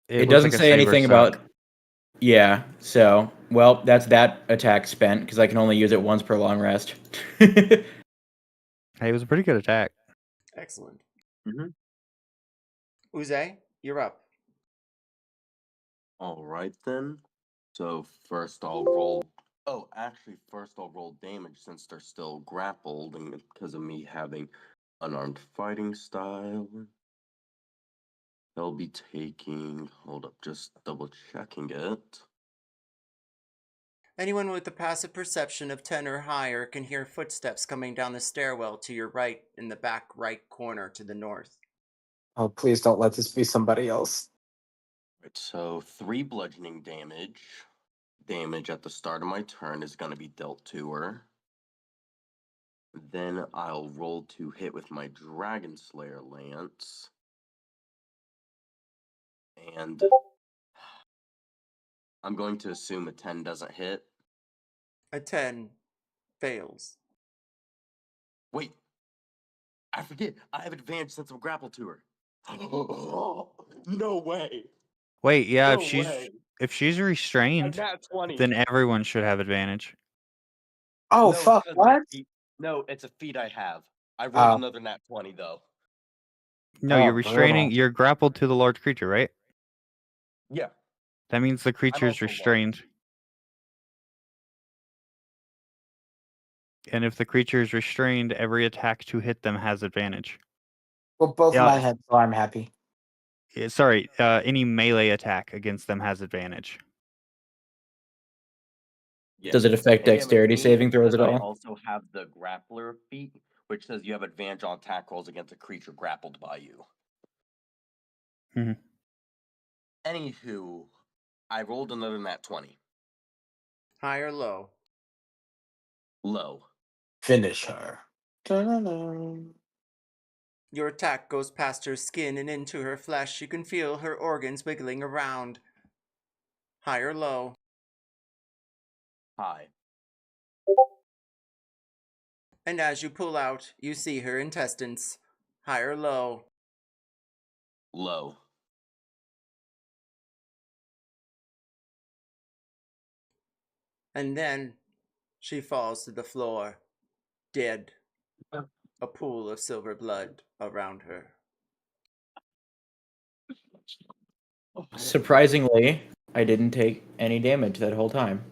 Speaker 2: It
Speaker 6: looks
Speaker 2: doesn't
Speaker 6: like a
Speaker 2: say
Speaker 6: saber
Speaker 2: anything
Speaker 6: suck.
Speaker 2: about. Yeah. So, well, that's that attack spent because I can only use it once per long rest.
Speaker 6: Hey, it was a pretty good attack.
Speaker 4: Excellent.
Speaker 1: Mhm.
Speaker 4: Oozey, you're up.
Speaker 1: All right then. So first I'll roll. Oh, actually, first I'll roll damage since they're still grappled, and because of me having unarmed fighting style. They'll be taking. Hold up, just double checking it.
Speaker 4: Anyone with a passive perception of 10 or higher can hear footsteps coming down the stairwell to your right in the back right corner to the north.
Speaker 7: Oh, please don't let this be somebody else.
Speaker 1: Right, so 3 bludgeoning damage. Damage at the start of my turn is going to be dealt to her. Then I'll roll to hit with my Dragon Slayer Lance. And I'm going to assume a 10 doesn't hit.
Speaker 4: A 10 fails.
Speaker 1: Wait, I forget. I have advantage since I'm grappled to her. No way.
Speaker 6: Wait, yeah,
Speaker 1: No way.
Speaker 6: if she's restrained,
Speaker 1: Nat 20.
Speaker 6: then everyone should have advantage.
Speaker 7: Oh,
Speaker 1: No,
Speaker 7: fuck,
Speaker 1: because
Speaker 7: what?
Speaker 1: No, it's a feat I have. I rolled
Speaker 7: Oh.
Speaker 1: another nat 20 though.
Speaker 6: No,
Speaker 7: Oh,
Speaker 6: you're restraining.
Speaker 7: brutal.
Speaker 6: You're grappled to the large creature, right?
Speaker 1: Yeah.
Speaker 6: That means the creature is
Speaker 1: also large.
Speaker 6: restrained. And if the creature is restrained, every attack to hit them has advantage.
Speaker 7: Well, both
Speaker 6: Yeah.
Speaker 7: my heads, so I'm happy.
Speaker 6: Sorry, any melee attack against them has advantage.
Speaker 1: Yeah.
Speaker 2: Does it affect
Speaker 1: And you have
Speaker 2: dexterity saving
Speaker 1: advantage
Speaker 2: throws at
Speaker 1: because I
Speaker 2: all?
Speaker 1: also have the grappler feat, which says you have advantage on attack rolls against a creature grappled by you.
Speaker 6: Mhm.
Speaker 1: Anywho, I rolled another nat 20.
Speaker 4: High or low?
Speaker 1: Low.
Speaker 7: Finish her. Dun-dun-dun.
Speaker 4: Your attack goes past her skin and into her flesh. You can feel her organs wiggling around. High or low?
Speaker 1: High.
Speaker 4: And as you pull out, you see her intestines. High or low?
Speaker 1: Low.
Speaker 4: And then she falls to the floor, dead. A pool of silver blood around her.
Speaker 2: Surprisingly, I didn't take any damage that whole time.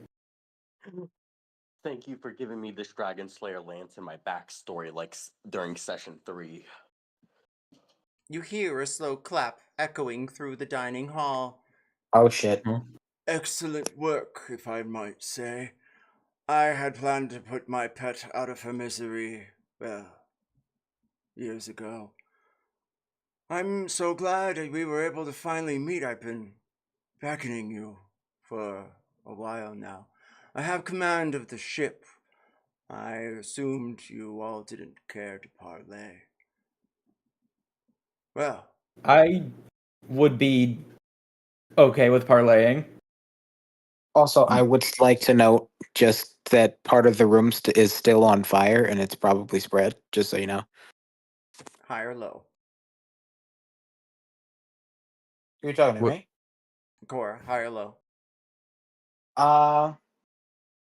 Speaker 1: Thank you for giving me this Dragon Slayer Lance in my backstory, like during session 3.
Speaker 4: You hear a slow clap echoing through the dining hall.
Speaker 7: Oh, shit.
Speaker 4: Excellent work, if I might say. I had planned to put my pet out of her misery, well, years ago. I'm so glad that we were able to finally meet. I've been beckoning you for a while now. I have command of the ship. I assumed you all didn't care to parley. Well,
Speaker 2: I would be okay with parlaying.
Speaker 7: Also, I would like to note just that part of the room is still on fire and it's probably spread, just so you know.
Speaker 4: high or low?
Speaker 7: Who are you talking to,
Speaker 6: What-
Speaker 7: me?
Speaker 4: Cora, high or low?
Speaker 7: I'm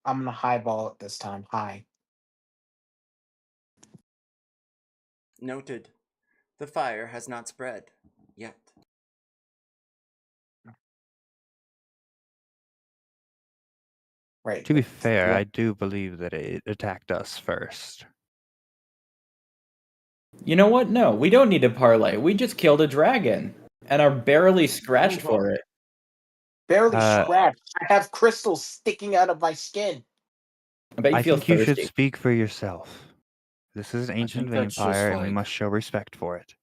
Speaker 7: gonna highball it this time. High.
Speaker 4: Noted. The fire has not spread yet.
Speaker 7: Right.
Speaker 6: To be fair,
Speaker 7: Yeah.
Speaker 6: I do believe that it attacked us first.
Speaker 2: You know what? No, we don't need to parlay. We just killed a dragon and are barely scratched for it.
Speaker 7: Barely
Speaker 6: Uh,
Speaker 7: scratched. I have crystals sticking out of my skin.
Speaker 2: I bet you
Speaker 6: I
Speaker 2: feel
Speaker 6: think you should
Speaker 2: thirsty.
Speaker 6: speak for yourself. This is an ancient
Speaker 3: think that's just
Speaker 6: vampire, and we
Speaker 3: like-
Speaker 6: must show respect for it.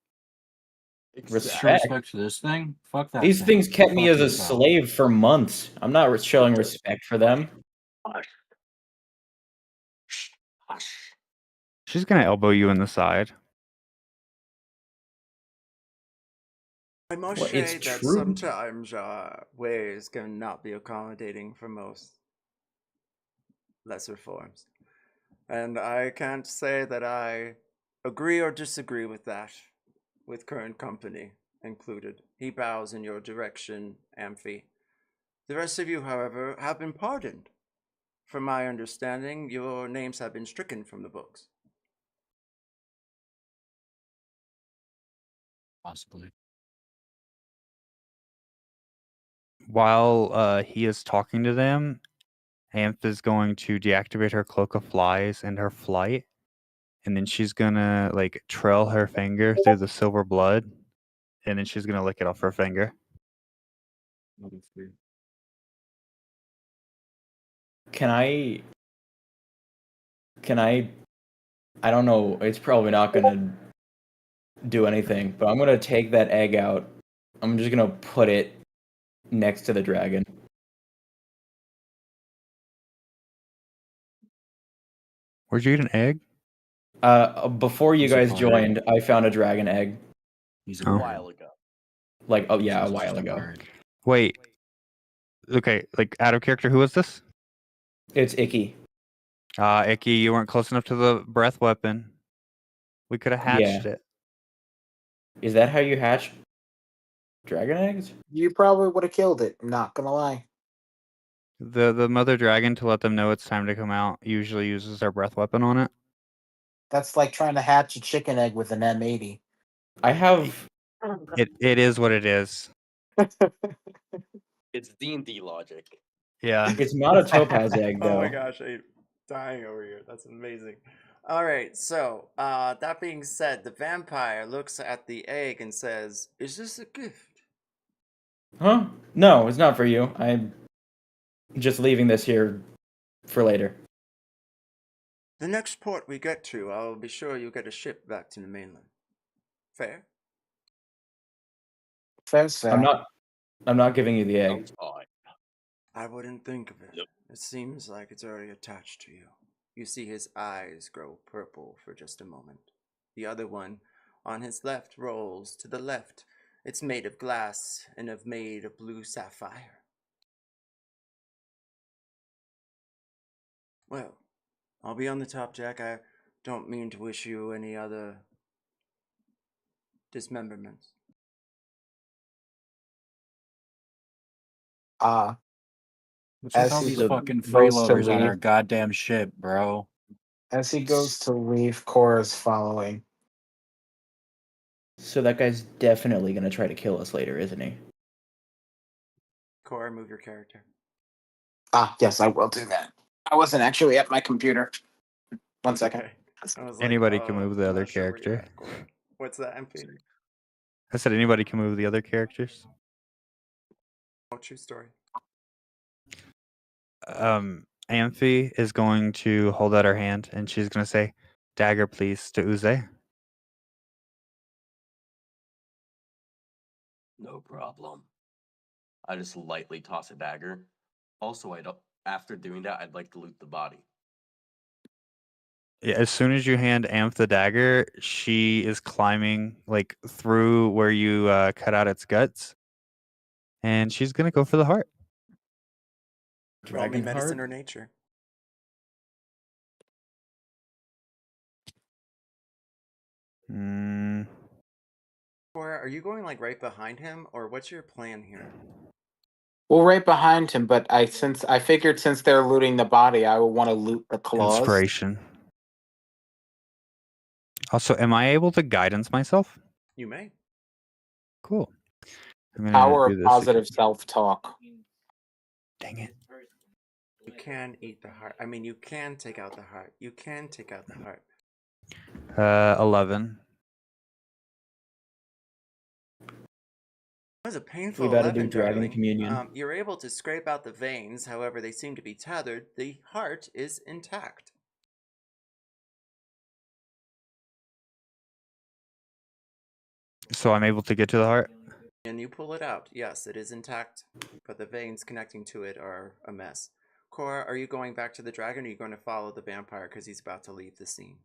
Speaker 3: Show
Speaker 2: Respect.
Speaker 3: respect to this thing. Fuck that.
Speaker 2: These
Speaker 3: thing.
Speaker 2: things kept
Speaker 3: Go
Speaker 2: me
Speaker 3: fuck
Speaker 2: as a
Speaker 3: yourself.
Speaker 2: slave for months. I'm not showing respect for them.
Speaker 3: Hush.
Speaker 6: She's gonna elbow you in the side.
Speaker 4: I must
Speaker 2: Well, it's
Speaker 4: say that
Speaker 2: true.
Speaker 4: sometimes ways can not be accommodating for most lesser forms. And I can't say that I agree or disagree with that, with current company included. He bows in your direction, Amphi. The rest of you, however, have been pardoned. From my understanding, your names have been stricken from the books.
Speaker 3: Possibly.
Speaker 6: While he is talking to them, Amph is going to deactivate her cloak of flies and her flight, and then she's gonna like trail her finger through the silver blood, and then she's gonna lick it off her finger.
Speaker 2: Can I? I don't know. It's probably not gonna do anything, but I'm gonna take that egg out. I'm just gonna put it next to the dragon.
Speaker 6: Where'd you get an egg?
Speaker 2: Before you
Speaker 3: He's a
Speaker 2: guys
Speaker 3: pirate.
Speaker 2: joined, I found a dragon egg.
Speaker 3: He's
Speaker 6: Oh.
Speaker 3: a
Speaker 1: A
Speaker 3: pirate.
Speaker 1: while ago.
Speaker 2: Like, oh yeah, a
Speaker 3: He's
Speaker 2: while
Speaker 3: just
Speaker 2: ago.
Speaker 3: pirate.
Speaker 6: Wait. Okay, like out of character, who was this?
Speaker 2: It's Ikki.
Speaker 6: Ikki, you weren't close enough to the breath weapon. We could have hatched it.
Speaker 2: Is that how you hatch dragon eggs?
Speaker 7: You probably would have killed it. I'm not gonna lie.
Speaker 6: The mother dragon, to let them know it's time to come out, usually uses their breath weapon on it.
Speaker 7: That's like trying to hatch a chicken egg with an M80.
Speaker 2: I have.
Speaker 6: It is what it is.
Speaker 1: It's D&D logic.
Speaker 6: Yeah.
Speaker 2: It's not a topaz egg though.
Speaker 4: Oh my gosh, I'm dying over here. That's amazing. All right, so that being said, the vampire looks at the egg and says, "Is this a gift?"
Speaker 2: Huh? No, it's not for you. I'm just leaving this here for later.
Speaker 4: The next port we get to, I'll be sure you get a ship back to the mainland. Fair?
Speaker 7: Fair say.
Speaker 2: I'm not giving you the egg.
Speaker 1: Sounds fine.
Speaker 4: I wouldn't think of it.
Speaker 1: Yep.
Speaker 4: It seems like it's already attached to you. You see his eyes grow purple for just a moment. The other one, on his left, rolls to the left. It's made of glass and made of blue sapphire. Well, I'll be on the top deck. I don't mean to wish you any other dismemberments.
Speaker 3: What's with
Speaker 7: As
Speaker 3: all
Speaker 7: he
Speaker 3: these
Speaker 2: goes
Speaker 3: fucking
Speaker 7: to
Speaker 3: freeloaders on
Speaker 7: leave.
Speaker 3: our goddamn ship, bro?
Speaker 7: As he goes to leave, Cora's following.
Speaker 2: So that guy's definitely gonna try to kill us later, isn't he?
Speaker 4: Cora, move your character.
Speaker 7: Yes, I will do that. I wasn't actually at my computer. 1 second.
Speaker 4: Okay. I was
Speaker 6: Anybody can
Speaker 4: oh,
Speaker 6: move the
Speaker 4: I'm
Speaker 6: other
Speaker 4: not sure where you're
Speaker 6: character.
Speaker 4: at, Cora. What's that, MP?
Speaker 6: I said anybody can move the other characters.
Speaker 4: Oh, true story.
Speaker 6: Amphi is going to hold out her hand and she's going to say, "Dagger, please," to Oozey.
Speaker 1: No problem. I just lightly toss a dagger. Also, after doing that, I'd like to loot the body.
Speaker 6: Yeah, as soon as you hand Amph the dagger, she is climbing like through where you cut out its guts, and she's gonna go for the heart.
Speaker 4: Roll me
Speaker 2: Dragon
Speaker 4: medicine
Speaker 2: heart?
Speaker 4: or nature.
Speaker 6: Mm,
Speaker 4: Cora, are you going like right behind him, or what's your plan here?
Speaker 7: Well, right behind him, but I figured since they're looting the body, I would want to loot the claws.
Speaker 6: inspiration. Also, am I able to guidance myself?
Speaker 4: You may.
Speaker 6: Cool. I'm gonna
Speaker 7: Power
Speaker 6: do
Speaker 7: of
Speaker 6: this
Speaker 7: positive
Speaker 6: again.
Speaker 7: self-talk.
Speaker 6: Dang it.
Speaker 4: You can eat the heart. I mean, you can take out the heart. You can take out the heart.
Speaker 6: 11.
Speaker 4: That was a
Speaker 2: We
Speaker 4: painful
Speaker 2: better do
Speaker 4: 11,
Speaker 2: dragon
Speaker 4: darling.
Speaker 2: communion.
Speaker 4: You're able to scrape out the veins, however, they seem to be tethered. The heart is intact.
Speaker 6: So I'm able to get to the heart.
Speaker 4: And you pull it out. Yes, it is intact, but the veins connecting to it are a mess. Cora, are you going back to the dragon, or are you going to follow the vampire because he's about to leave the scene?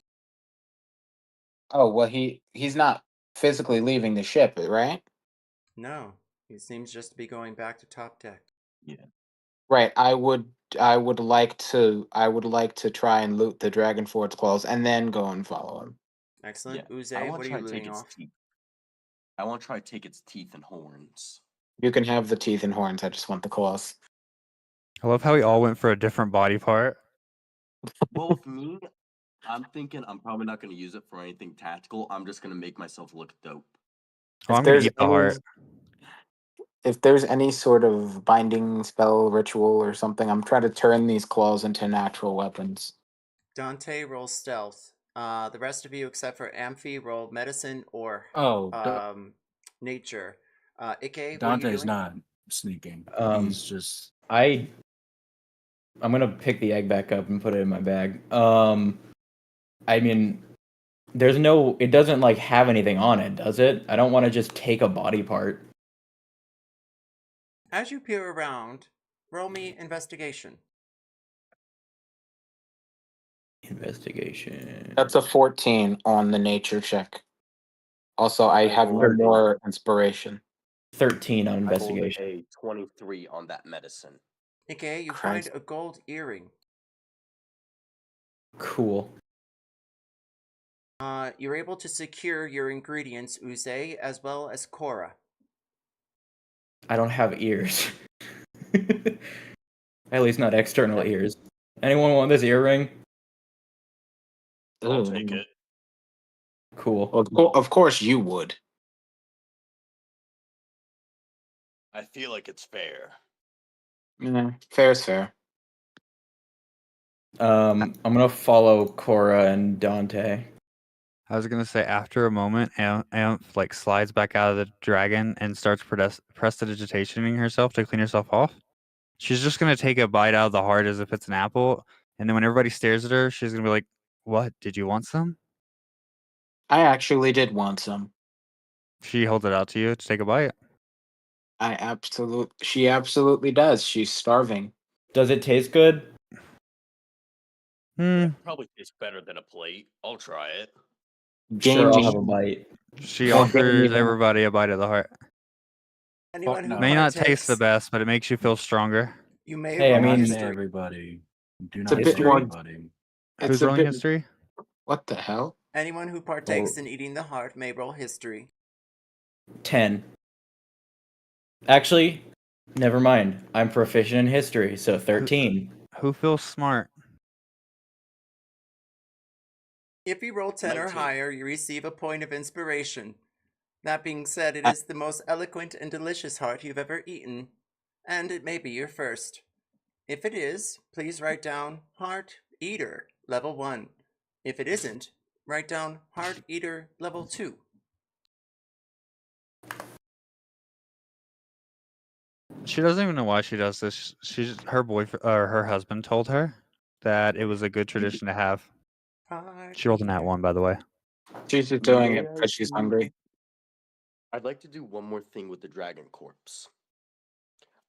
Speaker 7: Oh, well, he's not physically leaving the ship, right?
Speaker 4: No, he seems just to be going back to top deck.
Speaker 7: Right. I would like to try and loot the dragon for its claws and then go and follow him.
Speaker 4: Excellent.
Speaker 1: I
Speaker 4: Oozey,
Speaker 1: want
Speaker 4: what
Speaker 1: to
Speaker 4: are
Speaker 1: try
Speaker 4: you
Speaker 1: to take
Speaker 4: looting
Speaker 1: its
Speaker 4: off?
Speaker 1: teeth. I want to try to take its teeth and horns.
Speaker 7: You can have the teeth and horns. I just want the claws.
Speaker 6: I love how we all went for a different body part.
Speaker 1: Well, with me, I'm thinking I'm probably not going to use it for anything tactical. I'm just going to make myself look dope.
Speaker 6: Oh,
Speaker 7: If
Speaker 6: I'm gonna
Speaker 7: there's
Speaker 6: eat the heart.
Speaker 7: If there's any sort of binding spell ritual or something, I'm trying to turn these claws into natural weapons.
Speaker 4: Dante rolls stealth. The rest of you, except for Amphi, roll medicine or nature. Ikki, what are you
Speaker 3: Dante's
Speaker 4: doing?
Speaker 3: not sneaking. He's just
Speaker 2: I'm gonna pick the egg back up and put it in my bag. I mean, it doesn't like have anything on it, does it? I don't want to just take a body part.
Speaker 4: As you peer around, roll me investigation.
Speaker 2: Investigation.
Speaker 7: That's a 14 on the nature check. Also, I have no
Speaker 1: rolled
Speaker 7: more inspiration.
Speaker 2: 13 on
Speaker 1: I rolled
Speaker 2: investigation.
Speaker 1: a 23 on that medicine.
Speaker 4: Ikki, you
Speaker 7: Christ.
Speaker 4: find a gold earring.
Speaker 2: Cool.
Speaker 4: You're able to secure your ingredients, Oozey, as well as Cora.
Speaker 2: I don't have ears. At least not external ears. Anyone want this earring?
Speaker 1: I'll
Speaker 7: Ooh.
Speaker 1: take it.
Speaker 2: Cool.
Speaker 7: Well, of course you would.
Speaker 1: I feel like it's fair.
Speaker 7: Yeah, fair is fair.
Speaker 2: I'm gonna follow Cora and Dante.
Speaker 6: I was gonna say after a moment, Amph like slides back out of the dragon and starts prestidigitationing herself to clean herself off. She's just gonna take a bite out of the heart as if it's an apple, and then when everybody stares at her, she's gonna be like, "What? Did you want some?"
Speaker 7: I actually did want some.
Speaker 6: She holds it out to you to take a bite.
Speaker 7: She absolutely does. She's starving.
Speaker 2: Does it taste good?
Speaker 1: Probably tastes better than a plate. I'll try it.
Speaker 2: Sure, I'll
Speaker 7: Gamey.
Speaker 2: have a bite.
Speaker 6: She
Speaker 7: Well, give me
Speaker 6: offers
Speaker 7: that.
Speaker 6: everybody a bite of the heart.
Speaker 4: Anyone who
Speaker 3: no.
Speaker 6: May not
Speaker 4: partakes,
Speaker 6: taste the best, but it makes you feel stronger.
Speaker 4: you may
Speaker 2: Hey, I
Speaker 4: roll
Speaker 2: mean-
Speaker 3: not say
Speaker 4: history.
Speaker 3: everybody. Do
Speaker 7: It's a
Speaker 3: not
Speaker 7: bit
Speaker 3: say
Speaker 7: more-
Speaker 3: everybody.
Speaker 7: It's
Speaker 6: Who's
Speaker 7: a
Speaker 6: rolling
Speaker 7: bit.
Speaker 6: history?
Speaker 7: What the hell?
Speaker 4: Anyone who partakes in eating the heart may roll history.
Speaker 2: 10. Actually, never mind. I'm proficient in history, so 13.
Speaker 6: Who feels smart?
Speaker 4: If you roll 10 or
Speaker 1: 19.
Speaker 4: higher, you receive a point of inspiration. That being said, it is the most eloquent and delicious heart you've ever eaten, and it may be your first. If it is, please write down Heart Eater Level 1. If it isn't, write down Heart Eater Level 2.
Speaker 6: She doesn't even know why she does this. She's her boyfriend or her husband told her that it was a good tradition to have. She rolled an at one, by the way.
Speaker 7: She's just doing
Speaker 1: May
Speaker 7: it
Speaker 1: I
Speaker 7: because she's
Speaker 1: do-
Speaker 7: hungry.
Speaker 1: I'd like to do one more thing with the dragon corpse.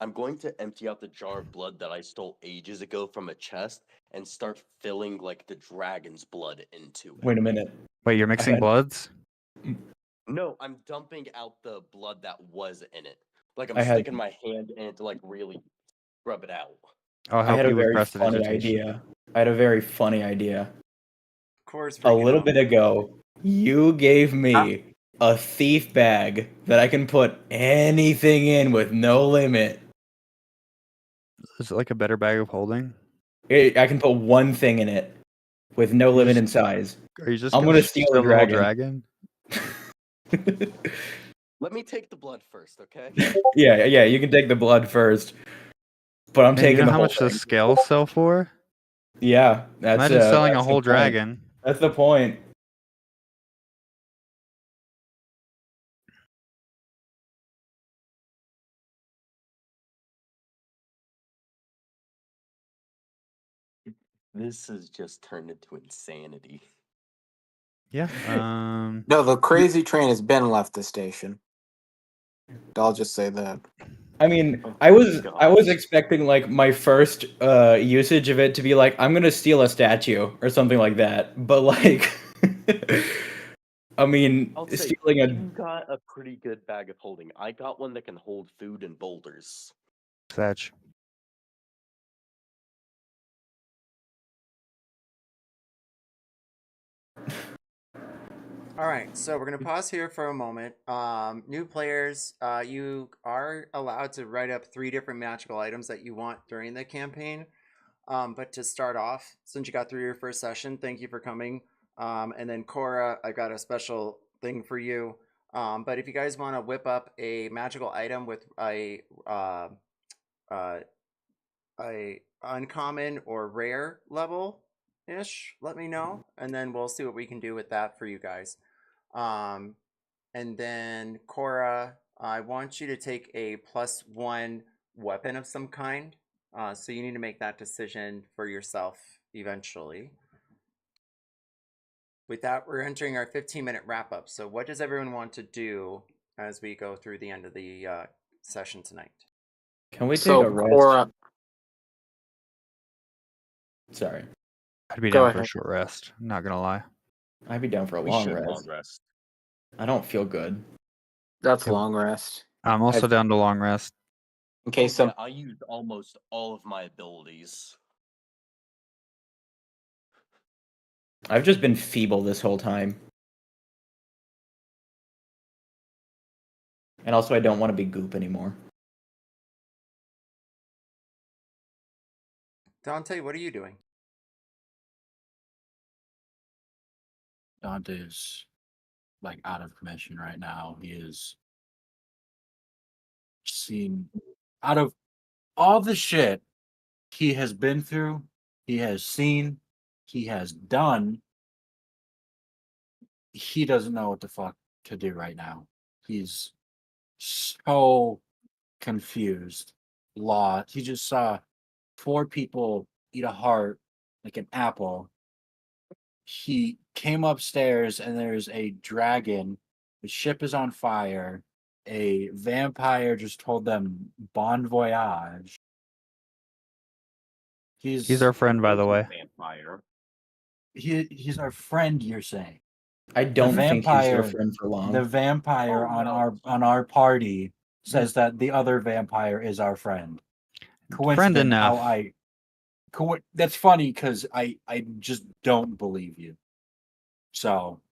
Speaker 1: I'm going to empty out the jar of blood that I stole ages ago from a chest and start filling like the dragon's blood into it.
Speaker 2: Wait a minute.
Speaker 6: Wait, you're mixing
Speaker 2: had-
Speaker 6: bloods?
Speaker 1: No, I'm dumping out the blood that was in it. Like I'm
Speaker 2: I had-
Speaker 1: sticking my hand in it to like really rub it out.
Speaker 6: I'll
Speaker 2: I
Speaker 6: help
Speaker 2: had a
Speaker 6: you with
Speaker 2: very funny
Speaker 6: prestidigitation.
Speaker 2: idea. I had a very funny idea.
Speaker 4: Cora's
Speaker 2: A
Speaker 4: freaking
Speaker 2: little
Speaker 4: out.
Speaker 2: bit ago, you gave me a thief bag that I can put anything in with no limit.
Speaker 6: Is it like a better bag of holding?
Speaker 2: I can put one thing in it with no
Speaker 6: You
Speaker 2: limit
Speaker 6: just-
Speaker 2: in size.
Speaker 6: Are you just
Speaker 2: I'm gonna steal a
Speaker 6: shove the whole
Speaker 2: dragon.
Speaker 1: Let me take the blood first, okay?
Speaker 2: yeah, you can take the blood first. But I'm
Speaker 6: Man, you
Speaker 2: taking
Speaker 6: know
Speaker 2: the
Speaker 6: how
Speaker 2: whole
Speaker 6: much
Speaker 2: thing.
Speaker 6: the scales sell for?
Speaker 2: Yeah, that's
Speaker 6: Imagine selling a
Speaker 2: that's the
Speaker 6: whole
Speaker 2: point.
Speaker 6: dragon.
Speaker 2: That's the point.
Speaker 1: This has just turned into insanity.
Speaker 6: Yeah.
Speaker 7: No, the crazy train has been left the station. I'll just say that.
Speaker 2: I mean,
Speaker 1: Oh
Speaker 2: I was
Speaker 1: gosh.
Speaker 2: expecting like my first usage of it to be like I'm gonna steal a statue or something like that, but like, I mean,
Speaker 1: I'll say
Speaker 2: stealing a
Speaker 1: you got a pretty good bag of holding. I got one that can hold food and boulders.
Speaker 6: Fetch.
Speaker 4: All right, so we're gonna pause here for a moment. New players, you are allowed to write up 3 different magical items that you want during the campaign. But to start off, since you got through your first session, thank you for coming. And then Cora, I got a special thing for you. But if you guys want to whip up a magical item with a uncommon or rare level ish, let me know, and then we'll see what we can do with that for you guys. And then Cora, I want you to take a +1 weapon of some kind. So you need to make that decision for yourself eventually. With that, we're entering our 15-minute wrap up. So what does everyone want to do as we go through the end of the session tonight?
Speaker 2: Can we take
Speaker 7: So
Speaker 2: a rest?
Speaker 7: Cora,
Speaker 2: Sorry,
Speaker 6: I'd be
Speaker 7: Go
Speaker 6: down for a
Speaker 7: ahead.
Speaker 6: short rest. I'm not gonna lie.
Speaker 2: I'd be down for a
Speaker 1: We
Speaker 2: long
Speaker 1: should
Speaker 2: rest.
Speaker 1: long rest.
Speaker 2: I don't feel good.
Speaker 7: that's
Speaker 6: Yep.
Speaker 7: long rest.
Speaker 6: I'm also
Speaker 7: I've-
Speaker 6: down to long rest.
Speaker 7: In case some
Speaker 1: Yeah, I used almost all of my abilities.
Speaker 2: I've just been feeble this whole time. And also, I don't want to be goop anymore.
Speaker 4: Dante, what are you doing?
Speaker 3: Dante is like out of commission right now. He is seen out of all the shit he has been through, he has seen, he has done. He doesn't know what the fuck to do right now. He's so confused, lost. He just saw 4 people eat a heart like an apple. He came upstairs and there's a dragon. The ship is on fire. A vampire just told them bon voyage.
Speaker 6: He's our friend, by the way.
Speaker 1: Vampire.
Speaker 3: He's our friend, you're saying.
Speaker 2: I don't think he's your
Speaker 3: vampire-
Speaker 2: friend for long.
Speaker 3: The vampire
Speaker 1: Oh,
Speaker 3: on
Speaker 1: no.
Speaker 3: our party says that the other vampire is our friend.
Speaker 6: Friend enough.
Speaker 3: That's funny because I just don't believe you. So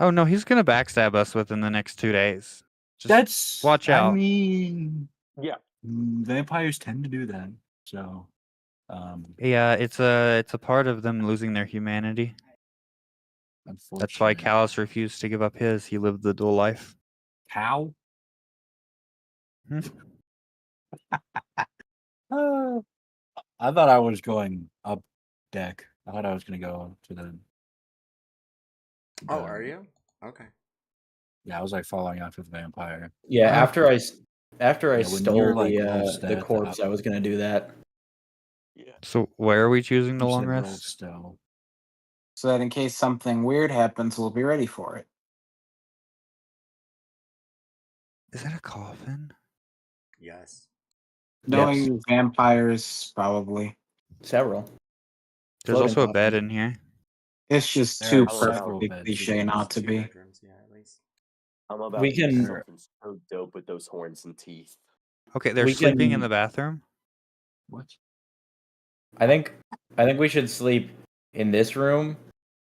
Speaker 6: Oh no, he's gonna backstab us within the next 2 days. Just
Speaker 3: that's
Speaker 6: watch
Speaker 3: I
Speaker 6: out.
Speaker 3: mean,
Speaker 1: Yeah.
Speaker 3: vampires tend to do that. So,
Speaker 6: Yeah, it's a part of them losing their humanity. That's why
Speaker 3: unfortunately,
Speaker 6: Callus refused to give up his. He lived the dual life.
Speaker 3: How?
Speaker 6: Hmm.
Speaker 3: I thought I was going up deck. I thought I was going to go to the.
Speaker 4: Oh, are you? Okay.
Speaker 3: Yeah, I was like following after the vampire.
Speaker 2: Yeah,
Speaker 3: Oh.
Speaker 2: After I
Speaker 3: Yeah, when you're,
Speaker 2: stole
Speaker 3: like,
Speaker 2: the
Speaker 3: close
Speaker 2: the
Speaker 3: death,
Speaker 2: corpse, I was gonna do that.
Speaker 1: Yeah.
Speaker 6: So where are we choosing the
Speaker 3: You
Speaker 6: long
Speaker 3: said roll
Speaker 6: rest?
Speaker 3: still.
Speaker 7: So that in case something weird happens, we'll be ready for it.
Speaker 6: Is that a coffin?
Speaker 4: Yes.
Speaker 7: Knowing vampires, probably.
Speaker 2: Several.
Speaker 6: There's
Speaker 2: Floating
Speaker 6: also a bed
Speaker 2: coffin.
Speaker 6: in here.
Speaker 7: It's just
Speaker 3: There
Speaker 7: too
Speaker 3: are several
Speaker 7: perfectly
Speaker 3: beds
Speaker 7: cliche
Speaker 3: in
Speaker 7: not to
Speaker 4: Two
Speaker 7: be.
Speaker 4: bedrooms, yeah, at least.
Speaker 1: I'm about
Speaker 2: We
Speaker 1: to do
Speaker 2: can-
Speaker 1: something so dope with those horns and teeth.
Speaker 6: Okay, they're
Speaker 2: We
Speaker 6: sleeping in
Speaker 2: can-
Speaker 6: the bathroom.
Speaker 3: What?
Speaker 2: I think we should sleep in this room,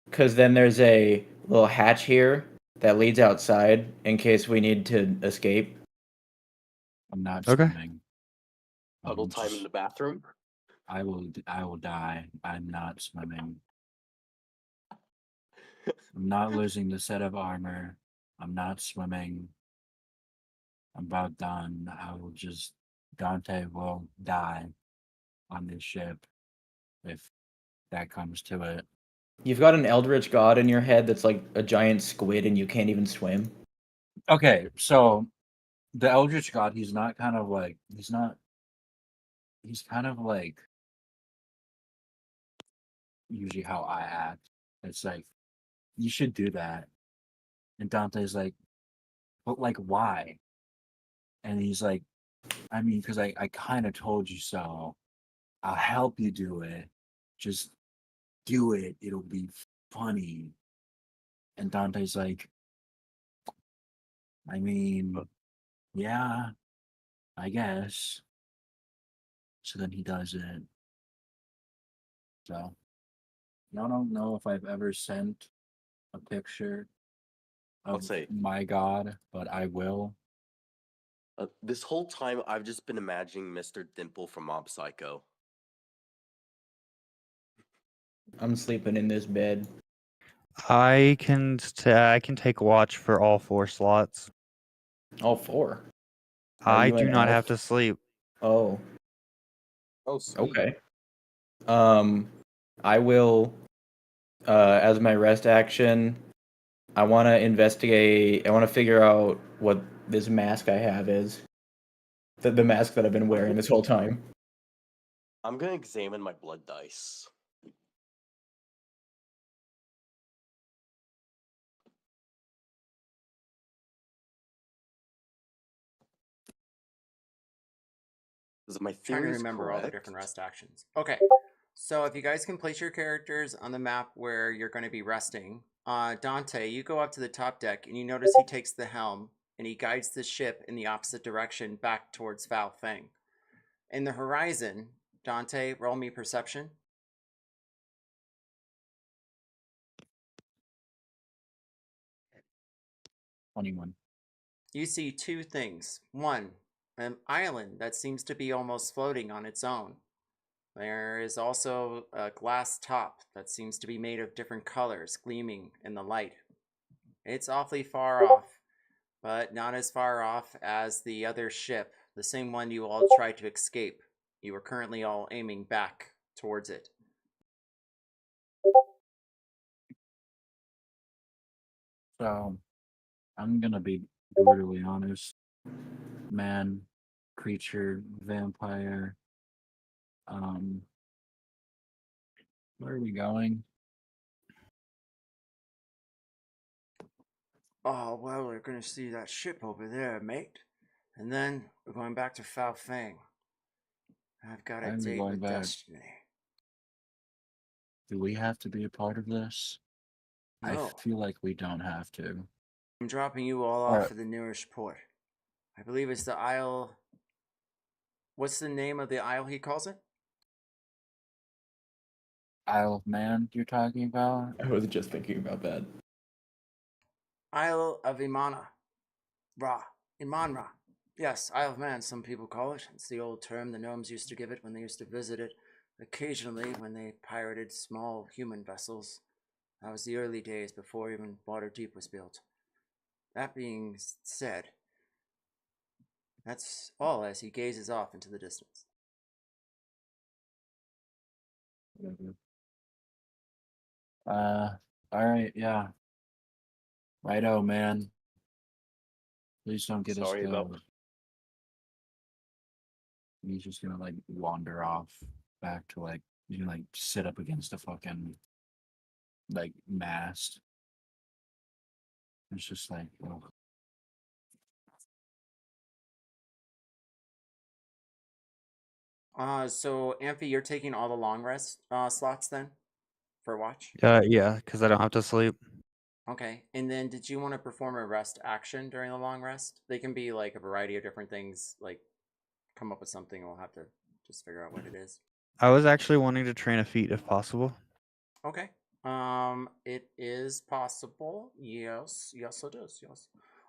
Speaker 2: because then there's a little hatch here that leads outside in case we need to escape.
Speaker 3: I'm not
Speaker 6: Okay.
Speaker 3: swimming.
Speaker 1: Huddle time in the bathroom.
Speaker 3: I will die. I'm not swimming. I'm not losing the set of armor. I'm not swimming. I'm about done. Dante will die on this ship if that comes to it.
Speaker 2: You've got an eldritch god in your head that's like a giant squid and you can't even swim.
Speaker 3: Okay, so the Eldritch God, he's kind of like usually how I act. It's like, you should do that. And Dante's like, but like, why? And he's like, I mean, because I kind of told you so. I'll help you do it. Just do it. It'll be funny. And Dante's like, I mean, yeah, I guess. So then he does it. So I don't know if I've ever sent a picture
Speaker 1: I'll
Speaker 3: of
Speaker 1: say
Speaker 3: my God, but I will.
Speaker 1: this whole time I've just been imagining Mr. Dimple from Mob Psycho.
Speaker 2: I'm sleeping in this bed.
Speaker 6: I can take watch for all 4 slots.
Speaker 2: All 4. Are
Speaker 6: I
Speaker 2: you
Speaker 6: do
Speaker 2: an
Speaker 6: not have
Speaker 2: elf?
Speaker 6: to sleep.
Speaker 2: Oh,
Speaker 1: Oh, sweet.
Speaker 2: okay. I will, as my rest action, I want to investigate. I want to figure out what this mask I have is. The mask that I've been wearing this whole time.
Speaker 1: I'm gonna examine my blood dice. Is my
Speaker 4: Trying to
Speaker 1: theory
Speaker 4: remember all the different
Speaker 1: correct?
Speaker 4: rest actions. Okay. So if you guys can place your characters on the map where you're going to be resting, Dante, you go up to the top deck and you notice he takes the helm and he guides the ship in the opposite direction back towards Foul Fang. In the horizon, Dante, roll me perception.
Speaker 3: 21.
Speaker 4: You see 2 things. 1, an island that seems to be almost floating on its own. There is also a glass top that seems to be made of different colors gleaming in the light. It's awfully far off, but not as far off as the other ship, the same one you all tried to escape. You are currently all aiming back towards it.
Speaker 3: So I'm gonna be brutally honest. Man, creature, vampire. Where are we going?
Speaker 4: Oh, well, we're going to see that ship over there, mate. And then we're going back to Foul Fang. I've got a
Speaker 3: I'm
Speaker 4: date
Speaker 3: going
Speaker 4: with
Speaker 3: back.
Speaker 4: Destiny.
Speaker 3: Do we have to be a part of this? I
Speaker 4: No,
Speaker 3: feel like we don't have to.
Speaker 4: I'm dropping you all off at the nearest port. I believe it's the Isle. What's the name of the isle he calls it?
Speaker 3: Isle of Man, you're talking about?
Speaker 2: I was just thinking about that.
Speaker 4: Isle of Imana. Ra. Imanra. Yes, Isle of Man, some people call it. It's the old term the gnomes used to give it when they used to visit it, occasionally when they pirated small human vessels. That was the early days before even Waterdeep was built. That being said, that's all as he gazes off into the distance.
Speaker 3: Whatever. Alright, yeah. Righto, man. Please don't get us
Speaker 1: Sorry about
Speaker 3: killed. He's just gonna like wander off back to like you know, like sit up against a fucking like mast. It's just like, oh.
Speaker 4: So Amphi, you're taking all the long rest slots then for watch.
Speaker 6: Yeah, because I don't have to sleep.
Speaker 4: Okay, and then did you want to perform a rest action during the long rest? They can be like a variety of different things. Like, come up with something, and we'll have to just figure out what it is.
Speaker 6: I was actually wanting to train a feat if possible.
Speaker 4: Okay. It is possible. Yes, yes, it is. Yes.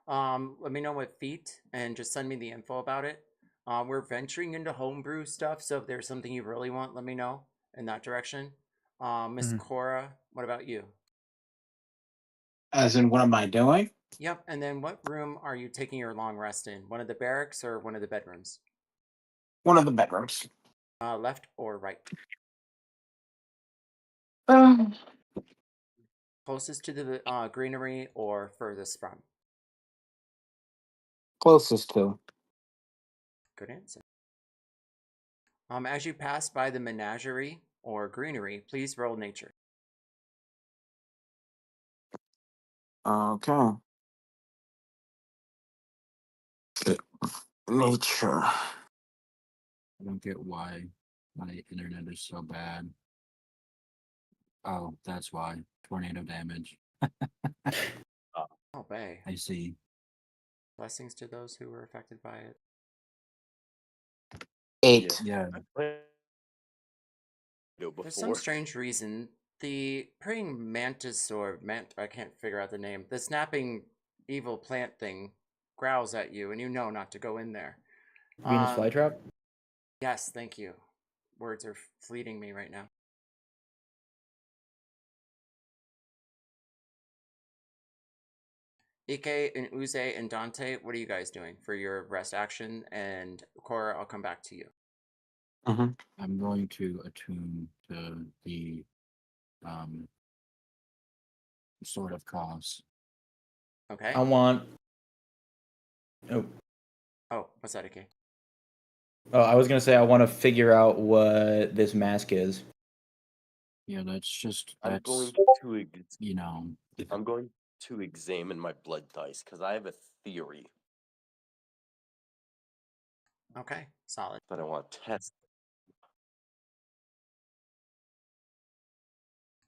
Speaker 4: Let me know what feat, and just send me the info about it. We're venturing into homebrew stuff, so if there's something you really want, let me know in that direction. Miss
Speaker 6: Mhm.
Speaker 4: Cora, what about you?
Speaker 7: As in, what am I doing?
Speaker 4: Yep. And then what room are you taking your long rest in? One of the barracks or one of the bedrooms?
Speaker 7: One of the bedrooms.
Speaker 4: Left or right?
Speaker 7: Um,
Speaker 4: Closest to the greenery or furthest from?
Speaker 7: closest to.
Speaker 4: Good answer. As you pass by the menagerie or greenery, please roll nature.
Speaker 7: Okay. Nature.
Speaker 3: I don't get why my internet is so bad. Oh, that's why. Tornado damage.
Speaker 4: Oh, bay.
Speaker 3: I see.
Speaker 4: Blessings to those who were affected by it.
Speaker 7: 8.
Speaker 3: Yeah.
Speaker 4: For some strange reason, the praying mantis or I can't figure out the name. The snapping evil plant thing growls at you, and you know not to go in there.
Speaker 2: Venus flytrap.
Speaker 4: Yes, thank you. Words are fleeting me right now. Ikki and Oozey and Dante, what are you guys doing for your rest action? And Cora, I'll come back to you.
Speaker 3: I'm going to attune to the um sort of cause.
Speaker 4: Okay.
Speaker 2: I want. Oh,
Speaker 4: Oh, what's that, Ikki?
Speaker 2: I was gonna say I want to figure out what this mask is.
Speaker 3: Yeah, that's
Speaker 1: I'm going to
Speaker 3: you know,
Speaker 1: I'm going to examine my blood dice because I have a theory
Speaker 4: Okay, solid.
Speaker 1: that I want to test.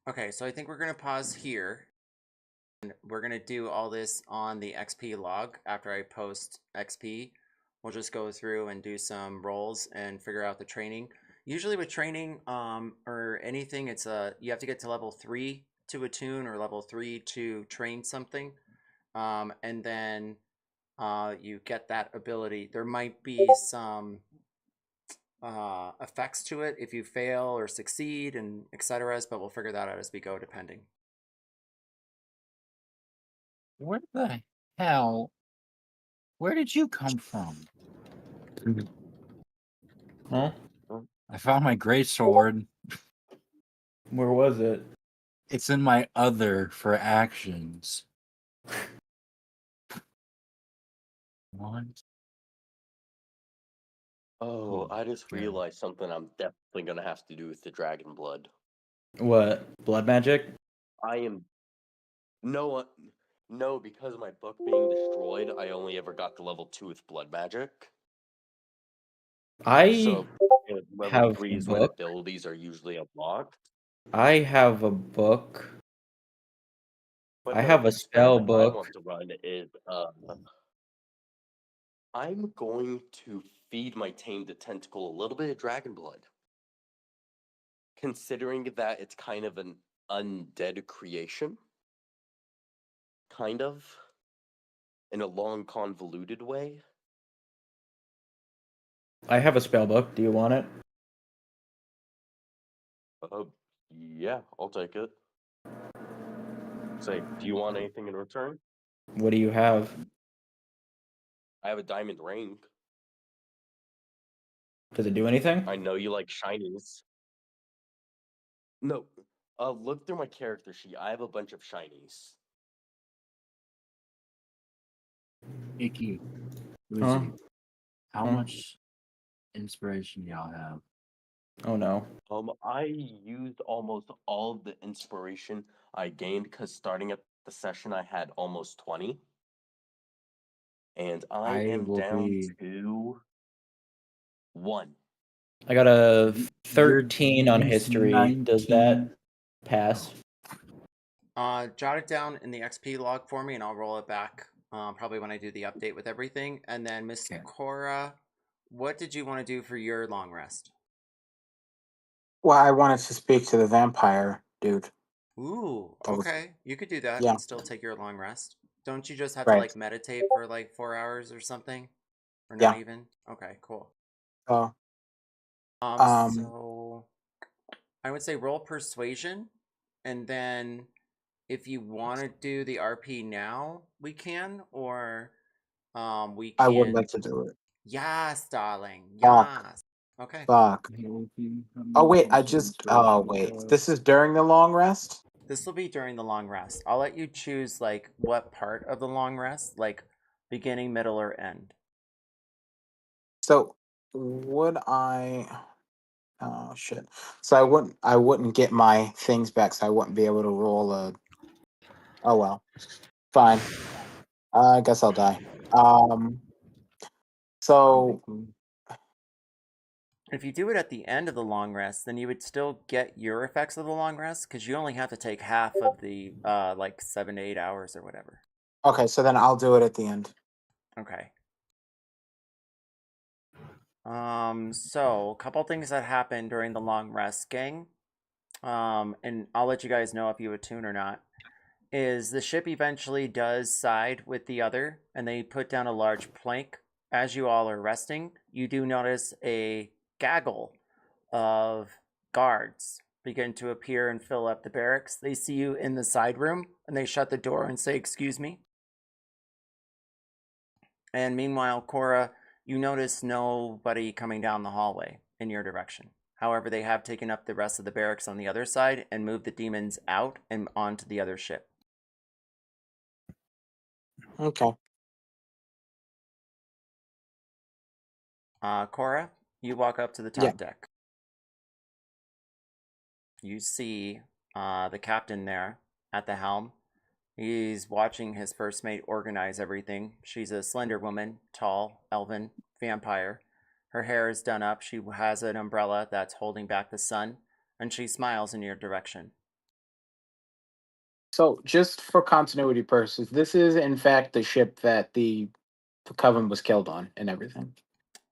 Speaker 4: Okay, so I think we're going to pause here. And we're going to do all this on the XP log after I post XP. We'll just go through and do some rolls and figure out the training. Usually with training or anything, it's you have to get to level 3 to attune or level 3 to train something. And then you get that ability. There might be some effects to it if you fail or succeed and etc. But we'll figure that out as we go, depending.
Speaker 3: where the hell? Where did you come from?
Speaker 2: Huh?
Speaker 3: I found my great sword.
Speaker 2: Where was it?
Speaker 3: It's in my other for actions. What?
Speaker 1: Oh, I just
Speaker 3: Okay.
Speaker 1: realized something I'm definitely gonna have to do with the dragon blood.
Speaker 2: What? Blood magic?
Speaker 1: I am no, because of my book being destroyed, I only ever got to level 2 with blood magic.
Speaker 2: I
Speaker 1: So level
Speaker 2: have
Speaker 1: 3
Speaker 2: a
Speaker 1: is when
Speaker 2: book.
Speaker 1: abilities are usually unlocked.
Speaker 2: I have a book.
Speaker 1: But
Speaker 2: I
Speaker 1: no,
Speaker 2: have
Speaker 1: the
Speaker 2: a spell
Speaker 1: that I
Speaker 2: book.
Speaker 1: want to run is I'm going to feed my tamed tentacle a little bit of dragon blood. Considering that it's kind of an undead creation. Kind of. In a long, convoluted way.
Speaker 2: I have a spell book. Do you want it?
Speaker 1: Yeah, I'll take it. Say, do you want anything in return?
Speaker 2: What do you have?
Speaker 1: I have a diamond ring.
Speaker 2: Does it do anything?
Speaker 1: I know you like shinies. No, look through my character sheet. I have a bunch of shinies.
Speaker 3: Ikki.
Speaker 2: Huh?
Speaker 3: Oozey. How
Speaker 2: Huh?
Speaker 3: much inspiration y'all have?
Speaker 2: Oh no.
Speaker 1: I used almost all of the inspiration I gained because starting at the session I had almost 20. And I
Speaker 3: I
Speaker 1: am
Speaker 3: will
Speaker 1: down
Speaker 3: be.
Speaker 1: to 1.
Speaker 2: I got a
Speaker 3: You're
Speaker 2: 13 on
Speaker 3: base
Speaker 2: history. Does that
Speaker 3: 19.
Speaker 2: pass?
Speaker 4: Jot it down in the XP log for me, and I'll roll it back. Probably when I do the update with everything. And then Miss
Speaker 3: Okay.
Speaker 4: Cora, what did you want to do for your long rest?
Speaker 7: Well, I wanted to speak to the vampire dude.
Speaker 4: Ooh,
Speaker 7: That was
Speaker 4: okay. You could do that
Speaker 7: yeah,
Speaker 4: and still take your long rest. Don't you just have to
Speaker 7: right.
Speaker 4: like meditate for like 4 hours or something? Or not
Speaker 7: Yeah.
Speaker 4: even? Okay, cool.
Speaker 7: So
Speaker 4: So I would say roll persuasion, and then if you want to do the RP now, we can, or we
Speaker 7: I would
Speaker 4: can.
Speaker 7: like to do it.
Speaker 4: Yes, darling.
Speaker 7: Fuck.
Speaker 4: Yes. Okay.
Speaker 7: Fuck. Oh wait, oh wait. This is during the long rest?
Speaker 4: This will be during the long rest. I'll let you choose like what part of the long rest, like beginning, middle, or end.
Speaker 7: So would I oh shit. So I wouldn't get my things back, so I wouldn't be able to roll a oh well. Fine. I guess I'll die. So
Speaker 4: If you do it at the end of the long rest, then you would still get your effects of the long rest because you only have to take half of the like 7 to 8 hours or whatever.
Speaker 7: okay, so then I'll do it at the end.
Speaker 4: Okay. So a couple things that happened during the long rest, gang. And I'll let you guys know if you attune or not. Is the ship eventually does side with the other, and they put down a large plank. As you all are resting, you do notice a gaggle of guards begin to appear and fill up the barracks. They see you in the side room, and they shut the door and say, "Excuse me." And meanwhile, Cora, you notice nobody coming down the hallway in your direction. However, they have taken up the rest of the barracks on the other side and moved the demons out and onto the other ship.
Speaker 7: Okay.
Speaker 4: Cora, you walk up to the
Speaker 7: Yeah.
Speaker 4: top deck. You see the captain there at the helm. He's watching his first mate organize everything. She's a slender woman, tall, elven, vampire. Her hair is done up. She has an umbrella that's holding back the sun, and she smiles in your direction.
Speaker 7: So just for continuity purposes, this is in fact the ship that the Coven was killed on and everything.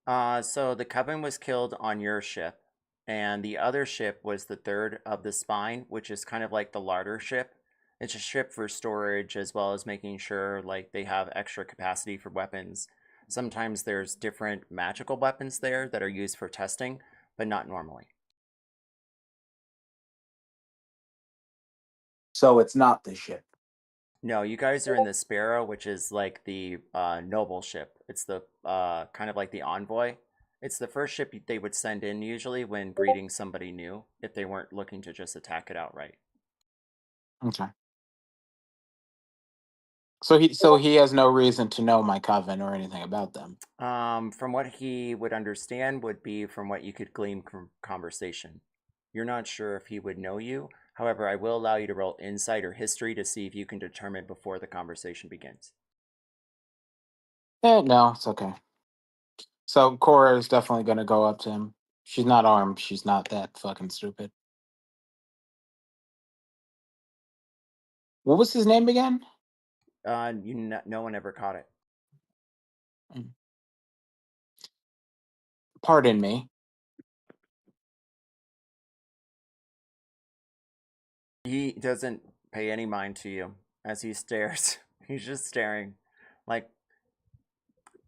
Speaker 4: So the Coven was killed on your ship, and the other ship was the third of the spine, which is kind of like the larder ship. It's a ship for storage as well as making sure like they have extra capacity for weapons. Sometimes there's different magical weapons there that are used for testing, but not normally.
Speaker 7: So it's not the ship.
Speaker 4: No, you guys are in the Sparrow, which is like the noble ship. It's the kind of like the envoy. It's the first ship they would send in usually when greeting somebody new if they weren't looking to just attack it outright.
Speaker 7: Okay. So he has no reason to know my coven or anything about them.
Speaker 4: From what he would understand would be from what you could glean from conversation. You're not sure if he would know you. However, I will allow you to roll insight or history to see if you can determine before the conversation begins.
Speaker 7: No, it's okay. So Cora is definitely gonna go up to him. She's not armed. She's not that fucking stupid. What was his name again?
Speaker 4: No one ever caught it.
Speaker 7: Pardon me.
Speaker 4: He doesn't pay any mind to you as he stares. He's just staring. Like,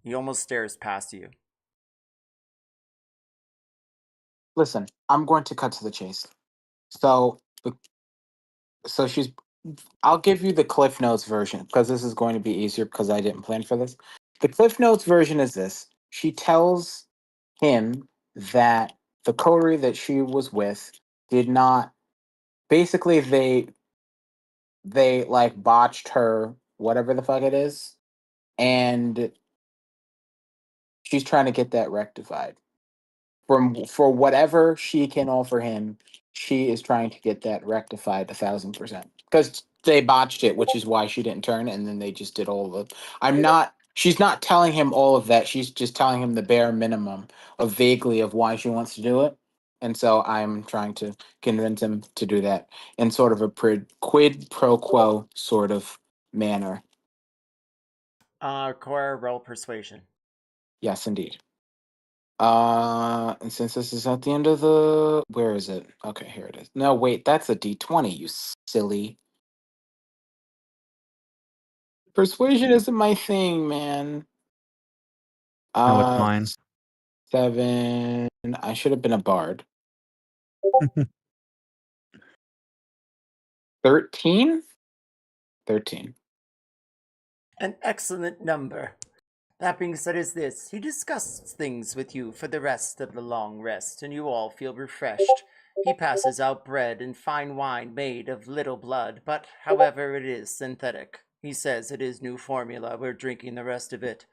Speaker 4: he almost stares past you.
Speaker 7: Listen, I'm going to cut to the chase. So she's. I'll give you the Cliff Notes version because this is going to be easier because I didn't plan for this. The Cliff Notes version is this: she tells him that the coterie that she was with did not. Basically, they like botched her whatever the fuck it is, and she's trying to get that rectified. for whatever she can offer him, she is trying to get that rectified 1,000%. Because they botched it, which is why she didn't turn, and then they just did all of it. She's not telling him all of that. She's just telling him the bare minimum of vaguely of why she wants to do it. And so I'm trying to convince him to do that in sort of a quid pro quo sort of manner.
Speaker 4: Cora, roll persuasion.
Speaker 7: Yes, indeed. And since this is at the end of where is it? Okay, here it is. No, wait, that's a D20, you silly. Persuasion isn't my thing, man.
Speaker 6: No, it's mine.
Speaker 7: 7. I should have been a bard. 13? 13.
Speaker 4: An excellent number. That being said, is this. He discusses things with you for the rest of the long rest, and you all feel refreshed. He passes out bread and fine wine made of little blood, but however it is synthetic. He says it is new formula. We're drinking the rest of it.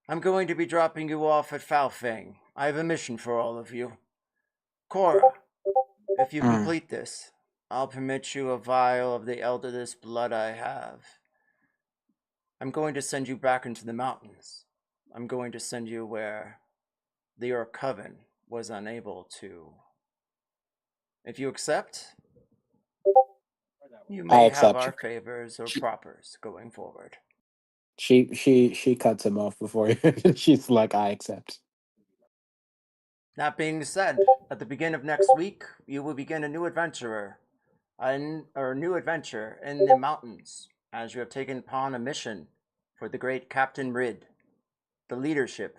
Speaker 4: I'm going to be dropping you off at Falfang. I have a mission for all of you. Cora, if you complete this, I'll permit you a vial of the elderest blood I have. I'm going to send you back into the mountains. I'm going to send you where the Your Coven was unable to. If you accept, you may have our favors or propers going forward.
Speaker 7: She cuts him off before she's like, I accept.
Speaker 4: That being said, at the beginning of next week, you will begin a new adventure in the mountains, as you have taken upon a mission for the great Captain Rid, the leadership